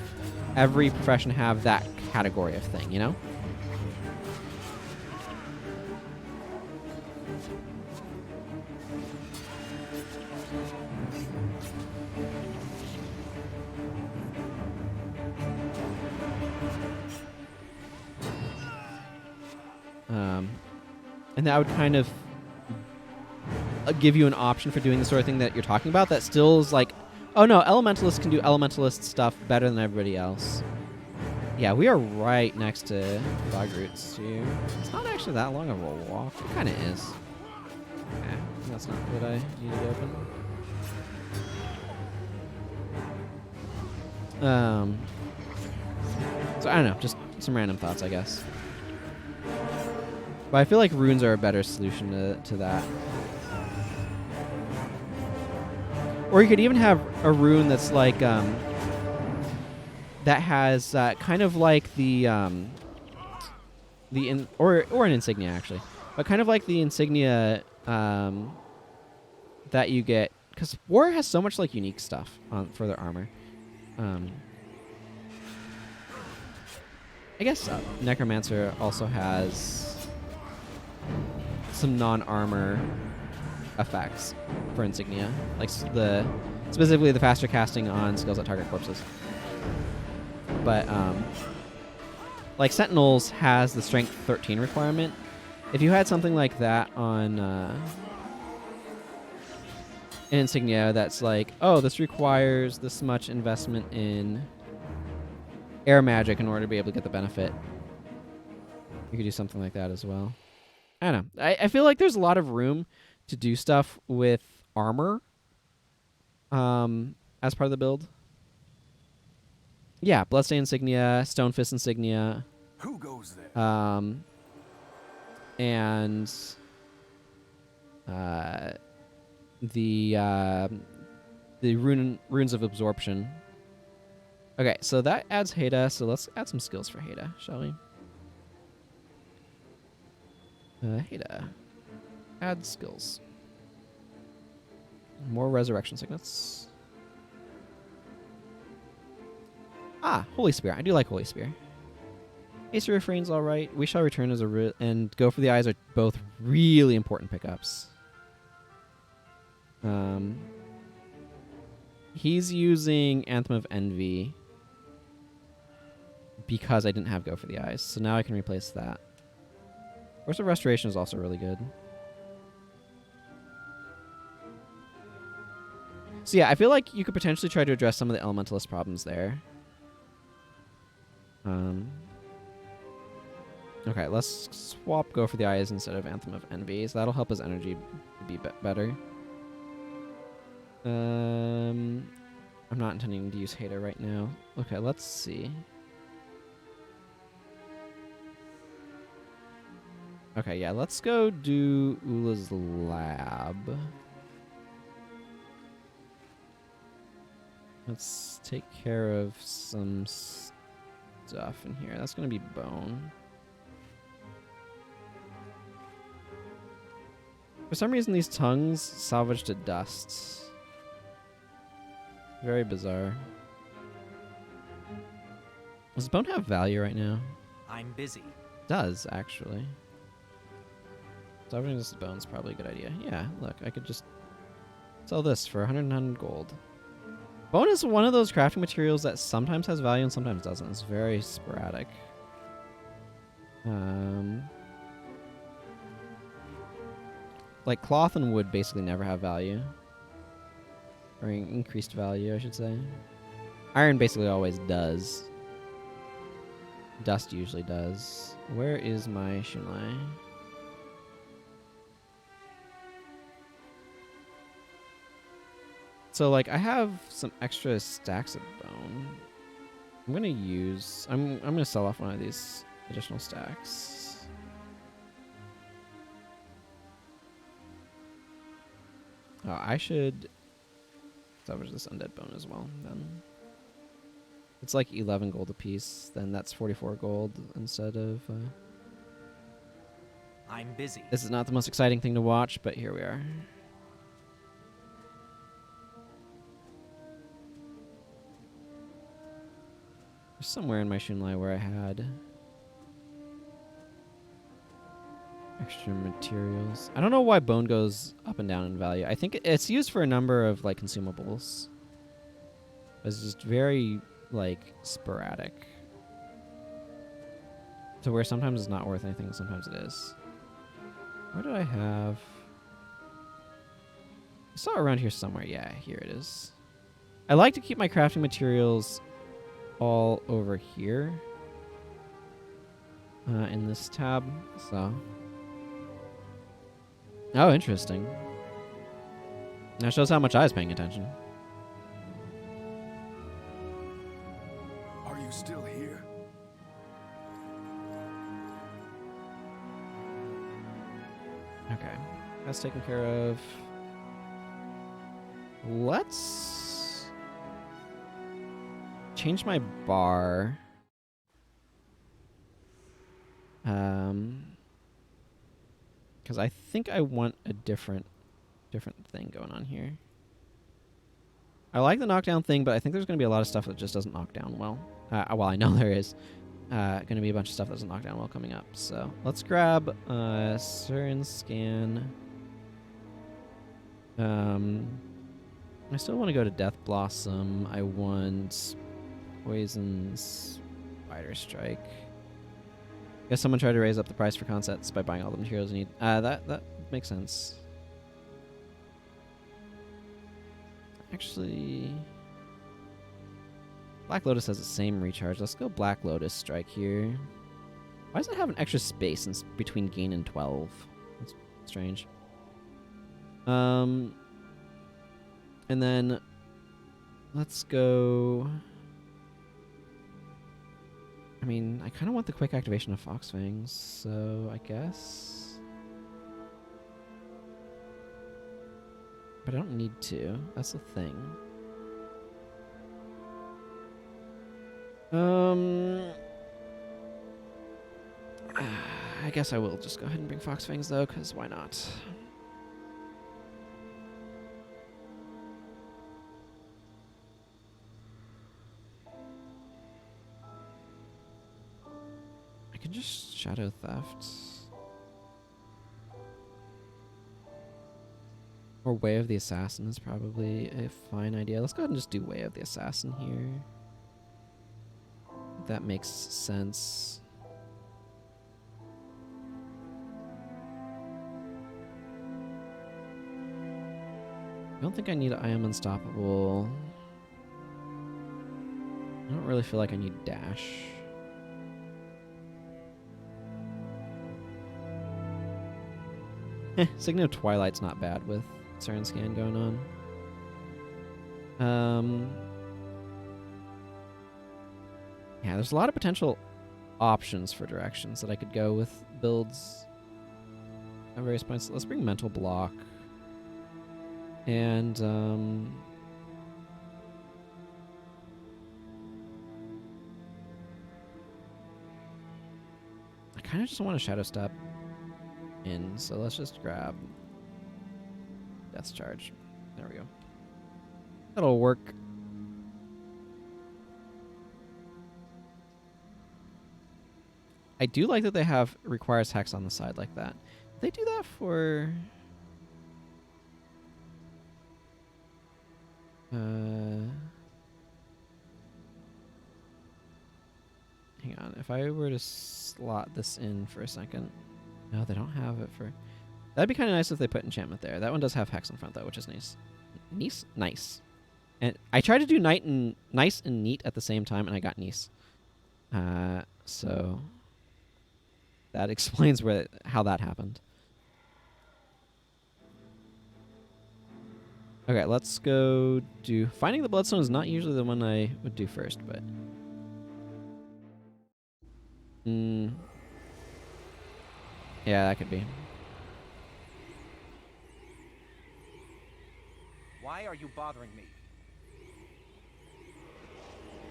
[SPEAKER 1] every profession have that category of thing, you know? And that would kind of give you an option for doing the sort of thing that you're talking about that still is like, oh no, Elementalists can do Elementalist stuff better than everybody else. Yeah, we are right next to Dog Roots, too. It's not actually that long of a walk. It kind of is. That's not what I needed to open. So I don't know, just some random thoughts, I guess. But I feel like runes are a better solution to that. Or you could even have a rune that's like that has kind of like or an insignia actually, but kind of like the insignia that you get, because war has so much like unique stuff for their armor. I guess Necromancer also has some non-armor effects for insignia, like specifically the faster casting on skills that target corpses. But like Sentinels has the strength 13 requirement. If you had something like that on an insignia that's like, oh, this requires this much investment in air magic in order to be able to get the benefit, you could do something like that as well. I don't know. I feel like there's a lot of room to do stuff with armor as part of the build. Yeah, Bloodstained Insignia, Stonefist Insignia.
[SPEAKER 2] Who goes there?
[SPEAKER 1] And the runes of absorption. Okay, so that adds Hayda, so let's add some skills for Hayda, shall we? Hayda. Add skills. More resurrection signets. Ah, Holy Spear. I do like Holy Spear. Ace of Refrain's alright. We Shall Return is and Go for the Eyes are both really important pickups. He's using Anthem of Envy because I didn't have Go for the Eyes, so now I can replace that. Force of Restoration is also really good. So yeah, I feel like you could potentially try to address some of the Elementalist problems there. Okay, let's swap Go for the Eyes instead of Anthem of Envy, so that'll help his energy be better. I'm not intending to use Hayda right now. Okay, let's see. Okay, yeah, let's go do Ula's lab. Let's take care of some stuff in here. That's going to be bone. For some reason, these tongues salvaged to dust. Very bizarre. Does bone have value right now?
[SPEAKER 2] I'm busy.
[SPEAKER 1] It does, actually. Salvaging this bone's probably a good idea. Yeah, look, I could just sell this for 109 gold. Bone is one of those crafting materials that sometimes has value and sometimes doesn't. It's very sporadic. Like cloth and wood basically never have value. Or increased value, I should say. Iron basically always does. Dust usually does. Where is my Shinlai? So like I have some extra stacks of bone. I'm gonna sell off one of these additional stacks. Oh, I should salvage this undead bone as well then. It's like 11 gold a piece, then that's 44 gold instead of
[SPEAKER 2] I'm busy.
[SPEAKER 1] This is not the most exciting thing to watch, but here we are. There's somewhere in my Shinlai where I had extra materials. I don't know why bone goes up and down in value. I think it's used for a number of like consumables. It's just very like sporadic. To where sometimes it's not worth anything, sometimes it is. Where did I have? I saw it around here somewhere. Yeah, here it is. I like to keep my crafting materials all over here in this tab. So, oh, interesting. That shows how much I was paying attention.
[SPEAKER 4] Are you still here?
[SPEAKER 1] Okay, that's taken care of. Let's change my bar. Because I think I want a different thing going on here. I like the knockdown thing, but I think there's going to be a lot of stuff that just doesn't knock down well. Well, I know there is. Going to be a bunch of stuff that doesn't knock down well coming up. So let's grab Asuran Scan. I still want to go to Death Blossom. I want Poison Spider Strike. Guess someone tried to raise up the price for consets by buying all the materials you need. That makes sense. Actually, Black Lotus has the same recharge. Let's go Black Lotus Strike here. Why does it have an extra space between gain and 12? That's strange. And then let's go. I mean, I kind of want the quick activation of Fox Fangs, so I guess. But I don't need to. That's the thing. I guess I will just go ahead and bring Fox Fangs though, because why not? can just Shadow Theft. Or Way of the Assassin is probably a fine idea. Let's go ahead and just do Way of the Assassin here. That makes sense. I don't think I need I Am Unstoppable. I don't really feel like I need Dash. Sign of Twilight's not bad with Asuran Scan going on. Yeah, there's a lot of potential options for directions that I could go with builds at various points. Let's bring Mental Block. And, I kind of just want to Shadow Step in, so let's just grab Death Charge. There we go. That'll work. I do like that they have requires Hex on the side like that. They do that for... hang on. If I were to slot this in for a second... No, they don't have it for... That'd be kind of nice if they put enchantment there. That one does have Hex in front, though, which is nice. Nice. And I tried to do nice and neat at the same time, and I got nice. So... that explains how that happened. Okay, let's go do... Finding the Bloodstone is not usually the one I would do first, but... Yeah, that could be.
[SPEAKER 2] Why are you bothering me?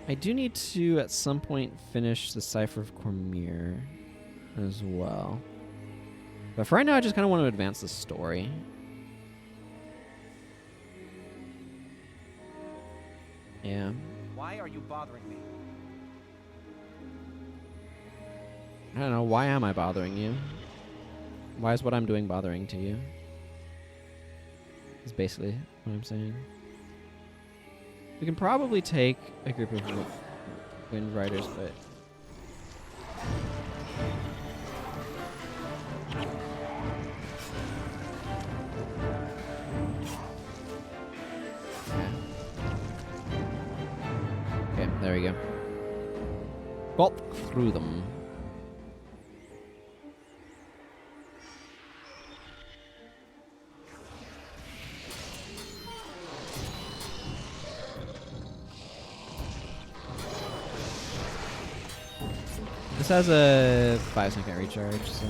[SPEAKER 1] I do need to, at some point, finish the Cipher of Cormyr as well. But for right now, I just kind of want to advance the story. Yeah.
[SPEAKER 2] Why are you bothering me?
[SPEAKER 1] I don't know. Why am I bothering you? Why is what I'm doing bothering to you? Is basically what I'm saying. We can probably take a group of Wind Riders, but... Okay, there we go. Gulp through them. This has a 5-second recharge, so...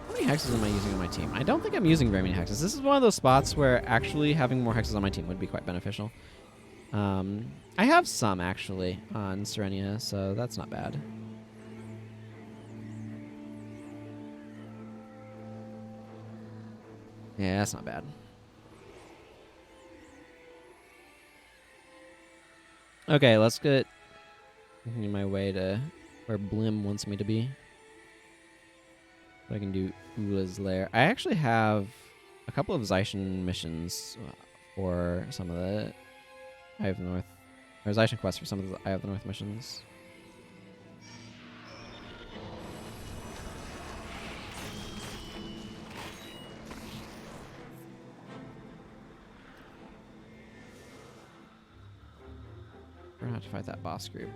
[SPEAKER 1] How many hexes am I using on my team? I don't think I'm using very many hexes. This is one of those spots where actually having more hexes on my team would be quite beneficial. I have some, actually, on Serenia, so that's not bad. Yeah, that's not bad. Okay, let's get my way to where Blim wants me to be. I can do Ula's Lair. I actually have a couple of Zaishan missions for some of the Eye of the North, or Zaishan quests for some of the Eye of the North missions. We're gonna have to fight that boss group.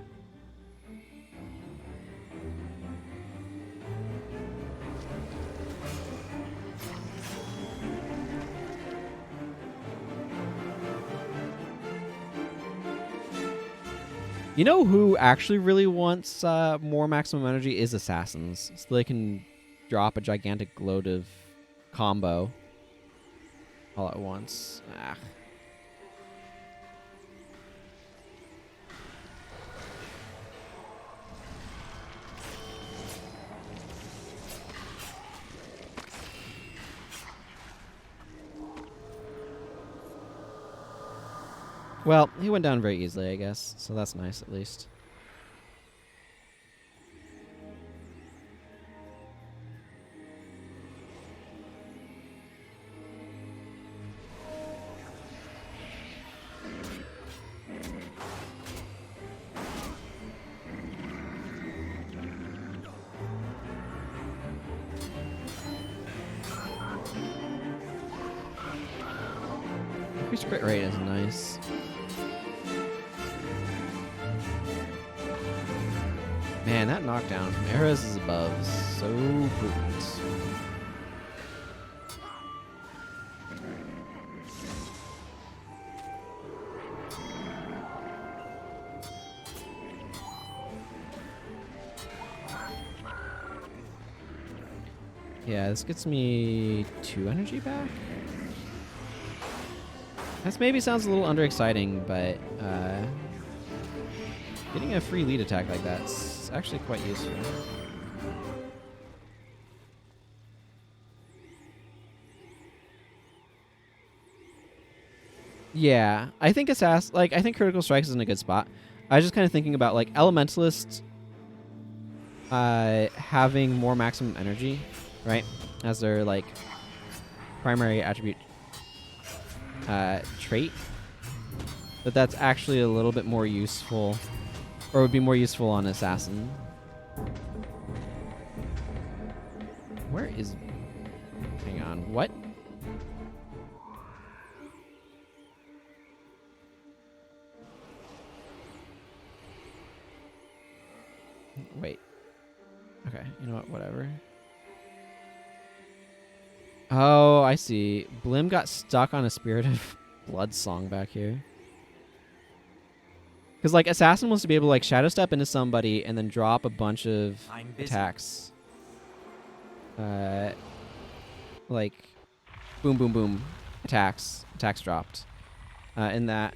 [SPEAKER 1] You know who actually really wants more maximum energy is Assassins, so they can drop a gigantic load of combo all at once. Ah. Well, he went down very easily, I guess, so that's nice at least. Increased crit rate is nice. Man, that knockdown from arrows is above. So potent. Yeah, this gets me 2 energy back. This maybe sounds a little underexciting, but getting a free lead attack like that's actually quite useful. Yeah, I think I think Critical Strikes is in a good spot. I was just kind of thinking about like Elementalist having more maximum energy, right, as their like primary attribute trait. But that's actually a little bit more useful, or would be more useful on Assassin. Where is... Hang on, what? Wait. Okay, you know what, whatever. Oh, I see. Blim got stuck on a Spirit of Blood song back here. Because, like, Assassin wants to be able to, like, Shadow Step into somebody and then drop a bunch of attacks. Like, boom, boom, boom. Attacks. Attacks dropped. In that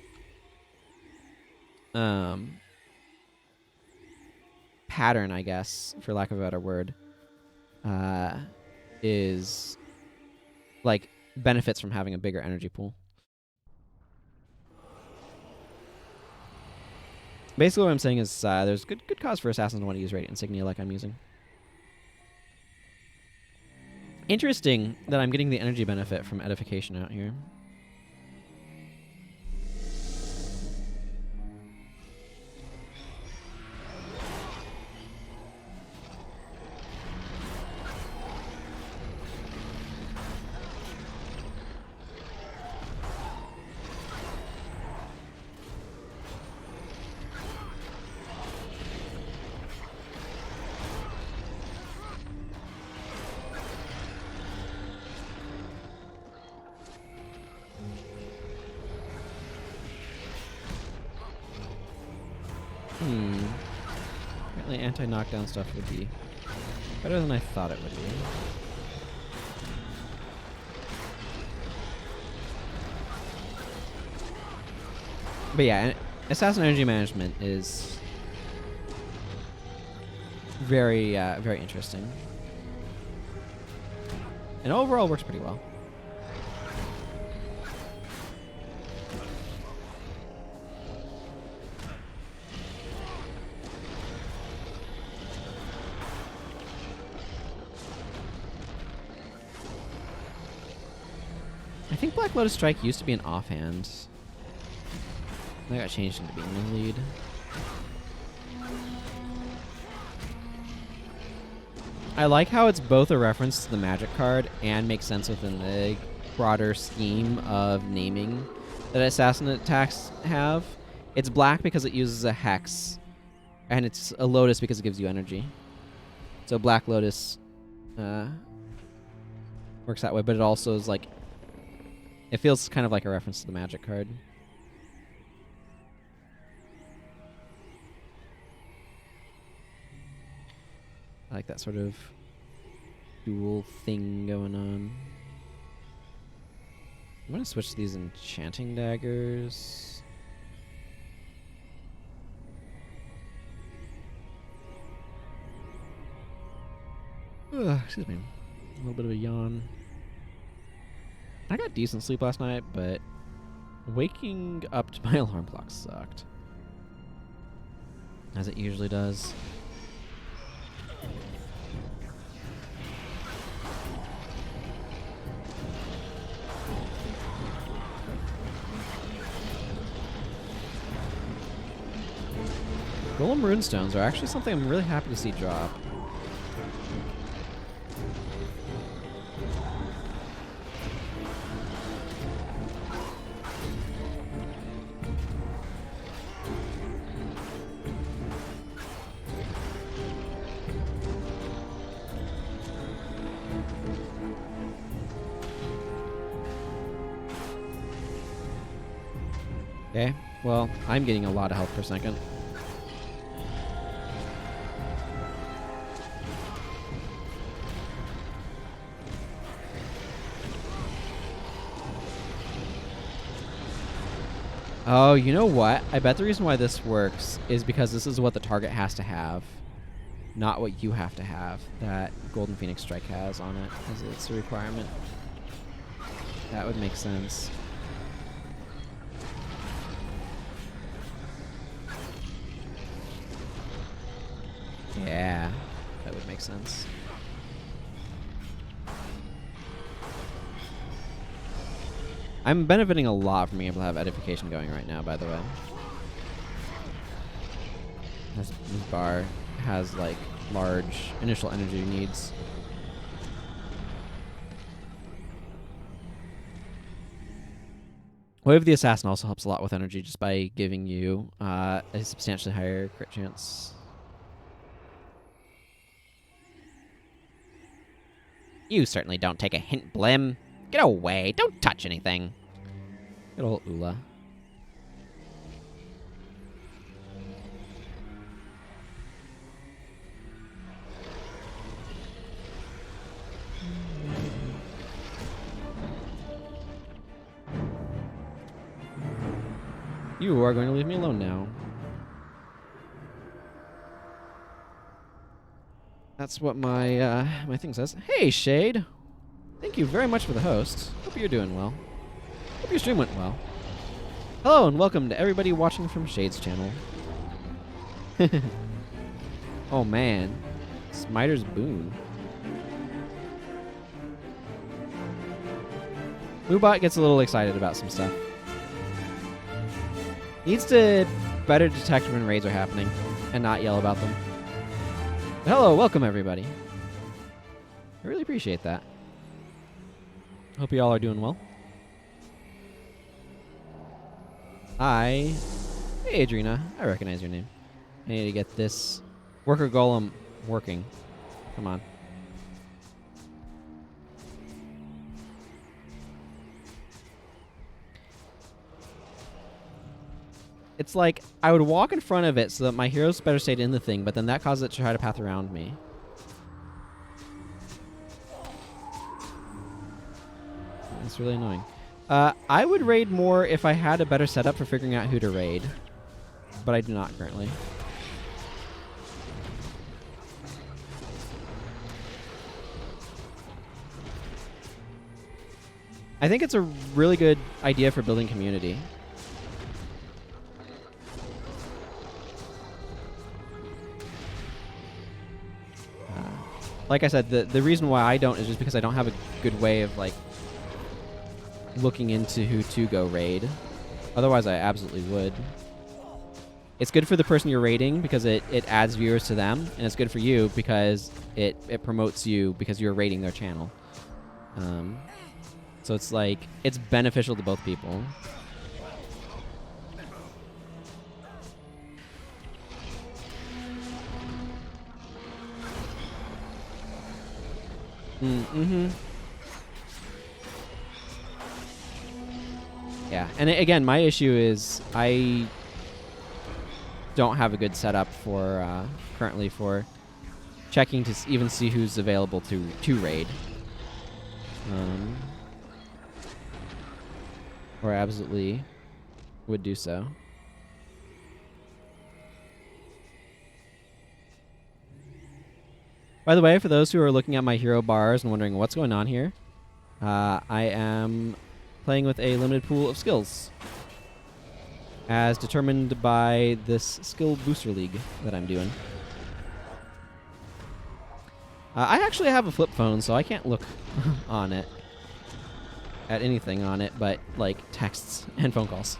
[SPEAKER 1] pattern, I guess, for lack of a better word, is, like, benefits from having a bigger energy pool. Basically what I'm saying is there's good cause for Assassins to want to use Radiant Insignia like I'm using. Interesting that I'm getting the energy benefit from Edification out here. Apparently anti-knockdown stuff would be better than I thought it would be. But yeah, Assassin Energy Management is very, very interesting. And overall works pretty well. I think Black Lotus Strike used to be an offhand. That got changed into being the lead. I like how it's both a reference to the magic card and makes sense within the broader scheme of naming that assassin attacks have. It's black because it uses a hex, and it's a lotus because it gives you energy. So Black Lotus works that way, but it also is like, it feels kind of like a reference to the magic card. I like that sort of dual thing going on. I'm going to switch to these enchanting daggers. Ugh, excuse me. A little bit of a yawn. I got decent sleep last night, but Waking up to my alarm clock sucked. As it usually does. Golem runestones are actually something I'm really happy to see drop. Okay, well, I'm getting a lot of health per second. Oh, you know what? I bet the reason why this works is because this is what the target has to have, not what you have to have. That Golden Phoenix Strike has on it as its a requirement. That would make sense. Yeah, that would make sense. I'm benefiting a lot from being able to have edification going right now, by the way. This bar has, like, large initial energy needs. Wave of the Assassin also helps a lot with energy just by giving you a substantially higher crit chance. You certainly don't take a hint, Blim. Get away. Don't touch anything. Good old Ula. You are going to leave me alone now. That's what my my thing says. Hey, Shade. Thank you very much for the host. Hope you're doing well. Hope your stream went well. Hello and welcome to everybody watching from Shade's channel. Oh man. Smiter's Boon. Moobot gets a little excited about some stuff. Needs to better detect when raids are happening and not yell about them. Hello, welcome everybody. I really appreciate that. Hope you all are doing well. Hey Adrena, I recognize your name. I need to get this worker golem working. Come on. It's like, I would walk in front of it so that my heroes better stayed in the thing, but then that causes it to try to path around me. That's really annoying. I would raid more if I had a better setup for figuring out who to raid, but I do not currently. I think it's a really good idea for building community. Like I said, the reason why I don't is just because I don't have a good way of, like, looking into who to go raid. Otherwise, I absolutely would. It's good for the person you're raiding because it adds viewers to them, and it's good for you because it promotes you because you're raiding their channel. So it's like, it's beneficial to both people. Mm-hmm. Yeah, and again, my issue is I don't have a good setup for currently for checking to even see who's available to raid. Or I absolutely would do so. By the way, for those who are looking at my hero bars and wondering what's going on here, I am playing with a limited pool of skills, as determined by this skill booster league that I'm doing. I actually have a flip phone, so I can't look on it at anything on it but like texts and phone calls.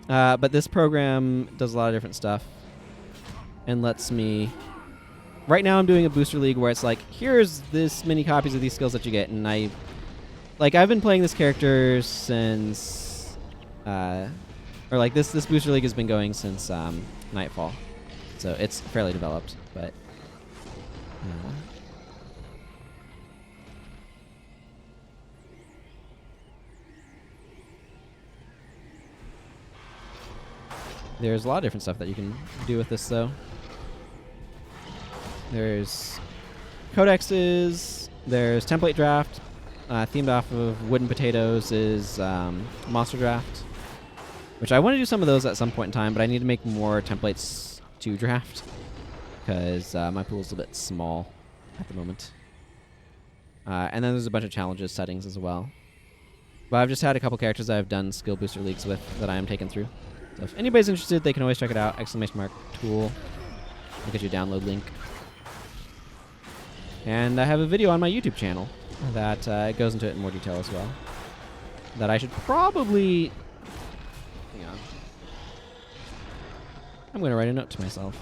[SPEAKER 1] But this program does a lot of different stuff and lets me... Right now I'm doing a booster league where it's like, here's this many copies of these skills that you get, and I've been playing this character since... this booster league has been going since Nightfall. So it's fairly developed, but... There's a lot of different stuff that you can do with this, though. There's codexes, there's template draft, themed off of wooden potatoes is monster draft, which I want to do some of those at some point in time, but I need to make more templates to draft because my pool's a bit small at the moment. And then there's a bunch of challenges settings as well. But I've just had a couple characters that I've done skill booster leagues with that I am taking through. So if anybody's interested, they can always check it out. !tool. I'll get you a download link. And I have a video on my YouTube channel that goes into it in more detail as well. That I should probably... Hang on. I'm going to write a note to myself.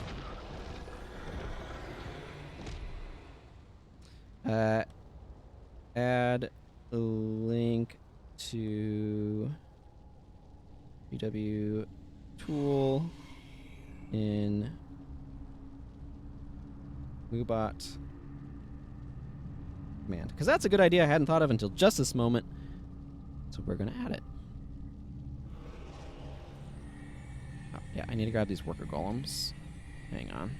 [SPEAKER 1] Add a link to BW tool in Moobot command. Because that's a good idea I hadn't thought of until just this moment. So we're going to add it. Oh, yeah, I need to grab these worker golems. Hang on.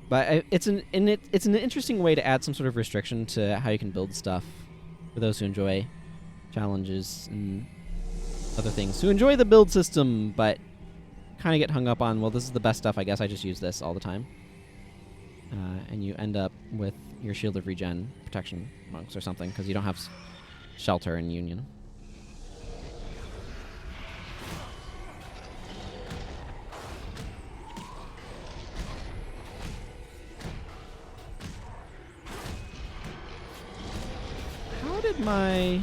[SPEAKER 1] But it's an interesting way to add some sort of restriction to how you can build stuff for those who enjoy challenges and other things. Who enjoy the build system, but kind of get hung up on, well, this is the best stuff, I guess I just use this all the time. And you end up with your Shield of Regen Protection monks or something, because you don't have shelter in Union. How did my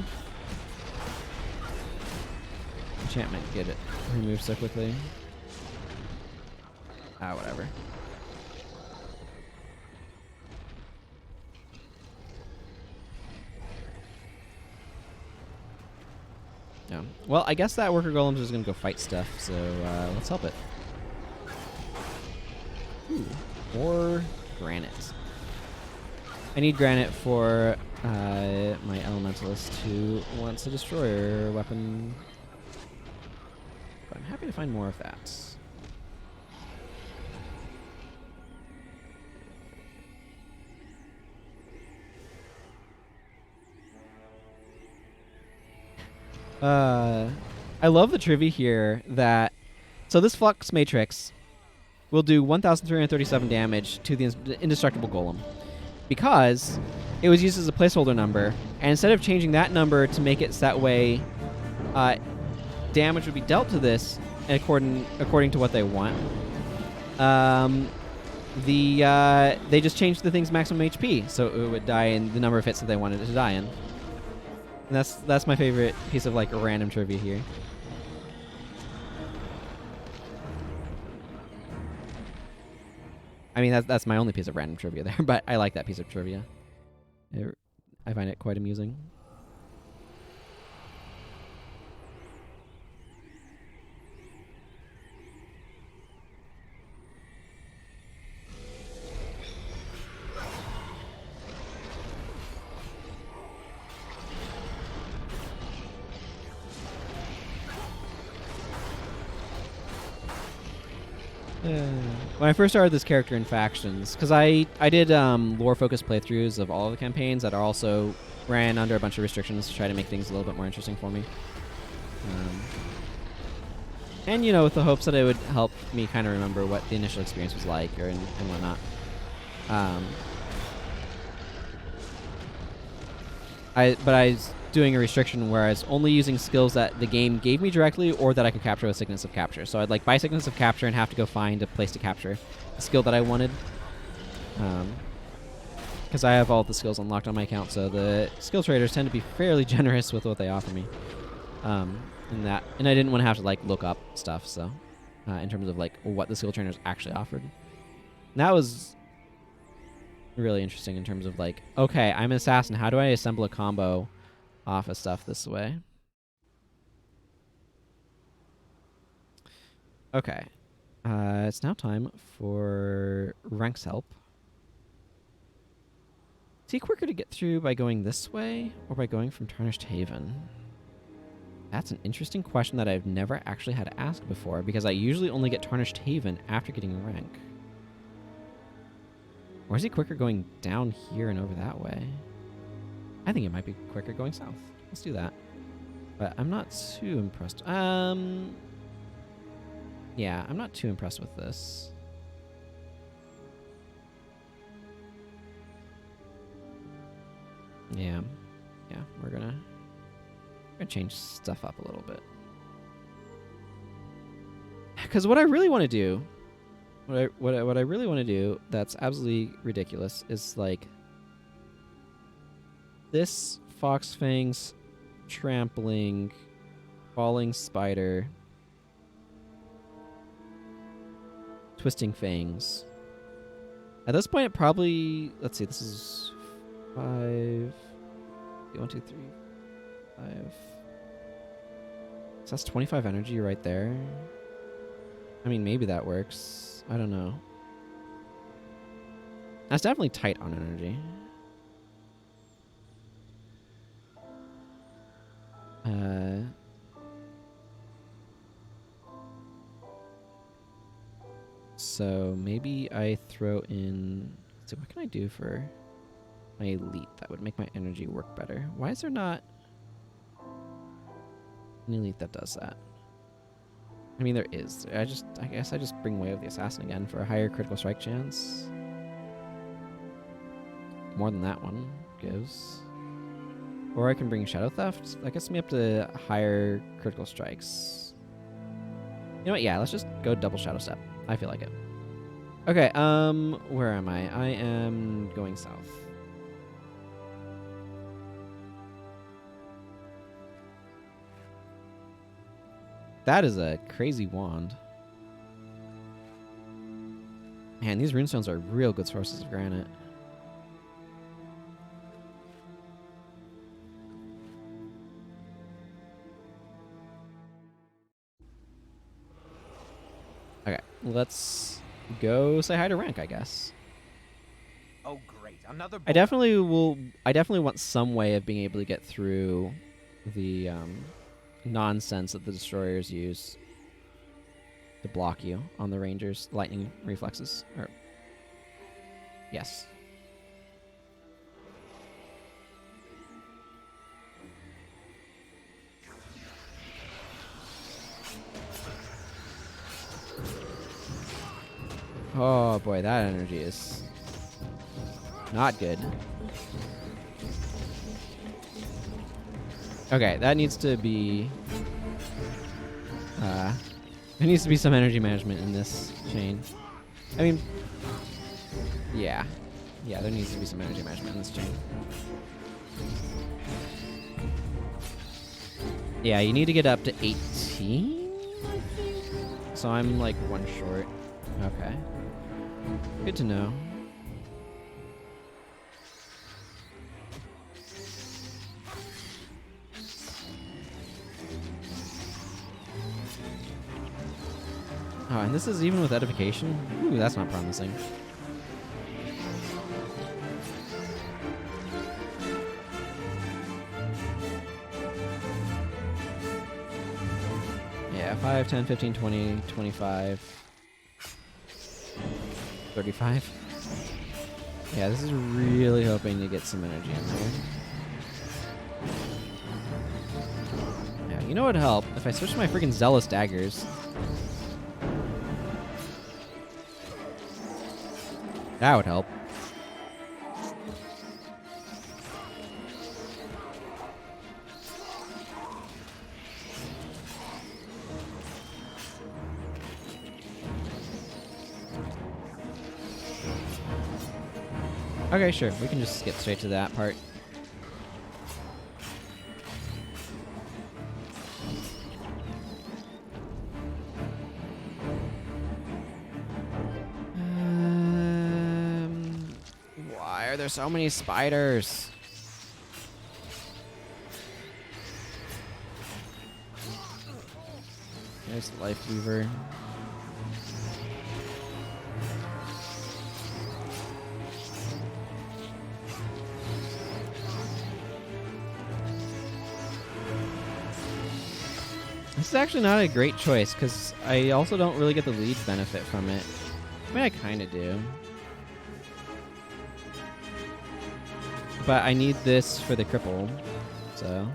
[SPEAKER 1] enchantment get it removed so quickly? Whatever. Yeah. Well, I guess that worker golem's is gonna go fight stuff, so let's help it. Ooh, more granite. I need granite for my elementalist who wants a destroyer weapon. But I'm happy to find more of that. I love the trivia here that... So this Flux Matrix will do 1,337 damage to the indestructible golem because it was used as a placeholder number, and instead of changing that number to make it so that way damage would be dealt to this according to what they want, they just changed the thing's maximum HP, so it would die in the number of hits that they wanted it to die in. And that's my favorite piece of like random trivia here. I mean, that's my only piece of random trivia there, but I like that piece of trivia. I find it quite amusing. When I first started this character in factions, because I did lore-focused playthroughs of all of the campaigns that are also ran under a bunch of restrictions to try to make things a little bit more interesting for me. And, you know, with the hopes that it would help me kind of remember what the initial experience was like and whatnot. I was doing a restriction where I was only using skills that the game gave me directly or that I could capture with Sickness of Capture. So I'd like buy Sickness of Capture and have to go find a place to capture the skill that I wanted. Because I have all the skills unlocked on my account, so the skill traders tend to be fairly generous with what they offer me. And I didn't want to have to like look up stuff, so in terms of like what the skill trainers actually offered. And that was really interesting in terms of like, okay, I'm an assassin. How do I assemble a combo off of stuff this way? Okay. It's now time for Rank's help. Is he quicker to get through by going this way or by going from Tarnished Haven? That's an interesting question that I've never actually had to ask before, because I usually only get Tarnished Haven after getting a rank. Or is he quicker going down here and over that way? I think it might be quicker going south. Let's do that. But I'm not too impressed. Yeah, I'm not too impressed with this. Yeah. Yeah, we're gonna change stuff up a little bit. Because what I really want to do, what I really want to do that's absolutely ridiculous is like this Fox Fangs, Trampling, Falling Spider, Twisting Fangs. At this point, it probably, let's see, this is 5, 1, 2, 3, 5. So that's 25 energy right there. I mean, maybe that works. I don't know. That's definitely tight on energy. So maybe I throw in... Let's see, what can I do for my elite that would make my energy work better? Why is there not an elite that does that? I mean, there is. I guess I just bring Way of the Assassin again for a higher critical strike chance. More than that one gives. Or I can bring Shadow Theft. That gets me up to higher critical strikes. You know what? Yeah, let's just go double Shadow Step. I feel like it. Okay, where am I? I am going south. That is a crazy wand. Man, these runestones are real good sources of granite. Okay, let's go say hi to Rank, I guess.
[SPEAKER 2] Oh, great. Another
[SPEAKER 1] I definitely want some way of being able to get through the nonsense that the destroyers use to block you on the rangers' lightning reflexes. Or yes. Oh boy, that energy is not good. Okay, that needs to be... there needs to be some energy management in this chain. I mean... Yeah. Yeah, there needs to be some energy management in this chain. Yeah, you need to get up to 18, I think? So I'm like 1 short. Okay. Good to know. Oh, and this is even with edification? Ooh, that's not promising. Yeah, 5, 10, 15, 20, 25, 35. Yeah, this is really hoping to get some energy in there. Yeah, you know what would help? If I switch to my freaking Zealous Daggers. That would help. Okay, sure. We can just skip straight to that part. Why are there so many spiders? There's the Life Weaver. This is actually not a great choice, because I also don't really get the lead benefit from it. I mean, I kind of do. But I need this for the cripple, so...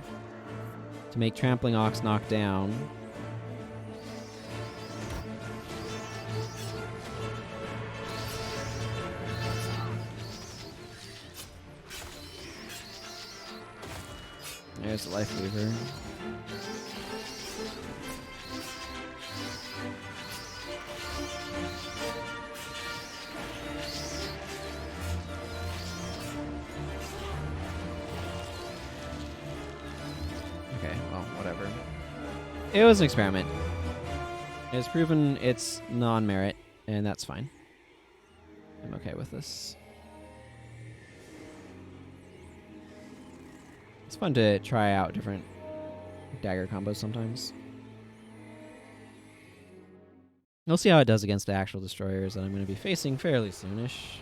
[SPEAKER 1] to make Trampling Ox knock down. There's the Life Weaver. Okay, well, whatever. It was an experiment. It's proven its non-merit, and that's fine. I'm okay with this. It's fun to try out different dagger combos sometimes. We'll see how it does against the actual destroyers that I'm going to be facing fairly soonish.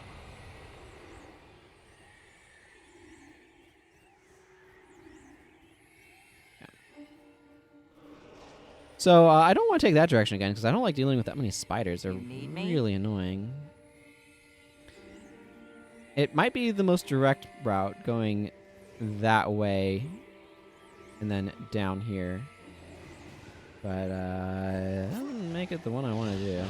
[SPEAKER 1] Yeah. So I don't want to take that direction again because I don't like dealing with that many spiders. They're really annoying. It might be the most direct route going that way and then down here, but that wouldn't make it the one I want to do.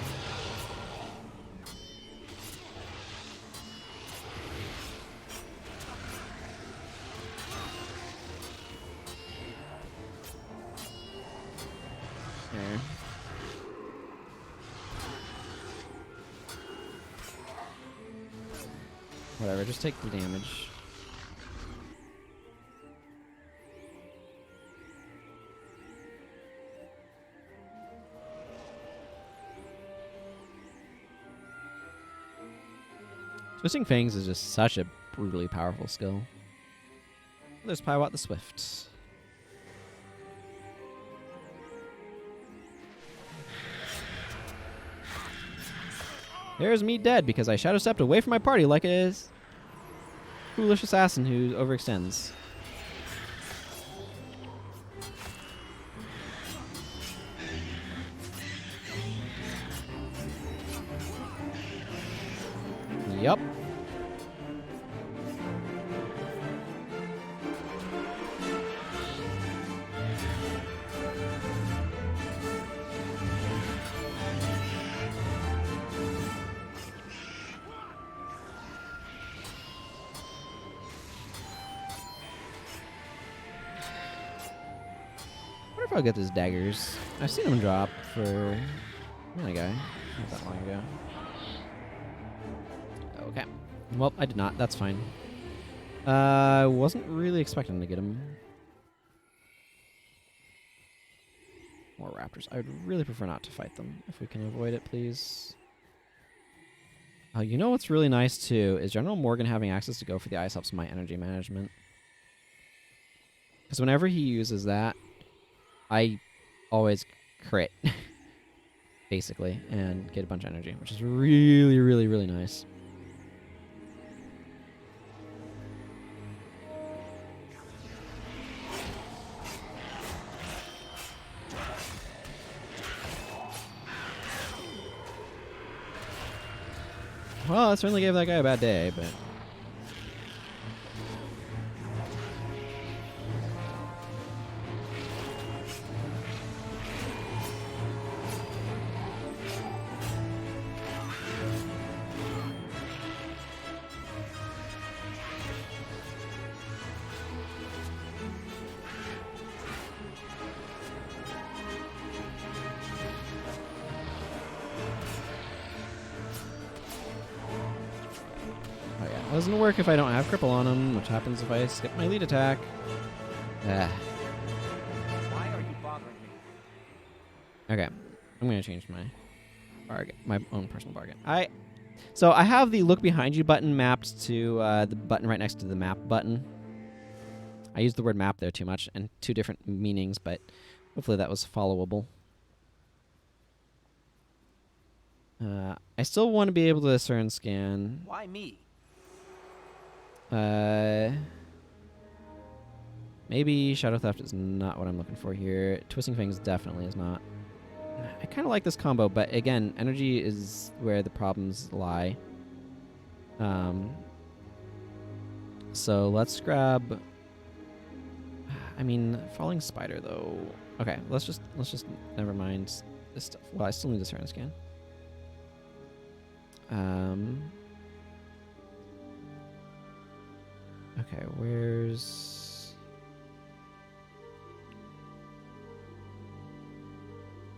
[SPEAKER 1] There. Whatever, just take the damage. Twisting Fangs is just such a brutally powerful skill. There's Paiwat the Swift. There's me dead because I shadow stepped away from my party like a foolish assassin who overextends. Yup. I wonder if I'll get those daggers. I've seen them drop for that guy not that long ago. Okay. Well, I did not. That's fine. I wasn't really expecting to get him. More raptors. I would really prefer not to fight them if we can avoid it, please. You know what's really nice, too, is General Morgan having access to go for the ice helps my energy management. Because whenever he uses that, I always crit, basically, and get a bunch of energy, which is really, really, really nice. Well, it certainly gave that guy a bad day, but... Oh, yeah. Doesn't work if I don't have cripple on him, which happens if I skip my lead attack. Ah.
[SPEAKER 2] Why are you bothering me?
[SPEAKER 1] Okay, I'm gonna change my bargain, my own personal bargain. So I have the look behind you button mapped to the button right next to the map button. I used the word map there too much and two different meanings, but hopefully that was followable. I still want to be able to Asuran scan.
[SPEAKER 2] Why me?
[SPEAKER 1] Maybe Shadow Theft is not what I'm looking for here. Twisting Fangs definitely is not. I kind of like this combo, but again, energy is where the problems lie. So let's grab. I mean, Falling Spider though. Okay, let's just never mind this stuff. Well, I still need a Asuran scan. Okay, where's...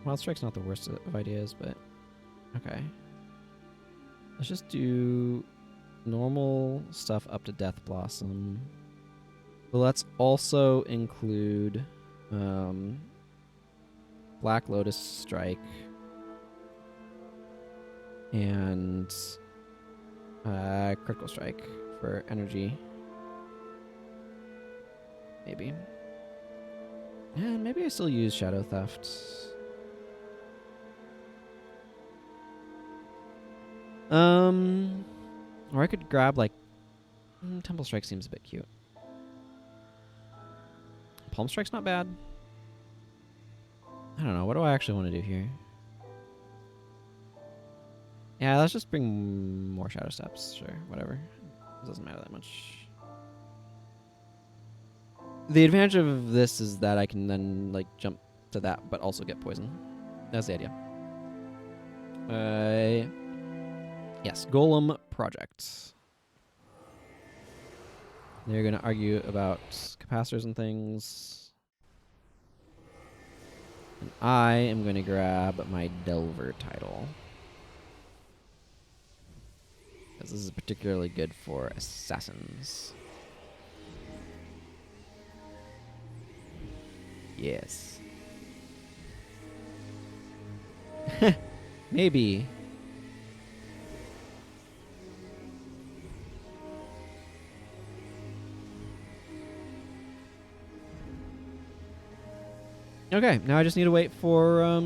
[SPEAKER 1] Wild Strike's not the worst of ideas, but... Okay. Let's just do normal stuff up to Death Blossom. But let's also include Black Lotus Strike and Critical Strike for energy. Maybe. And maybe I still use Shadow Theft. Or I could grab like Temple Strike seems a bit cute. Palm Strike's not bad. I don't know. What do I actually want to do here? Yeah, let's just bring more Shadow Steps. Sure, whatever. It doesn't matter that much. The advantage of this is that I can then like jump to that, but also get poison. That's the idea. Yes, Golem Project. They're going to argue about capacitors and things. And I am going to grab my Delver title. Because this is particularly good for assassins. Yes. Maybe. Okay, now I just need to wait for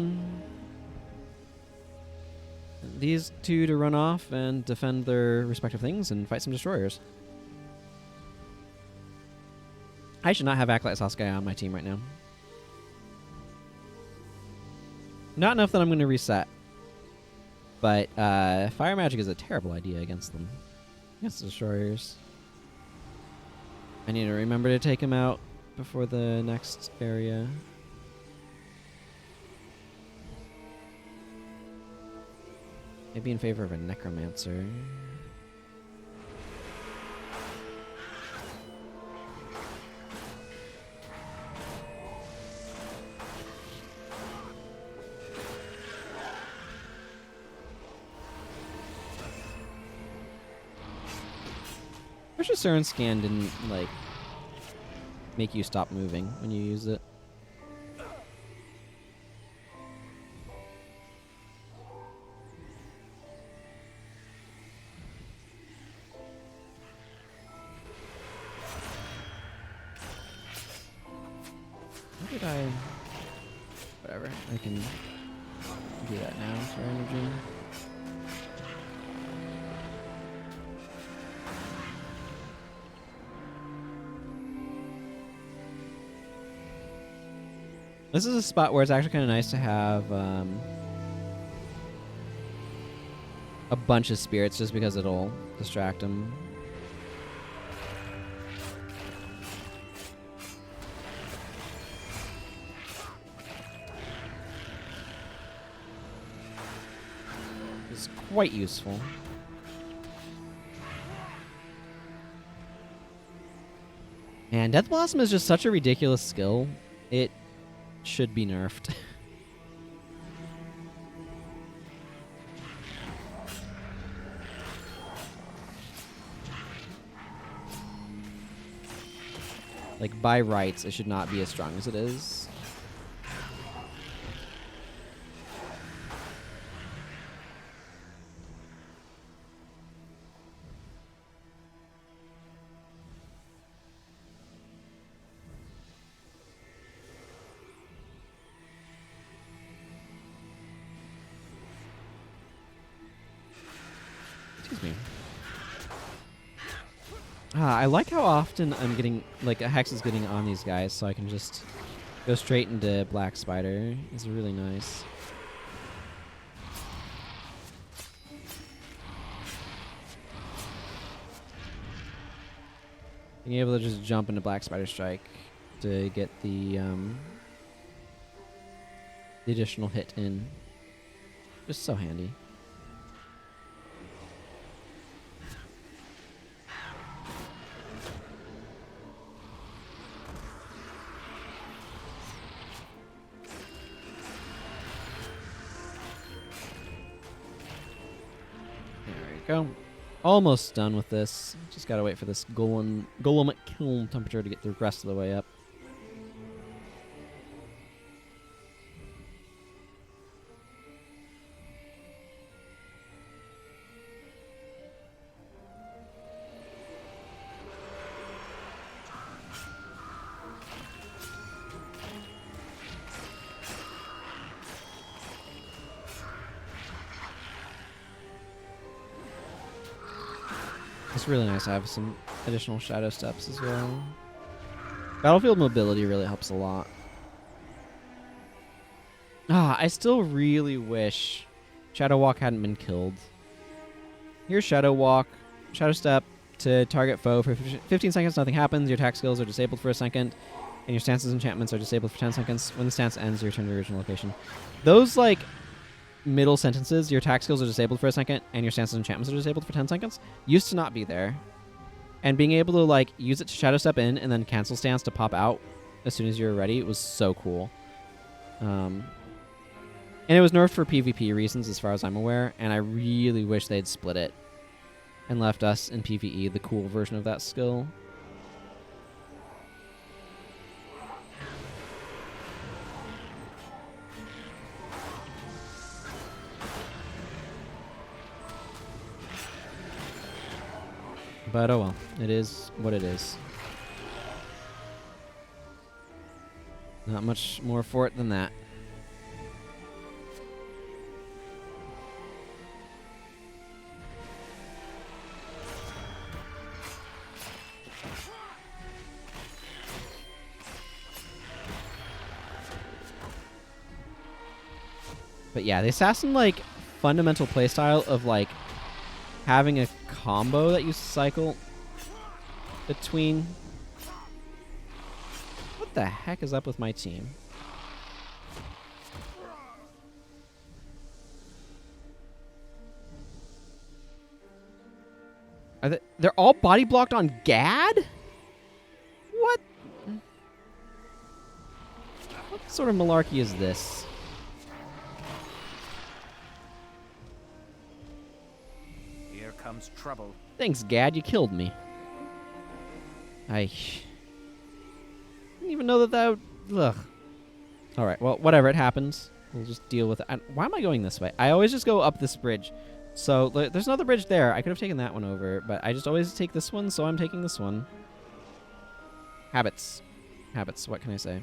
[SPEAKER 1] these two to run off and defend their respective things and fight some destroyers. I should not have Acolyte Sasuke on my team right now. Not enough that I'm going to reset. But Fire Magic is a terrible idea against them. Against the destroyers. I need to remember to take him out before the next area. Maybe in favor of a Necromancer. Wish Asuran Scan didn't, like, make you stop moving when you use it. How did I... Whatever, I can do that now for energy. This is a spot where it's actually kind of nice to have a bunch of spirits just because it'll distract them. It's quite useful. And Death Blossom is just such a ridiculous skill. It should be nerfed. Like, by rights, it should not be as strong as it is. Excuse me. I like how often I'm getting, like, a Hex is getting on these guys, so I can just go straight into Black Spider. It's really nice. Being able to just jump into Black Spider Strike to get the additional hit in. Just so handy. Go. Almost done with this. Just gotta wait for this golem kiln temperature to get the rest of the way up. It's really nice to have some additional shadow steps as well. Battlefield mobility really helps a lot. I still really wish Shadow Walk hadn't been killed. Here's Shadow Walk, Shadow Step to target foe for 15 seconds, nothing happens, your attack skills are disabled for a second, and your stances enchantments are disabled for 10 seconds. When the stance ends, you return to your original location. Those, like, middle sentences, your attack skills are disabled for a second, and your stances and enchantments are disabled for 10 seconds, used to not be there. And being able to, like, use it to Shadow Step in and then cancel stance to pop out as soon as you're ready, it was so cool. And it was nerfed for PvP reasons as far as I'm aware, and I really wish they'd split it and left us in PvE the cool version of that skill. But oh well, it is what it is. Not much more for it than that. But yeah, the assassin, like, fundamental playstyle of, like, having a combo that you cycle between. What the heck is up with my team? They're all body blocked on Gad? What? What sort of malarkey is this?
[SPEAKER 2] Comes trouble.
[SPEAKER 1] Thanks, Gad. You killed me. I didn't even know that would... Ugh. Alright, well, whatever. It happens. We'll just deal with it. Why am I going this way? I always just go up this bridge. So, there's another bridge there. I could have taken that one over, but I just always take this one, so I'm taking this one. Habits. Habits. What can I say?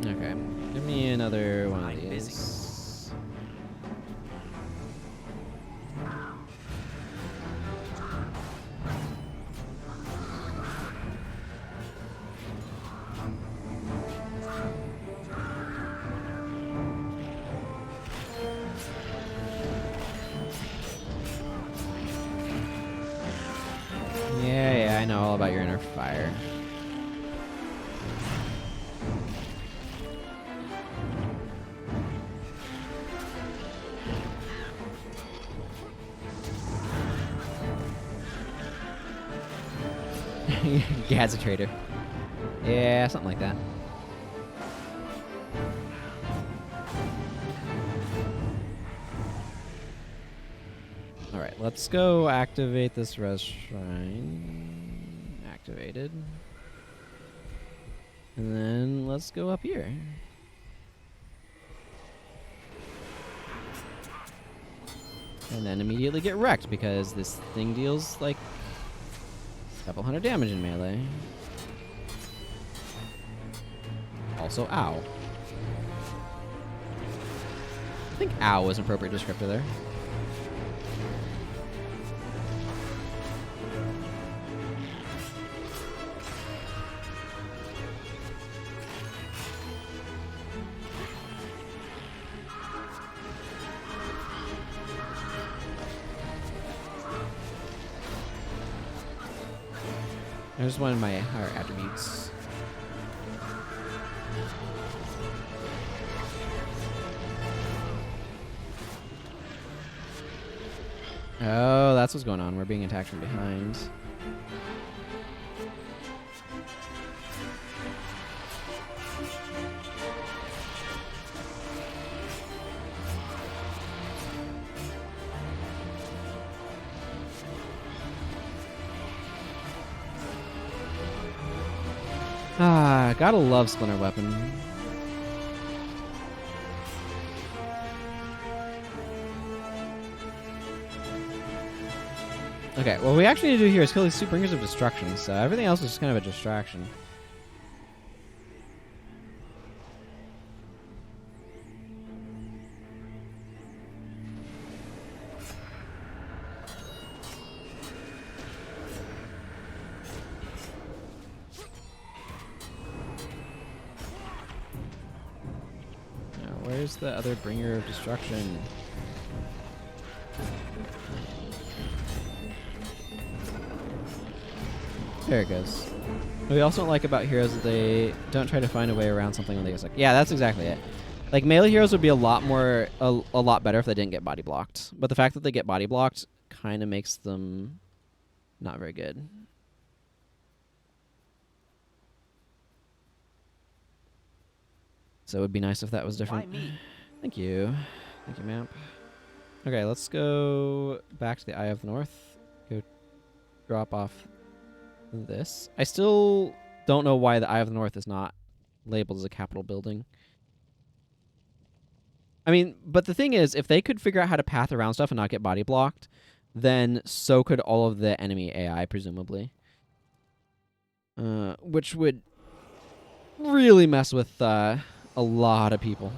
[SPEAKER 1] Okay, give me another one of these. Yeah, I know all about your inner fire. Gad's a traitor. Yeah, something like that. Alright, let's go activate this res shrine. Activated. And then let's go up here. And then immediately get wrecked because this thing deals like a couple hundred damage in melee. Also, ow. I think ow is an appropriate descriptor there. I just wanted my higher attributes. Oh, that's what's going on. We're being attacked from behind. Ah, gotta love Splinter Weapon. Okay, what we actually need to do here is kill these two bringers of destruction, so everything else is just kind of a distraction. Where's the other bringer of destruction? There it goes. What we also don't like about heroes is they don't try to find a way around something when they get stuck. Yeah, that's exactly it. Like, melee heroes would be a lot better if they didn't get body blocked. But the fact that they get body blocked kind of makes them not very good. So it would be nice if that was different.
[SPEAKER 2] Why me?
[SPEAKER 1] Thank you. Thank you, map. Okay, let's go back to the Eye of the North. Go drop off this. I still don't know why the Eye of the North is not labeled as a capital building. I mean, but the thing is, if they could figure out how to path around stuff and not get body blocked, then so could all of the enemy AI, presumably. Which would really mess with a lot of people.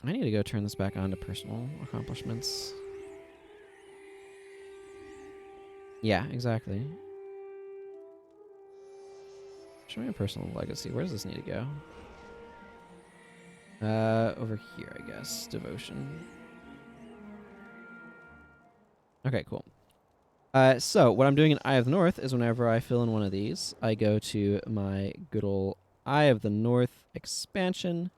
[SPEAKER 1] I need to go turn this back on to personal accomplishments. Yeah, exactly. Show me a personal legacy. Where does this need to go? Over here, I guess. Devotion. Okay, cool. So what I'm doing in Eye of the North is whenever I fill in one of these, I go to my good old Eye of the North expansion.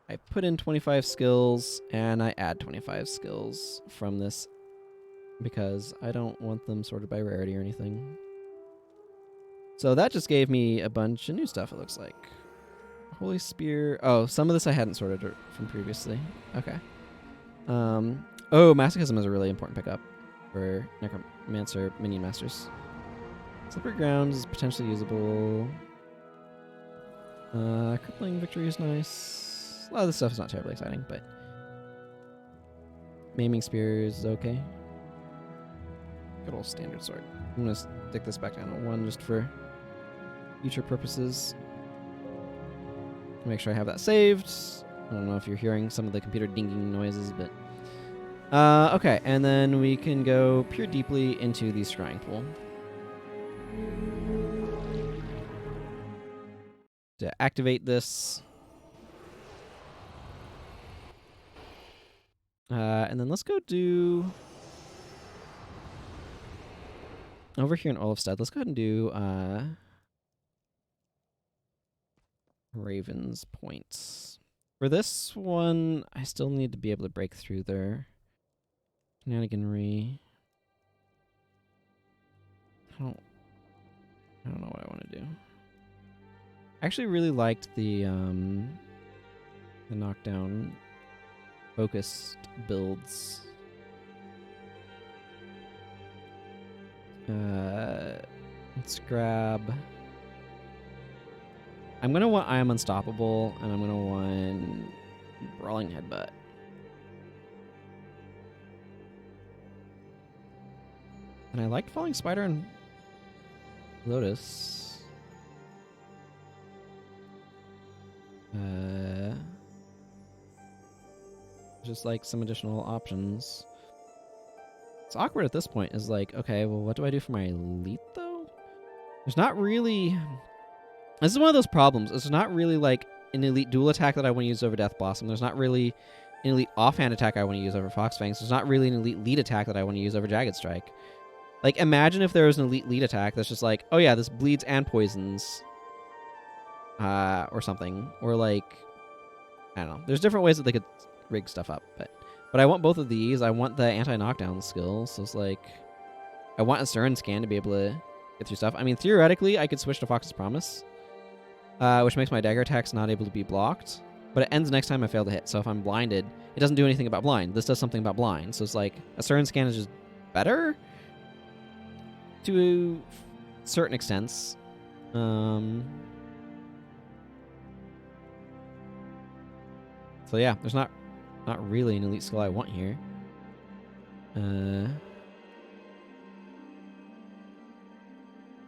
[SPEAKER 1] I put in 25 skills, and I add 25 skills from this because I don't want them sorted by rarity or anything. So that just gave me a bunch of new stuff, it looks like. Holy Spear. Oh, some of this I hadn't sorted from previously. Okay. Oh, Masochism is a really important pickup for Necromancer minion masters. Slippery Ground is potentially usable. Crippling Victory is nice. A lot of this stuff is not terribly exciting, but Maiming Spear is okay. Good old standard sword. I'm going to stick this back down to 1 just for future purposes. Make sure I have that saved. I don't know if you're hearing some of the computer dinging noises, but... okay, and then we can go peer deeply into the scrying pool. To activate this... and then let's go do... Over here in Olafstead, let's go ahead and do Raven's Point. For this one, I still need to be able to break through there. shenaniganry. I don't know what I want to do. I actually really liked the knockdown focused builds. Let's grab. I'm gonna want I Am Unstoppable, and I'm gonna want Brawling Headbutt. And I liked Falling Spider and Lotus. Just like some additional options. It's awkward at this point. Is like, okay, well, what do I do for my elite though? There's not really. This is one of those problems. It's not really like an elite dual attack that I want to use over Death Blossom. There's not really an elite offhand attack I want to use over Fox Fangs. There's not really an elite lead attack that I want to use over Jagged Strike. Like, imagine if there was an elite lead attack that's just like, oh yeah, this bleeds and poisons. Or something. Or like, I don't know. There's different ways that they could rig stuff up. But I want both of these. I want the anti-knockdown skill. So it's like, I want a Asuran Scan to be able to get through stuff. I mean, theoretically, I could switch to Fox's Promise. Which makes my dagger attacks not able to be blocked. But it ends next time I fail to hit. So if I'm blinded, it doesn't do anything about blind. This does something about blind. So it's like, a Asuran Scan is just better? To certain extents. So yeah, there's not really an elite skill I want here.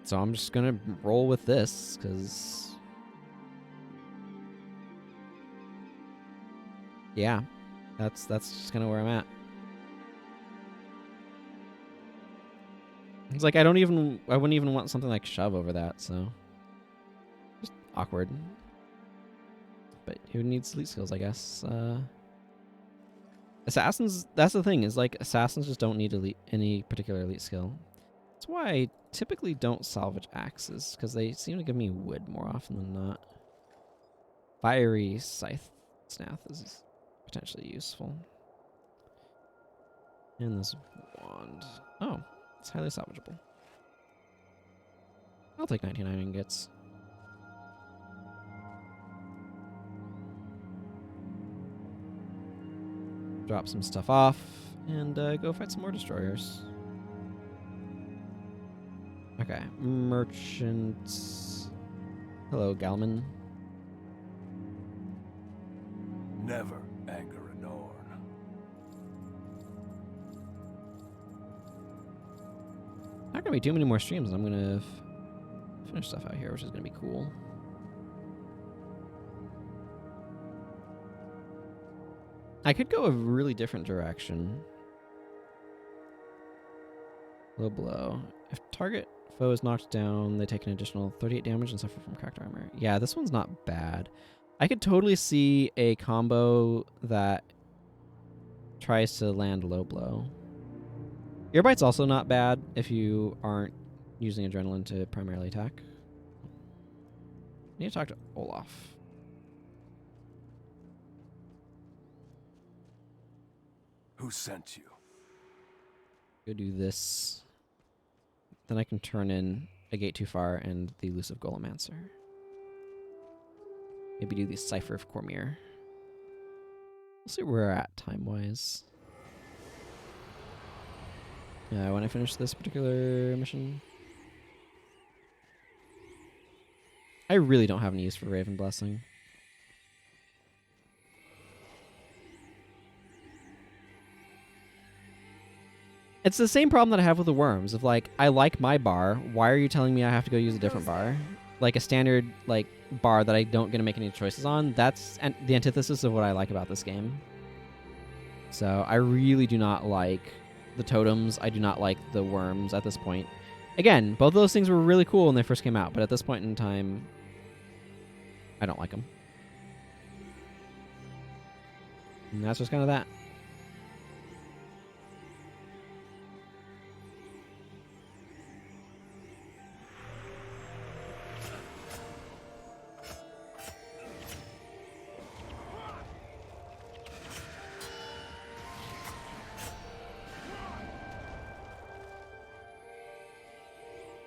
[SPEAKER 1] So I'm just gonna roll with this, because yeah, that's just kind of where I'm at. It's like I wouldn't even want something like Shove over that, so just awkward. But who needs elite skills, I guess. Assassins, that's the thing, is like assassins just don't need any particular elite skill. That's why I typically don't salvage axes, because they seem to give me wood more often than not. Fiery Scythe Snath is potentially useful. And this wand. Oh, it's highly salvageable. I'll take 99 ingots. Drop some stuff off, and go fight some more destroyers. Okay, merchants. Hello, Galman.
[SPEAKER 4] Never anger a Norn.
[SPEAKER 1] Not gonna be too many more streams. I'm gonna finish stuff out here, which is gonna be cool. I could go a really different direction. Low blow. If target foe is knocked down, they take an additional 38 damage and suffer from cracked armor. Yeah, this one's not bad. I could totally see a combo that tries to land low blow. Earbite's also not bad if you aren't using adrenaline to primarily attack. I need to talk to Olaf.
[SPEAKER 4] Who sent you?
[SPEAKER 1] Go do this. Then I can turn in a Gate Too Far and the Elusive Golemancer. Maybe do the Cipher of Cormyr. We'll see where we're at time-wise. When I finish this particular mission. I really don't have any use for Raven Blessing. It's the same problem that I have with the Wurms. Of like, I like my bar. Why are you telling me I have to go use a different bar? Like a standard like bar that I don't get to make any choices on. That's the antithesis of what I like about this game. So I really do not like the totems. I do not like the Wurms at this point. Again, both of those things were really cool when they first came out, but at this point in time, I don't like them. And that's just kind of that.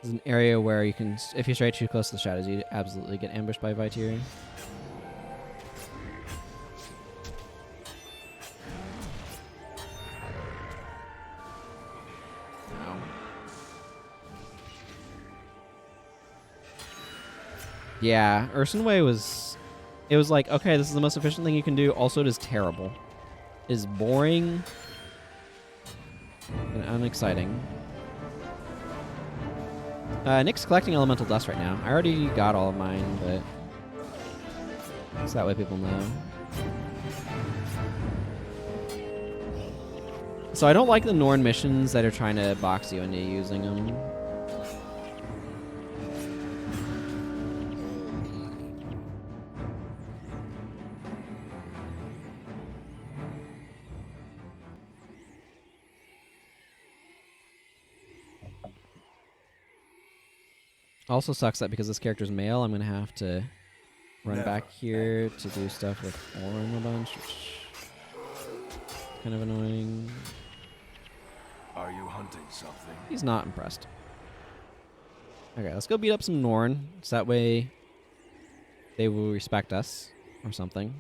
[SPEAKER 1] This is an area where you can, if you stray too close to the shadows, you absolutely get ambushed by Viteri. Yeah, Ursenway was... It was like, okay, this is the most efficient thing you can do. Also, it is terrible. It is boring and unexciting. Nick's collecting elemental dust right now. I already got all of mine, but... So that way people know. So I don't like the Norn missions that are trying to box you into using them. Also sucks that because this character's male, I'm going to have to run back here to do stuff with Orin a bunch, which is kind of annoying.
[SPEAKER 4] Are you hunting something?
[SPEAKER 1] He's not impressed. Okay, let's go beat up some Norn, so that way they will respect us or something.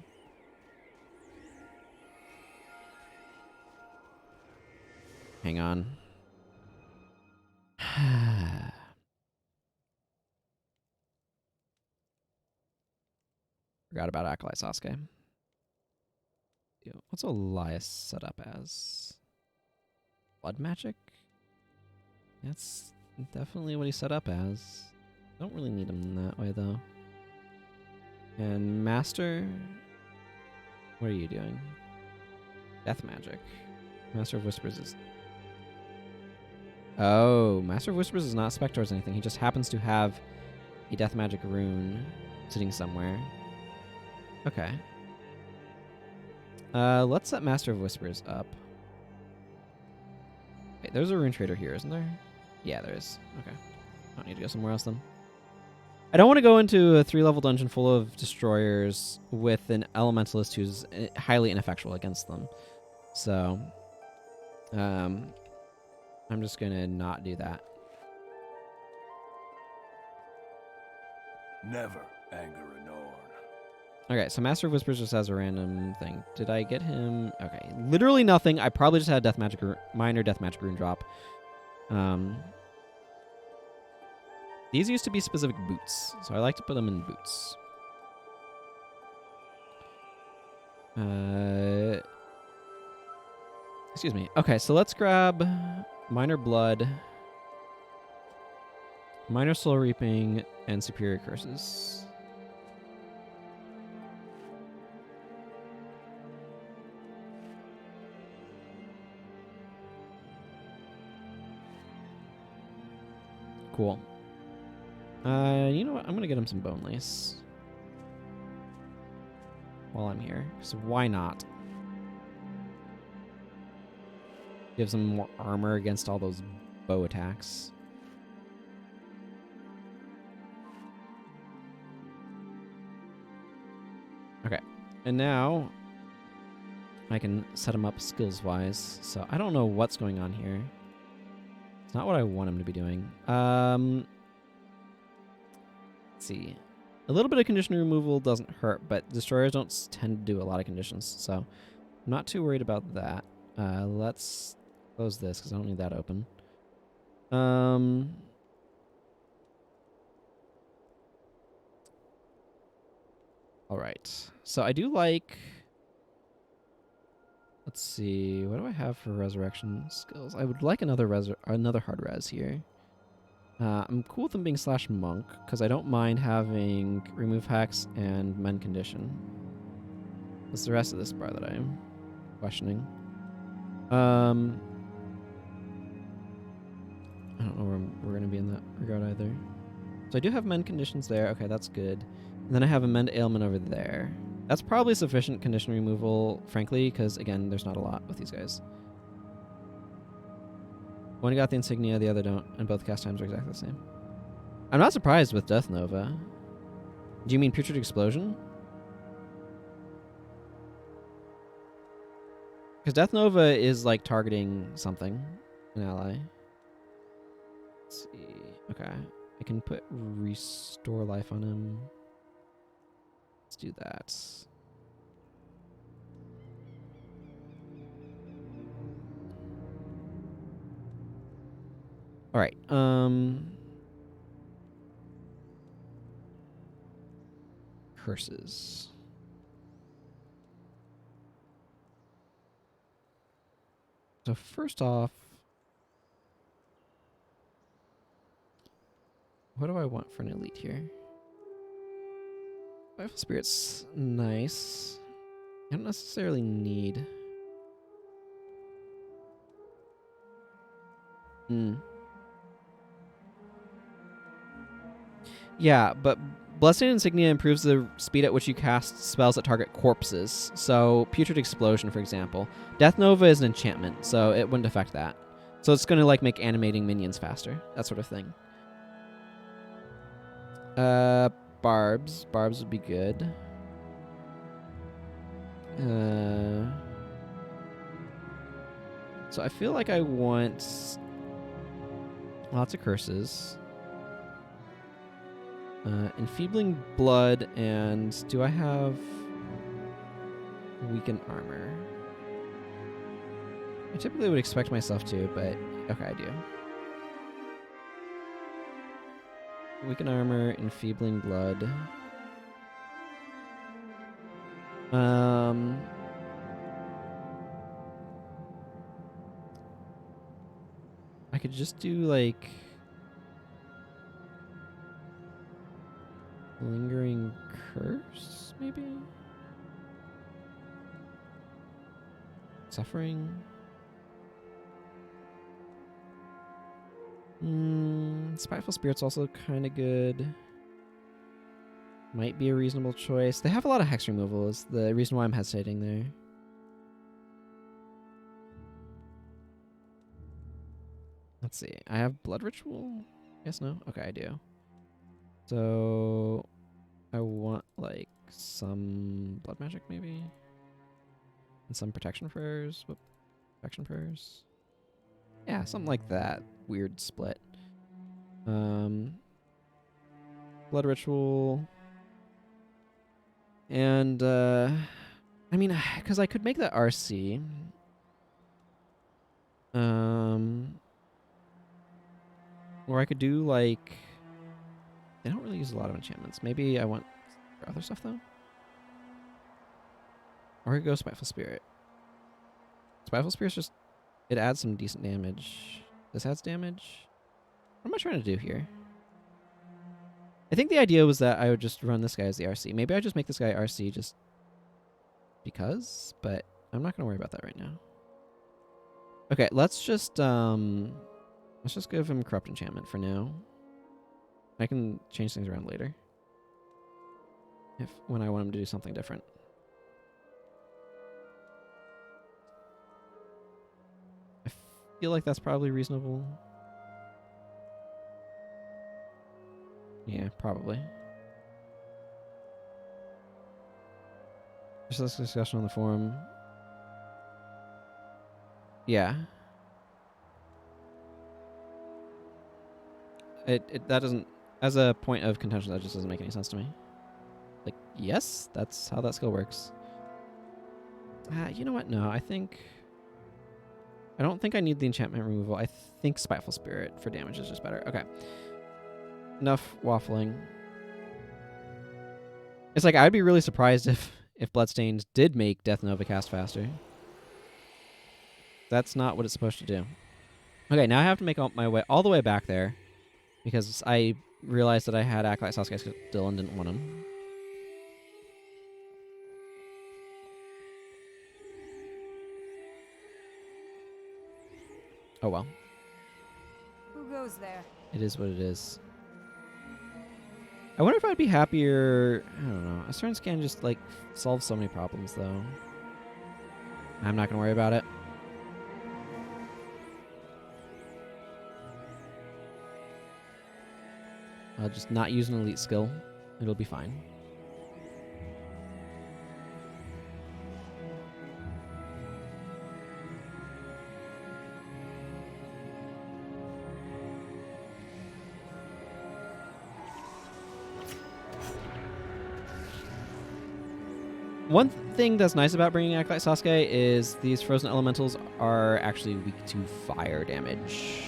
[SPEAKER 1] Hang on. Forgot about Acolyte Sasuke. What's Elias set up as? Blood magic? That's definitely what he's set up as. Don't really need him that way, though. And Master? What are you doing? Death magic. Master of Whispers is... Oh, Master of Whispers is not Spectors or anything. He just happens to have a death magic rune sitting somewhere. Okay. Let's set Master of Whispers up. Wait, there's a rune trader here, isn't there? Yeah, there is. Okay. I don't need to go somewhere else then. I don't want to go into a 3-level dungeon full of destroyers with an elementalist who's highly ineffectual against them. So, I'm just going to not do that.
[SPEAKER 4] Never anger a Norn.
[SPEAKER 1] Okay, so Master of Whispers just has a random thing. Did I get him? Okay, literally nothing. I probably just had a death magic minor death magic rune drop. These used to be specific boots, so I like to put them in boots. Excuse me. Okay, so let's grab Minor Blood, Minor Soul Reaping, and Superior Curses. Cool. You know what? I'm going to get him some Bone Lace while I'm here. So why not? Gives him more armor against all those bow attacks. Okay. And now I can set him up skills-wise. So I don't know what's going on here. It's not what I want him to be doing. Let's see. A little bit of condition removal doesn't hurt, but destroyers don't tend to do a lot of conditions, so I'm not too worried about that. Let's close this because I don't need that open. All right. So I do like... Let's see. What do I have for resurrection skills? I would like another hard res here. I'm cool with them being slash monk because I don't mind having remove hex and mend condition. What's the rest of this bar that I am questioning? I don't know where we're going to be in that regard either. So I do have mend conditions there. Okay, that's good. And then I have a mend ailment over there. That's probably sufficient condition removal, frankly, because, again, there's not a lot with these guys. One got the insignia, the other don't, and both cast times are exactly the same. I'm not surprised with Death Nova. Do you mean Putrid Explosion? Because Death Nova is, like, targeting something, an ally. Let's see. Okay. I can put restore life on him. Let's do that. All right. Curses. So first off, what do I want for an elite here? Spiteful Spirit's nice. I don't necessarily need. Yeah, but Blessing Insignia improves the speed at which you cast spells that target corpses. So, Putrid Explosion, for example. Death Nova is an enchantment, so it wouldn't affect that. So it's going to like make animating minions faster, that sort of thing. Barbs. Barbs would be good. So I feel like I want lots of curses. Enfeebling Blood, and do I have Weakened Armor? I typically would expect myself to, but okay, I do. Weakened Armor, Enfeebling Blood. I could just do like Lingering Curse, maybe? Suffering? Spiteful Spirit's also kind of good. Might be a reasonable choice. They have a lot of hex removal is the reason why I'm hesitating there. Let's see. I have Blood Ritual? Yes, no? Okay, I do. So I want like some blood magic maybe? And some protection prayers? What protection prayers? Yeah, something like that. Weird split. Blood Ritual. And I mean, because I could make that RC. Or I could do like, they don't really use a lot of enchantments. Maybe I want other stuff though. Or I could go Spiteful Spirit. Spiteful Spirit's just, it adds some decent damage. This adds damage. What am I trying to do here? I think the idea was that I would just run this guy as the RC. Maybe I just make this guy RC just because, but I'm not going to worry about that right now. Okay, let's just give him Corrupt Enchantment for now. I can change things around later. When I want him to do something different. I feel like that's probably reasonable. Yeah, probably. Just this discussion on the forum. Yeah. That doesn't, as a point of contention, that just doesn't make any sense to me. Like, yes, that's how that skill works. You know what? No, I don't think I need the enchantment removal. I think Spiteful Spirit for damage is just better. Okay. Enough waffling. It's like, I'd be really surprised if Bloodstained did make Death Nova cast faster. That's not what it's supposed to do. Okay, now I have to make my way all the way back there because I realized that I had Acolyte Sasuke still and didn't want him. Oh well.
[SPEAKER 3] Who goes there?
[SPEAKER 1] It is what it is. I wonder if I'd be happier. I don't know. Asuran Scan just like solves so many problems though. I'm not gonna worry about it. I'll just not use an elite skill. It'll be fine. One thing that's nice about bringing Acolyte Sasuke is these frozen elementals are actually weak to fire damage.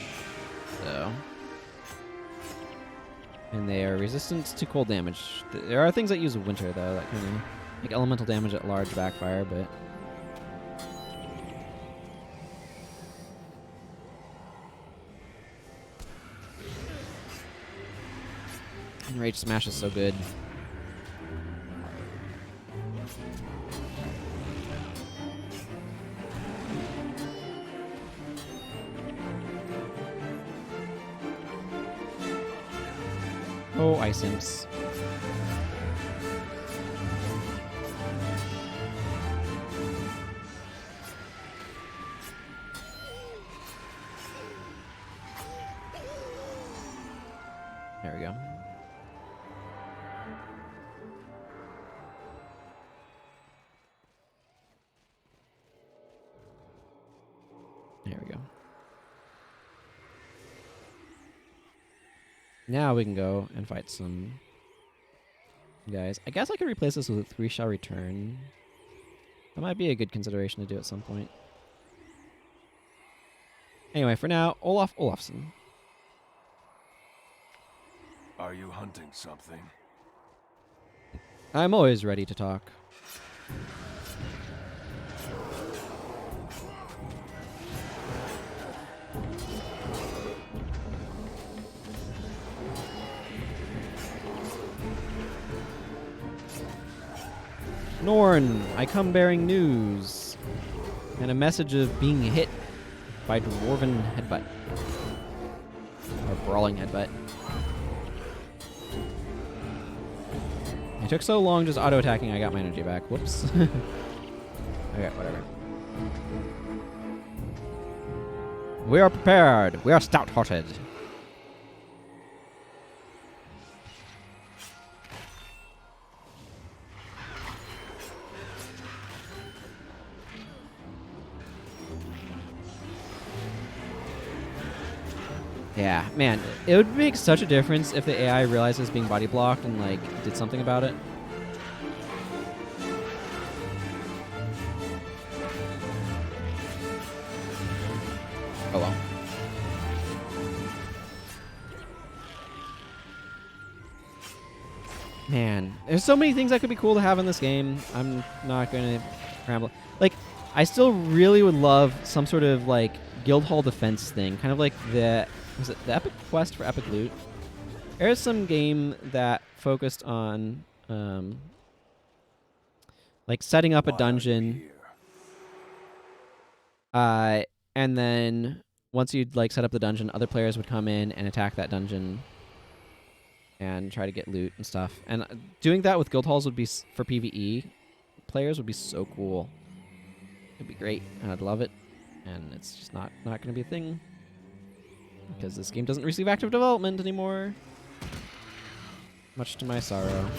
[SPEAKER 1] So, and they are resistant to cold damage. There are things that use winter though, that kind of like elemental damage at large backfire, but Rage Smash is so good. Oh, Ice Imps. There we go. There we go. Now we can go and fight some guys. I guess I could replace this with 3 Shall Return. That might be a good consideration to do at some point. Anyway, for now, Olaf Olafsson.
[SPEAKER 4] Are you hunting something?
[SPEAKER 1] I'm always ready to talk. Norn, I come bearing news. And a message of being hit by Dwarven Headbutt. Or Brawling Headbutt. It took so long just auto-attacking, I got my energy back. Whoops. Okay, whatever. We are prepared. We are stout-hearted. Yeah, man, it would make such a difference if the AI realizes being body blocked and, like, did something about it. Oh well. Man, there's so many things that could be cool to have in this game. I'm not going to ramble. Like, I still really would love some sort of, like, Guildhall defense thing. Kind of like the... Was it the Epic Quest for Epic Loot? There's some game that focused on, like, setting up a dungeon. And then once you'd, like, set up the dungeon, other players would come in and attack that dungeon and try to get loot and stuff. And doing that with guild halls would be, for PvE players, would be so cool. It'd be great, and I'd love it. And it's just not going to be a thing. Because this game doesn't receive active development anymore. Much to my sorrow.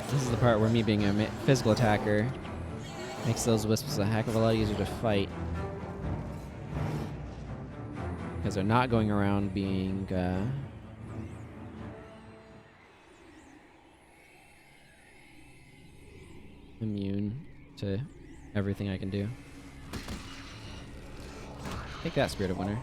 [SPEAKER 1] This is the part where me being a physical attacker makes those wisps a heck of a lot easier to fight. Because they're not going around being immune to everything I can do. Take that, Spirit of Winter.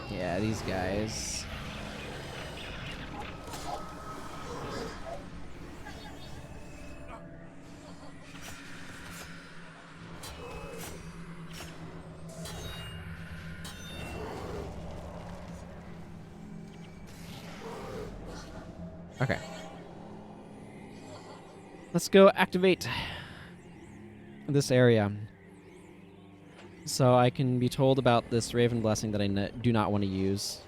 [SPEAKER 1] Yeah, these guys. Okay. Let's go activate this area. So I can be told about this Raven Blessing that I do not want to use.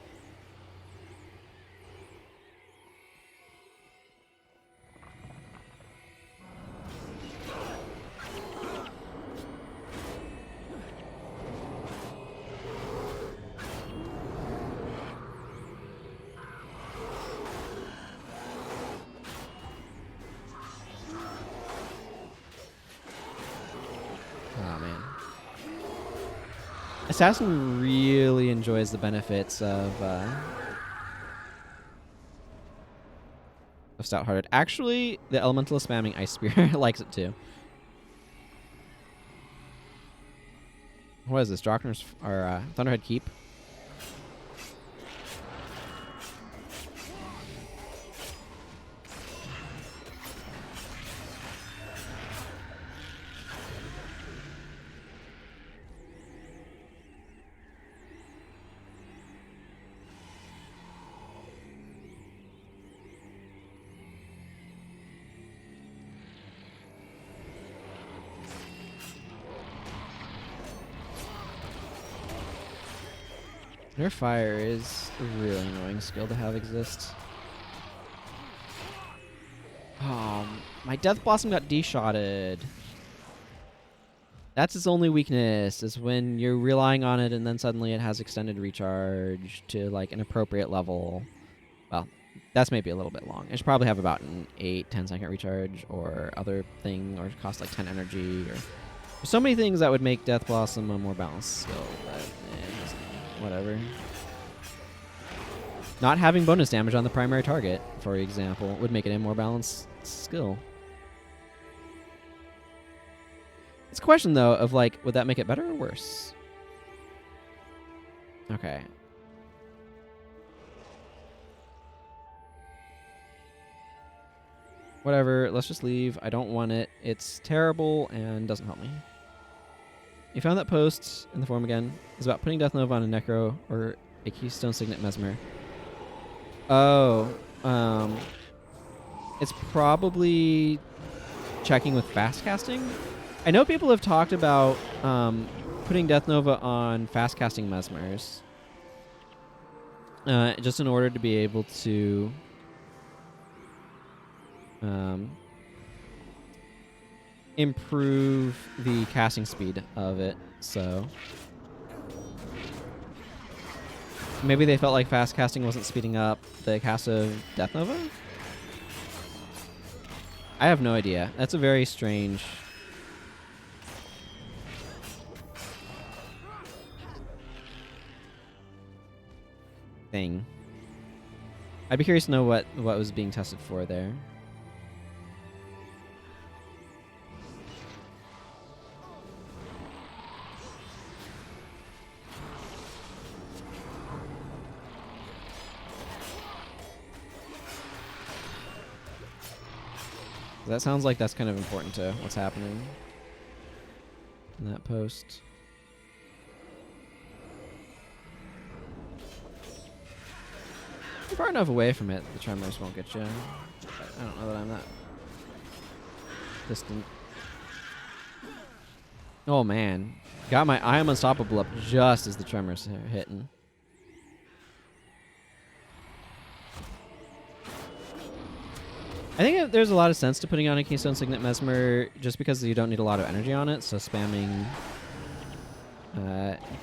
[SPEAKER 1] Oh, man. Assassin really enjoys the benefits of Stout-Hearted. Actually, the Elementalist spamming Ice Spear likes it too. What is this? Draknar's or Thunderhead Keep? Their fire is a really annoying skill to have exist. My Death Blossom got de-shotted. That's its only weakness, is when you're relying on it and then suddenly it has extended recharge to like an appropriate level. Well, that's maybe a little bit long. It should probably have about an 8-10 second recharge or other thing, or cost like 10 energy. Or there's so many things that would make Death Blossom a more balanced skill, but whatever. Not having bonus damage on the primary target, for example, would make it a more balanced skill. It's a question, though, of like, would that make it better or worse? Okay. Whatever, let's just leave. I don't want it. It's terrible and doesn't help me. You found that post in the form again. It's about putting Death Nova on a Necro or a Keystone Signet Mesmer. Oh, it's probably checking with fast casting. I know people have talked about putting Death Nova on fast casting Mesmers, just in order to be able to improve the casting speed of it. So maybe they felt like fast casting wasn't speeding up the cast of Death Nova? I have no idea. That's a very strange thing. I'd be curious to know what was being tested for there. That sounds like that's kind of important to what's happening in that post. You're far enough away from it, the tremors won't get you. I don't know that I'm that distant. Oh man. Got my I Am Unstoppable up just as the tremors are hitting. I think there's a lot of sense to putting on a Keystone Signet Mesmer just because you don't need a lot of energy on it, so spamming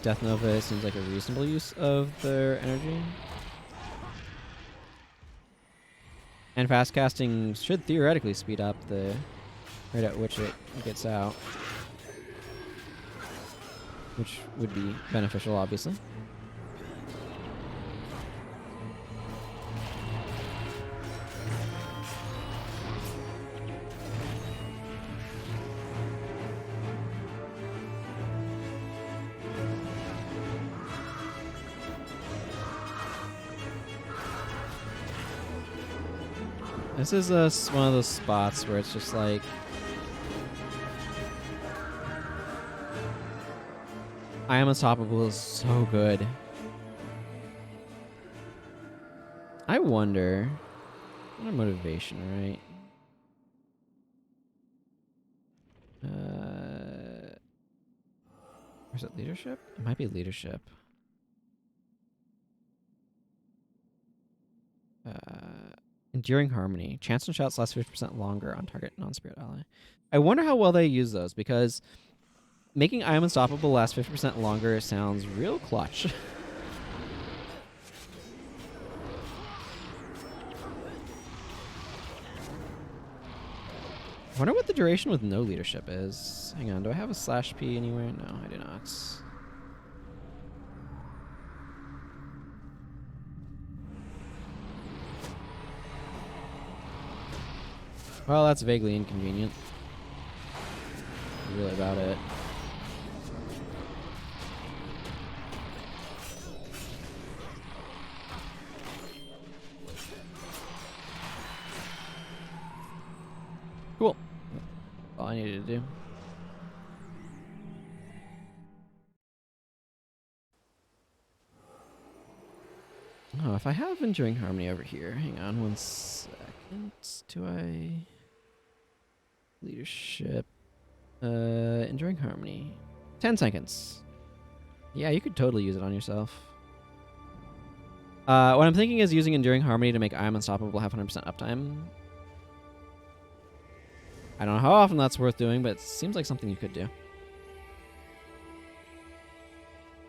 [SPEAKER 1] Death Nova seems like a reasonable use of their energy. And fast casting should theoretically speed up the rate at which it gets out, which would be beneficial, obviously. This is one of those spots where it's just like I Am Unstoppable is so good. I wonder what a motivation, right? Or is it leadership? It might be leadership. Enduring Harmony. Chance and shouts last 50% longer on target non-spirit ally. I wonder how well they use those, because making I Am Unstoppable last 50% longer sounds real clutch. I wonder what the duration with no leadership is. Hang on, do I have a /P anywhere? No, I do not. Well, that's vaguely inconvenient. Really about it. Cool. All I needed to do. Oh, if I have Enduring Harmony over here, hang on 1 second. Do I... Leadership. Enduring Harmony. 10 seconds. Yeah, you could totally use it on yourself. What I'm thinking is using Enduring Harmony to make I Am Unstoppable have 100% uptime. I don't know how often that's worth doing, but it seems like something you could do.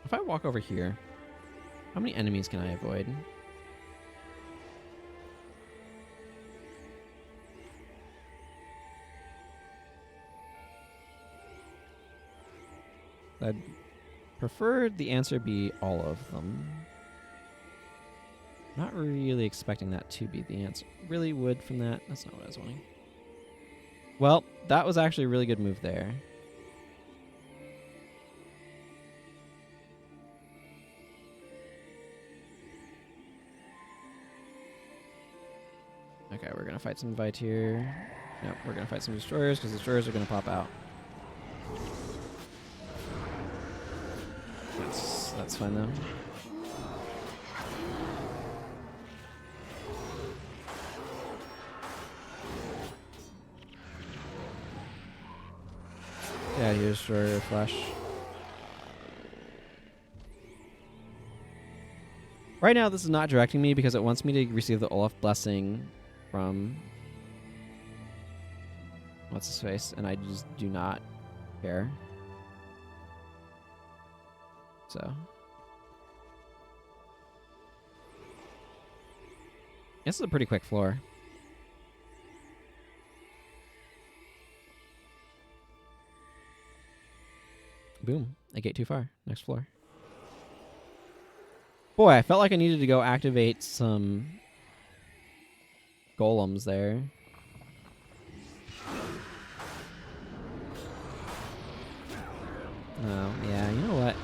[SPEAKER 1] If I walk over here, how many enemies can I avoid? I'd prefer the answer be all of them. Not really expecting that to be the answer. Really would from that. That's not what I was wanting. Well, that was actually a really good move there. Okay, we're gonna fight some Vite here. Nope, we're gonna fight some destroyers because destroyers are gonna pop out. That's fine though. Yeah, here's destroyer flash. Right now, this is not directing me because it wants me to receive the Olaf blessing from what's his face, and I just do not care. So this is a pretty quick floor. Boom. A gate too far. Next floor. Boy, I felt like I needed to go activate some golems there. Oh, yeah, you know what?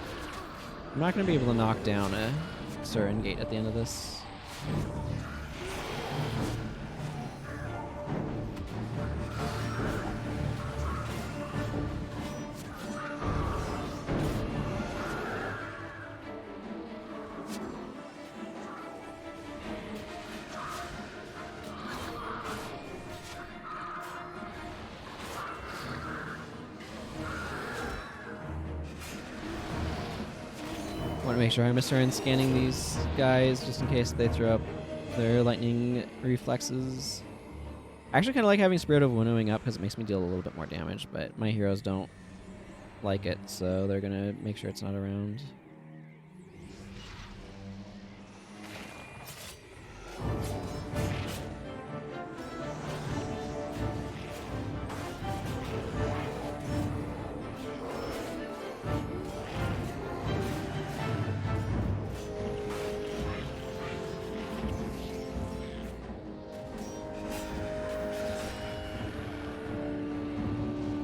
[SPEAKER 1] I'm not going to be able to knock down a Asuran Gate at the end of this. Want to make sure I'm Asuran scanning these guys just in case they throw up their lightning reflexes. I actually kind of like having Spirit of Winnowing up because it makes me deal a little bit more damage, but my heroes don't like it, so they're going to make sure it's not around.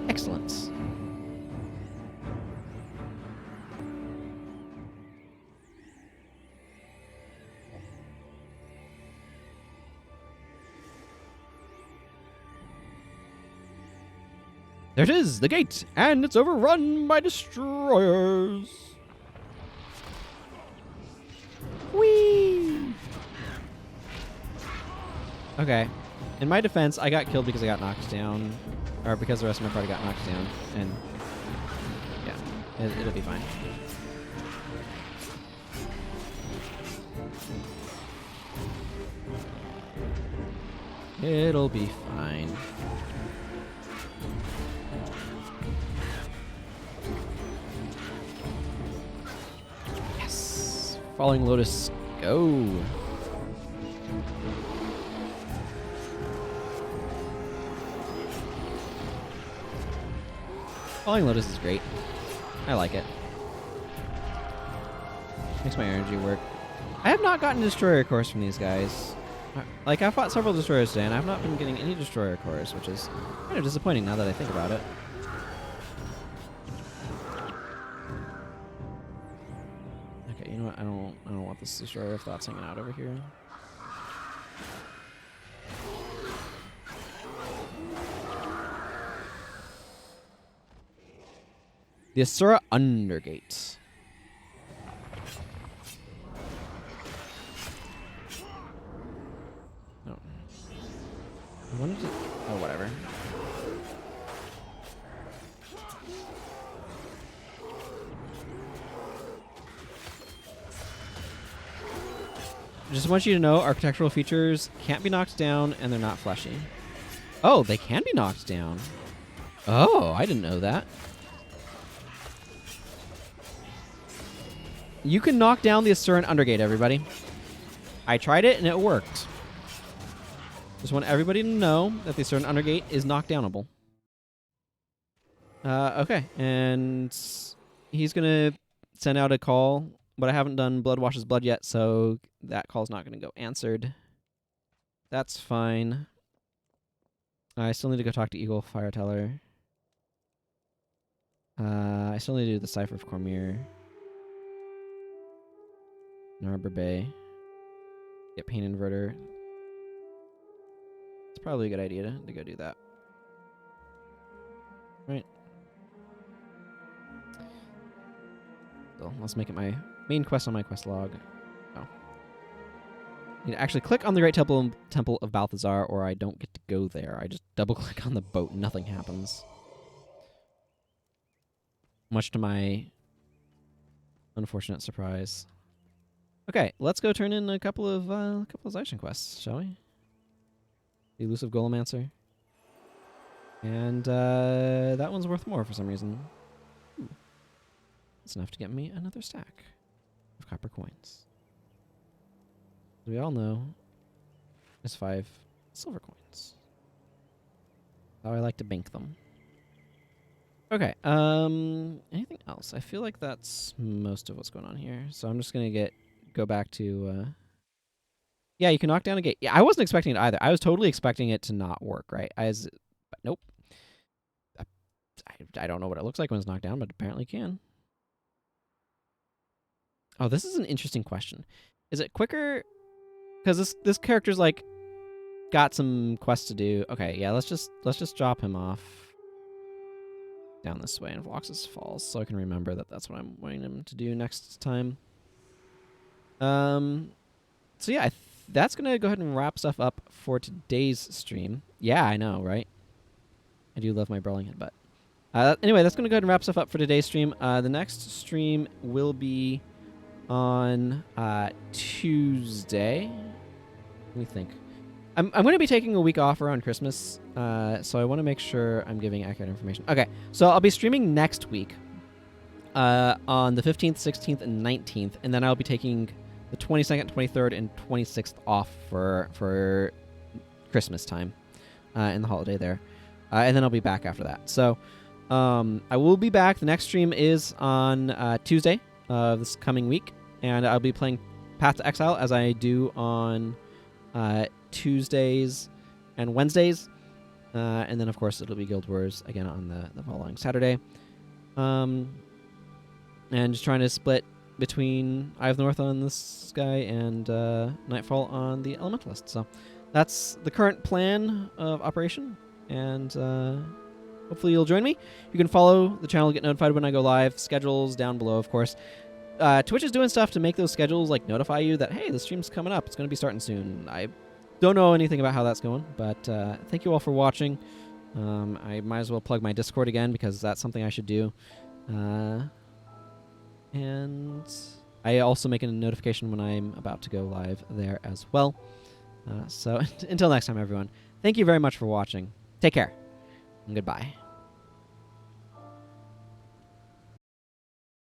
[SPEAKER 1] Excellent. There it is, the gate, and it's overrun by destroyers. Whee! Okay. In my defense, I got killed because I got knocked down. Or because the rest of my party got knocked down. And yeah, it'll be fine. It'll be fine. Yes! Falling Lotus, go! Falling Lotus is great. I like it. Makes my energy work. I have not gotten Destroyer cores from these guys. Like, I fought several Destroyers today, and I've not been getting any Destroyer cores, which is kind of disappointing now that I think about it. Okay, you know what? I don't want this Destroyer of Thoughts hanging out over here. The Asuran Undergate. No. I wanted to... Oh, whatever. Just want you to know, architectural features can't be knocked down, and they're not fleshy. Oh, they can be knocked down. Oh, I didn't know that. You can knock down the Asuran Undergate, everybody. I tried it, and it worked. Just want everybody to know that the Asuran Undergate is knockdownable. Okay, and he's going to send out a call, but I haven't done Blood Washes Blood yet, so that call's not going to go answered. That's fine. I still need to go talk to Eagle Fireteller. I still need to do the Cipher of Cormyr. Narbor Bay. Get Pain Inverter. It's probably a good idea to go do that. Right. So let's make it my main quest on my quest log. Oh. I need to actually click on the Great Temple of Balthazar, or I don't get to go there. I just double click on the boat and nothing happens. Much to my unfortunate surprise. Okay, let's go turn in a couple of Zaishin quests, shall we? The Elusive Golemancer. And that one's worth more for some reason. Ooh. That's enough to get me another stack of copper coins. As we all know, there's 5 silver coins. How I like to bank them. Okay, anything else? I feel like that's most of what's going on here. So I'm just going to go back to... yeah, you can knock down a gate. Yeah, I wasn't expecting it either. I was totally expecting it to not work, right? But nope. I don't know what it looks like when it's knocked down, but apparently it can. Oh, this is an interesting question. Is it quicker? Because this character's like got some quests to do. Okay, yeah, let's just drop him off down this way in Vlox's Falls, so I can remember that that's what I'm wanting him to do next time. So yeah, that's gonna go ahead and wrap stuff up for today's stream. Yeah, I know, right? I do love my brawling head, but anyway, that's gonna go ahead and wrap stuff up for today's stream. The next stream will be on Tuesday. Let me think. I'm going to be taking a week off around Christmas, so I want to make sure I'm giving accurate information. Okay, so I'll be streaming next week on the 15th, 16th, and 19th, and then I'll be taking the 22nd, 23rd, and 26th off for Christmas time and the holiday there. And then I'll be back after that. So I will be back. The next stream is on Tuesday of this coming week, and I'll be playing Path to Exile as I do on Tuesdays and Wednesdays. And then, of course, it'll be Guild Wars again on the following Saturday. And just trying to split between Eye of the North on this guy and Nightfall on the Elementalist. So that's the current plan of operation, and hopefully you'll join me. You can follow the channel to get notified when I go live. Schedules down below, of course. Twitch is doing stuff to make those schedules like notify you that, hey, the stream's coming up. It's going to be starting soon. I don't know anything about how that's going, but thank you all for watching. I might as well plug my Discord again because that's something I should do. And I also make a notification when I'm about to go live there as well. So until next time, everyone, thank you very much for watching. Take care, and goodbye.